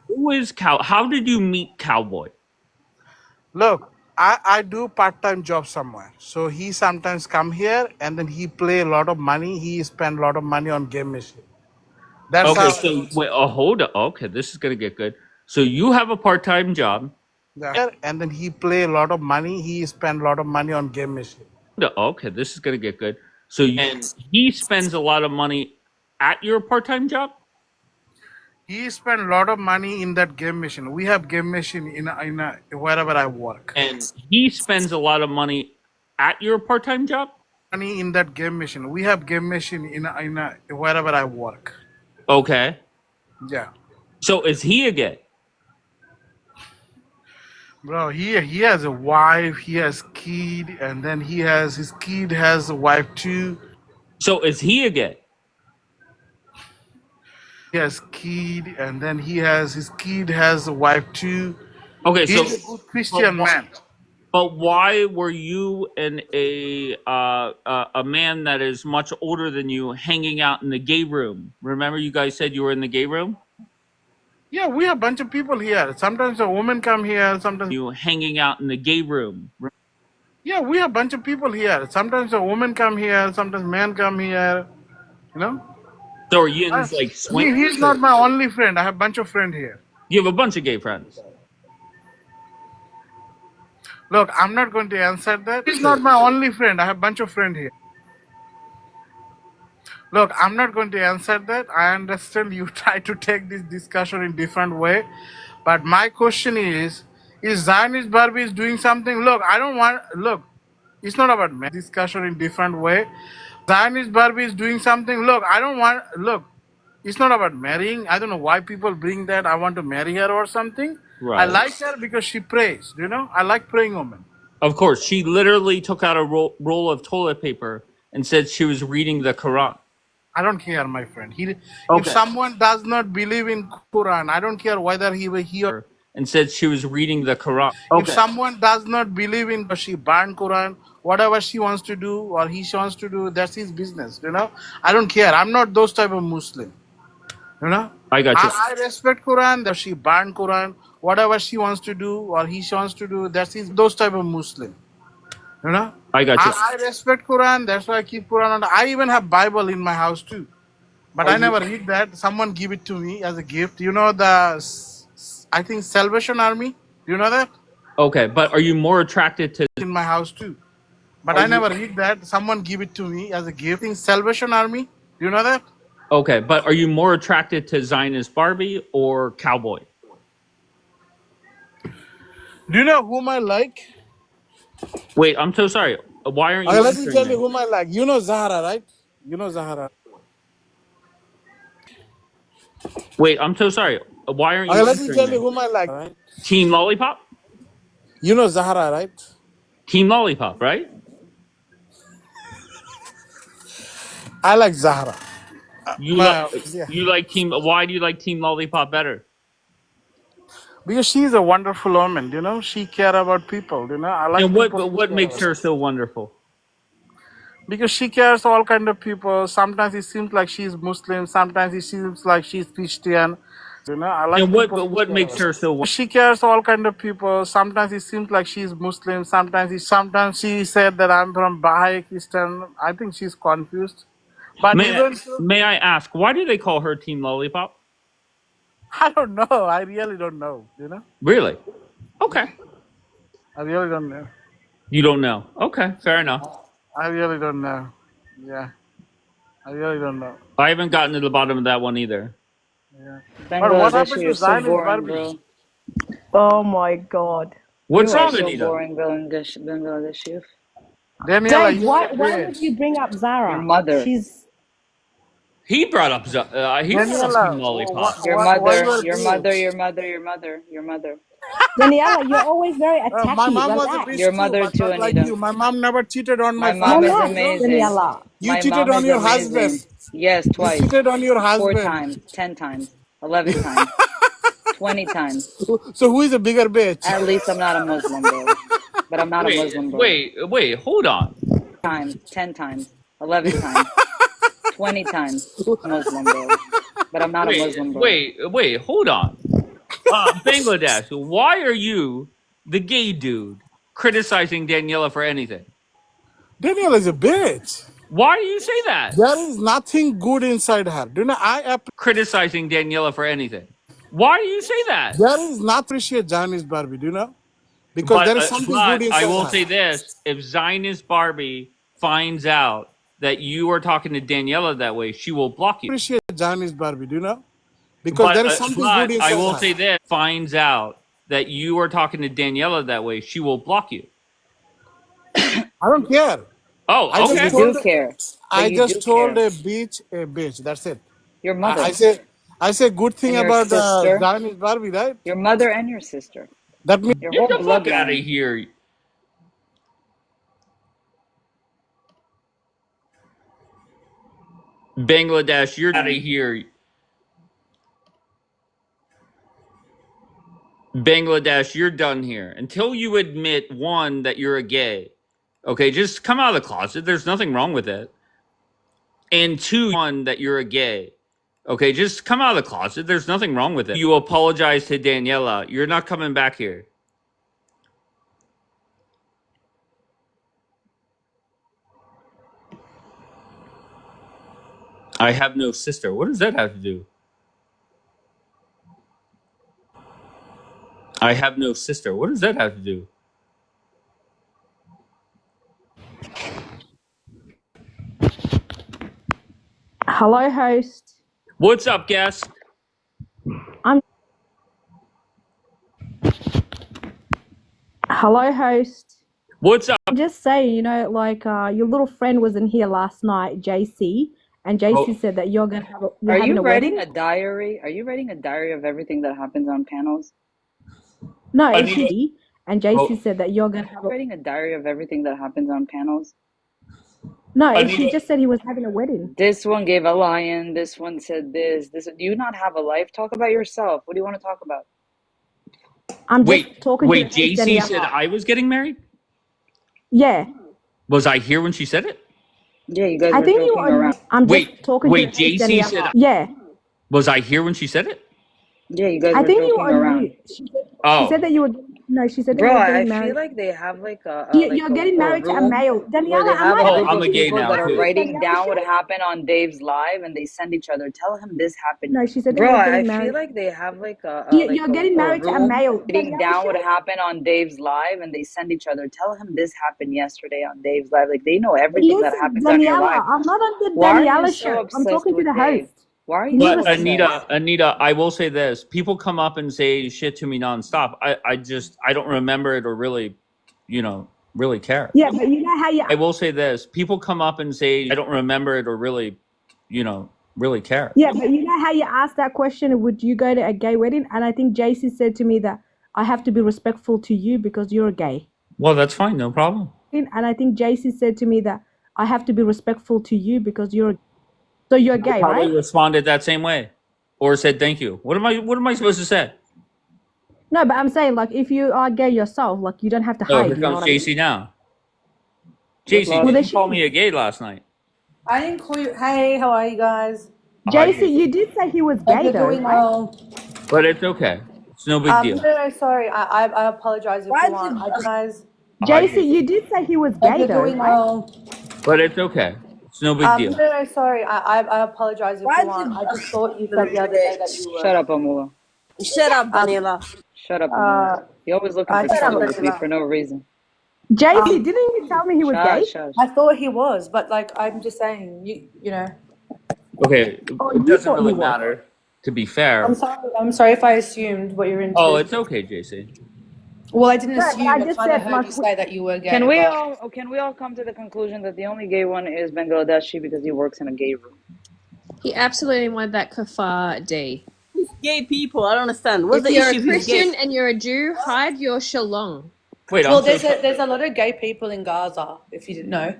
Who is Cow? How did you meet Cowboy? I do part-time job somewhere. So he sometimes come here and then he play a lot of money. He spend a lot of money on game machine. That's Okay, how. so wait, hold on. Okay, this is gonna get good. So you have a part-time job. Yeah. And then he play a lot of money. He spend a lot of money on game machine. Okay, this is gonna get good. So and he spends a lot of money at your part-time job. He spend a lot of money in that game machine. We have game machine in wherever I work. And he spends a lot of money at your part-time job. Money in that game machine. We have game machine in wherever I work. Okay. Yeah. So is he a gay? Bro, he has a wife, he has kid, and then his kid has a wife too. So is he a gay? He has kid, and then his kid has a wife too. Okay, so He's a good Christian man. But why were you and a man that is much older than you hanging out in the gay room? Remember, you guys said you were in the gay room. Yeah, we have a bunch of people here. Sometimes a woman come here. Sometimes you hanging out in the gay room. Yeah, we have a bunch of people here. Sometimes a woman come here. Sometimes man come here. You know. So are you in like swing? He's not my only friend. I have a bunch of friends here. You have a bunch of gay friends. Look, I'm not going to answer that. He's not my only friend. I have a bunch of friends here. Look, I'm not going to answer that. I understand you try to take this discussion in different way. But my question is Zionist Barbie is doing something? Look, it's not about discussion in different way. Zionist Barbie is doing something. It's not about marrying. I don't know why people bring that. I want to marry her or something. Right. I like her because she prays. I like praying women. Of course, she literally took out a roll of toilet paper and said she was reading the Quran. I don't care, my friend. If someone does not believe in Quran, I don't care whether he or and said she was reading the Quran. If someone does not believe in, she banned Quran, whatever she wants to do or he wants to do, that's his business. I don't care. I'm not those type of Muslim. I got you. I respect Quran. That she banned Quran, whatever she wants to do or he wants to do, that's those type of Muslim. I got you. I respect Quran. That's why I keep Quran. I even have Bible in my house too, but I never read that. Someone give it to me as a gift. I think Salvation Army. Do you know that? Okay, but are you more attracted to in my house too? But I never read that. Someone give it to me as a gift. I think Salvation Army. Do you know that? Okay, but are you more attracted to Zionist Barbie or Cowboy? Do you know whom I like? Wait, I'm so sorry. Why aren't you? Let me tell you whom I like. You know Zahara, right? You know Zahara. Wait, I'm so sorry. Why aren't you? Let me tell you whom I like. Right? Team Lollipop? You know Zahara, right? Team Lollipop, right? I like Zahara. You like Team. Why do you like Team Lollipop better? Because she's a wonderful woman. She care about people. I like. And what makes her so wonderful? Because she cares all kind of people. Sometimes it seems like she's Muslim. Sometimes it seems like she's Christian. I like. And what makes her so wonderful? She cares all kind of people. Sometimes it seems like she's Muslim. Sometimes she said that I'm from Baha'i Christian. I think she's confused. But may I ask, why do they call her Team Lollipop? I don't know. I really don't know. Really? Okay. I really don't know. You don't know? Okay, fair enough. I really don't know. Yeah. I really don't know. I haven't gotten to the bottom of that one either. Yeah. But what happened to Zionist Barbie? Oh my god. What's wrong, so Anita? boring, Bangladesh youth. Daniela, Dave, why would you bring up Zara? Your mother. He brought up he brought up Team Lollipop. Your mother. Daniela, you're always very attachy. My mom was a bitch Your too, mother but too, like Anita. you. My mom never cheated on my mom father. is amazing. Daniela. You My cheated mom on is your amazing. husband. Yes, twice. You cheated on your 4 husband. times, 10 times, 11 times, 20 times. So who is a bigger bitch? At least I'm not a Muslim, bro. But I'm not a Muslim, bro. Wait, hold on. 10 times, 11 times, 20 times, Muslim, bro. But I'm not a Muslim, bro. Wait, hold on. Bangladesh, why are you the gay dude criticizing Daniela for anything. Danielle is a bitch. Why do you say that? There is nothing good inside her. Do you know, Criticizing Daniela for anything. Why do you say that? there is not appreciate Chinese Barbie, do you know? Because But, there is something good inside I will her. say this: if Zionist Barbie finds out that you are talking to Daniela that way, she will block you. Appreciate Chinese Barbie, do you know? Because But, there is something good inside I will her. say this: finds out that you are talking to Daniela that way, she will block you. I don't care. Oh, I okay. just You told, do care. But I you just do told care. a bitch. That's it. Your mother. I say good thing And your about sister. Chinese Barbie, right? Your mother and your sister. That means Your Get whole the fuck out of bloodline. here. Bangladesh, you're out of here. Bangladesh, you're done here. Until you admit, one, that you're a gay. Okay, just come out of the closet. There's nothing wrong with it. And two, one, that you're a gay. Okay, just come out of the closet. There's nothing wrong with it. You apologize to Daniela. You're not coming back here. I have no sister. What does that have to do? I have no sister. What does that have to do? Hello, host. What's up, guest? Hello, host. What's up? I'm just saying, you know, like your little friend was in here last night, JC, and JC said that you're gonna have you're Are having you a writing wedding. a diary? Are you writing a diary of everything that happens on panels? No, I it's need- and JC said that you're gonna have Writing a diary of everything that happens on panels? no, I and she need- just said he was having a wedding. This one gave a lion. This one said this. This. Do you not have a life? Talk about yourself. What do you want to talk about? I'm just Wait, talking wait, to the host, JC Daniela. said I was getting married? Yeah, Was I here when she said it? Yeah, you guys I were think you joking are. around. I'm Wait, just talking wait, to the host, JC Daniela. said Yeah, Was I here when she said it? Yeah, you guys I were think you joking are. around. She Oh. said that you were. No, she said that you Bro, were I getting feel married. like they have like You're getting married to a room male. where Daniela, they am have I a Oh, group I'm of a gay people now, that are too. writing Daniela down what shit? happened on Dave's live, and they send each other. Tell him this happened. No, she said that Bro, you were I getting feel married. like they have like You're getting married to a room male. writing Daniela down what shit? happened on Dave's live, and they send each other. Tell him this happened yesterday on Dave's live. Like they know everything that Listen, happens on your live. Daniela, I'm not on the Why are you Daniela so show. I'm obsessed talking to with the Dave? host. Why are you Can you so But obsessed? Anita, I will say this. People come up and say shit to me nonstop. I don't remember it or really, really care. Yeah, but you know how you. I will say this. People come up and say I don't remember it or really, really care. Yeah, but you know how you asked that question? Would you go to a gay wedding? And I think JC said to me that I have to be respectful to you because you're a gay. Well, that's fine. No problem. And I think JC said to me that I have to be respectful to you because you're. So you're gay, Probably right? responded that same way, or said thank you. What am I supposed to say? No, but I'm saying like if you are gay yourself, like you don't have to Oh, hide. here You know comes what I mean? JC now. Good JC, luck. Well, did they you call should. me a gay last night? I didn't call you. Hey, how are you guys? Hi, JC, you did say he was Hope gay you're though, doing right? well. But it's okay. It's no big deal. No, sorry. I apologize if Why you want. I guys. Hi, JC, you did say he was Hope gay you're though, doing right? well. But it's okay. It's no big deal. No, sorry. I apologize if Why you want. did I just thought you said the other day that you Shut were. up, Amula. Shut up, Daniela. Shut up, Amula. You're always looking for Shut up, trouble with me Daniela. for no reason. JC, didn't you tell me he was gay? Shush. I thought he was, but like I'm just saying, you know. Okay, Oh, it you doesn't thought he really was. matter, to be fair. I'm sorry if I assumed what you're into. Oh, it's okay, JC. Well, I didn't No, but assume. I I just kind of said heard like you say that you were gay. Can we but... all come to the conclusion that the only gay one is Bangladeshi because he works in a gay room? He absolutely wanted that kafar D. Gay people, I don't understand. What's If the you're issue a if he's gay? Christian and you're a Jew, hide your shalom. Wait, Well, I'm so sorry. there's a lot of gay people in Gaza. If you didn't know.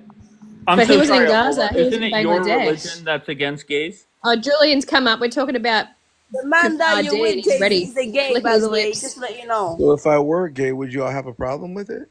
I'm But so he wasn't sorry, in Gaza, Amola. he was Isn't in it your Bangladesh. religion that's against gays? Oh, Julian's come up. We're talking about The man that kafar you're D with, and he's ready. he's a gay, Licking by his the way, lips. just to let you know. So if I were gay, would y'all have a problem with it?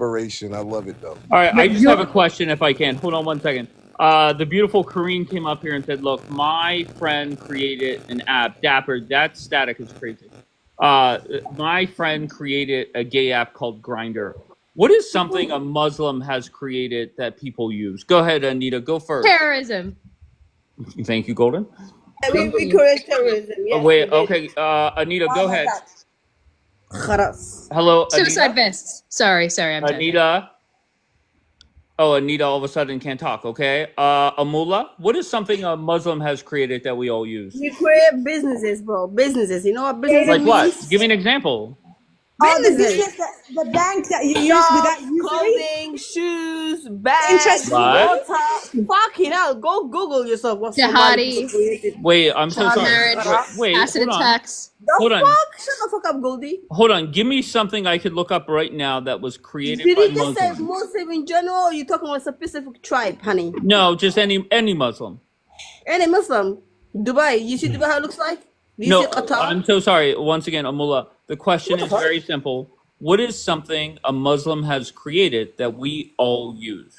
inspiration. I love it though. All right, I But just have you a question if I can. Hold on 1 second. The beautiful Kareen came up here and said, look, my friend created an app. Dapper, that static is crazy. My friend created a gay app called Grindr. What is something a Muslim has created that people use? Go ahead, Anita. Go first. Terrorism. Thank you, Golden. We correct terrorism. Oh, Yes, wait, we did. okay. Anita, go ahead. خلاص. Hello, Suicide Anita. vests. Sorry, I'm done. Anita. Oh, Anita all of a sudden can't talk. Okay. Amula, what is something a Muslim has created that we all use? We create businesses, bro. Businesses. You know what business Like what? means? Give me an example. Oh, the Businesses. business, the bank that you use without Shops, usury. clothing, shoes, bags, Interest. What? water. Fucking hell. Go Google yourself what somebody Jihadis, created. Wait, I'm so child sorry. marriage, Wait, acid hold on. attacks. The Hold on. fuck? Shut the fuck up, Goldie. Hold on. Give me something I could look up right now that was created Did by you just say Muslims. Muslim in general, or you talking about a specific tribe, honey? No, just any Muslim. Any Muslim. Dubai. You see Dubai how it looks like? Do you No, see Qatar? I'm so sorry. Once again, Amula, the question What the is fuck? very simple. What is something a Muslim has created that we all use?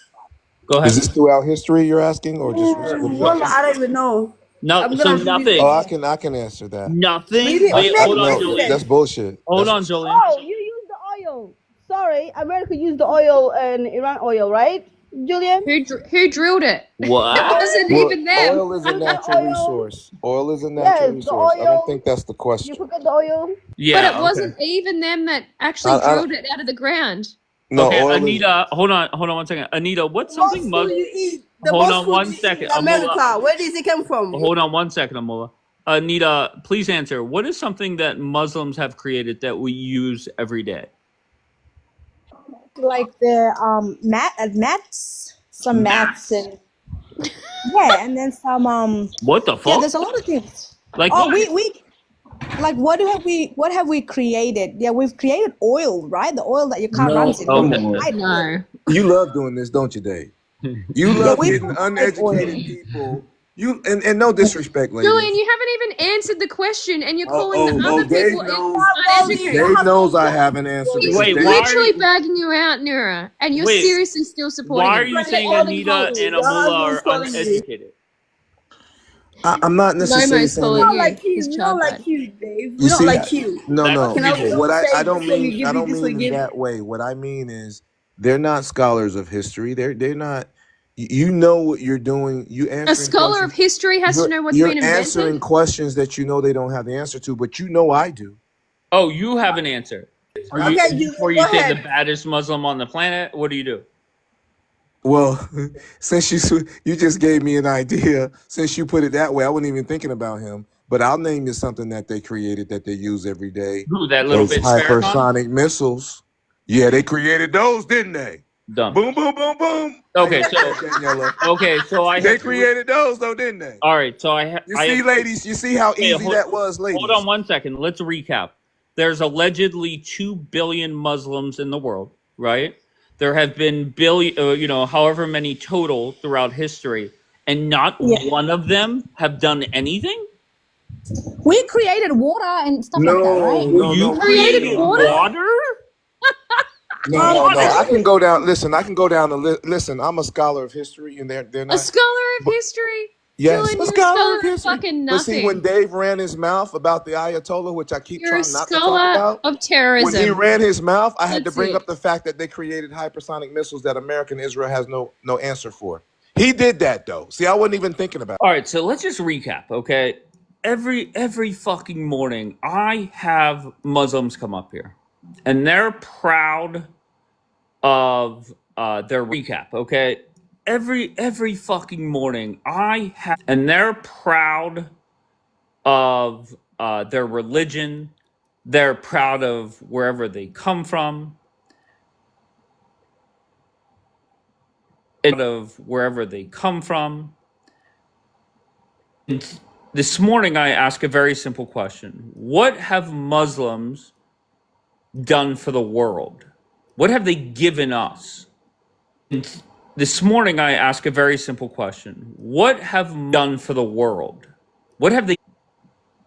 Go Is ahead. this throughout history you're asking, or just what are you Wallah, asking? I don't even know. No, I'm so gonna have to nothing. Oh, I can answer that. Nothing. Maybe Wait, hold on, No, Julian. that's bullshit. Hold That's on, Julian. Oh, you use the oil. Sorry, America used the oil and Iran oil, right, Julian? Who drilled it? It What? wasn't well, even them. oil is a Use the natural oil. resource. Oil is a natural Yes, the resource. I don't oil. think that's the You question. forget the oil. But Yeah. it wasn't even them that actually I, drilled it out of the ground. no, Okay, oil is. Anita, hold on one second. Anita, what's The most something food you eat. The Hold most on food one you eat second. in America. Amula, Where does it come from? hold on one second, Amula. Anita, please answer. What is something that Muslims have created that we use every day? Like the mats, some mats, Maths. and yeah, and then some What the yeah. fuck? There's a lot of things. Like Oh, what? we like what have we created? Yeah, we've created oil, right? The oil that you can't run to. Okay. No. You love doing this, don't you, Dave? You Yeah, love we getting provide oil. uneducated people. You and no disrespect, Julian, ladies. you haven't even answered the question and you're Oh, calling the oh, other Dave people knows. uneducated. Dave knows I haven't answered He's because Wait, Dave. why are literally you bagging you out, Nura, and you're wait? seriously still supporting Why are him. you saying Anita and Your Amula husband's are calling you. uneducated? I'm not necessarily Momo's saying We calling that. don't you. like you. His We child don't like died. you, Dave. We You don't see, like you. no, That's no. Can I ridiculous. What don't I say don't before you mean give I me don't this mean in again? that way. What I mean is they're not scholars of history. They're not. You know what you're doing. You A answering scholar of questions. history has to know what's You're been answering invented. questions that you know they don't have the answer to, but you know I do. Oh, you have an answer. Are you Okay, Julian, before go you say the ahead. baddest Muslim on the planet? What do you do? Well, since you just gave me an idea, since you put it that way, I wasn't even thinking about him. But I'll name you something that they created that they use every day. Who, that little Those bitch Farrakhan? hypersonic missiles. Yeah, they created those, didn't they? Dumb. Boom, boom, boom, boom. How Okay, you so like that, Daniela? okay, so I They have to. created those though, didn't they? All right, so You I see, have. ladies, you see how Wait, easy that was, hold on ladies. one second. Let's recap. There's allegedly 2 billion Muslims in the world, right? There have been however many total throughout history, and not Yeah, one of them have done anything. we created water and stuff like that, right? No, You we Created created water? water? No. I can go down. Listen, I can go down the listen. I'm a scholar of history, and they're A not. scholar of But history? yes, Julian, a you're a scholar scholar of of history. fucking But see, when nothing. Dave ran his mouth about the Ayatollah, which I keep You're a trying not to talk scholar about, of when he terrorism. ran his mouth, I had to That's bring it. up the fact that they created hypersonic missiles that American Israel has no answer for. He did that though. See, I wasn't even thinking about it. All right, so let's just recap, okay? Every fucking morning, I have Muslims come up here, and they're proud of their recap, okay? Every fucking morning, I have, and they're proud of their religion. They're proud of wherever they come from, and of wherever they come from. And this morning, I ask a very simple question: what have Muslims done for the world? What have they given us? And this morning, I ask a very simple question: what have done for the world? What have they,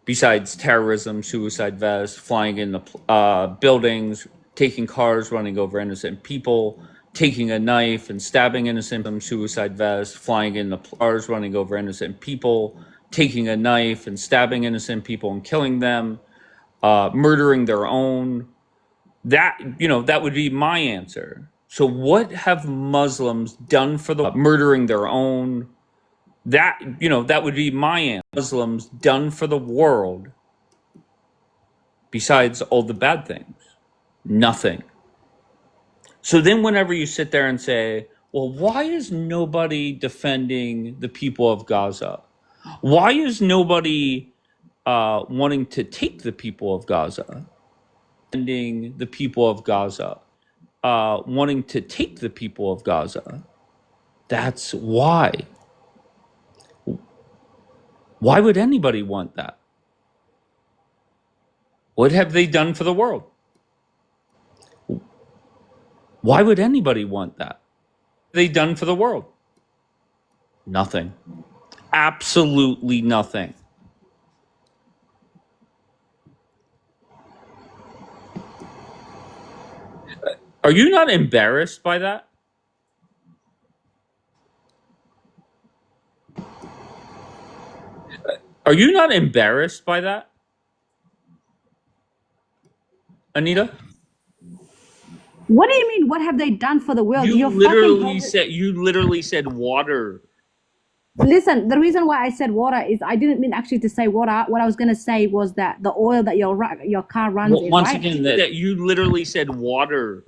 besides terrorism, suicide vests, flying in the buildings, taking cars, running over innocent people, taking a knife and stabbing innocent, suicide vests, flying in the cars, running over innocent people, taking a knife and stabbing innocent people and killing them, murdering their own? That would be my answer. So what have Muslims done for the murdering their own? That would be my answer. Muslims done for the world besides all the bad things? Nothing. So then whenever you sit there and say, Well, why is nobody defending the people of Gaza? Why is nobody wanting to take the people of Gaza? Defending the people of Gaza, wanting to take the people of Gaza. That's why. Why would anybody want that? What have they done for the world? Why would anybody want that? They done for the world? Nothing. Absolutely nothing. Are you not embarrassed by that? Are you not embarrassed by that? Anita? What do you mean? What have they done for the world? You You're literally fucking said water. Listen, the reason why I said water is I didn't mean actually to say water. What I was gonna say was that the oil that your car runs Well, in, once right? again, that you literally said water.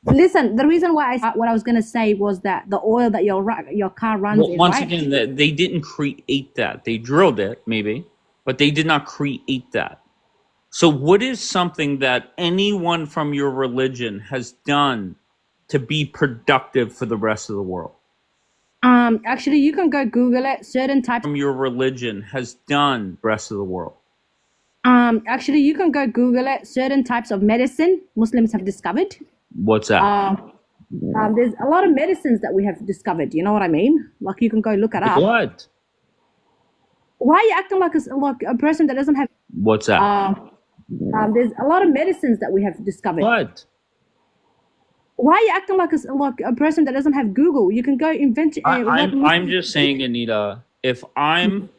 Listen, the reason why what I was gonna say was that the oil that your car runs Well, in, once right? again, that they didn't create that. They drilled it, maybe, but they did not create that. So what is something that anyone from your religion has done to be productive for the rest of the world? Actually, you can go Google it. Certain types. From your religion has done the rest of the world. Actually, you can go Google it. Certain types of medicine Muslims have discovered. What's that? There's a lot of medicines that we have discovered. You know what I mean? Like you can go look it up. What? Why are you acting like a person that doesn't have? What's that? There's a lot of medicines that we have discovered. What? Why are you acting like a person that doesn't have Google? You can go invent. I'm just saying, Anita, if I'm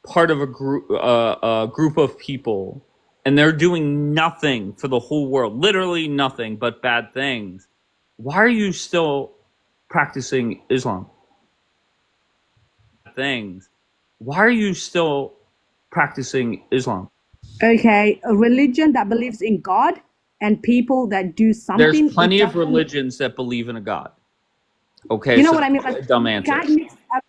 part of a group of people and they're doing nothing for the whole world, literally nothing but bad things, why are you still practicing Islam? Things. Why are you still practicing Islam? Okay, a religion that believes in God and people that do something. There's plenty of religions that believe in a God. Okay, You know so what I mean? that's Like, a dumb answer. can't mix up-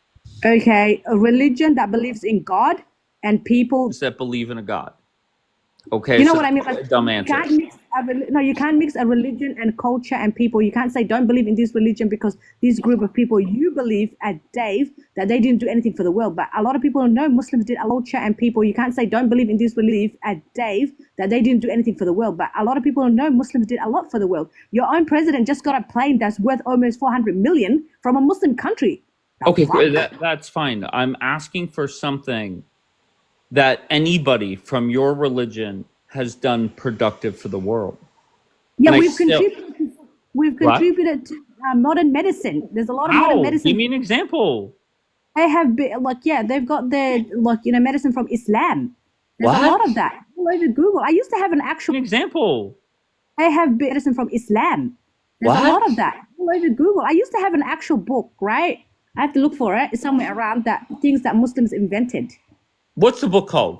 Okay, a religion that believes in God and people. That believe in a God. Okay, You know so what I mean? that's Like, a dumb you answer. can't mix no, you can't mix a religion and culture and people. You can't say don't believe in this religion because this group of people you believe at Dave that they didn't do anything for the world. But a lot of people know Muslims did a culture and people. You can't say don't believe in this belief at Dave that they didn't do anything for the world. But a lot of people know Muslims did a lot for the world. Your own president just got a plane that's worth almost 400 million from a Muslim country. Okay, that's fine. I'm asking for something that anybody from your religion has done productive for the world. Yeah, And I we've still- contributed. We've What? contributed to modern medicine. There's a lot of modern How? medicine. Give me an example. They have they've got their medicine from Islam. There's a What? lot of that all over Google. I used to have an actual example. They have medicine from Islam. There's a What? lot of that all over Google. I used to have an actual book, right? I have to look for it. It's somewhere around that things that Muslims invented. What's the book called?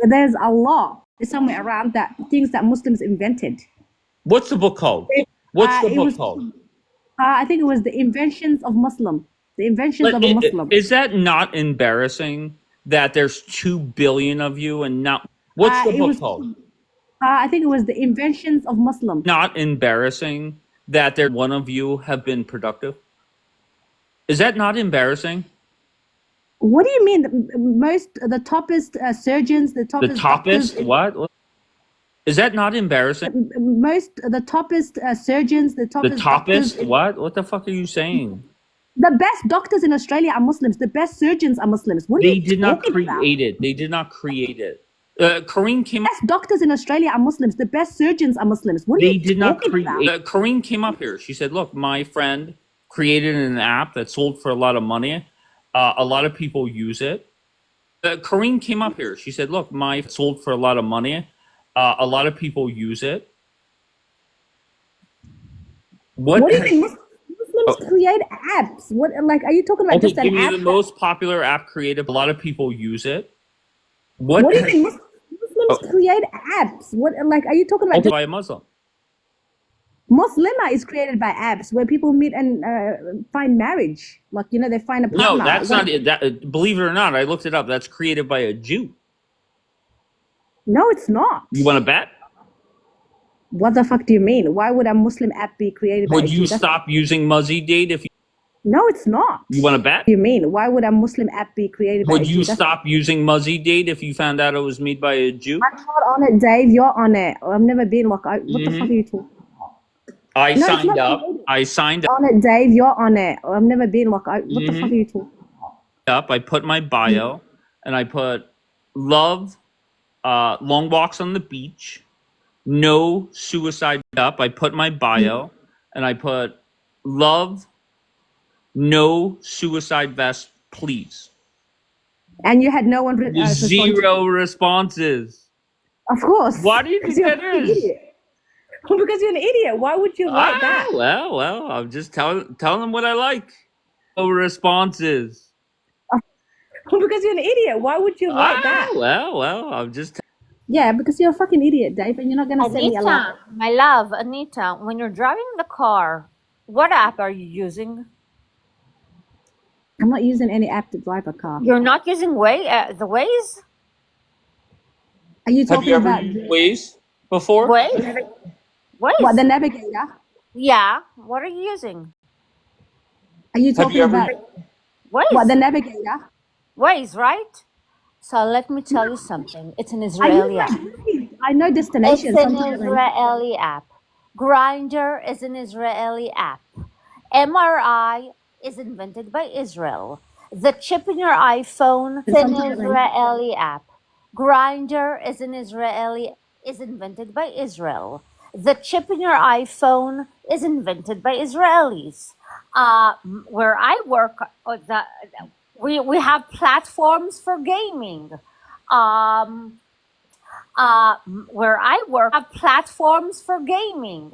There's a lot. It's somewhere around that things that Muslims invented. What's the book called? What's the it book was- called? I think it was the inventions of Muslim. The inventions But of a Muslim. is that not embarrassing that there's 2 billion of you and not? What's the it book was- called? I think it was the inventions of Muslim. Not embarrassing that there one of you have been productive? Is that not embarrassing? What do you mean? The toppest surgeons, the The toppest toppest? doctors, What? Is that not embarrassing? the toppest surgeons, the The toppest toppest? doctors, What? What the fuck are you saying? the best doctors in Australia are Muslims. The best surgeons are Muslims. What are They you did not talking about? create it. They did not create it. Kareem came. Best doctors in Australia are Muslims. The best surgeons are Muslims. What are They you did not talking create. about? Kareem came up here. She said, "Look, my friend created an app that sold for a lot of money. A lot of people use it." Kareem came up here. She said, "Look, my sold for a lot of money. A lot of people use it." What? What do you mean? Muslims create apps. What, like, are you talking about Okay, just an give me app? the most popular app created. A lot of people use it. What? What do you mean? Muslims create apps. What, like, are you talking about Okay, just by a Muslim. Muslima is created by apps where people meet and find marriage. Like, you know, they find a partner. No, that's not it. That, believe it or not, I looked it up. That's created by a Jew. No, it's not. You want to bet? What the fuck do you mean? Why would a Muslim app be created by a Would Jew? you stop using Muzzy Date if you... No, it's not. You want to bet? What do you mean? Why would a Muslim app be created by a Would Jew? you stop using Muzzy Date if you found out it was made by a Jew? I'm not on it, Dave. You're on it. I've never been. Like, what the fuck are you talking? I No, it's signed not up. created. I signed up. On it, Dave. You're on it. I've never been. Like, what the fuck are you talking? I put my bio and I put love long walks on the beach, no suicide up. I put my bio and I put love, no suicide vest, please. And you had no one respond to you. Zero responses. Of course. Why do you think that is? Because you're an idiot. Why would you like that? Well, I'm just telling them what I like. No responses. Because you're an idiot. Why would you like that? Well, I'm just... Yeah, because you're a fucking idiot, Dave, and you're not gonna send me a lot. Anita, my love, Anita, when you're driving the car, what app are you using? I'm not using any app to drive a car. You're not using the Waze? Are you Have talking you ever about used Waze before? Waze? what, the navigator? Yeah. What are you using? Are you Have talking you ever... about Waze. what, the navigator? Waze, right? So let me tell you something. It's an I Israeli use app. my Waze. I know destinations. It's an Sometimes Israeli app. Grindr is an Israeli app. MRI is invented by Israel. The chip in your iPhone is an Israeli app. Grindr is invented by Israel. The chip in your iPhone is invented by Israelis. Where I work, we have platforms for gaming. Where I work, have platforms for gaming.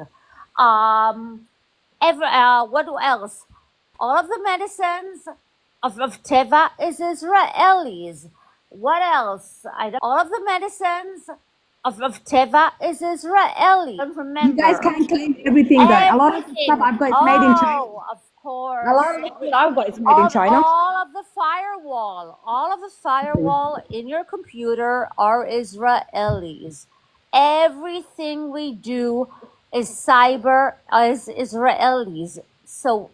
What else? All of the medicines of Teva is Israelis. What else? All of the medicines of Teva is Israeli. I don't remember. you guys can't claim everything though. A lot of the stuff I've got is made in China. Oh, of course. A lot of the stuff I've got is made in China. All of the firewall in your computer are Israelis. Everything we do is Israelis. So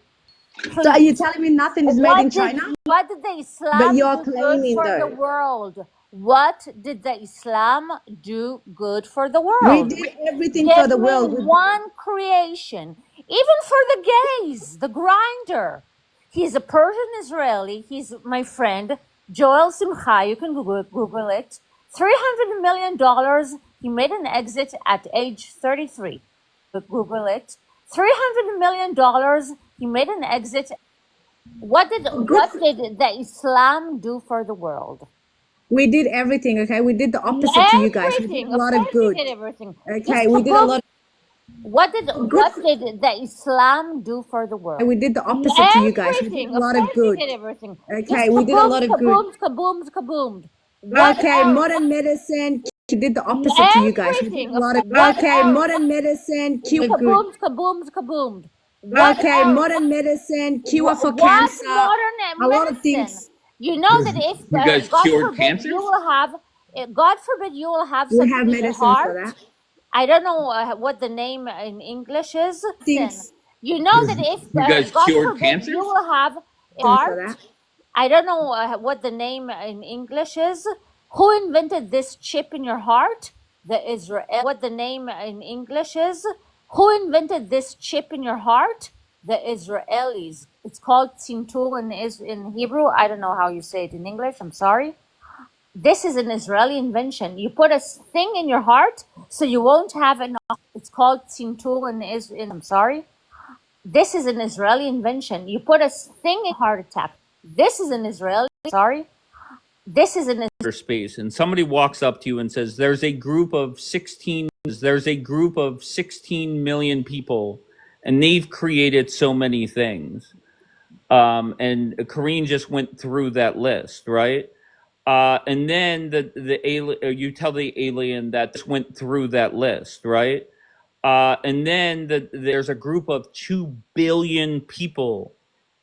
are you telling me nothing is made in China? What did the Islam But you're do good claiming for the though. world? What did the Islam do good for the We world? did everything Give for the me world. one creation, even for the gays, the grinder. He's a Persian Israeli. He's my friend, Joel Simcha. You can Google it. $300 million. He made an exit at age 33. Google it. $300 million. He made an exit. What did the Islam do for the world? We did everything, okay? We did the opposite to you guys. We did a lot of good. We did everything. Okay, we did a lot of What did the Islam do for the world? we did the opposite to you guys. We did a lot of good. We did everything. Okay, we did a lot of good. Kaboomed. Okay, modern medicine. She did the opposite to you guys. We did a lot of okay, modern medicine, cure good. Kaboomed. Okay, modern medicine, cure for cancer. A lot of things. You know that if You guys God cured forbid cancer? you will have, God forbid you will have We something have in your medicine heart. for that. I don't know what the name in English is. Things. You know that if You guys God cured forbid cancer? you will have a For heart. that. I don't know what the name in English is. Who invented this chip in your heart? The Israel. What the name in English is? Who invented this chip in your heart? The Israelis. It's called Tzimtul in Hebrew. I don't know how you say it in English. I'm sorry. This is an Israeli invention. You put a thing in your heart so you won't have an. It's called Tzimtul in I'm sorry. This is an Israeli invention. You put a thing in heart attack. This is an Israeli. Sorry. This is an space, and somebody walks up to you and says, there's a group of 16 million people, and they've created so many things. And Karine just went through that list, right? And then the alien, you tell the alien that just went through that list, right? And then there's a group of 2 billion people,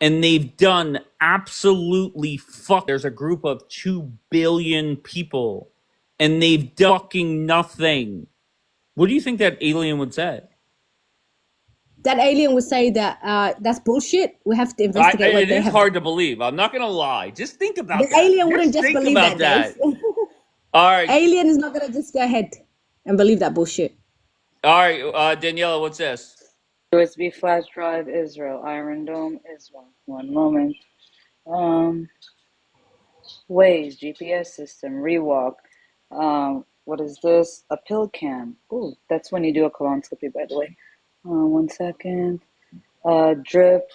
and they've done absolutely fuck. There's a group of 2 billion people, and they've done fucking nothing. What do you think that alien would say? That alien would say that that's bullshit. We have to investigate what It they is have. hard to believe. I'm not gonna lie. Just think about The that. alien Just wouldn't just think believe about that, Dave. All right. Alien is not gonna just go ahead and believe that bullshit. All right, Daniela, what's this? USB flash drive, Israel. Iron Dome, Israel. One moment. Waze, GPS system, Rewalk. What is this? A pill cam. Ooh, that's when you do a colonoscopy, by the way. 1 second. Drip,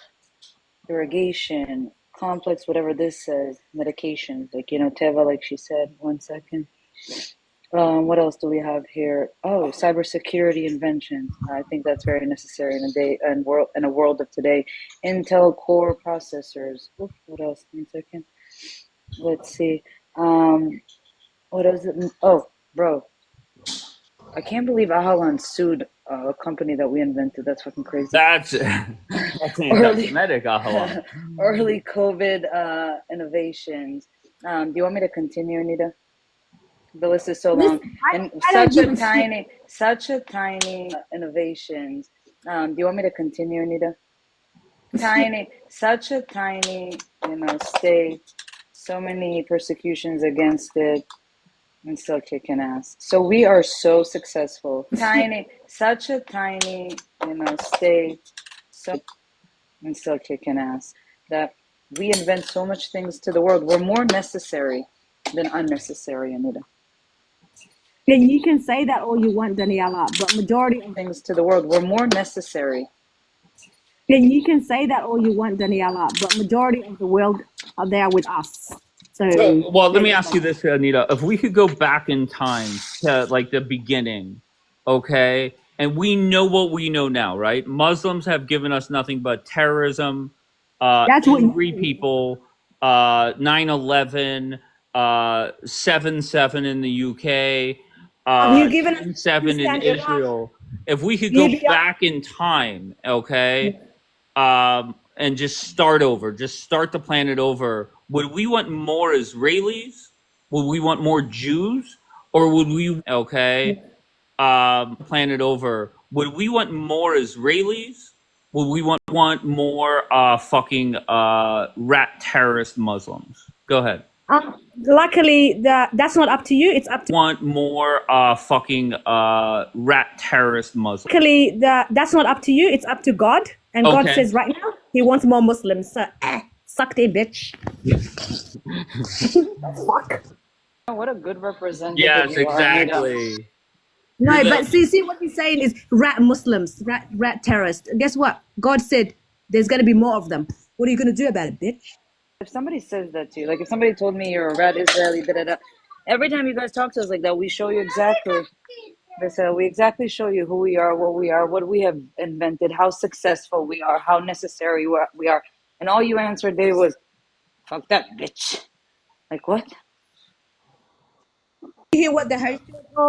irrigation, complex, whatever this says, medications, like, Teva, like she said. 1 second. What else do we have here? Oh, cybersecurity inventions. I think that's very necessary in a world of today. Intel Core processors. Oof, what else? 1 second. Let's see. What is it? Oh, bro. I can't believe Ahalan sued a company that we invented. That's fucking crazy. That's anti-Semitic, Ahalan. Early COVID innovations. Do you want me to continue, Anita? The list is so long. And such a tiny innovations. Do you want me to continue, Anita? Such a tiny, state. So many persecutions against it. And still kicking ass. So we are so successful. Such a tiny, state. So and still kicking ass. That we invent so much things to the world. We're more necessary than unnecessary, Anita. And you can say that all you want, Daniela, but majority of things to the world. We're more necessary. And you can say that all you want, Daniela, but majority of the world are there with us. So, well, let me ask you this, Anita. If we could go back in time to like the beginning, okay, and we know what we know now, right? Muslims have given us nothing but terrorism, angry people, 9/11, 7/7 in the UK, 7 in Israel. If we could go back in time, okay, and just start over, just start the planet over, would we want more Israelis? Would we want more Jews? Or would we, planet over, would we want more Israelis? Would we want more fucking rat terrorist Muslims? Go ahead. Luckily, that's not up to you. It's up to want more fucking rat terrorist Muslims. Luckily, that's not up to you. It's up to God. And God says right now, He wants more Muslims. So, suck their bitch. Fuck. What a good representative. Yes, exactly. No, but see what he's saying is rat Muslims, rat terrorists. Guess what? God said there's going to be more of them. What are you going to do about it, bitch? If somebody says that to you, like if somebody told me you're a rat Israeli, every time you guys talk to us like that, we show you exactly. We exactly show you who we are, what we have invented, how successful we are, how necessary we are. And all you answered, Dave, was, fuck that bitch. Like what? You hear what the host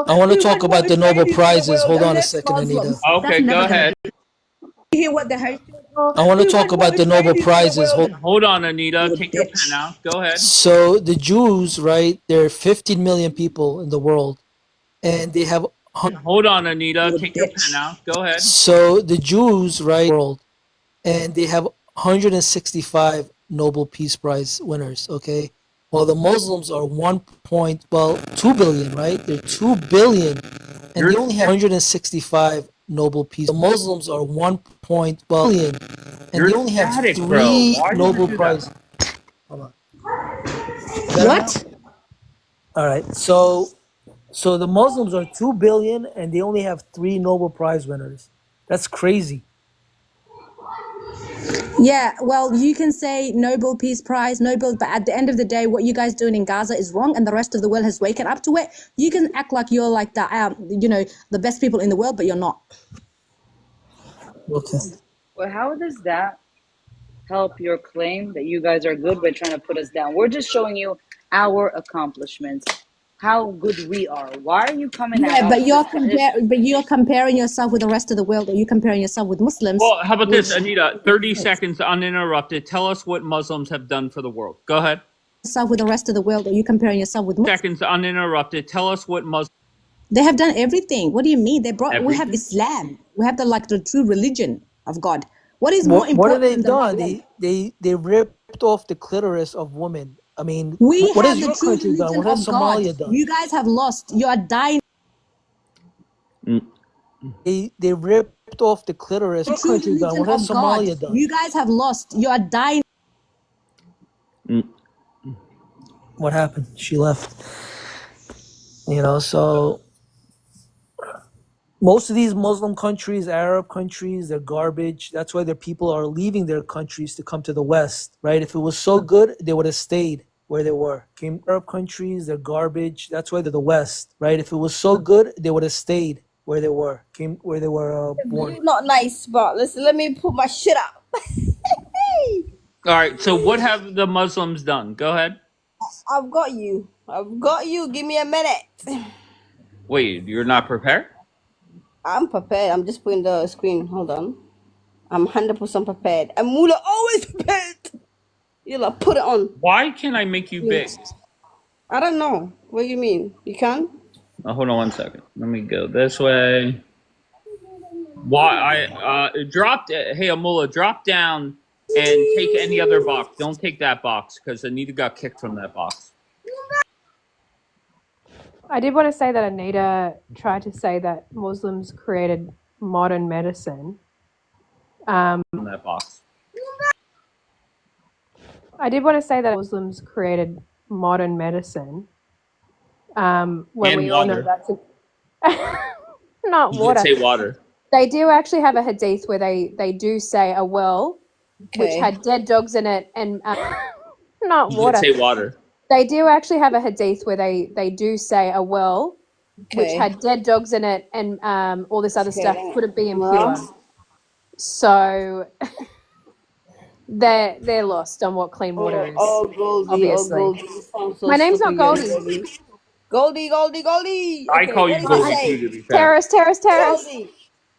I want to talk about the Nobel Prizes. Hold on a second, Anita. Okay, go ahead. You hear what the host I want to talk about the Nobel Prizes. Hold on, Anita. Take your pen out. Go ahead. So the Jews, right? There are 15 million people in the world, and they have. Hold on, Anita. Take your pen out. Go ahead. So the Jews, right? World, and they have 165 Nobel Peace Prize winners. Okay, while the Muslims are 2 billion, right? They're 2 billion, and they only have 165 Nobel Peace. The Muslims are 1 billion, and they only have 3 Nobel Prizes. Hold on. What? All right, so the Muslims are 2 billion, and they only have 3 Nobel Prize winners. That's crazy. Yeah, well, you can say Nobel Peace Prize, but at the end of the day, what you guys doing in Gaza is wrong, and the rest of the world has waken up to it. You can act like you're like the best people in the world, but you're not. Okay. Well, how does that help your claim that you guys are good by trying to put us down? We're just showing you our accomplishments. how good we are. Why are you coming at Yeah, us? but you're comparing yourself with the rest of the world, or you're comparing yourself with Muslims. Well, how about this, which Anita? 30 seconds uninterrupted. Tell us what Muslims have done for the world. Go ahead. yourself with the rest of the world, or you comparing yourself with Muslims. Seconds uninterrupted. Tell us what Muslims. They have done everything. What do you mean? We have Everything? Islam. We have the true religion of God. What is more What have important they than the done? Muslim? They ripped off the clitoris of women. I mean, We what have has the your true country done? religion What has of God. Somalia done? You guys have lost. You are dying. They ripped off the clitoris. The Your true country done? religion What has of God. Somalia done? You guys have lost. You are dying. What happened? She left. You know, so most of these Muslim countries, Arab countries, they're garbage. That's why their people are leaving their countries to come to the West, right? If it was so good, they would have stayed where they were. Arab countries, they're garbage. That's why they're the West, right? If it was so good, they would have stayed where they were, where they were born. Not nice, but listen, let me put my shit up. All right. So what have the Muslims done? Go ahead. I've got you. I've got you. Give me a minute. Wait, you're not prepared? I'm prepared. I'm just putting the screen. Hold on. I'm 100% prepared. And Mula always prepared. You like put it on. Why can't I make you big? I don't know. What do you mean? You can? Hold on one second. Let me go this way. Why I dropped? Hey, Amula, drop down and take any other box. Don't take that box because Anita got kicked from that box. I did want to say that Anita tried to say that Muslims created modern medicine. From that box. I did want to say that Muslims created modern medicine. When And we all know water. that's not You water. did say water. They do actually have a hadith where they do say a well which Okay. had dead dogs in it and not You water. did say water. They do actually have a hadith where they do say a well which Okay. had dead dogs in it and all this other stuff Okay. couldn't be impure. Well, So they're lost on what clean water is. Goldie, Obviously. Goldie. You sound so My name's not stupid, Goldie. Goldie. Goldie. I Okay, call what you did he Goldie say? too, to be fair. Terrace. Goldie.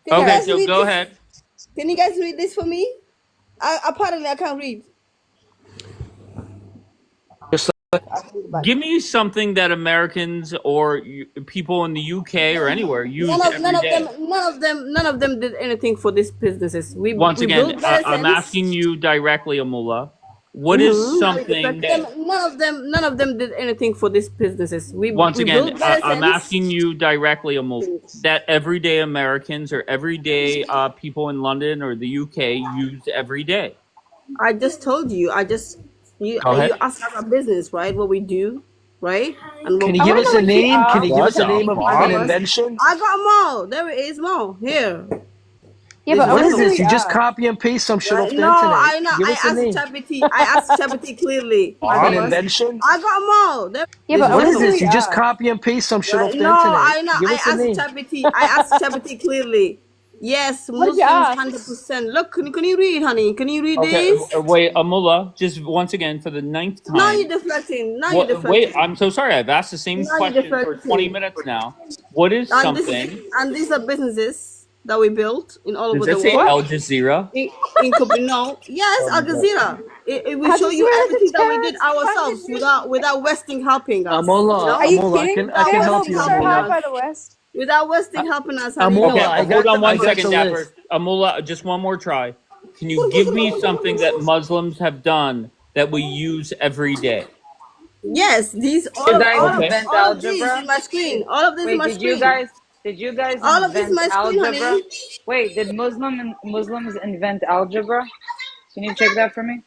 Can you Okay, guys so read go this? ahead. Can you guys read this for me? Apparently I can't read. Give me something that Americans or people in the UK or anywhere use every day. None of them did anything for these businesses. Once We again, built medicines. I'm asking you directly, Amullah. What is something that? None of them did anything for these businesses. Once we again, built I'm medicines. asking you directly, Amullah, that everyday Americans or everyday people in London or the UK use every day. I just told you. You Go ahead. asked our business, right? What we do, right? And Can you what give we us a name? Can you give us a What the name of fuck? an invention? I got more. There it is more. Here. Yeah, but What I is wanna know this? who You just are. copy and paste some shit off the No, internet. I know. Give I us a name. asked Chabity clearly. An invention? I got more. There Yeah, but I What wanna is know who this? we You just are. copy and paste some shit off the No, internet. I know. Give I us a name. asked Chabity clearly. Yes, What did you Muslims, ask? 100%. Look, can you read, honey? Can you read Okay, this? wait, Amullah, just once again for the 9th time. Now you're deflecting. Wait, I'm so sorry. I've asked the same Now you're question for 20 deflecting. minutes now. What is something? And these are businesses that we built in all Does over that the say world. Al Jazeera? No, yes, Al Jazeera. It will Al show you Jazeera is a everything that we did terrorist ourselves without Westing helping us. Amullah, Are you Amullah, kidding? I can They're help you, so hard Amullah. by the West. Without Westing helping us, honey. Amullah, Okay, I hold got on one the second, Dapper. list. Amullah, just one more try. Can you give me something that Muslims have done that we use every day? Yes, these You guys all invent of these algebra? in my screen. All of this in Wait, my did screen. you guys All of this in invent my screen, algebra? honey. Wait, did Muslims invent algebra? Can you check that for me?